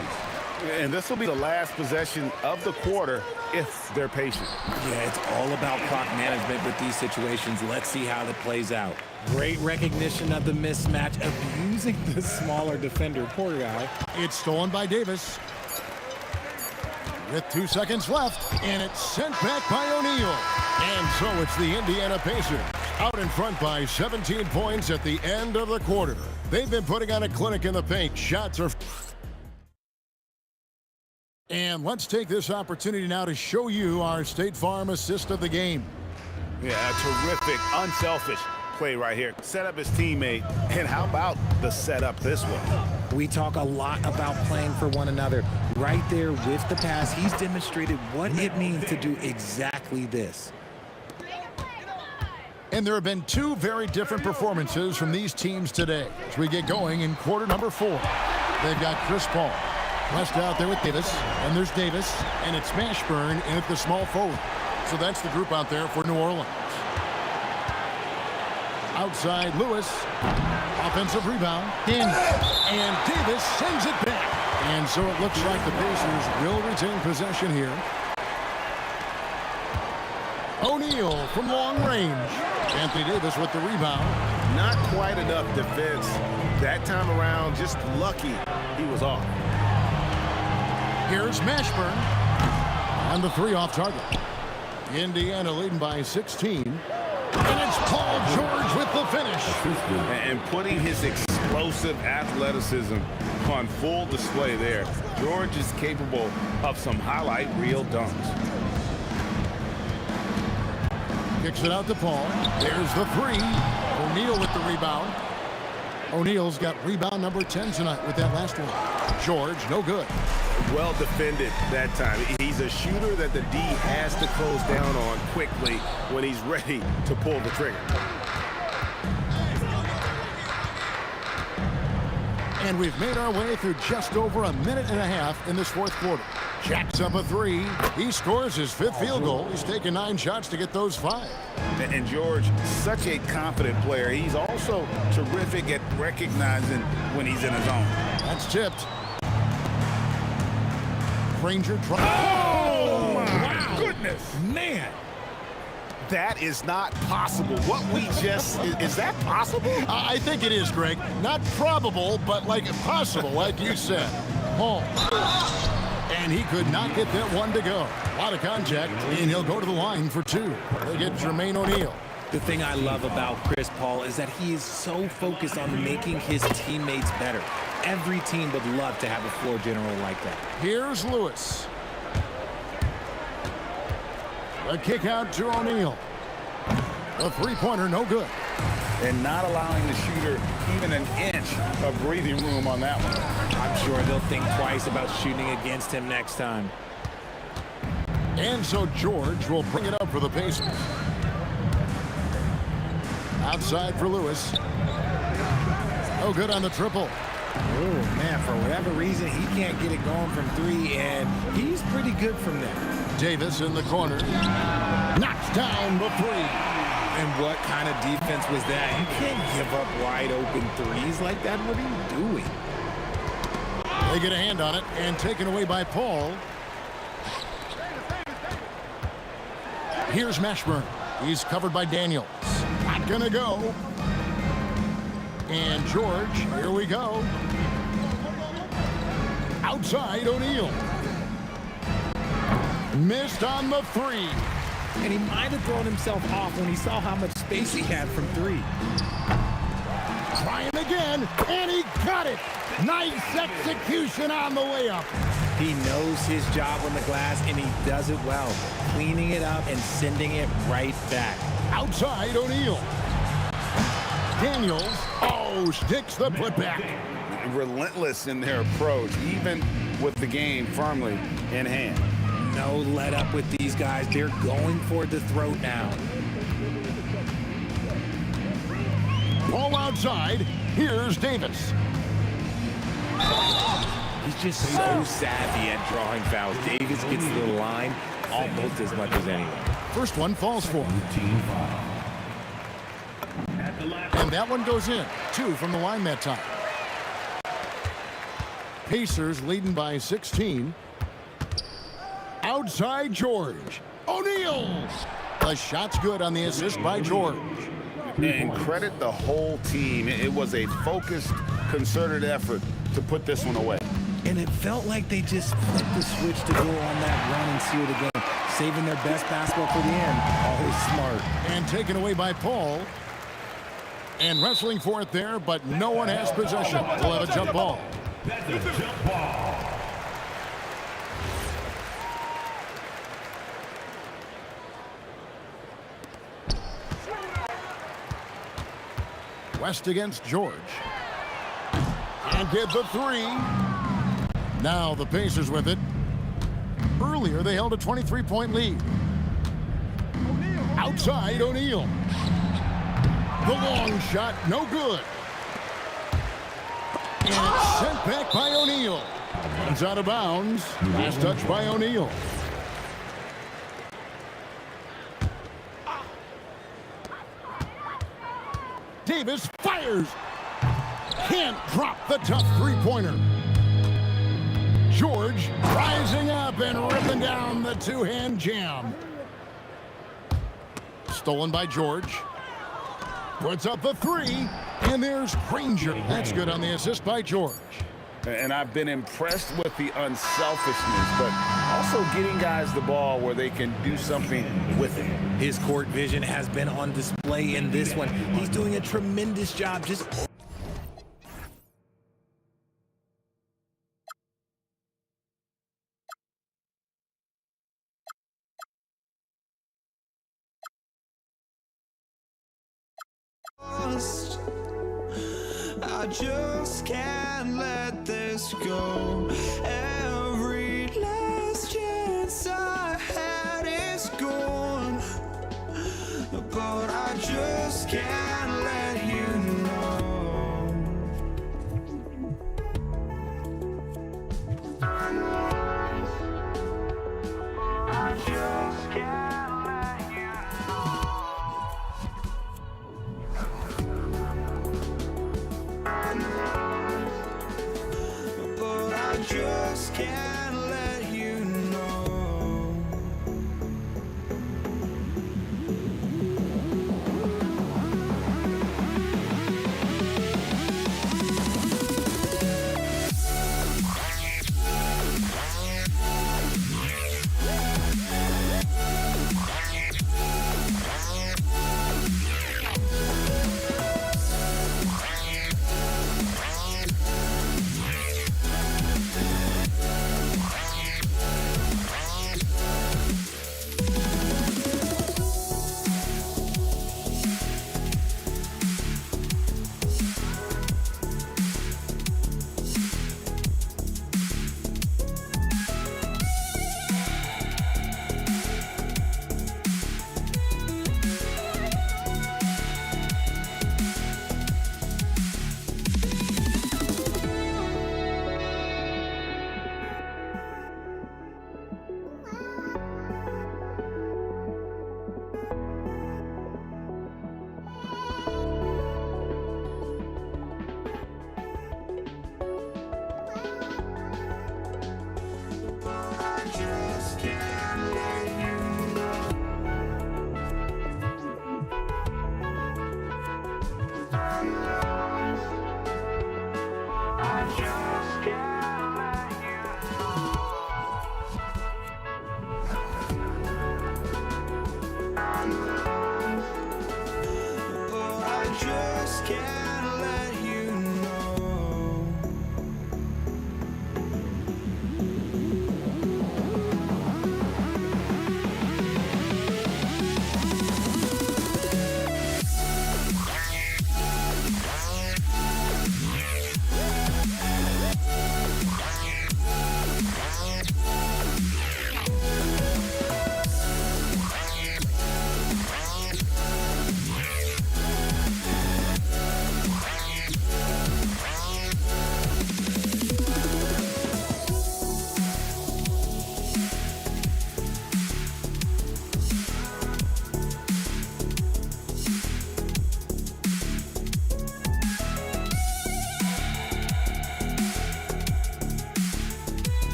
And this will be the last possession of the quarter if they're patient. Yeah, it's all about clock management with these situations. Let's see how that plays out. Great recognition of the mismatch, abusing the smaller defender. Poor guy. It's stolen by Davis. With 2 seconds left, and it's sent back by O'Neal. And so it's the Indiana Pacers out in front by 17 points at the end of the quarter. They've been putting on a clinic in the paint. Shots are... And let's take this opportunity now to show you our State Farm assist of the game. Yeah, a terrific, unselfish play right here. Set up his teammate, and how about the setup this one? We talk a lot about playing for one another. Right there with the pass, he's demonstrated what it means to do exactly this. And there have been 2 very different performances from these teams today as we get going in quarter number 4. They've got Chris Paul. West out there with Davis, and there's Davis, and it's Mashburn in at the small forward. So that's the group out there for New Orleans. Outside, Lewis, offensive rebound, and Davis sends it back. And so it looks like the Pacers will retain possession here. O'Neal from long range. Anthony Davis with the rebound. Not quite enough defense that time around, just lucky he was off. Here's Mashburn. And the 3 off target. Indiana leading by 16. And it's Paul George with the finish. And putting his explosive athleticism on full display there. George is capable of some highlight reel dunks. Kicks it out to Paul. There's the 3. O'Neal with the rebound. O'Neal's got rebound number 10 tonight with that last one. George, no good. Well defended that time. He's a shooter that the D has to close down on quickly when he's ready to pull the trigger. And we've made our way through just over a minute and a half in this 4th quarter. Jacks up a 3. He scores his 5th field goal. He's taken 9 shots to get those 5. And George, such a confident player. He's also terrific at recognizing when he's in his zone. That's tipped. Granger tries. Oh, my goodness. Man. That is not possible. What we just, is that possible? I think it is, Greg. Not probable, but like possible, like you said. Paul. And he could not get that one to go. A lot of contact, and he'll go to the line for 2. They get Jermaine O'Neal. The thing I love about Chris Paul is that he is so focused on making his teammates better. Every team would love to have a floor general like that. Here's Lewis. A kick out to O'Neal. A 3-pointer, no good. And not allowing the shooter even an inch of breathing room on that one. I'm sure they'll think twice about shooting against him next time. And so George will bring it up for the Pacers. Outside for Lewis. No good on the triple. Oh, man, for whatever reason, he can't get it going from 3, and he's pretty good from there. Davis in the corner. Knocks down the 3. And what kind of defense was that? You can't give up wide open threes like that. What are you doing? They get a hand on it and taken away by Paul. Here's Mashburn. He's covered by Daniels. Not gonna go. And George, here we go. Outside O'Neal. Missed on the 3. And he might have thrown himself off when he saw how much space he had from 3. Trying again, and he got it. Nice execution on the way up. He knows his job on the glass, and he does it well, cleaning it up and sending it right back. Outside O'Neal. Daniels, sticks the putback. Relentless in their approach, even with the game firmly in hand. no let up with these guys. They're going for the throat now. Ball outside. Here's Davis. He's just so savvy at drawing fouls. Davis gets to the line almost as much as anyone. First one falls for him. And that one goes in. 2 from the line that time. Pacers leading by 16. Outside George. O'Neal. The shot's good on the assist by George. And credit the whole team. It was a focused, concerted effort to put this one away. And it felt like they just flipped the switch to go on that run and seal the game, saving their best basketball for the end. Always smart. And taken away by Paul. And wrestling for it there, but no one has possession. We'll have a jump ball. That's a jump ball. West against George. And get the 3. Now the Pacers with it. Earlier they held a 23-point lead. Outside O'Neal. The long shot, no good. And it's sent back by O'Neal. It's out of bounds. Last touch by O'Neal. Davis fires. Can't drop the tough three-pointer. George rising up and ripping down the two-hand jam. Stolen by George. Puts up the 3, and there's Granger. That's good on the assist by George. And I've been impressed with the unselfishness, but also getting guys the ball where they can do something with it. His court vision has been on display in this one. He's doing a tremendous job just... I just can't let this go. Every last chance I had is gone, but I just can't let you know. I just can't let you just can't let you know.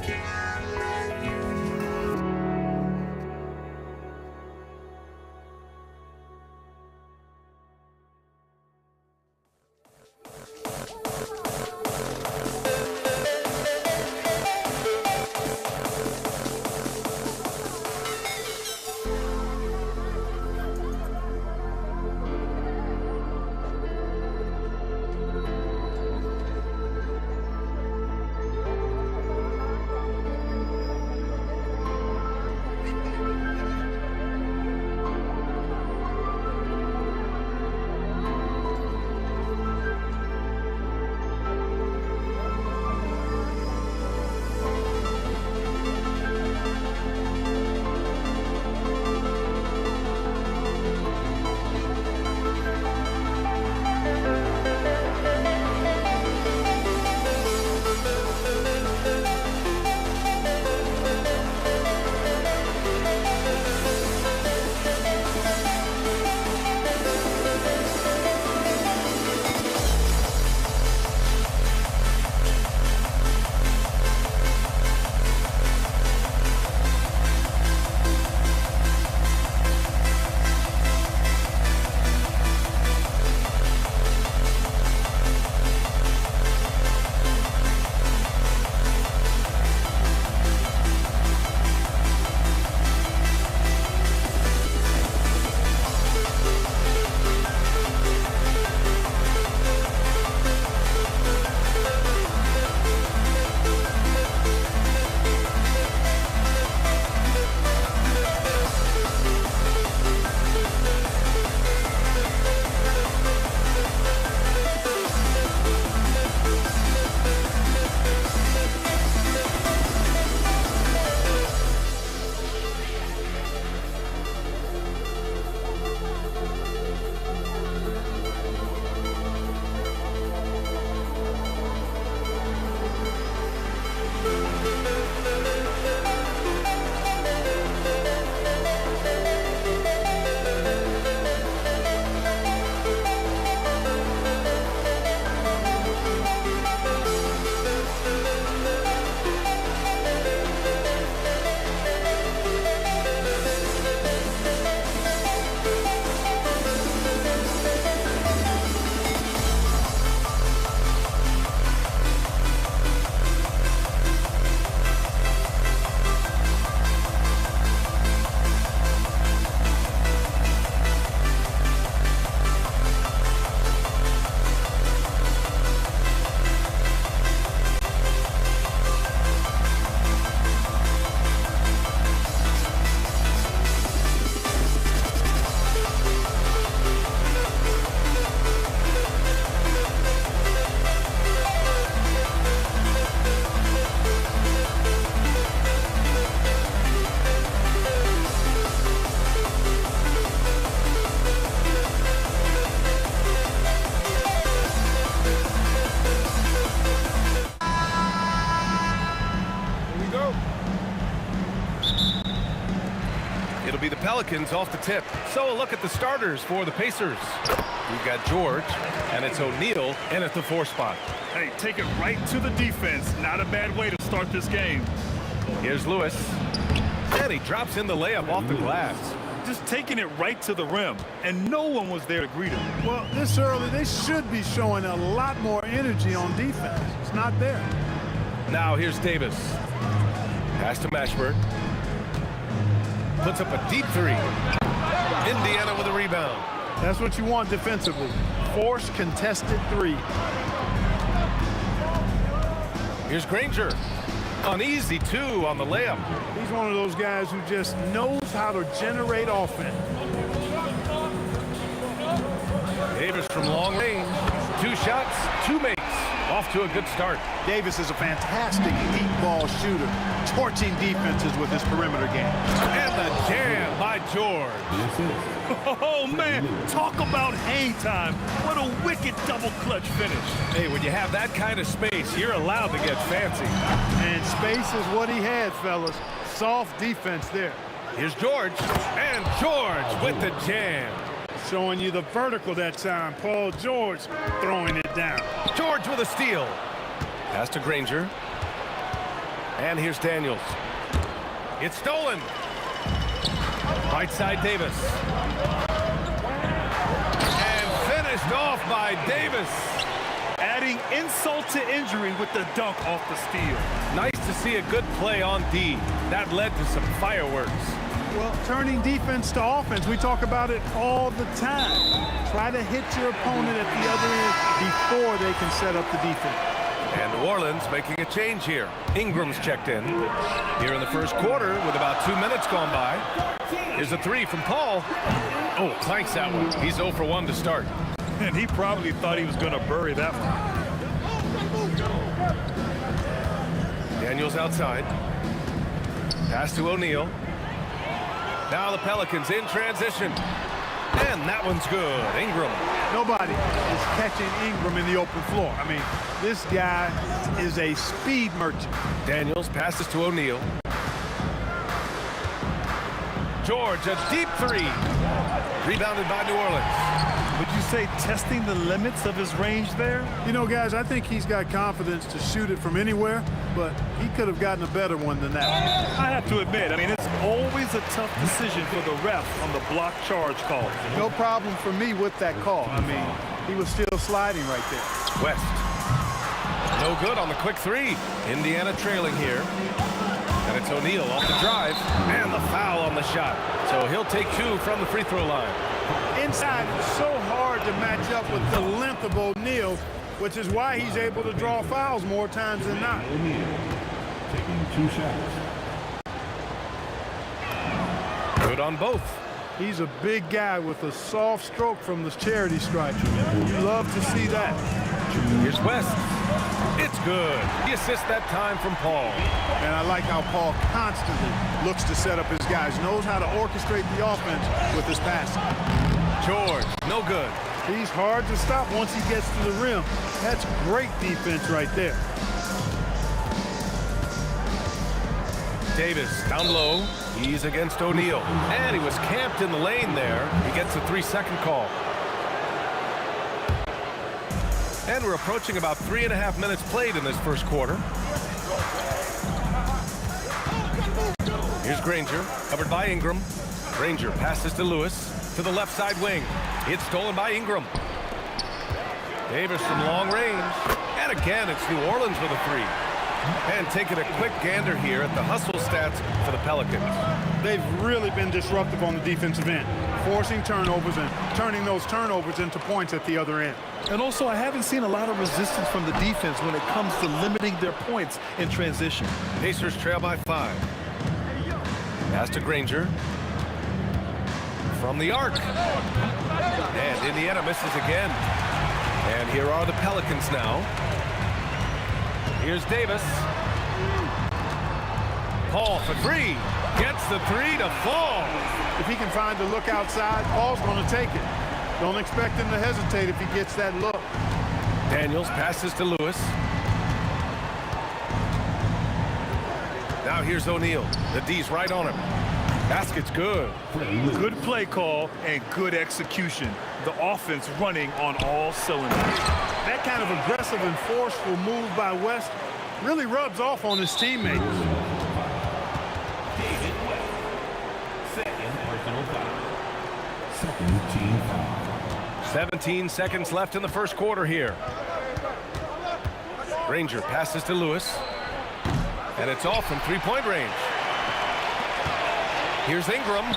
just can't let you know. It'll be the Pelicans off the tip. So a look at the starters for the Pacers. We've got George, and it's O'Neal in at the 4 spot. Hey, take it right to the defense. Not a bad way to start this game. Here's Lewis. And he drops in the layup off the glass. Just taking it right to the rim, and no one was there to greet him. Well, this early, they should be showing a lot more energy on defense. It's not there. Now here's Davis. Pass to Mashburn. Puts up a deep 3. Indiana with a rebound. That's what you want defensively. Force contested 3. Here's Granger. An easy 2 on the layup. He's one of those guys who just knows how to generate offense. Davis from long range. 2 shots, 2 makes. Off to a good start. Davis is a fantastic deep ball shooter, torching defenses with his perimeter game. And the jam by George. Oh, man, talk about hang time. What a wicked double clutch finish. Hey, when you have that kind of space, you're allowed to get fancy. And space is what he had, fellas. Soft defense there. Here's George, and George with the jam. Showing you the vertical that time. Paul George throwing it down. George with a steal. Pass to Granger. And here's Daniels. It's stolen. Right side Davis. And finished off by Davis. Adding insult to injury with the dunk off the steal. Nice to see a good play on D. That led to some fireworks. Well, turning defense to offense, we talk about it all the time. Try to hit your opponent at the other end before they can set up the defense. And New Orleans making a change here. Ingram's checked in here in the first quarter with about 2 minutes gone by. Here's a three from Paul. Oh, clanks that one. He's 0 for 1 to start. And he probably thought he was going to bury that one. Daniels outside. Pass to O'Neal. Now the Pelicans in transition. And that one's good. Ingram. Nobody is catching Ingram in the open floor. I mean, this guy is a speed merchant. Daniels passes to O'Neal. George, a deep three. Rebounded by New Orleans. Would you say testing the limits of his range there? You know, guys, I think he's got confidence to shoot it from anywhere, but he could have gotten a better one than that. I have to admit, I mean, it's always a tough decision for the ref on the block charge call. No problem for me with that call. I mean, he was still sliding right there. West. No good on the quick three. Indiana trailing here. And it's O'Neal off the drive. And the foul on the shot. So he'll take 2 from the free throw line. Inside, it's so hard to match up with the length of O'Neal, which is why he's able to draw fouls more times than not. Taking 2 shots. Good on both. He's a big guy with a soft stroke from the charity stripe. You love to see that. Here's West. It's good. He assists that time from Paul. And I like how Paul constantly looks to set up his guys, knows how to orchestrate the offense with his passing. George, no good. He's hard to stop once he gets to the rim. That's great defense right there. Davis down low. He's against O'Neal. And he was camped in the lane there. He gets a 3-second call. And we're approaching about 3.5 minutes played in this first quarter. Here's Granger, covered by Ingram. Granger passes to Lewis to the left side wing. It's stolen by Ingram. Davis from long range. And again, it's New Orleans with a three. And taking a quick gander here at the hustle stats for the Pelicans. They've really been disruptive on the defensive end, forcing turnovers and turning those turnovers into points at the other end. And also, I haven't seen a lot of resistance from the defense when it comes to limiting their points in transition. Pacers trail by 5. Pass to Granger. From the arc. And Indiana misses again. And here are the Pelicans now. Here's Davis. Paul for 3. Gets the 3 to fall. If he can find the look outside, Paul's going to take it. Don't expect him to hesitate if he gets that look. Daniels passes to Lewis. Now here's O'Neal. The D's right on him. Basket's good. Good play call and good execution. The offense running on all cylinders. That kind of aggressive and forceful move by West really rubs off on his teammates. David West. Second personal foul. Second team foul. 17 seconds left in the first quarter here. Granger passes to Lewis. And it's off from three-point range. Here's Ingram.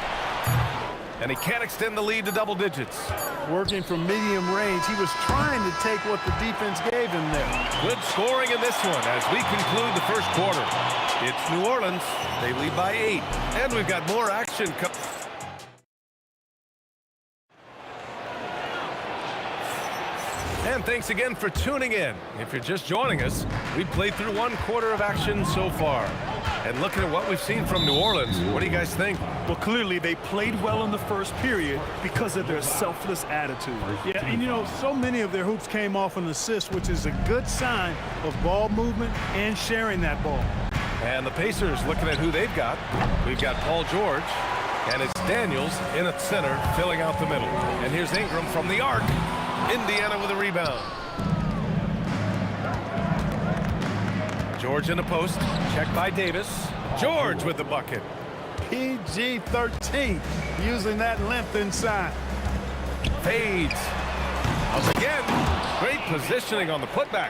And he can't extend the lead to double digits. Working from medium range, he was trying to take what the defense gave him there. Good scoring in this one as we conclude the first quarter. It's New Orleans. They lead by 8. And we've got more action coming. And thanks again for tuning in. If you're just joining us, we've played through 1 quarter of action so far. And looking at what we've seen from New Orleans, what do you guys think? Well, clearly they played well in the first period because of their selfless attitude. Yeah, and you know, so many of their hoops came off an assist, which is a good sign of ball movement and sharing that ball. And the Pacers, looking at who they've got, we've got Paul George, and it's Daniels in at center, filling out the middle. And here's Ingram from the arc. Indiana with a rebound. George in the post. Check by Davis. George with the bucket. PG-13, using that length inside. Fades. Up again. Great positioning on the putback.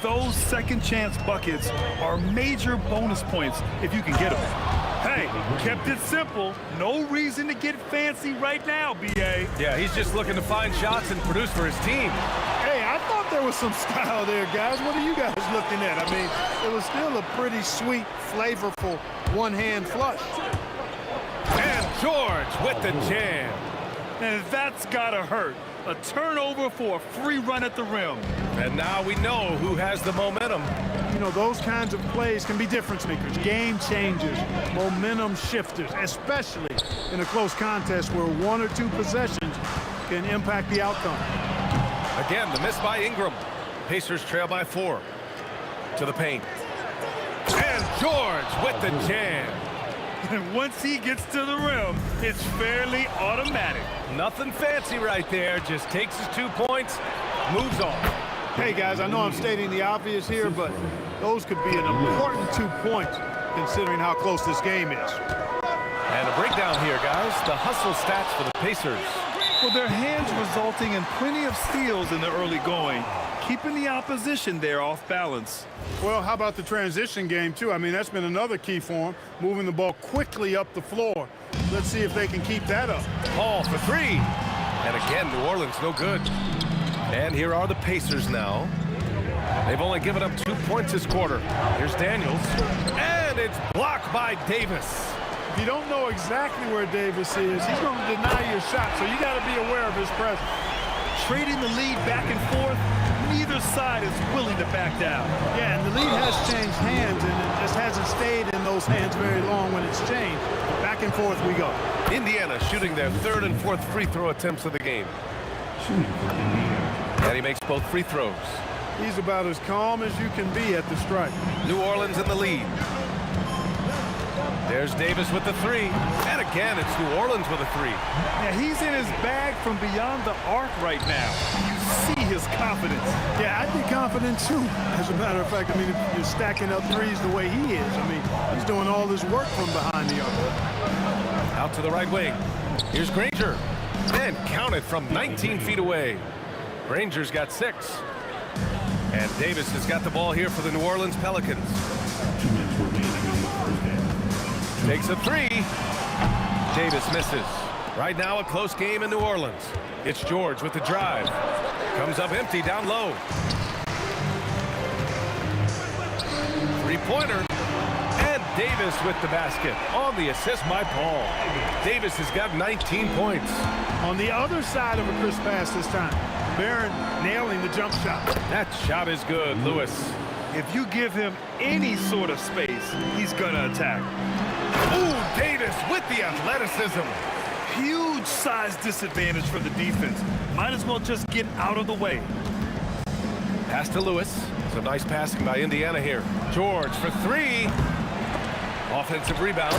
Those second chance buckets are major bonus points if you can get them. Hey, kept it simple. No reason to get fancy right now, B.A. Yeah, he's just looking to find shots and produce for his team. Hey, I thought there was some style there, guys. What are you guys looking at? I mean, it was still a pretty sweet, flavorful one-hand flush. And George with the jam. And that's gotta hurt. A turnover for a free run at the rim. And now we know who has the momentum. You know, those kinds of plays can be difference makers, game changers, momentum shifters, especially in a close contest where one or two possessions can impact the outcome. Again, the miss by Ingram. Pacers trail by 4. To the paint. And George with the jam. And once he gets to the rim, it's fairly automatic. Nothing fancy right there. Just takes his 2 points, moves on. Hey, guys, I know I'm stating the obvious here, but those could be an important 2 points considering how close this game is. And a breakdown here, guys. The hustle stats for the Pacers. Well, their hands resulting in plenty of steals in the early going, keeping the opposition there off balance. Well, how about the transition game, too? I mean, that's been another key for them, moving the ball quickly up the floor. Let's see if they can keep that up. Paul for 3. And again, New Orleans no good. And here are the Pacers now. They've only given up 2 points this quarter. Here's Daniels. And it's blocked by Davis. If you don't know exactly where Davis is, he's going to deny your shot, so you got to be aware of his presence. Trading the lead back and forth, neither side is willing to back down. Yeah, and the lead has changed hands, and it just hasn't stayed in those hands very long when it's changed. Back and forth we go. Indiana shooting their 3rd and 4th free throw attempts of the game. And he makes both free throws. He's about as calm as you can be at the stripe. New Orleans in the lead. There's Davis with the 3. And again, it's New Orleans with a 3. Yeah, he's in his bag from beyond the arc right now. You see his confidence. Yeah, I'd be confident too. As a matter of fact, I mean, if you're stacking up threes the way he is, I mean, he's doing all this work from behind the arc. Out to the right wing. Here's Granger. And counted from 19 feet away. Granger's got 6. And Davis has got the ball here for the New Orleans Pelicans. Takes a 3. Davis misses. Right now a close game in New Orleans. It's George with the drive. Comes up empty down low. 3-pointer. And Davis with the basket. On the assist by Paul. Davis has got 19 points. On the other side of a crisp pass this time. Barron nailing the jump shot. That shot is good, Lewis. If you give him any sort of space, he's gonna attack. Ooh, Davis with the athleticism. Huge size disadvantage for the defense. Might as well just get out of the way. Pass to Lewis. Some nice passing by Indiana here. George for 3. Offensive rebound.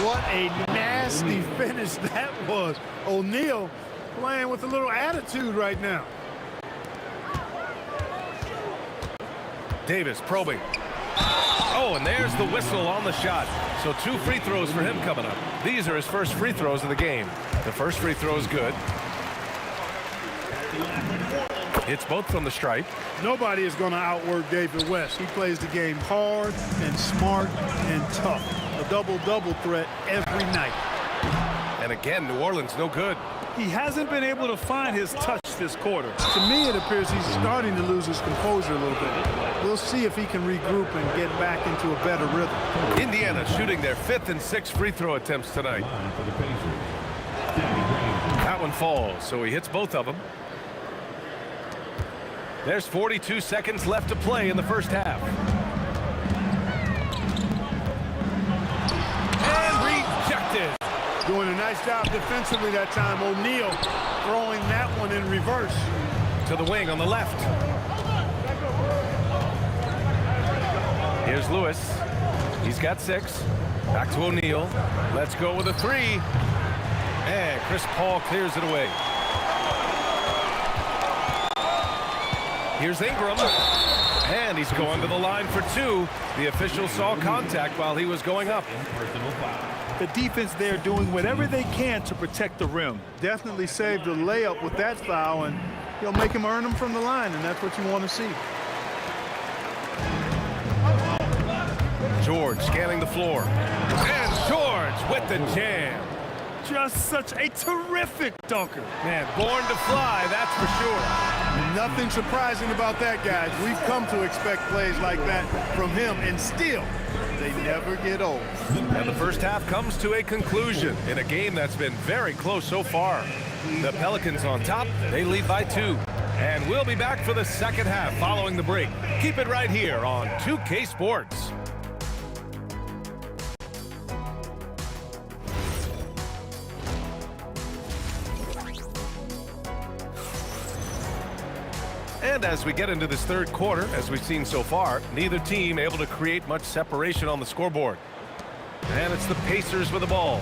What a nasty finish that was. O'Neal playing with a little attitude right now. Davis probing. Oh, and there's the whistle on the shot. So 2 free throws for him coming up. These are his first free throws of the game. The first free throw is good. It's both from the stripe. Nobody is going to outwork David West. He plays the game hard and smart and tough. A double-double threat every night. And again, New Orleans no good. He hasn't been able to find his touch this quarter. To me, it appears he's starting to lose his composure a little bit. We'll see if he can regroup and get back into a better rhythm. Indiana shooting their 5th and 6th free throw attempts tonight. That one falls, so he hits both of them. There's 42 seconds left to play in the first half. And rejected. Doing a nice job defensively that time. O'Neal throwing that one in reverse. To the wing on the left. Here's Lewis. He's got 6. Back to O'Neal. Let's go with a 3. And Chris Paul clears it away. Here's Ingram. And he's going to the line for two. The official saw contact while he was going up. The defense there doing whatever they can to protect the rim. Definitely saved a layup with that foul, and he'll make him earn them from the line, and that's what you want to see. George scanning the floor. And George with the jam. Just such a terrific dunker. Man, born to fly, that's for sure. Nothing surprising about that, guys. We've come to expect plays like that from him, and still, they never get old. And the first half comes to a conclusion in a game that's been very close so far. The Pelicans on top, they lead by 2. And we'll be back for the second half following the break. Keep it right here on 2K Sports. And as we get into this third quarter, as we've seen so far, neither team able to create much separation on the scoreboard. And it's the Pacers with the ball.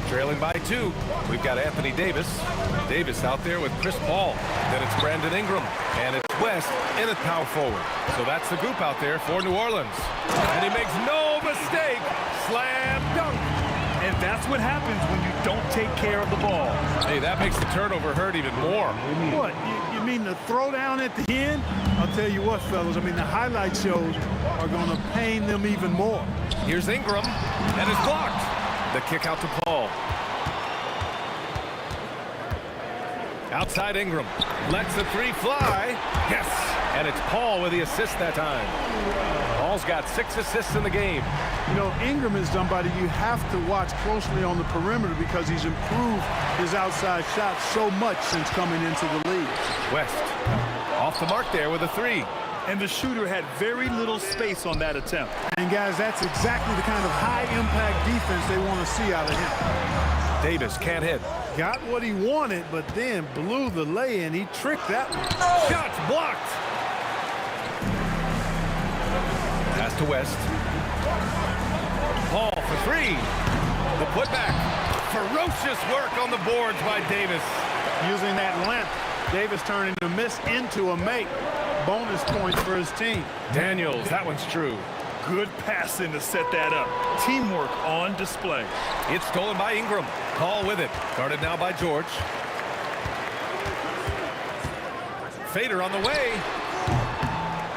Trailing by 2. We've got Anthony Davis. Davis out there with Chris Paul. Then it's Brandon Ingram. And it's West in at power forward. So that's the group out there for New Orleans. And he makes no mistake. Slam dunk. And that's what happens when you don't take care of the ball. Hey, that makes the turnover hurt even more. What? You mean the throwdown at the end? I'll tell you what, fellas. I mean, the highlight shows are going to pain them even more. Here's Ingram, and it's blocked. The kick out to Paul. Outside Ingram. Lets the three fly. Yes! And it's Paul with the assist that time. Paul's got 6 assists in the game. You know, Ingram is somebody you have to watch closely on the perimeter because he's improved his outside shot so much since coming into the league. West off the mark there with a 3. And the shooter had very little space on that attempt. And guys, that's exactly the kind of high-impact defense they want to see out of him. Davis can't hit. Got what he wanted, but then blew the lay-in. He tricked that one. Shots blocked. Pass to West. Paul for 3. The putback. Ferocious work on the boards by Davis. Using that length, Davis turning a miss into a make. Bonus points for his team. Daniels, that one's true. Good passing to set that up. Teamwork on display. It's stolen by Ingram. Paul with it. Guarded now by George. Fader on the way.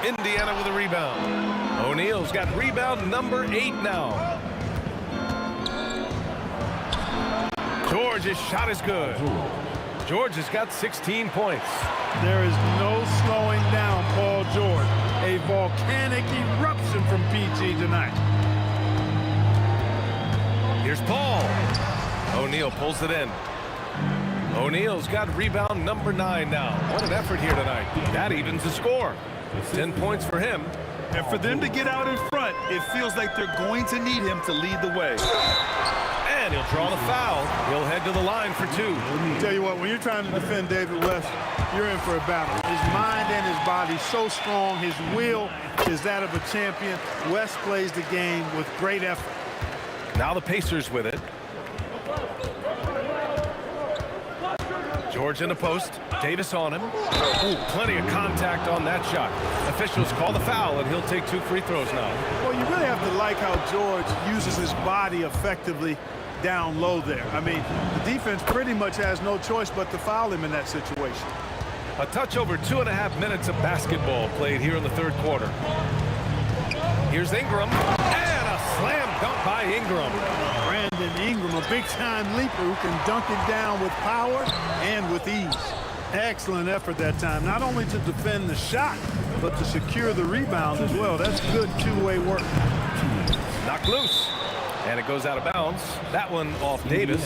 Indiana with a rebound. O'Neal's got rebound number 8 now. George's shot is good. George has got 16 points. There is no slowing down Paul George. A volcanic eruption from PG tonight. Here's Paul. O'Neal pulls it in. O'Neal's got rebound number 9 now. What an effort here tonight. That evens the score. 10 points for him. And for them to get out in front, it feels like they're going to need him to lead the way. And he'll draw the foul. He'll head to the line for 2. Tell you what, when you're trying to defend David West, you're in for a battle. His mind and his body so strong. His will is that of a champion. West plays the game with great effort. Now the Pacers with it. George in the post. Davis on him. Ooh, plenty of contact on that shot. Officials call the foul, and he'll take 2 free throws now. Well, you really have to like how George uses his body effectively down low there. I mean, the defense pretty much has no choice but to foul him in that situation. A touch over 2.5 minutes of basketball played here in the third quarter. Here's Ingram, and a slam dunk by Ingram. Brandon Ingram, a big-time leaper who can dunk it down with power and with ease. Excellent effort that time, not only to defend the shot, but to secure the rebound as well. That's good two-way work. Knocked loose, and it goes out of bounds. That one off Davis.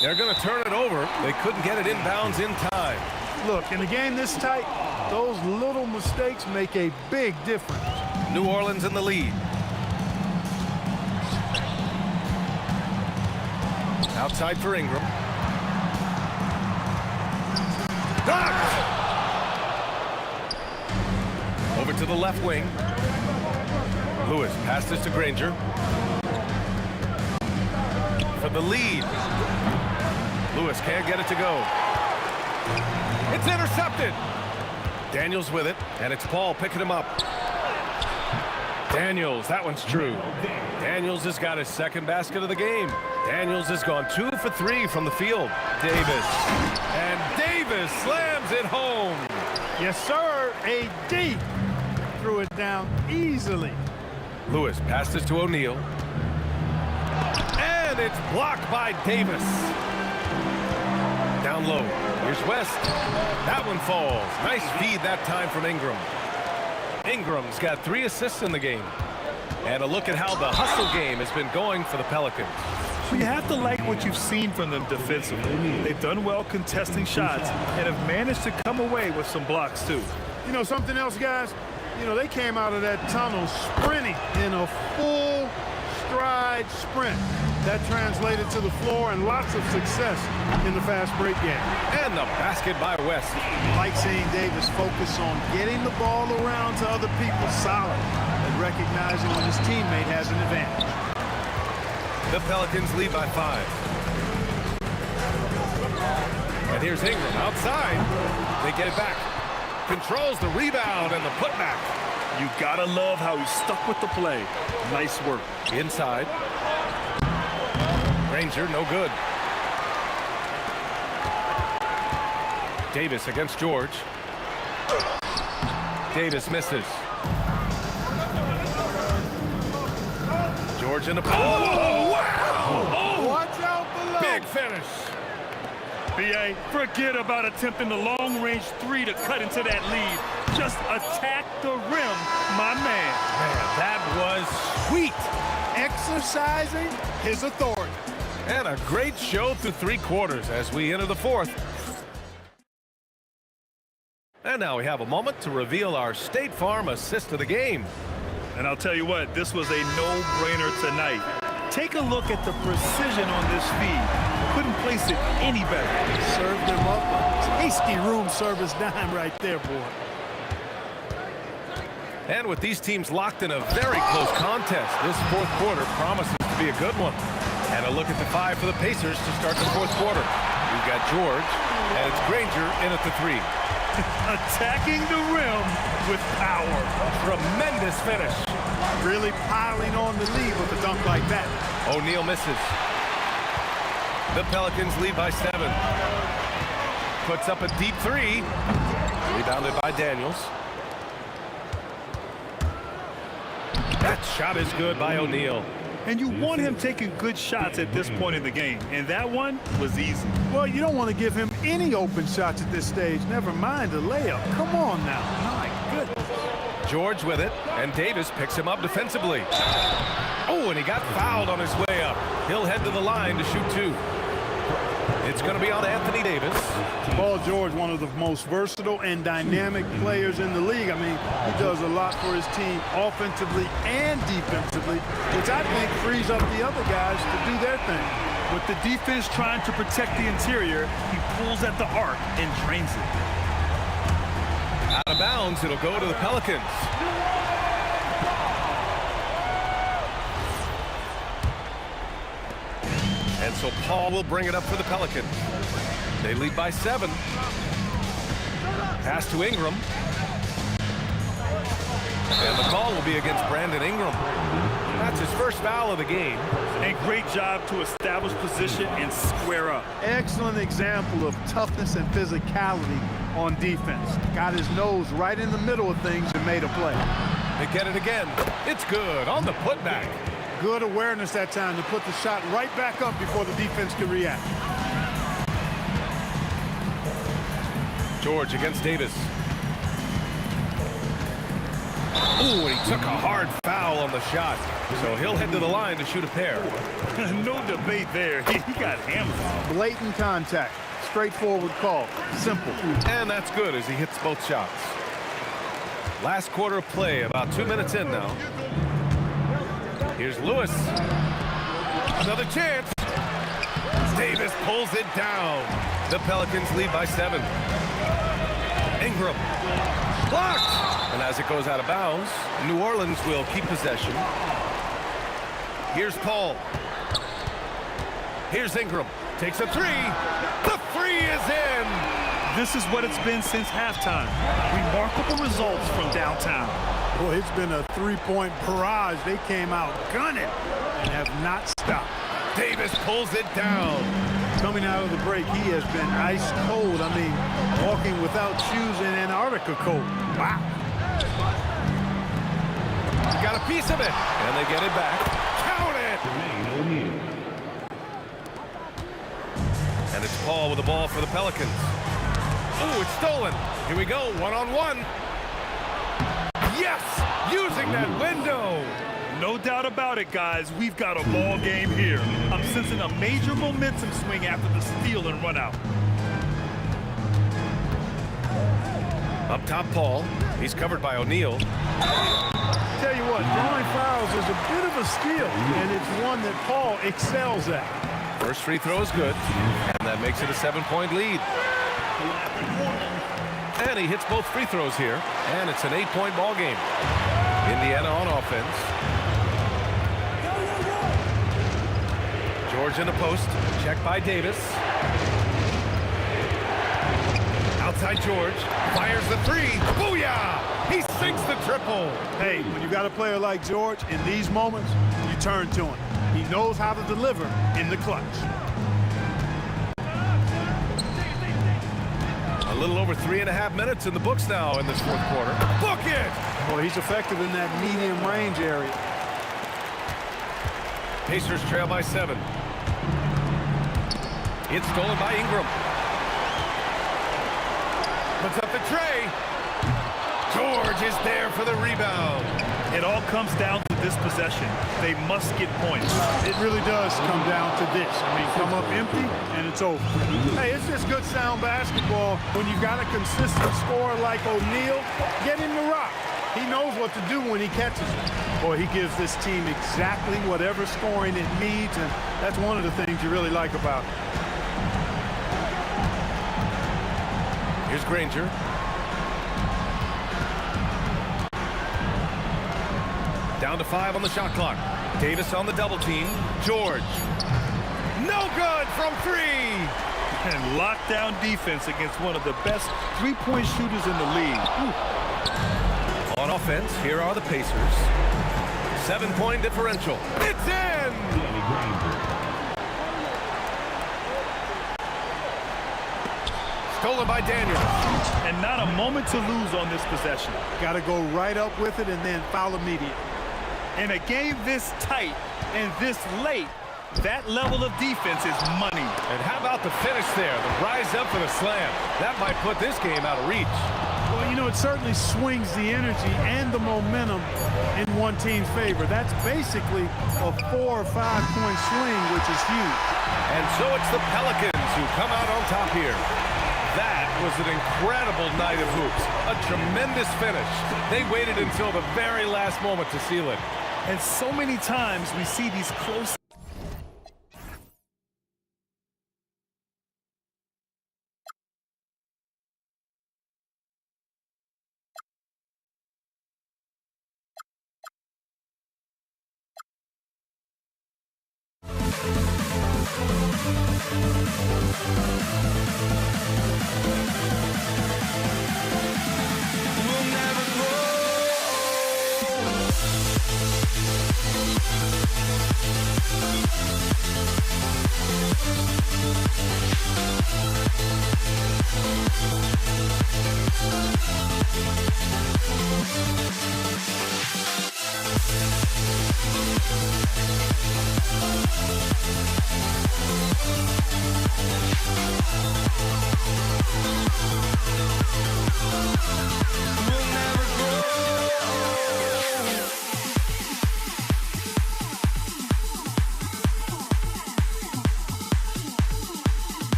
They're going to turn it over. They couldn't get it inbounds in time. Look, in a game this tight, those little mistakes make a big difference. New Orleans in the lead. Outside for Ingram. Blocked! Over to the left wing. Lewis passes to Granger. For the lead. Lewis can't get it to go. It's intercepted. Daniels with it, and it's Paul picking him up. Daniels, that one's true. Daniels has got his second basket of the game. Daniels has gone 2 for 3 from the field. Davis. And Davis slams it home. Yes, sir. AD threw it down easily. Lewis passes to O'Neal. And it's blocked by Davis. Down low. Here's West. That one falls. Nice feed that time from Ingram. Ingram's got 3 assists in the game. And a look at how the hustle game has been going for the Pelicans. Well, you have to like what you've seen from them defensively. They've done well contesting shots and have managed to come away with some blocks, too. You know, something else, guys? You know, they came out of that tunnel sprinting in a full stride sprint. That translated to the floor and lots of success in the fast break game. And the basket by West. Like seeing Davis focus on getting the ball around to other people solid and recognizing when his teammate has an advantage. The Pelicans lead by 5. And here's Ingram outside. They get it back. Controls the rebound and the putback. You gotta love how he stuck with the play. Nice work. Inside. Granger, no good. Davis against George. Davis misses. George in the post. Oh, wow! Oh, watch out below. Big finish. B.A., forget about attempting the long-range 3 to cut into that lead. Just attack the rim, my man. Man, that was sweet. Exercising his authority. And a great show through 3 quarters as we enter the 4th. And now we have a moment to reveal our State Farm assist of the game. And I'll tell you what, this was a no-brainer tonight. Take a look at the precision on this feed. Couldn't place it any better. Served him up a tasty room service dime right there, boy. And with these teams locked in a very close contest, this 4th quarter promises to be a good one. And a look at the 5 for the Pacers to start the 4th quarter. We've got George, and it's Granger in at the 3. Attacking the rim with power. Tremendous finish. Really piling on the lead with a dunk like that. O'Neal misses. The Pelicans lead by 7. Puts up a deep 3. Rebounded by Daniels. That shot is good by O'Neal. And you want him taking good shots at this point in the game. And that one was easy. Well, you don't want to give him any open shots at this stage. Never mind a layup. Come on now. My goodness. George with it, and Davis picks him up defensively. Oh, and he got fouled on his way up. He'll head to the line to shoot 2. It's going to be on Anthony Davis. Paul George, one of the most versatile and dynamic players in the league. I mean, he does a lot for his team offensively and defensively, which I think frees up the other guys to do their thing. With the defense trying to protect the interior, he pulls at the arc and drains it. Out of bounds, it'll go to the Pelicans. And so Paul will bring it up for the Pelicans. They lead by 7. Pass to Ingram. And the call will be against Brandon Ingram. That's his first foul of the game. And great job to establish position and square up. Excellent example of toughness and physicality on defense. Got his nose right in the middle of things and made a play. They get it again. It's good on the putback. Good awareness that time to put the shot right back up before the defense could react. George against Davis. Ooh, and he took a hard foul on the shot. So he'll head to the line to shoot a pair. No debate there. He got hammered. Blatant contact. Straightforward call. Simple. And that's good as he hits both shots. Last quarter of play, about 2 minutes in now. Here's Lewis. Another chance. Davis pulls it down. The Pelicans lead by 7. Ingram. Blocked. And as it goes out of bounds, New Orleans will keep possession. Here's Paul. Here's Ingram. Takes a 3. The 3 is in. This is what it's been since halftime. Remarkable results from downtown. Boy, it's been a three-point barrage. They came out gunning and have not stopped. Davis pulls it down. Coming out of the break, he has been ice cold. I mean, walking without shoes in Antarctica cold. Wow. Got a piece of it, and they get it back. Count it! And it's Paul with the ball for the Pelicans. Ooh, it's stolen. Here we go, one-on-one. Yes! Using that window! No doubt about it, guys. We've got a ball game here. I'm sensing a major momentum swing after the steal and run out. Up top, Paul. He's covered by O'Neal. Tell you what, drawing fouls is a bit of a skill, and it's one that Paul excels at. First free throw is good, and that makes it a 7-point lead. And he hits both free throws here, and it's an 8-point ball game. Indiana on offense. George in the post, checked by Davis. Outside George, fires the three. Booyah! He sinks the triple. Hey, when you got a player like George, in these moments, you turn to him. He knows how to deliver in the clutch. A little over 3.5 minutes in the books now in this fourth quarter. Book it! Well, he's effective in that medium range area. Pacers trail by 7. It's stolen by Ingram. Puts up the tray. George is there for the rebound. It all comes down to this possession. They must get points. It really does come down to this. I mean, come up empty, and it's over. Hey, it's just good sound basketball. When you've got a consistent scorer like O'Neal, get him the rock. He knows what to do when he catches it. Boy, he gives this team exactly whatever scoring it needs, and that's one of the things you really like about him. Here's Granger. Down to 5 on the shot clock. Davis on the double team. George. No good from 3. And lockdown defense against one of the best three-point shooters in the league. Ooh. On offense, here are the Pacers. 7-point differential. It's in! Stolen by Daniels. And not a moment to lose on this possession. Got to go right up with it and then foul immediately. In a game this tight and this late, that level of defense is money. And how about the finish there? The rise up for the slam. That might put this game out of reach. Well, you know, it certainly swings the energy and the momentum in one team's favor. That's basically a 4 or 5 point swing, which is huge. And so it's the Pelicans who come out on top here. That was an incredible night of hoops. A tremendous finish. They waited until the very last moment to seal it. And so many times we see these close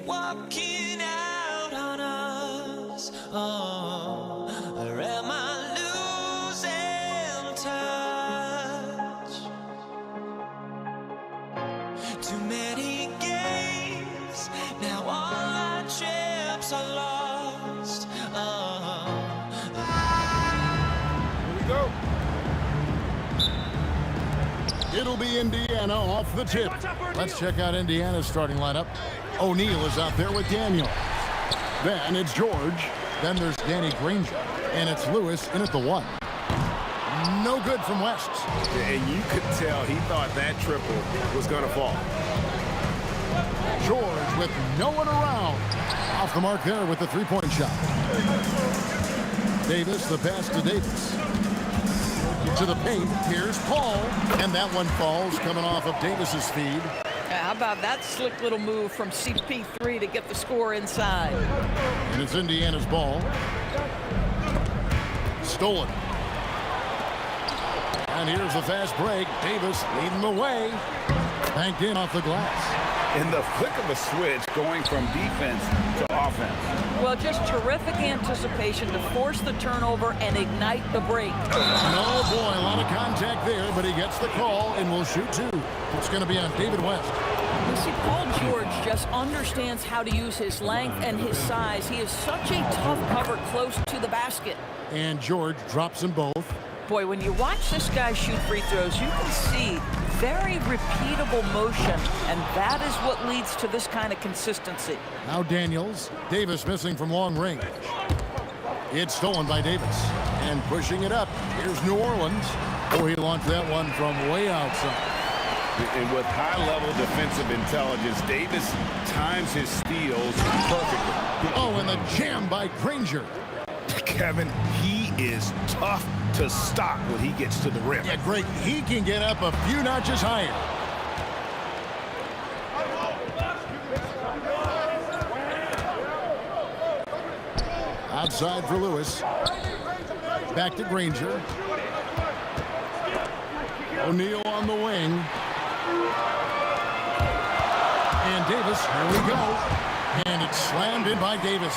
walking out on us. Oh, or am I losing touch? Too many games, now all our chips are lost. Oh. Here we go. It'll be Indiana off the tip. Let's check out Indiana's starting lineup. O'Neal is out there with Daniels. Then it's George. Then there's Danny Granger. And it's Lewis in at the 1. No good from West. And you could tell he thought that triple was going to fall. George with no one around. Off the mark there with the three-point shot. Davis, the pass to Davis. To the paint, here's Paul. And that one falls coming off of Davis's feed. How about that slick little move from CP3 to get the score inside? And it's Indiana's ball. Stolen. And here's the fast break. Davis leading the way. Banked in off the glass. In the flick of a switch, going from defense to offense. Well, just terrific anticipation to force the turnover and ignite the break. Oh, boy, a lot of contact there, but he gets the call and will shoot 2. It's going to be on David West. You see, Paul George just understands how to use his length and his size. He is such a tough cover close to the basket. And George drops them both. Boy, when you watch this guy shoot free throws, you can see very repeatable motion, and that is what leads to this kind of consistency. Now Daniels. Davis missing from long range. It's stolen by Davis. And pushing it up. Here's New Orleans. Oh, he launched that one from way outside. And with high-level defensive intelligence, Davis times his steals perfectly. Oh, and the jam by Granger. Kevin, he is tough to stop when he gets to the rim. Yeah, great. He can get up a few notches higher. Outside for Lewis. Back to Granger. O'Neal on the wing. And Davis, here we go. And it's slammed in by Davis.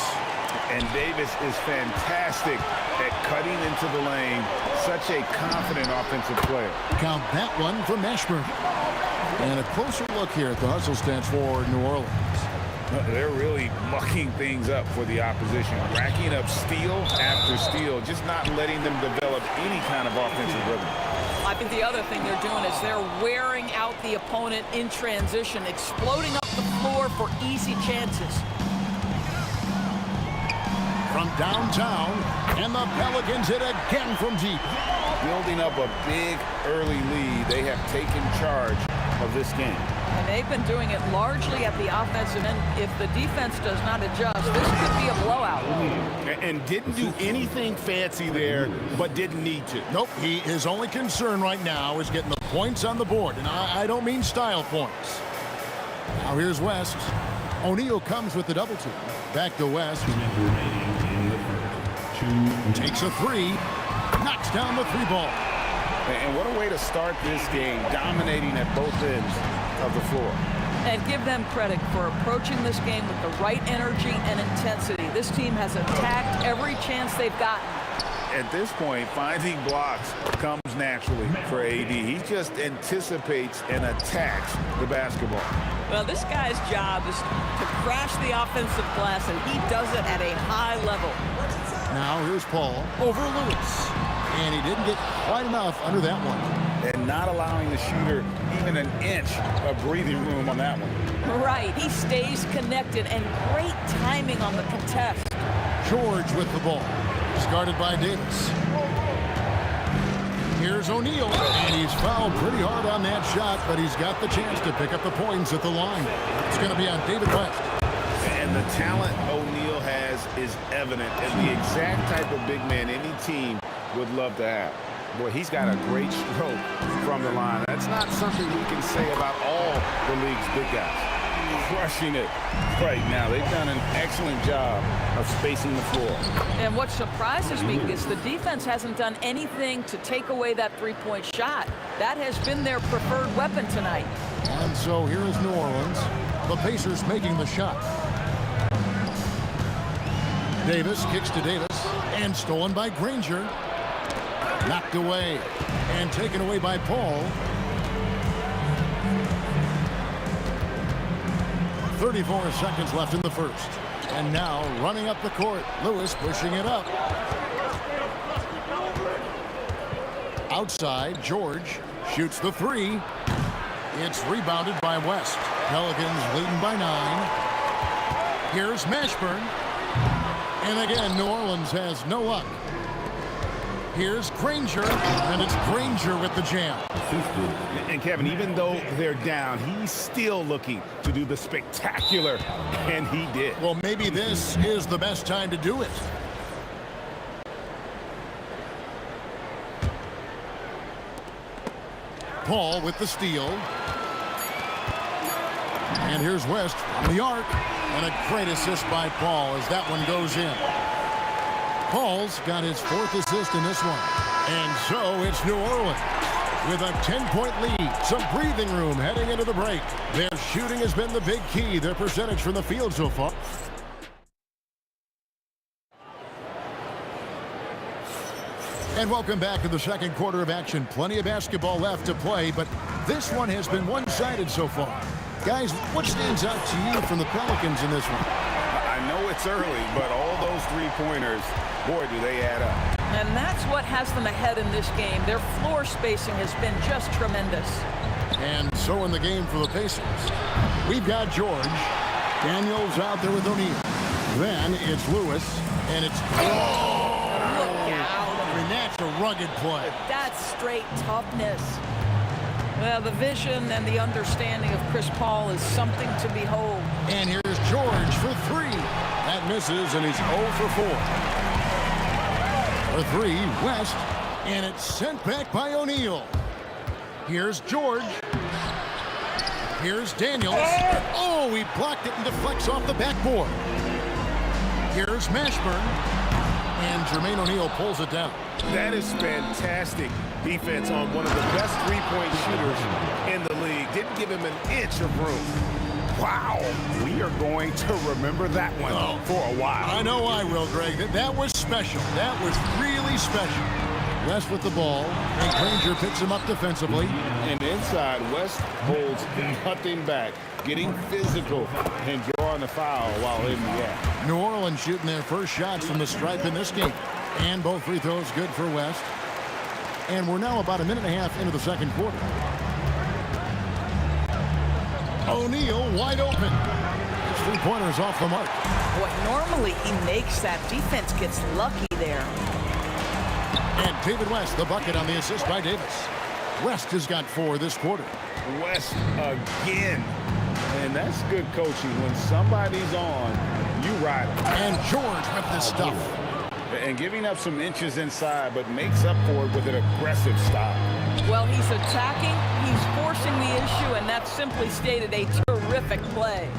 And Davis is fantastic at cutting into the lane. Such a confident offensive player. Count that one from Mashburn. And a closer look here at the hustle stats for New Orleans. They're really mucking things up for the opposition. Racking up steal after steal, just not letting them develop any kind of offensive rhythm. I think the other thing they're doing is they're wearing out the opponent in transition, exploding up the floor for easy chances. From downtown, and the Pelicans hit again from deep. Building up a big early lead, they have taken charge of this game. And they've been doing it largely at the offensive end. If the defense does not adjust, this could be a blowout. And didn't do anything fancy there, but didn't need to. Nope, his only concern right now is getting the points on the board. And I don't mean style points. Now here's West. O'Neal comes with the double team. Back to West. Takes a 3. Knocks down the 3 ball. And what a way to start this game, dominating at both ends of the floor. And give them credit for approaching this game with the right energy and intensity. This team has attacked every chance they've gotten. At this point, finding blocks comes naturally for AD. He just anticipates and attacks the basketball. Well, this guy's job is to crash the offensive glass, and he does it at a high level. Now here's Paul over Lewis. And he didn't get quite enough under that one. And not allowing the shooter even an inch of breathing room on that one. Right, he stays connected, and great timing on the contest. George with the ball. Guarded by Davis. Here's O'Neal, and he's fouled pretty hard on that shot, but he's got the chance to pick up the points at the line. It's going to be on David West. And the talent O'Neal has is evident, and the exact type of big man any team would love to have. Boy, he's got a great stroke from the line. That's not something we can say about all the league's big guys. Crushing it right now. They've done an excellent job of spacing the floor. And what surprises me is the defense hasn't done anything to take away that three-point shot. That has been their preferred weapon tonight. And so here is New Orleans. The Pacers making the shot. Davis kicks to Davis, and stolen by Granger. Knocked away, and taken away by Paul. 34 seconds left in the first. And now running up the court, Lewis pushing it up. Outside, George shoots the three. It's rebounded by West. Pelicans leading by 9. Here's Mashburn. And again, New Orleans has no luck. Here's Granger, and it's Granger with the jam. And Kevin, even though they're down, he's still looking to do the spectacular, and he did. Well, maybe this is the best time to do it. Paul with the steal. And here's West on the arc. And a great assist by Paul as that one goes in. Paul's got his 4th assist in this one. And so it's New Orleans with a 10-point lead. Some breathing room heading into the break. Their shooting has been the big key. Their percentage from the field so far. And welcome back to the second quarter of action. Plenty of basketball left to play, but this one has been one-sided so far. Guys, what stands out to you from the Pelicans in this one? I know it's early, but all those three-pointers, boy, do they add up. And that's what has them ahead in this game. Their floor spacing has been just tremendous. And so in the game for the Pacers, we've got George. Daniels out there with O'Neal. Then it's Lewis, and it's... Look out. I mean, that's a rugged play. That's straight toughness. Well, the vision and the understanding of Chris Paul is something to behold. And here's George for 3. That misses, and he's 0 for 4. For 3, West, and it's sent back by O'Neal. Here's George. Here's Daniels. Oh, he blocked it and deflects off the backboard. Here's Mashburn. And Jermaine O'Neal pulls it down. That is fantastic defense on one of the best three-point shooters in the league. Didn't give him an inch of room. Wow, we are going to remember that one for a while. I know I will, Greg. That was special. That was really special. West with the ball, and Granger picks him up defensively. And inside, West holds nothing back, getting physical and drawing the foul while in the act. New Orleans shooting their first shots from the stripe in this game. And both free throws good for West. And we're now about a minute and a half into the second quarter. O'Neal wide open. His three-pointers off the mark. What normally he makes, that defense gets lucky there. And David West, the bucket on the assist by Davis. West has got 4 this quarter. West again. And that's good coaching. When somebody's on, you ride them. And George with the stuff. And giving up some inches inside, but makes up for it with an aggressive stop. Well, he's attacking, he's forcing the issue, and that's simply stated a terrific play.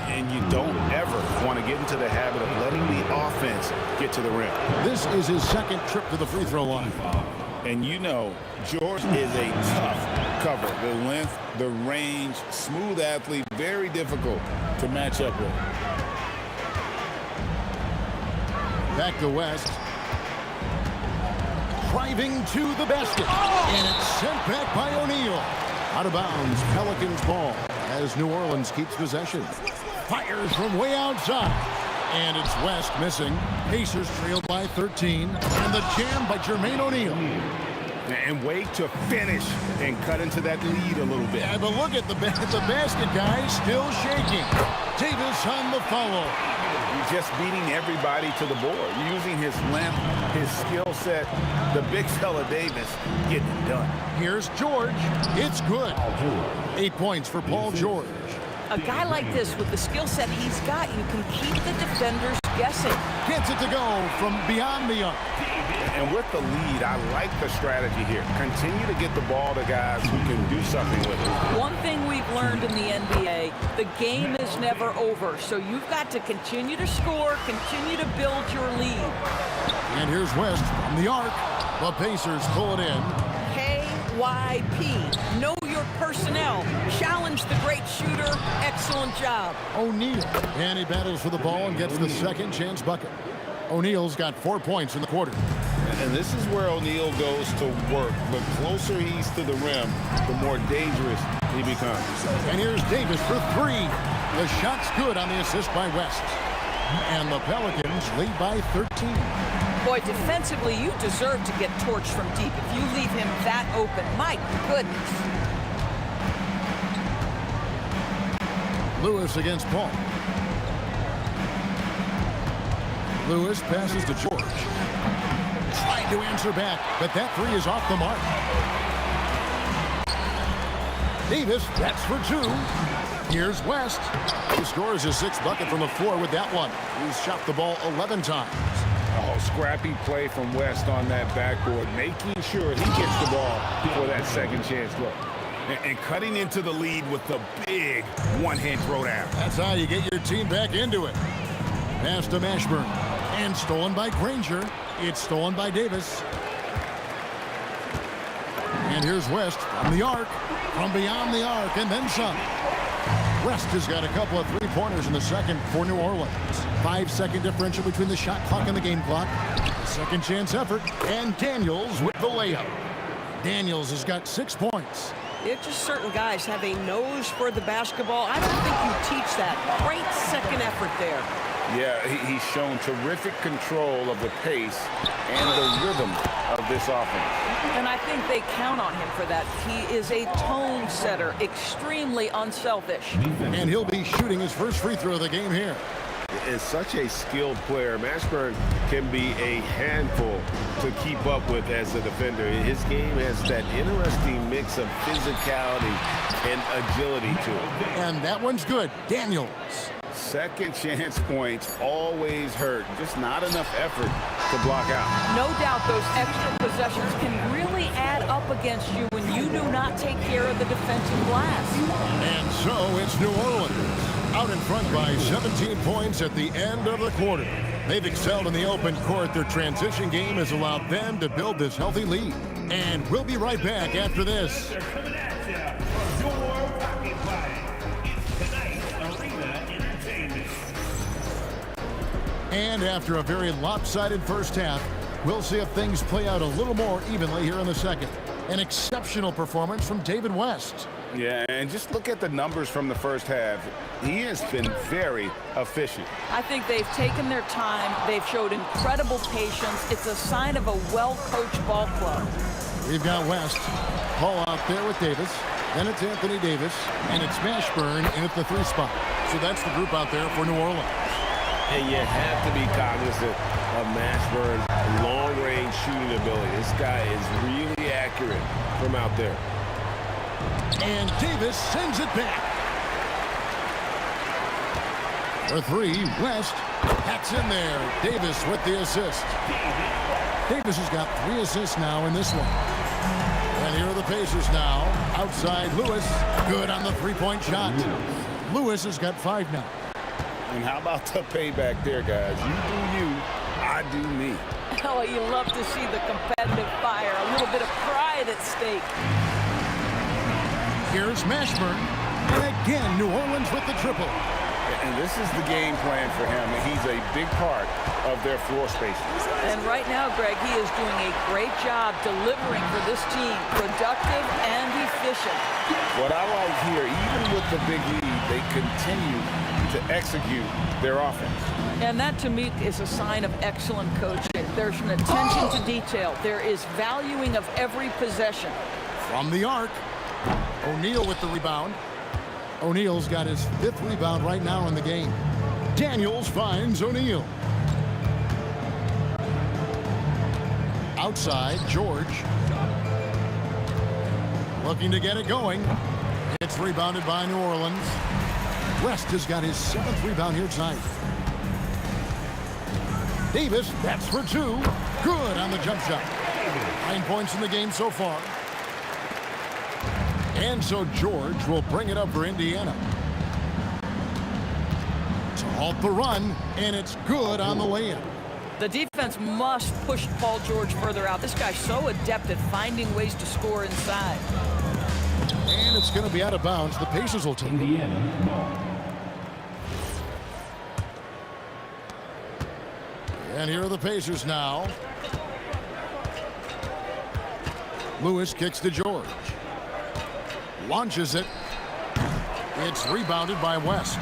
And you don't ever want to get into the habit of letting the offense get to the rim. This is his second trip to the free throw line. And you know, George is a tough cover. The length, the range, smooth athlete, very difficult to match up with. Back to West. Driving to the basket. And it's sent back by O'Neal. Out of bounds, Pelicans ball as New Orleans keeps possession. Fires from way outside. And it's West missing. Pacers trailed by 13. And the jam by Jermaine O'Neal. And wait to finish and cut into that lead a little bit. Yeah, but look at the basket, guys, still shaking. Davis on the follow. He's just beating everybody to the board, using his length, his skill set. The big fella Davis getting it done. Here's George. It's good. 8 points for Paul George. A guy like this, with the skill set he's got, you can keep the defenders guessing. Gets it to go from beyond the arc. And with the lead, I like the strategy here. Continue to get the ball to guys who can do something with it. One thing we've learned in the NBA, the game is never over. So you've got to continue to score, continue to build your lead. And here's West from the arc. The Pacers pull it in. K. NYP. Know your personnel. Challenge the great shooter. Excellent job. O'Neal. And he battles for the ball and gets the second chance bucket. O'Neal's got 4 points in the quarter. And this is where O'Neal goes to work. The closer he's to the rim, the more dangerous he becomes. And here's Davis for three. The shot's good on the assist by West. And the Pelicans lead by 13. Boy, defensively, you deserve to get torched from deep if you leave him that open. My goodness. Lewis against Paul. Lewis passes to George. Trying to answer back, but that three is off the mark. Davis, that's for two. Here's West. He scores his sixth bucket from the floor with that one. He's shot the ball 11 times. Oh, scrappy play from West on that backboard, making sure he gets the ball for that second chance look. And cutting into the lead with the big one-hand throwdown. That's how you get your team back into it. Pass to Mashburn. And stolen by Granger. It's stolen by Davis. And here's West from the arc, from beyond the arc, and then some. West has got a couple of three-pointers in the second for New Orleans. 5-second differential between the shot clock and the game clock. Second chance effort, and Daniels with the layup. Daniels has got 6 points. It's just certain guys have a nose for the basketball. I don't think you teach that. Great second effort there. Yeah, he's shown terrific control of the pace and the rhythm of this offense. And I think they count on him for that. He is a tone setter, extremely unselfish. And he'll be shooting his first free throw of the game here. Is such a skilled player. Mashburn can be a handful to keep up with as a defender. His game has that interesting mix of physicality and agility to it. And that one's good. Daniels. Second chance points always hurt. Just not enough effort to block out. No doubt those extra possessions can really add up against you when you do not take care of the defensive glass. And so it's New Orleans out in front by 17 points at the end of the quarter. They've excelled in the open court. Their transition game has allowed them to build this healthy lead. And we'll be right back after this. They're coming at you from your Rocky Tonight's Arena Entertainment. And after a very lopsided first half, we'll see if things play out a little more evenly here in the second. An exceptional performance from David West. Yeah, and just look at the numbers from the first half. He has been very efficient. I think they've taken their time. They've showed incredible patience. It's a sign of a well-coached ball club. We've got West. Paul out there with Davis. Then it's Anthony Davis. And it's Mashburn in at the three spot. So that's the group out there for New Orleans. And you have to be cognizant of Mashburn's long-range shooting ability. This guy is really accurate from out there. And Davis sends it back. For three, West hacks in there. Davis with the assist. Davis has got 3 assists now in this one. And here are the Pacers now. Outside, Lewis. Good on the three-point shot. Lewis has got 5 now. And how about the payback there, guys? You do you, I do me. Oh, you love to see the competitive fire. A little bit of pride at stake. Here's Mashburn. And again, New Orleans with the triple. And this is the game plan for him. He's a big part of their floor space. And right now, Greg, he is doing a great job delivering for this team. Productive and efficient. What I like here, even with the big lead, they continue to execute their offense. And that, to me, is a sign of excellent coaching. There's an attention to detail. There is valuing of every possession. From the arc, O'Neal with the rebound. O'Neal's got his 5th rebound right now in the game. Daniels finds O'Neal. Outside, George. Looking to get it going. It's rebounded by New Orleans. West has got his 7th rebound here tonight. Davis, that's for 2. Good on the jump shot. 9 points in the game so far. And so George will bring it up for Indiana. To halt the run, and it's good on the layup. The defense must push Paul George further out. This guy's so adept at finding ways to score inside. And it's going to be out of bounds. The Pacers will take it. And here are the Pacers now. Lewis kicks to George. Launches it. It's rebounded by West.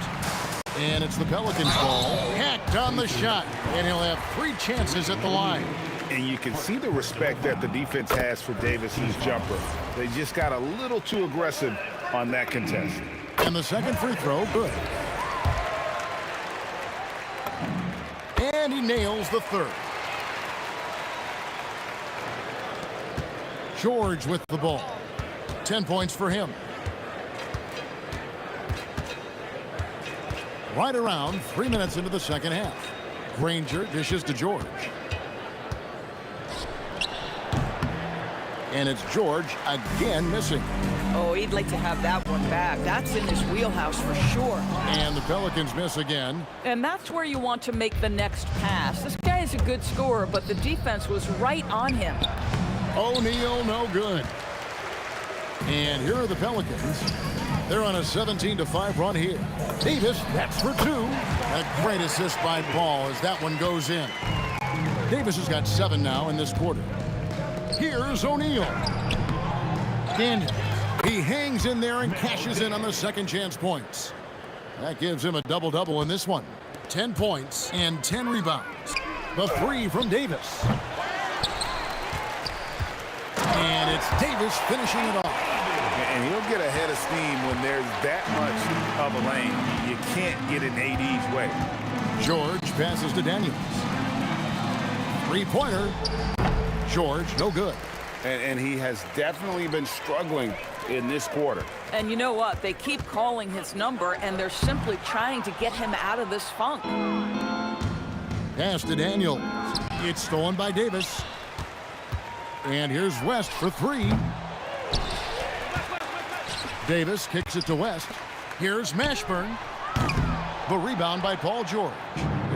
And it's the Pelicans' ball. Hacked on the shot. And he'll have 3 chances at the line. And you can see the respect that the defense has for Davis's jumper. They just got a little too aggressive on that contest. And the second free throw, good. And he nails the third. George with the ball. 10 points for him. Right around 3 minutes into the second half. Granger dishes to George. And it's George again missing. Oh, he'd like to have that one back. That's in his wheelhouse for sure. And the Pelicans miss again. And that's where you want to make the next pass. This guy is a good scorer, but the defense was right on him. O'Neal, no good. And here are the Pelicans. They're on a 17-5 run here. Davis, that's for 2. A great assist by Ball as that one goes in. Davis has got 7 now in this quarter. Here's O'Neal. Daniel. He hangs in there and cashes in on the second chance points. That gives him a double-double in this one. 10 points and 10 rebounds. The 3 from Davis. And it's Davis finishing it off. And he'll get ahead of steam when there's that much of a lane. You can't get in AD's way. George passes to Daniels. 3-pointer. George, no good. And he has definitely been struggling in this quarter. And you know what? They keep calling his number, and they're simply trying to get him out of this funk. Pass to Daniels. It's stolen by Davis. And here's West for 3. Davis kicks it to West. Here's Mashburn. The rebound by Paul George.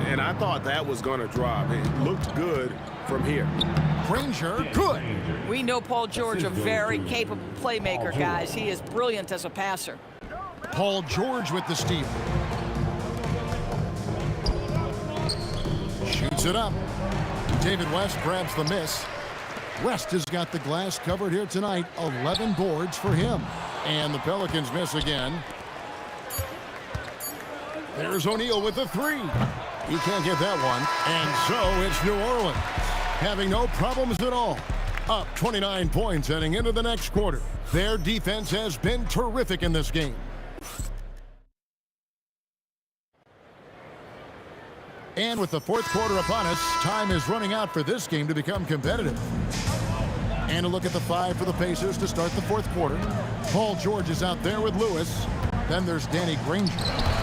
And I thought that was going to drop. It looked good from here. Granger, good. We know Paul George, a very capable playmaker, guys. He is brilliant as a passer. Paul George with the steal. Shoots it up. David West grabs the miss. West has got the glass covered here tonight. 11 boards for him. And the Pelicans miss again. There's O'Neal with the 3. He can't get that one. And so it's New Orleans having no problems at all. Up 29 points heading into the next quarter. Their defense has been terrific in this game. And with the fourth quarter upon us, time is running out for this game to become competitive. And a look at the 5 for the Pacers to start the fourth quarter. Paul George is out there with Lewis. Then there's Danny Granger.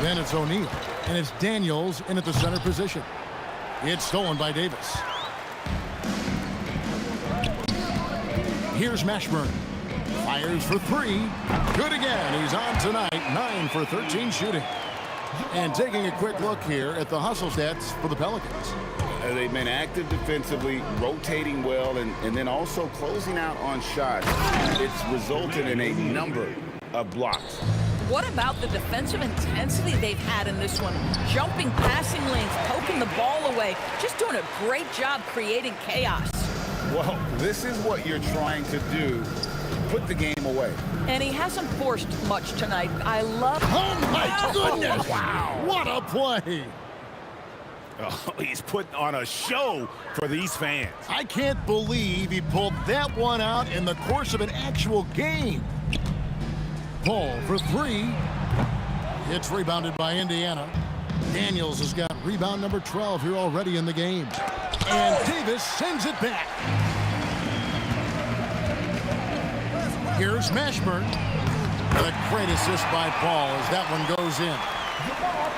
Then it's O'Neal. And it's Daniels in at the center position. It's stolen by Davis. Here's Mashburn. Fires for 3. Good again. He's on tonight. 9 for 13 shooting. And taking a quick look here at the hustle stats for the Pelicans. They've been active defensively, rotating well, and then also closing out on shots. It's resulted in a number of blocks. What about the defensive intensity they've had in this one? Jumping passing lanes, poking the ball away, just doing a great job creating chaos. Well, this is what you're trying to do. Put the game away. And he hasn't forced much tonight. I love it. Oh, my goodness! Wow! What a play! Oh, he's putting on a show for these fans. I can't believe he pulled that one out in the course of an actual game. Paul for 3. It's rebounded by Indiana. Daniels has got rebound number 12 here already in the game. And Davis sends it back. Here's Mashburn. And a great assist by Paul as that one goes in.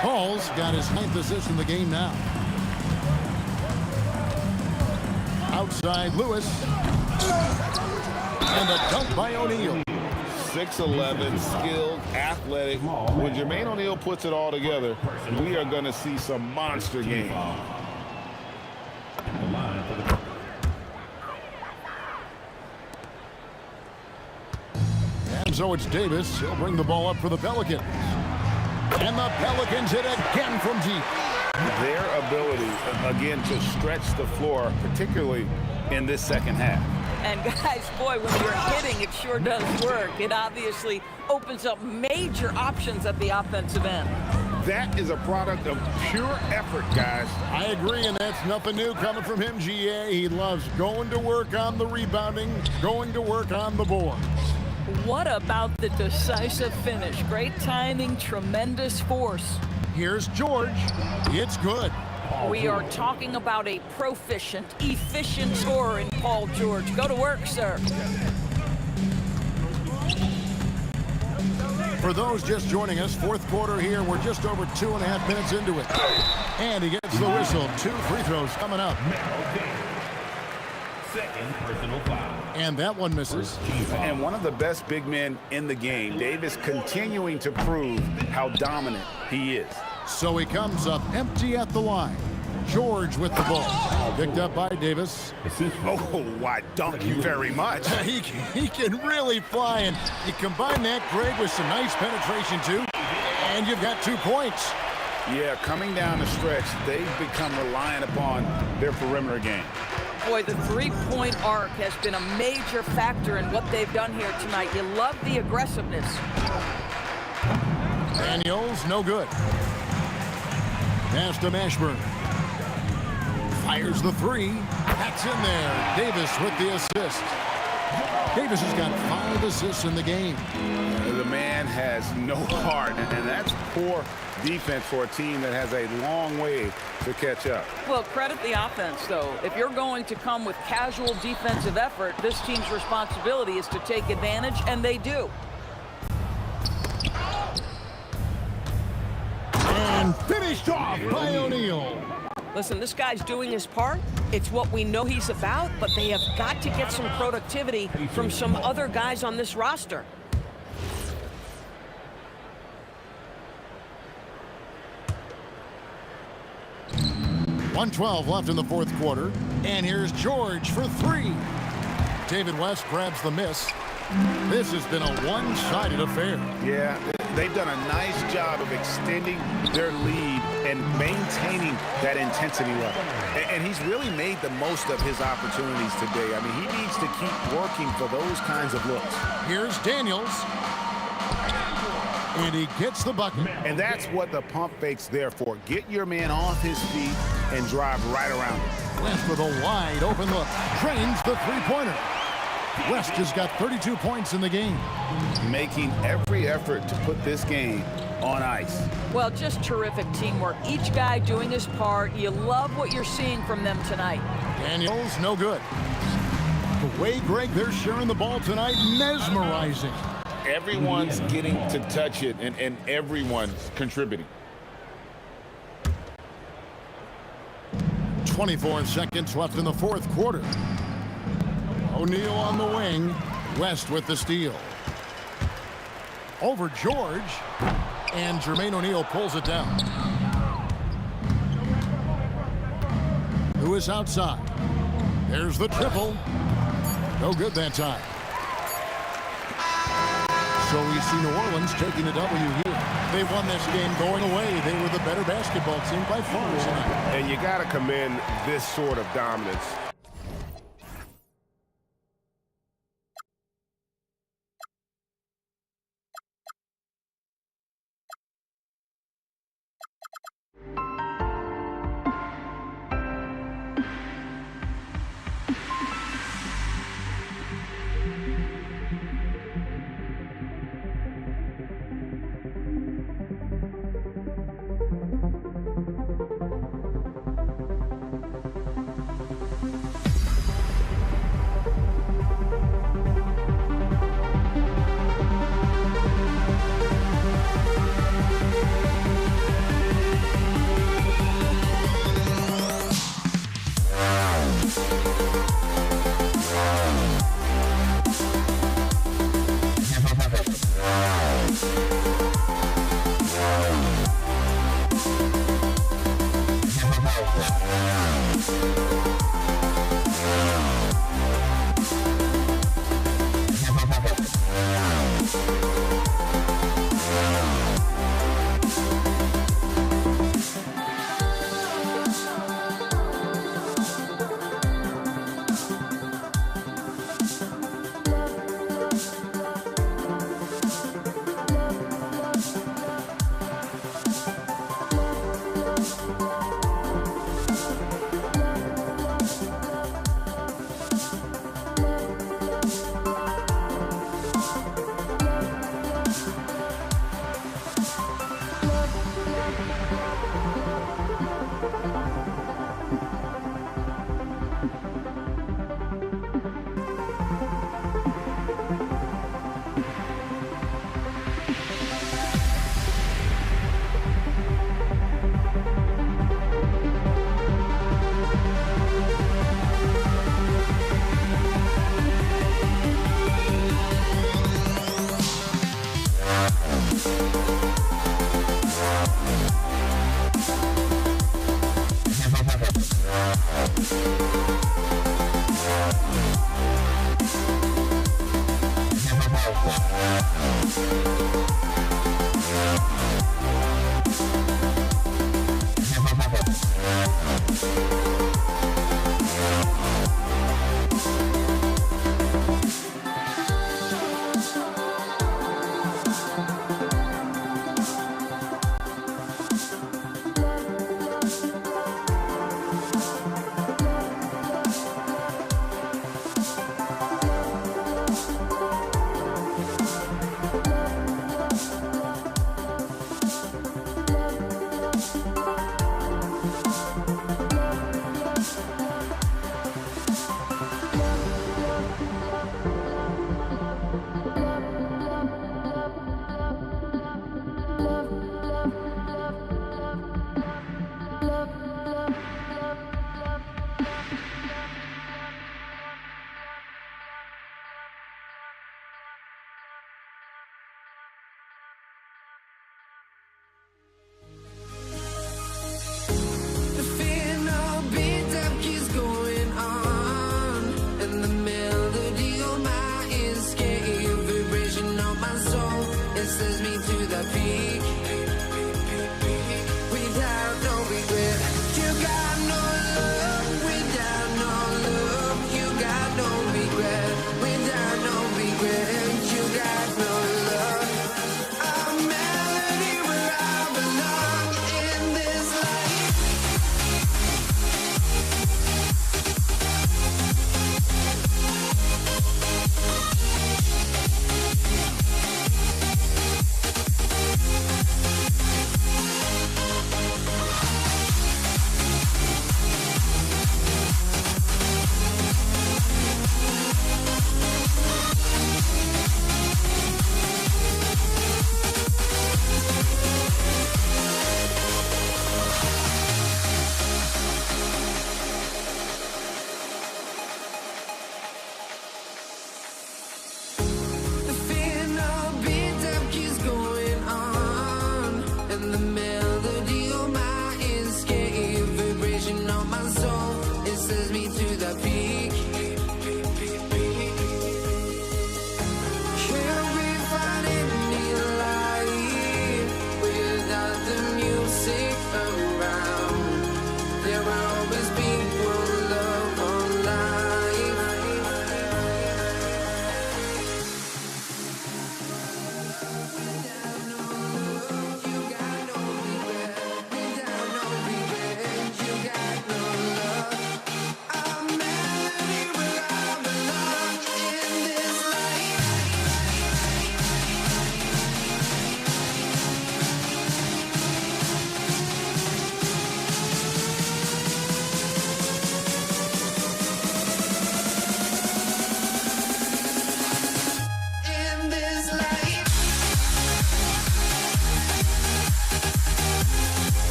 Paul's got his 9th assist in the game now. Outside Lewis. And a dunk by O'Neal. 6'11", skilled, athletic. When Jermaine O'Neal puts it all together, we are going to see some monster game. And so it's Davis. He'll bring the ball up for the Pelicans. And the Pelicans hit again from deep. Their ability, again, to stretch the floor, particularly in this second half. And guys, boy, when you're hitting, it sure does work. It obviously opens up major options at the offensive end. That is a product of pure effort, guys. I agree, and that's nothing new coming from him, GA. He loves going to work on the rebounding, going to work on the boards. What about the decisive finish? Great timing, tremendous force. Here's George. It's good. We are talking about a proficient, efficient scorer in Paul George. Go to work, sir. For those just joining us, fourth quarter here. We're just over 2.5 minutes into it. And he gets the whistle. 2 free throws coming up. Second personal foul. And that one misses. And one of the best big men in the game, Davis, continuing to prove how dominant he is. So he comes up empty at the line. George with the ball. Picked up by Davis. Oh, why, thank you very much. He can really fly, and you combine that, Greg, with some nice penetration, too, and you've got 2 points. Yeah, coming down the stretch, they've become reliant upon their perimeter game. Boy, the three-point arc has been a major factor in what they've done here tonight. You love the aggressiveness. Daniels, no good. Pass to Mashburn. Fires the 3. That's in there. Davis with the assist. Davis has got 5 assists in the game. The man has no heart, and that's poor defense for a team that has a long way to catch up. Well, credit the offense, though. If you're going to come with casual defensive effort, this team's responsibility is to take advantage, and they do. And finished off by O'Neal. Listen, this guy's doing his part. It's what we know he's about, but they have got to get some productivity from some other guys on this roster. .112 left in the fourth quarter. And here's George for 3. David West grabs the miss. This has been a one-sided affair. Yeah, they've done a nice job of extending their lead and maintaining that intensity level. And he's really made the most of his opportunities today. I mean, he needs to keep working for those kinds of looks. Here's Daniels. And he gets the bucket. And that's what the pump fake's there for. Get your man off his feet and drive right around him. West with a wide open look. Trains the three-pointer. West has got 32 points in the game. Making every effort to put this game on ice. Well, just terrific teamwork. Each guy doing his part. You love what you're seeing from them tonight. Daniels, no good. The way, Greg, they're sharing the ball tonight, mesmerizing. Everyone's getting to touch it, and everyone's contributing. 24 seconds left in the fourth quarter. O'Neal on the wing. West with the steal. Over George. And Jermaine O'Neal pulls it down. Who is outside? There's the triple. No good that time. So we see New Orleans taking a W here. They won this game going away. They were the better basketball team by far tonight. And you got to commend this sort of dominance.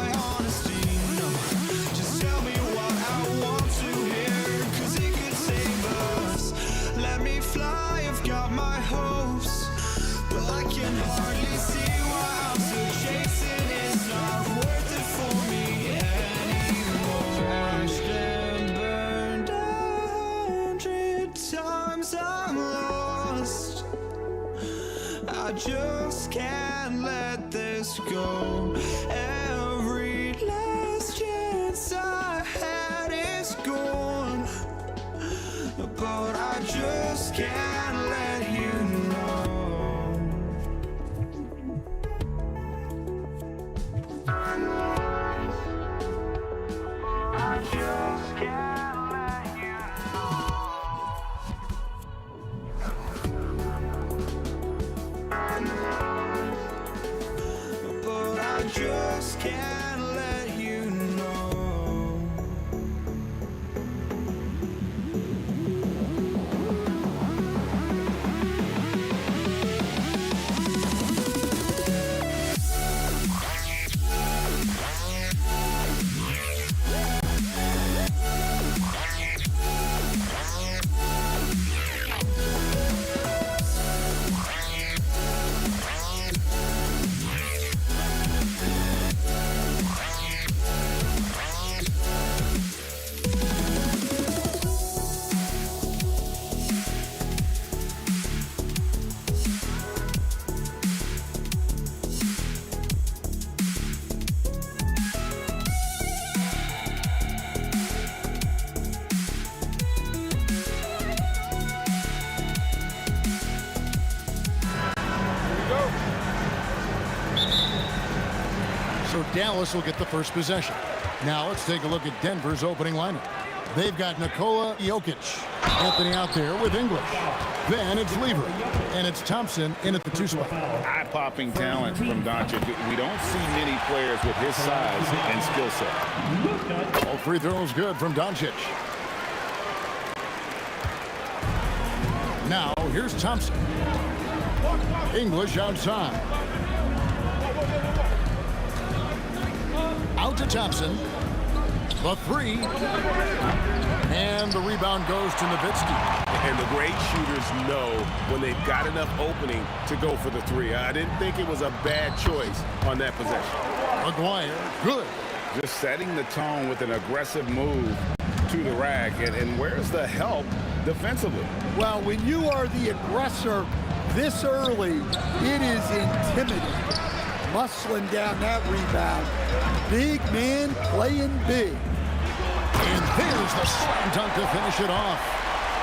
my honesty, no. Just tell me what I want to hear, 'cause it could save us. Let me fly, I've got my hopes, but I can hardly see why I'm still chasing. It's not worth it for me anymore. Crashed and burned 100 times, I'm lost. I just can't let this go. Every last chance I had is gone, but I just can't let you know. I just can't let you know. But I just can't let you know. So Dallas will get the first possession. Now let's take a look at Denver's opening lineup. They've got Nikola Jokic. Anthony out there with English. Then it's Lever. And it's Thompson in at the 2 spot. Eye-popping talent from Doncic. We don't see many players with his size and skill set. All free throws good from Doncic. Now here's Thompson. English outside. Out to Thompson. The 3. And the rebound goes to Nowitzki. And the great shooters know when they've got enough opening to go for the 3. I didn't think it was a bad choice on that possession. McGuire, good. Just setting the tone with an aggressive move to the rack. And where's the help defensively? Well, when you are the aggressor this early, it is intimidating. Muscling down that rebound. Big man playing big. And there's the slam dunk to finish it off.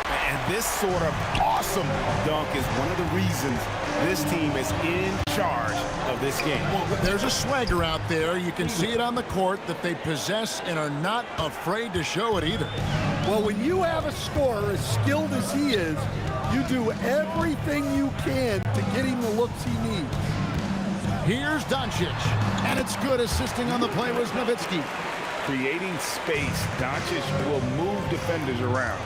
And this sort of awesome dunk is one of the reasons this team is in charge of this game. Well, there's a swagger out there. You can see it on the court that they possess and are not afraid to show it either. Well, when you have a scorer as skilled as he is, you do everything you can to get him the looks he needs. Here's Doncic. And it's good. Assisting on the play was Nowitzki. Creating space, Doncic will move defenders around.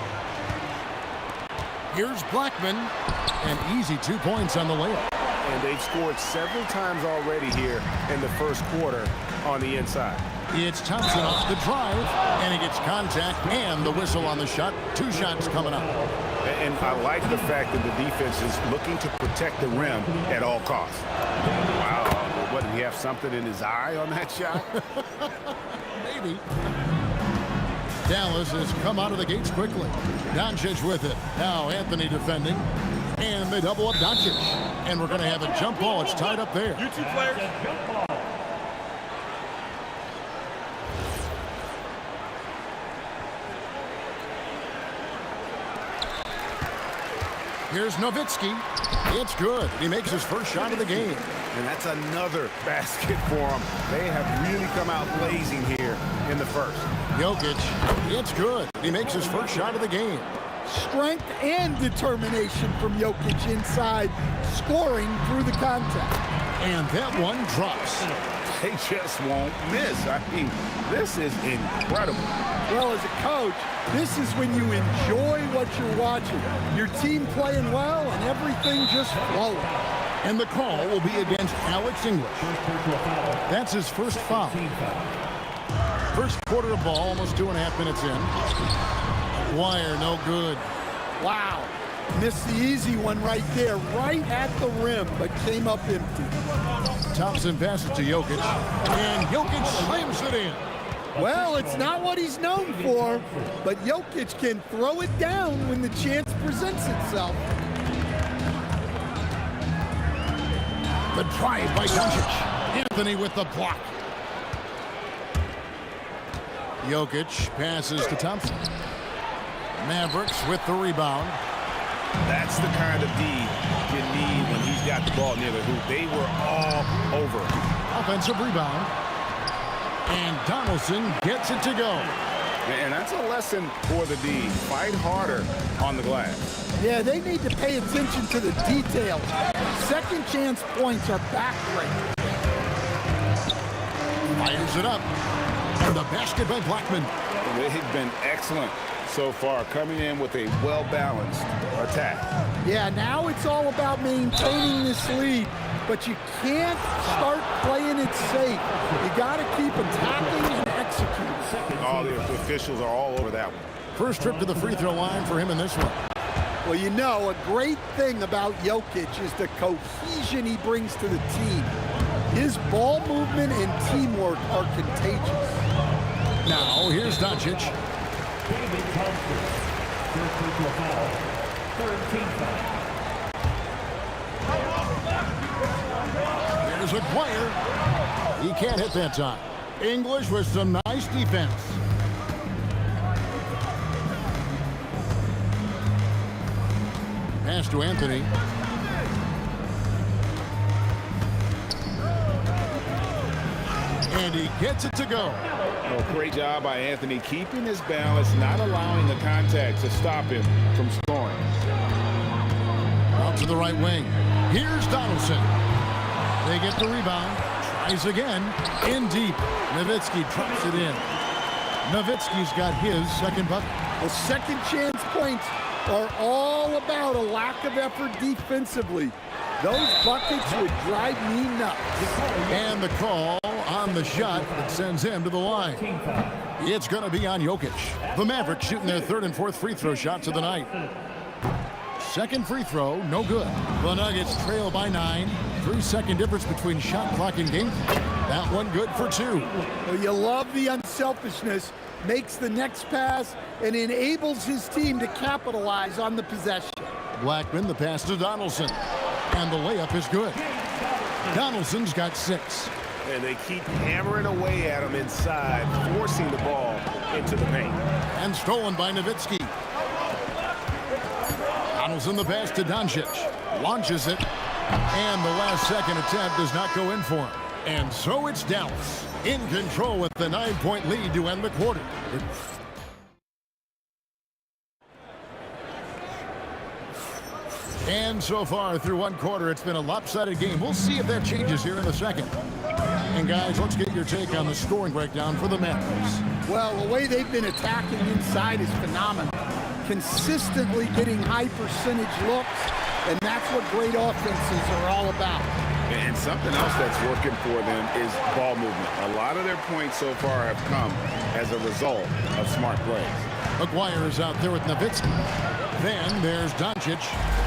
Here's Blackman. And easy 2 points on the layup. And they've scored several times already here in the first quarter on the inside. It's Thompson off the drive, and he gets contact and the whistle on the shot. 2 shots coming up. And I like the fact that the defense is looking to protect the rim at all costs. Wow, what, did he have something in his eye on that shot? Maybe. Dallas has come out of the gates quickly. Doncic with it. Now Anthony defending. And they double up Doncic. And we're going to have a jump ball. It's tied up there. You 2 players. Here's Nowitzki. It's good. He makes his first shot of the game. And that's another basket for them. They have really come out blazing here in the first. Jokic. It's good. He makes his first shot of the game. Strength and determination from Jokic inside, scoring through the contact. And that one drops. They just won't miss. I mean, this is incredible. Well, as a coach, this is when you enjoy what you're watching. Your team playing well and everything just flowing. And the call will be against Alex English. That's his first foul. First quarter of ball, almost 2.5 minutes in. Wire, no good. Wow. Missed the easy one right there, right at the rim, but came up empty. Thompson passes to Jokic, and Jokic slams it in. Well, it's not what he's known for, but Jokic can throw it down when the chance presents itself. The drive by Doncic. Anthony with the block. Jokic passes to Thompson. Mavericks with the rebound. That's the kind of D you need when he's got the ball near the hoop. They were all over. Offensive rebound. And Donaldson gets it to go. And that's a lesson for the D. Fight harder on the glass. Yeah, they need to pay attention to the details. Second chance points are backbreaking. Fires it up. And the basket by Blackman. They've been excellent so far, coming in with a well-balanced attack. Yeah, now it's all about maintaining this lead, but you can't start playing it safe. You got to keep attacking and executing. All the officials are all over that one. First trip to the free throw line for him in this one. Well, you know, a great thing about Jokic is the cohesion he brings to the team. His ball movement and teamwork are contagious. Now, here's Doncic. David Thompson, first personal foul, third team foul. There's Aguirre. He can't hit that time. English with some nice defense. Pass to Anthony. And he gets it to go. Well, great job by Anthony keeping his balance, not allowing the contact to stop him from scoring. Out to the right wing. Here's Donaldson. They get the rebound. Tries again. In deep. Nowitzki drops it in. Nowitzki's got his second bucket. The second chance points are all about a lack of effort defensively. Those buckets would drive me nuts. And the call on the shot that sends him to the line. It's going to be on Jokic. The Mavericks shooting their third and fourth free throw shots of the night. Second free throw, no good. The Nuggets trail by 9. 3-second difference between shot clock and game. That one good for 2. Well, you love the unselfishness. Makes the next pass and enables his team to capitalize on the possession. Blackman, the pass to Donaldson. And the layup is good. Donaldson's got 6. And they keep hammering away at him inside, forcing the ball into the paint. And stolen by Nowitzki. Donaldson the pass to Doncic. Launches it. And the last second attempt does not go in for him. And so it's Dallas in control with the 9-point lead to end the quarter. And so far through one quarter, it's been a lopsided game. We'll see if that changes here in the second. And guys, let's get your take on the scoring breakdown for the Mavericks. Well, the way they've been attacking inside is phenomenal. Consistently getting high percentage looks, and that's what great offenses are all about. And something else that's working for them is ball movement. A lot of their points so far have come as a result of smart plays. Aguirre is out there with Nowitzki. Then there's Doncic.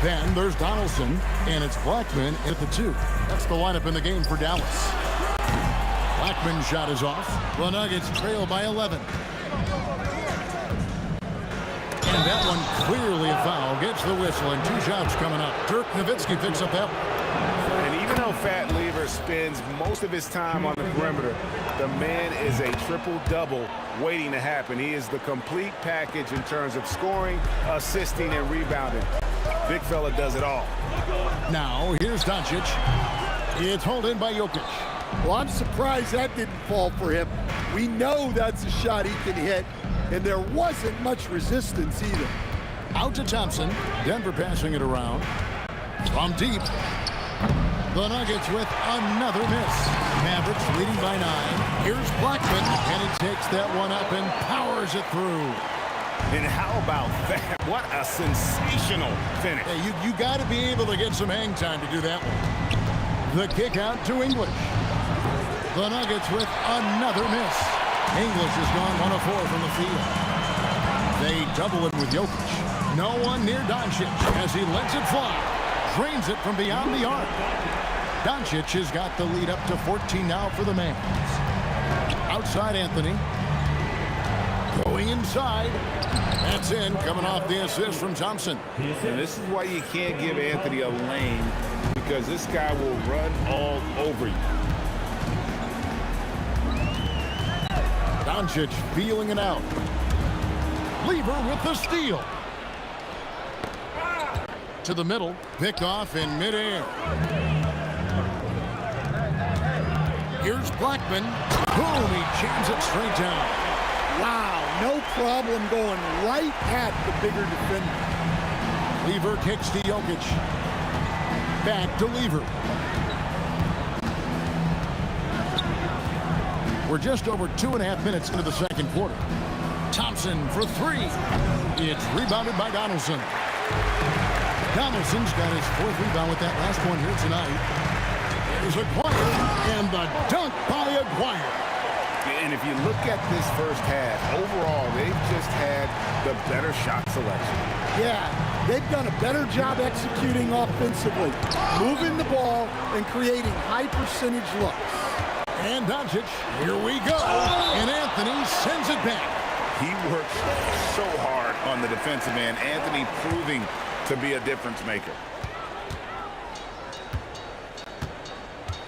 Then there's Donaldson. And it's Blackman at the 2. That's the lineup in the game for Dallas. Blackman's shot is off. The Nuggets trail by 11. And that one clearly a foul. Gets the whistle and 2 shots coming up. Dirk Nowitzki picks up that one. And even though Fat Lever spends most of his time on the perimeter, the man is a triple-double waiting to happen. He is the complete package in terms of scoring, assisting, and rebounding. Big fella does it all. Now, here's Doncic. It's hauled in by Jokic. Well, I'm surprised that didn't fall for him. We know that's a shot he can hit, and there wasn't much resistance either. Out to Thompson. Denver passing it around. From deep. The Nuggets with another miss. Mavericks leading by 9. Here's Blackman, and he takes that one up and powers it through. And how about that? What a sensational finish. Hey, you got to be able to get some hang time to do that one. The kick out to English. The Nuggets with another miss. English has gone 1 of 4 from the field. They double it with Jokic. No one near Doncic as he lets it fly. Drains it from beyond the arc. Doncic has got the lead up to 14 now for the Mavs. Outside Anthony. Going inside. That's in, coming off the assist from Thompson. And this is why you can't give Anthony a lane, because this guy will run all over you. Doncic feeling it out. Lever with the steal. To the middle, picked off in midair. Here's Blackman. Boom, he jams it straight down. Wow, no problem going right at the bigger defender. Lever kicks to Jokic. Back to Lever. We're just over 2.5 minutes into the second quarter. Thompson for 3. It's rebounded by Donaldson. Donaldson's got his 4th rebound with that last one here tonight. There's Aguirre, and the dunk by Aguirre. And if you look at this first half, overall, they've just had the better shot selection. Yeah, they've done a better job executing offensively, moving the ball and creating high percentage looks. And Doncic, here we go. And Anthony sends it back. He works so hard on the defensive end. Anthony proving to be a difference maker.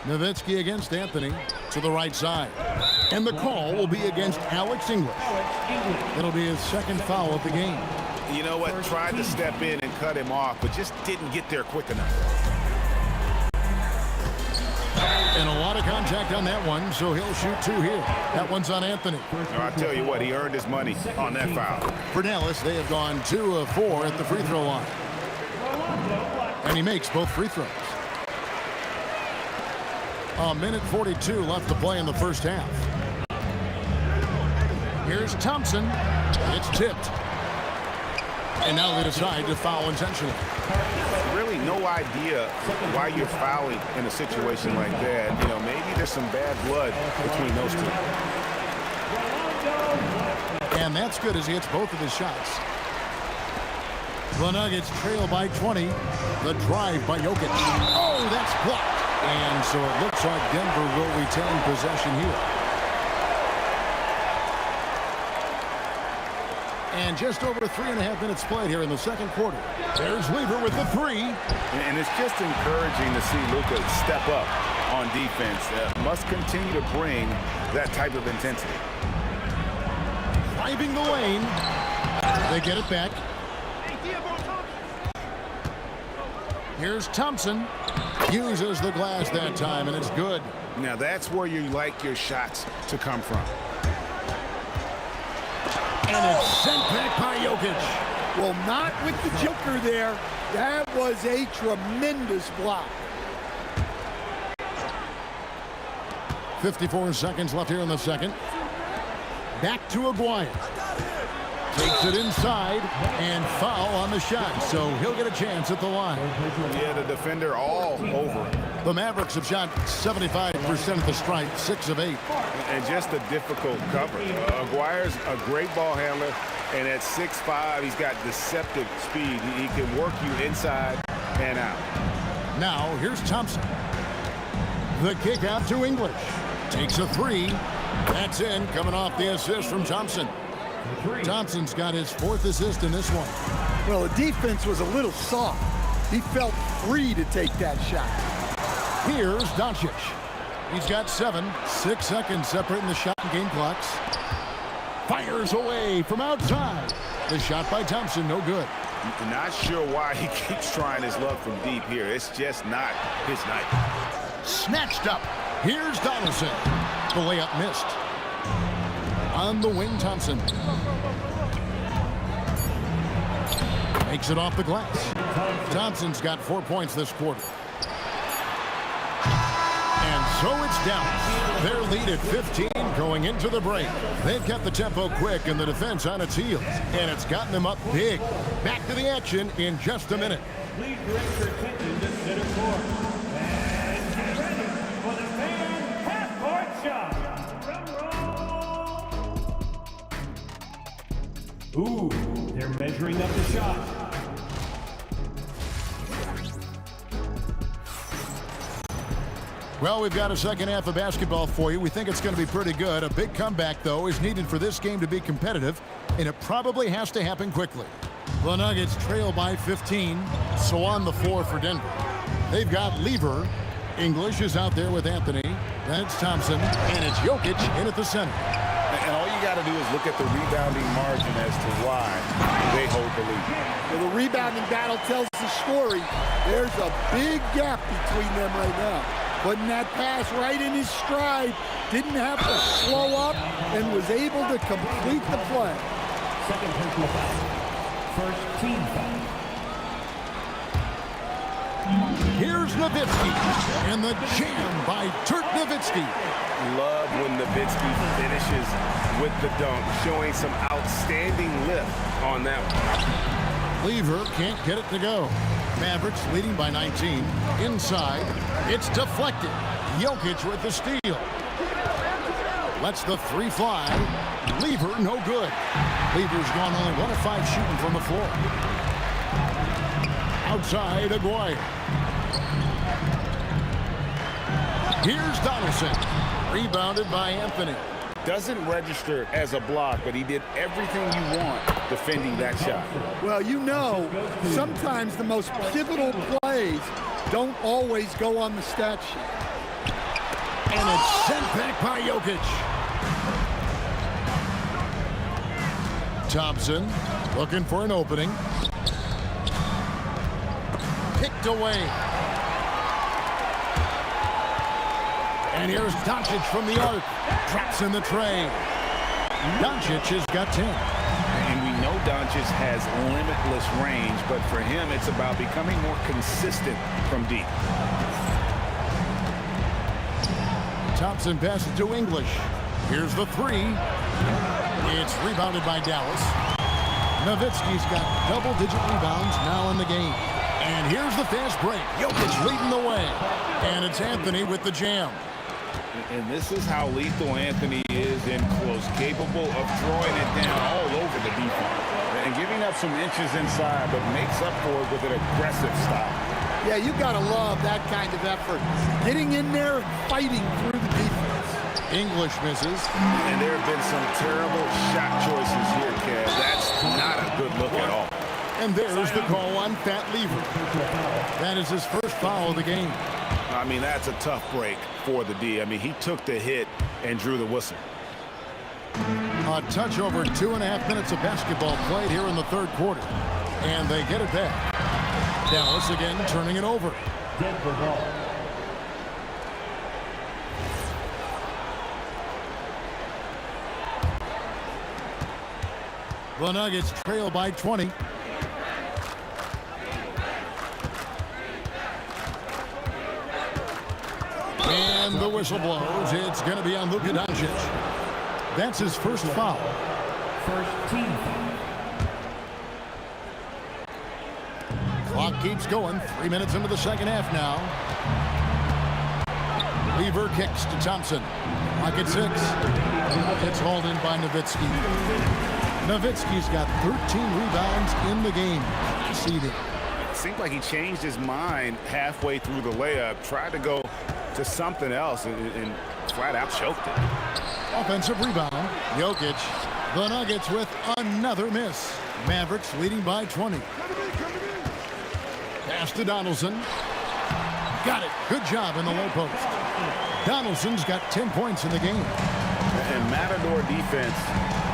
Nowitzki against Anthony to the right side. And the call will be against Alex English. It'll be his 2nd foul of the game. You know what? Tried to step in and cut him off, but just didn't get there quick enough. And a lot of contact on that one, so he'll shoot 2 here. That one's on Anthony. I'll tell you what, he earned his money on that foul. For Dallas, they have gone 2 of 4 at the free throw line. And he makes both free throws. A minute 42 left to play in the first half. Here's Thompson. It's tipped. And now they decide to foul intentionally. Really no idea why you're fouling in a situation like that. You know, maybe there's some bad blood between those two. And that's good as he hits both of his shots. The Nuggets trail by 20. The drive by Jokic. Oh, that's blocked. And so it looks like Denver will retain possession here. And just over 3.5 minutes played here in the second quarter. There's Lever with the 3. And it's just encouraging to see Luka step up on defense. Must continue to bring that type of intensity. Driving the lane. They get it back. Here's Thompson. Uses the glass that time, and it's good. Now that's where you like your shots to come from. And it's sent back by Jokic. Well, not with the joker there. That was a tremendous block. 54 seconds left here in the second. Back to Aguirre. Takes it inside and foul on the shot, so he'll get a chance at the line. Yeah, the defender all over. The Mavericks have shot 75% at the stripe, 6 of 8. And just a difficult cover. Aguirre's a great ball handler, and at 6'5", he's got deceptive speed. He can work you inside and out. Now, here's Thompson. The kick out to English. Takes a 3. That's in, coming off the assist from Thompson. Thompson's got his 4th assist in this one. Well, the defense was a little soft. He felt free to take that shot. Here's Doncic. He's got 7. 6 seconds separating the shot and game clocks. Fires away from outside. The shot by Thompson, no good. Not sure why he keeps trying his luck from deep here. It's just not his night. Snatched up. Here's Donaldson. The layup missed. On the wing, Thompson. Makes it off the glass. Thompson's got 4 points this quarter. And so it's Dallas. Their lead at 15 going into the break. They've kept the tempo quick and the defense on its heels. And it's gotten them up big. Back to the action in just a minute. Please direct your attention to center court. And Ooh, they're measuring up the shot. Well, we've got a second half of basketball for you. We think it's going to be pretty good. A big comeback, though, is needed for this game to be competitive, and it probably has to happen quickly. The Nuggets trail by 15, so on the floor for Denver. They've got Lever. English is out there with Anthony. Then it's Thompson, and it's Jokic in at the center. And all you got to do is look at the rebounding margin as to why they hold the lead. Well, the rebounding battle tells the story. There's a big gap between them right now. Putting that pass right in his stride. Didn't have to slow up and was able to complete the play. Second personal foul. First team foul. Here's Nowitzki, and the jam by Dirk Nowitzki. Love when Nowitzki finishes with the dunk, showing some outstanding lift on that one. Lever can't get it to go. Mavericks leading by 19. Inside, it's deflected. Jokic with the steal. Lets the three fly. Lever no good. Lever's gone only 1 of 5 shooting from the floor. Outside, Aguirre. Here's Donaldson. Rebounded by Anthony. Doesn't register as a block, but he did everything you want defending that shot. Well, you know, sometimes the most pivotal plays don't always go on the stat sheet. And it's sent back by Jokic. Thompson looking for an opening. Picked away. And here's Doncic from the arc. Drops in the tray. Doncic has got 10. And we know Doncic has limitless range, but for him, it's about becoming more consistent from deep. Thompson passes to English. Here's the three. It's rebounded by Dallas. Nowitzki's got double-digit rebounds now in the game. And here's the fast break. Jokic leading the way. And it's Anthony with the jam. And this is how lethal Anthony is in close, capable of throwing it down all over the defense and giving up some inches inside, but makes up for it with an aggressive style. Yeah, you got to love that kind of effort. Getting in there and fighting through the defense. English misses. And there have been some terrible shot choices here, Kev. That's not a good look at all. And there's the call on Fat Lever. That is his first foul of the game. I mean, that's a tough break for the D. I mean, he took the hit and drew the whistle. A touch over 2.5 minutes of basketball played here in the third quarter. And they get it back. Dallas again turning it over. Denver ball. The Nuggets trail by 20. And the whistle blows. It's going to be on Luka Doncic. That's his first foul. First team foul. Clock keeps going. 3 minutes into the second half now. Lever kicks to Thompson. Clock at 6. It's hauled in by Nowitzki. Nowitzki's got 13 rebounds in the game. Conceded. It seemed like he changed his mind halfway through the layup, tried to go to something else, and flat out choked it. Offensive rebound. Jokic. The Nuggets with another miss. Mavericks leading by 20. Pass to Donaldson. Got it. Good job in the low post. Donaldson's got 10 points in the game. And Matador defense,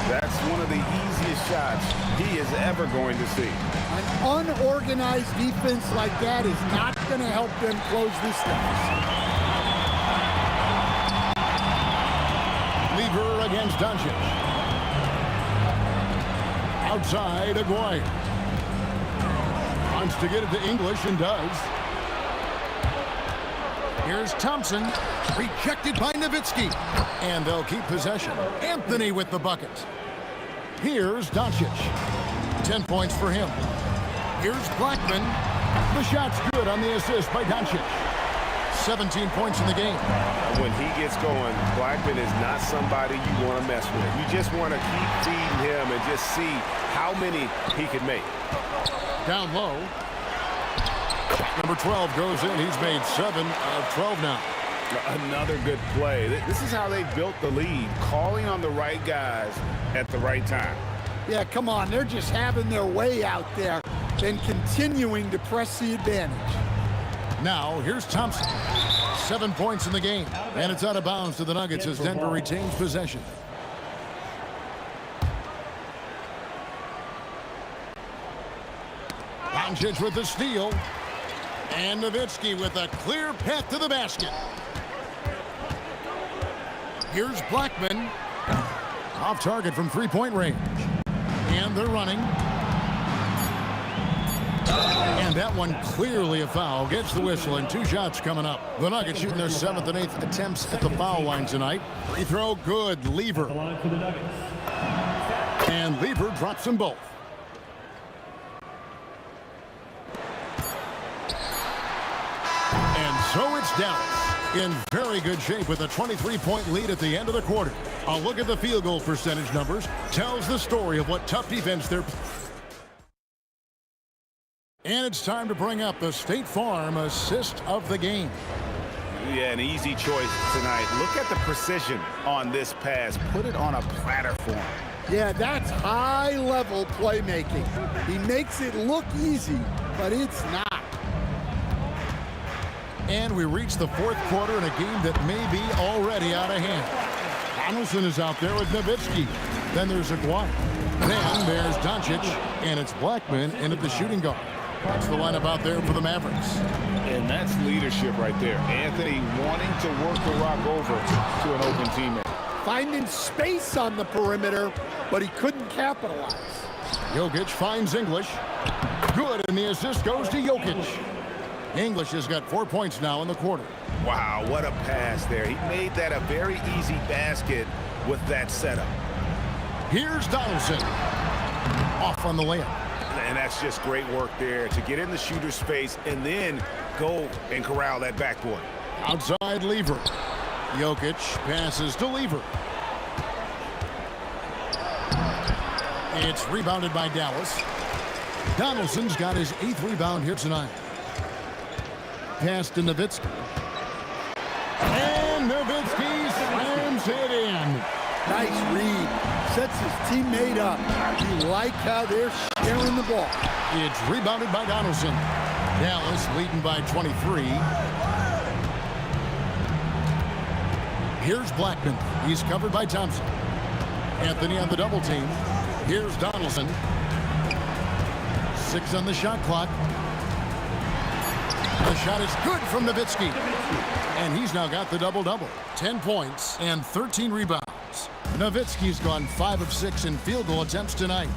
that's one of the easiest shots he is ever going to see. An unorganized defense like that is not going to help them close this deficit. Lever against Doncic. Outside, Aguirre. Wants to get it to English and does. Here's Thompson. Rejected by Nowitzki. And they'll keep possession. Anthony with the bucket. Here's Doncic. 10 points for him. Here's Blackman. The shot's good on the assist by Doncic. 17 points in the game. When he gets going, Blackman is not somebody you want to mess with. You just want to keep feeding him and just see how many he can make. Down low. Number 12 goes in. He's made 7 of 12 now. Another good play. This is how they built the lead, calling on the right guys at the right time. Yeah, come on. They're just having their way out there and continuing to press the advantage. Now, here's Thompson. 7 points in the game. And it's out of bounds to the Nuggets as Denver retains possession. Doncic with the steal. And Nowitzki with a clear path to the basket. Here's Blackman. Off target from three-point range. And they're running. And that one clearly a foul. Gets the whistle and 2 shots coming up. The Nuggets shooting their 7th and 8th attempts at the foul line tonight. Free throw good. Lever. And Lever drops them both. And so it's Dallas in very good shape with a 23-point lead at the end of the quarter. A look at the field goal percentage numbers tells the story of what tough defense they're. And it's time to bring up the State Farm assist of the game. Yeah, an easy choice tonight. Look at the precision on this pass. Put it on a platter for him. Yeah, that's high-level playmaking. He makes it look easy, but it's not. And we reach the 4th quarter in a game that may be already out of hand. Donaldson is out there with Nowitzki. Then there's Aguirre. Then there's Doncic, and it's Blackman in at the shooting guard. That's the lineup out there for the Mavericks. And that's leadership right there. Anthony wanting to work the rock over to an open teammate. Finding space on the perimeter, but he couldn't capitalize. Jokic finds English. Good, and the assist goes to Jokic. English has got 4 points now in the quarter. Wow, what a pass there. He made that a very easy basket with that setup. Here's Donaldson. Off on the layup. And that's just great work there to get in the shooter's space and then go and corral that backboard. Outside Lever. Jokic passes to Lever. It's rebounded by Dallas. Donaldson's got his 8th rebound here tonight. Pass to Nowitzki. And Nowitzki slams it in. Nice read. Sets his teammate up. You like how they're sharing the ball. It's rebounded by Donaldson. Dallas leading by 23. Here's Blackman. He's covered by Thompson. Anthony on the double team. Here's Donaldson. 6 on the shot clock. The shot is good from Nowitzki. And he's now got the double-double. 10 points and 13 rebounds. Nowitzki's gone 5 of 6 in field goal attempts tonight.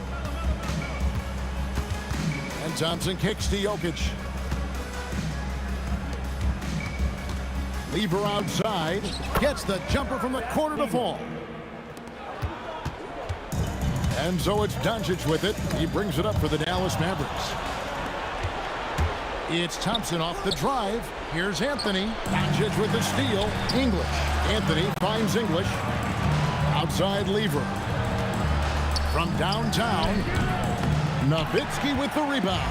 And Thompson kicks to Jokic. Lever outside. Gets the jumper from the corner to fall. And so it's Doncic with it. He brings it up for the Dallas Mavericks. It's Thompson off the drive. Here's Anthony. Doncic with the steal. English. Anthony finds English. Outside Lever. From downtown, Nowitzki with the rebound.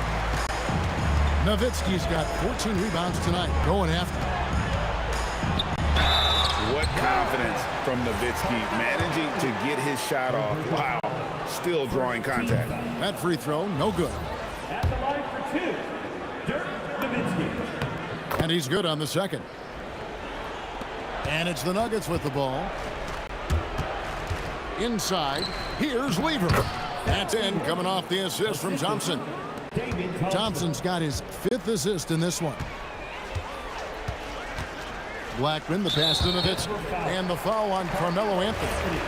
Nowitzki's got 14 rebounds tonight. Going after. What confidence from Nowitzki, managing to get his shot off. Wow. Still drawing contact. That free throw, no good. At the line for 2, Dirk Nowitzki. And he's good on the second. And it's the Nuggets with the ball. Inside, here's Lever. That's in, coming off the assist from Thompson. Thompson's got his 5th assist in this one. Blackman, the pass to Nowitzki, and the foul on Carmelo Anthony.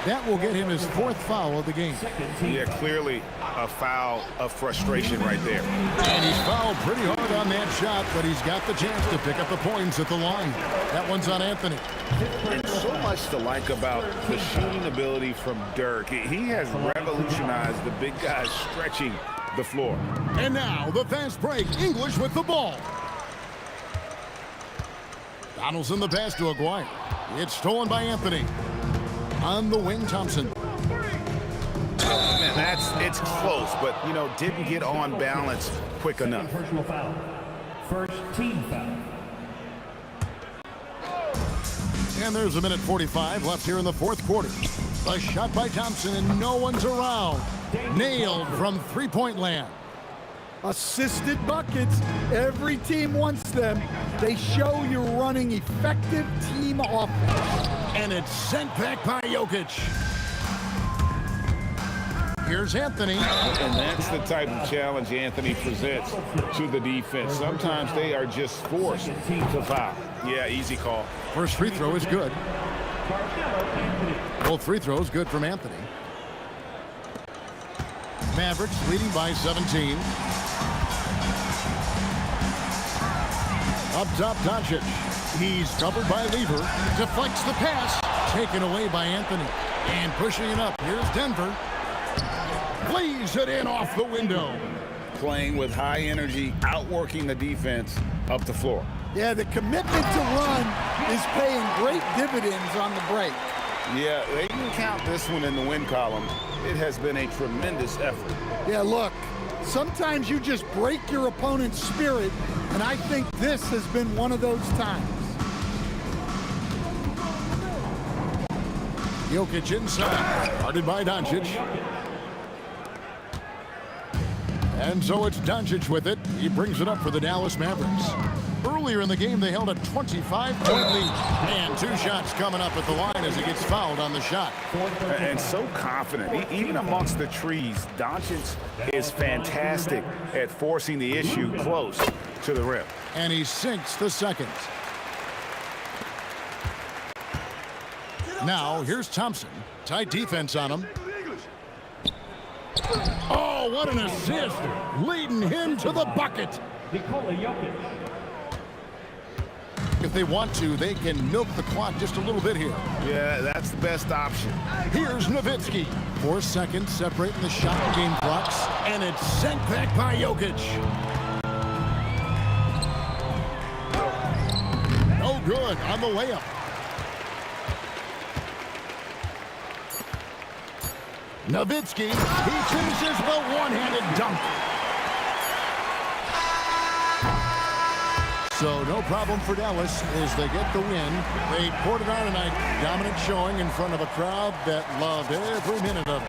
That will get him his 4th foul of the game. Yeah, clearly a foul of frustration right there. And he's fouled pretty hard on that shot, but he's got the chance to pick up the points at the line. That one's on Anthony. And so much to like about the shooting ability from Dirk. He has revolutionized the big guys stretching the floor. And now the fast break. English with the ball. Donaldson the pass to Aguirre. It's stolen by Anthony. On the wing, Thompson. Man, it's close, but, you know, didn't get on balance quick enough. Personal foul. First team foul. And there's 1:45 left here in the fourth quarter. A shot by Thompson, and no one's around. Nailed from three-point land. Assisted buckets. Every team wants them. They show you're running effective team offense. And it's sent back by Jokic. Here's Anthony. And that's the type of challenge Anthony presents to the defense. Sometimes they are just forced to foul. Yeah, easy call. First free throw is good. Both free throws good from Anthony. Mavericks leading by 17. Up top, Doncic. He's covered by Lever. Deflects the pass. Taken away by Anthony. And pushing it up. Here's Denver. Plays it in off the window. Playing with high energy, outworking the defense up the floor. Yeah, the commitment to run is paying great dividends on the break. Yeah, they can count this one in the win column. It has been a tremendous effort. Yeah, look, sometimes you just break your opponent's spirit, and I think this has been one of those times. Jokic inside. Guarded by Doncic. And so it's Doncic with it. He brings it up for the Dallas Mavericks. Earlier in the game, they held a 25-point lead. And two shots coming up at the line as he gets fouled on the shot. And so confident. Even amongst the trees, Doncic is fantastic at forcing the issue close to the rim. And he sinks the second. Now, here's Thompson. Tight defense on him. Oh, what an assist. Leading him to the bucket. If they want to, they can milk the clock just a little bit here. Yeah, that's the best option. Here's Nowitzki. 4 seconds separating the shot and game clocks. And it's sent back by Jokic. No good on the layup. Nowitzki, he finishes the one-handed dunk. So no problem for Dallas as they get the win. They poured it on tonight. Dominant showing in front of a crowd that loved every minute of it.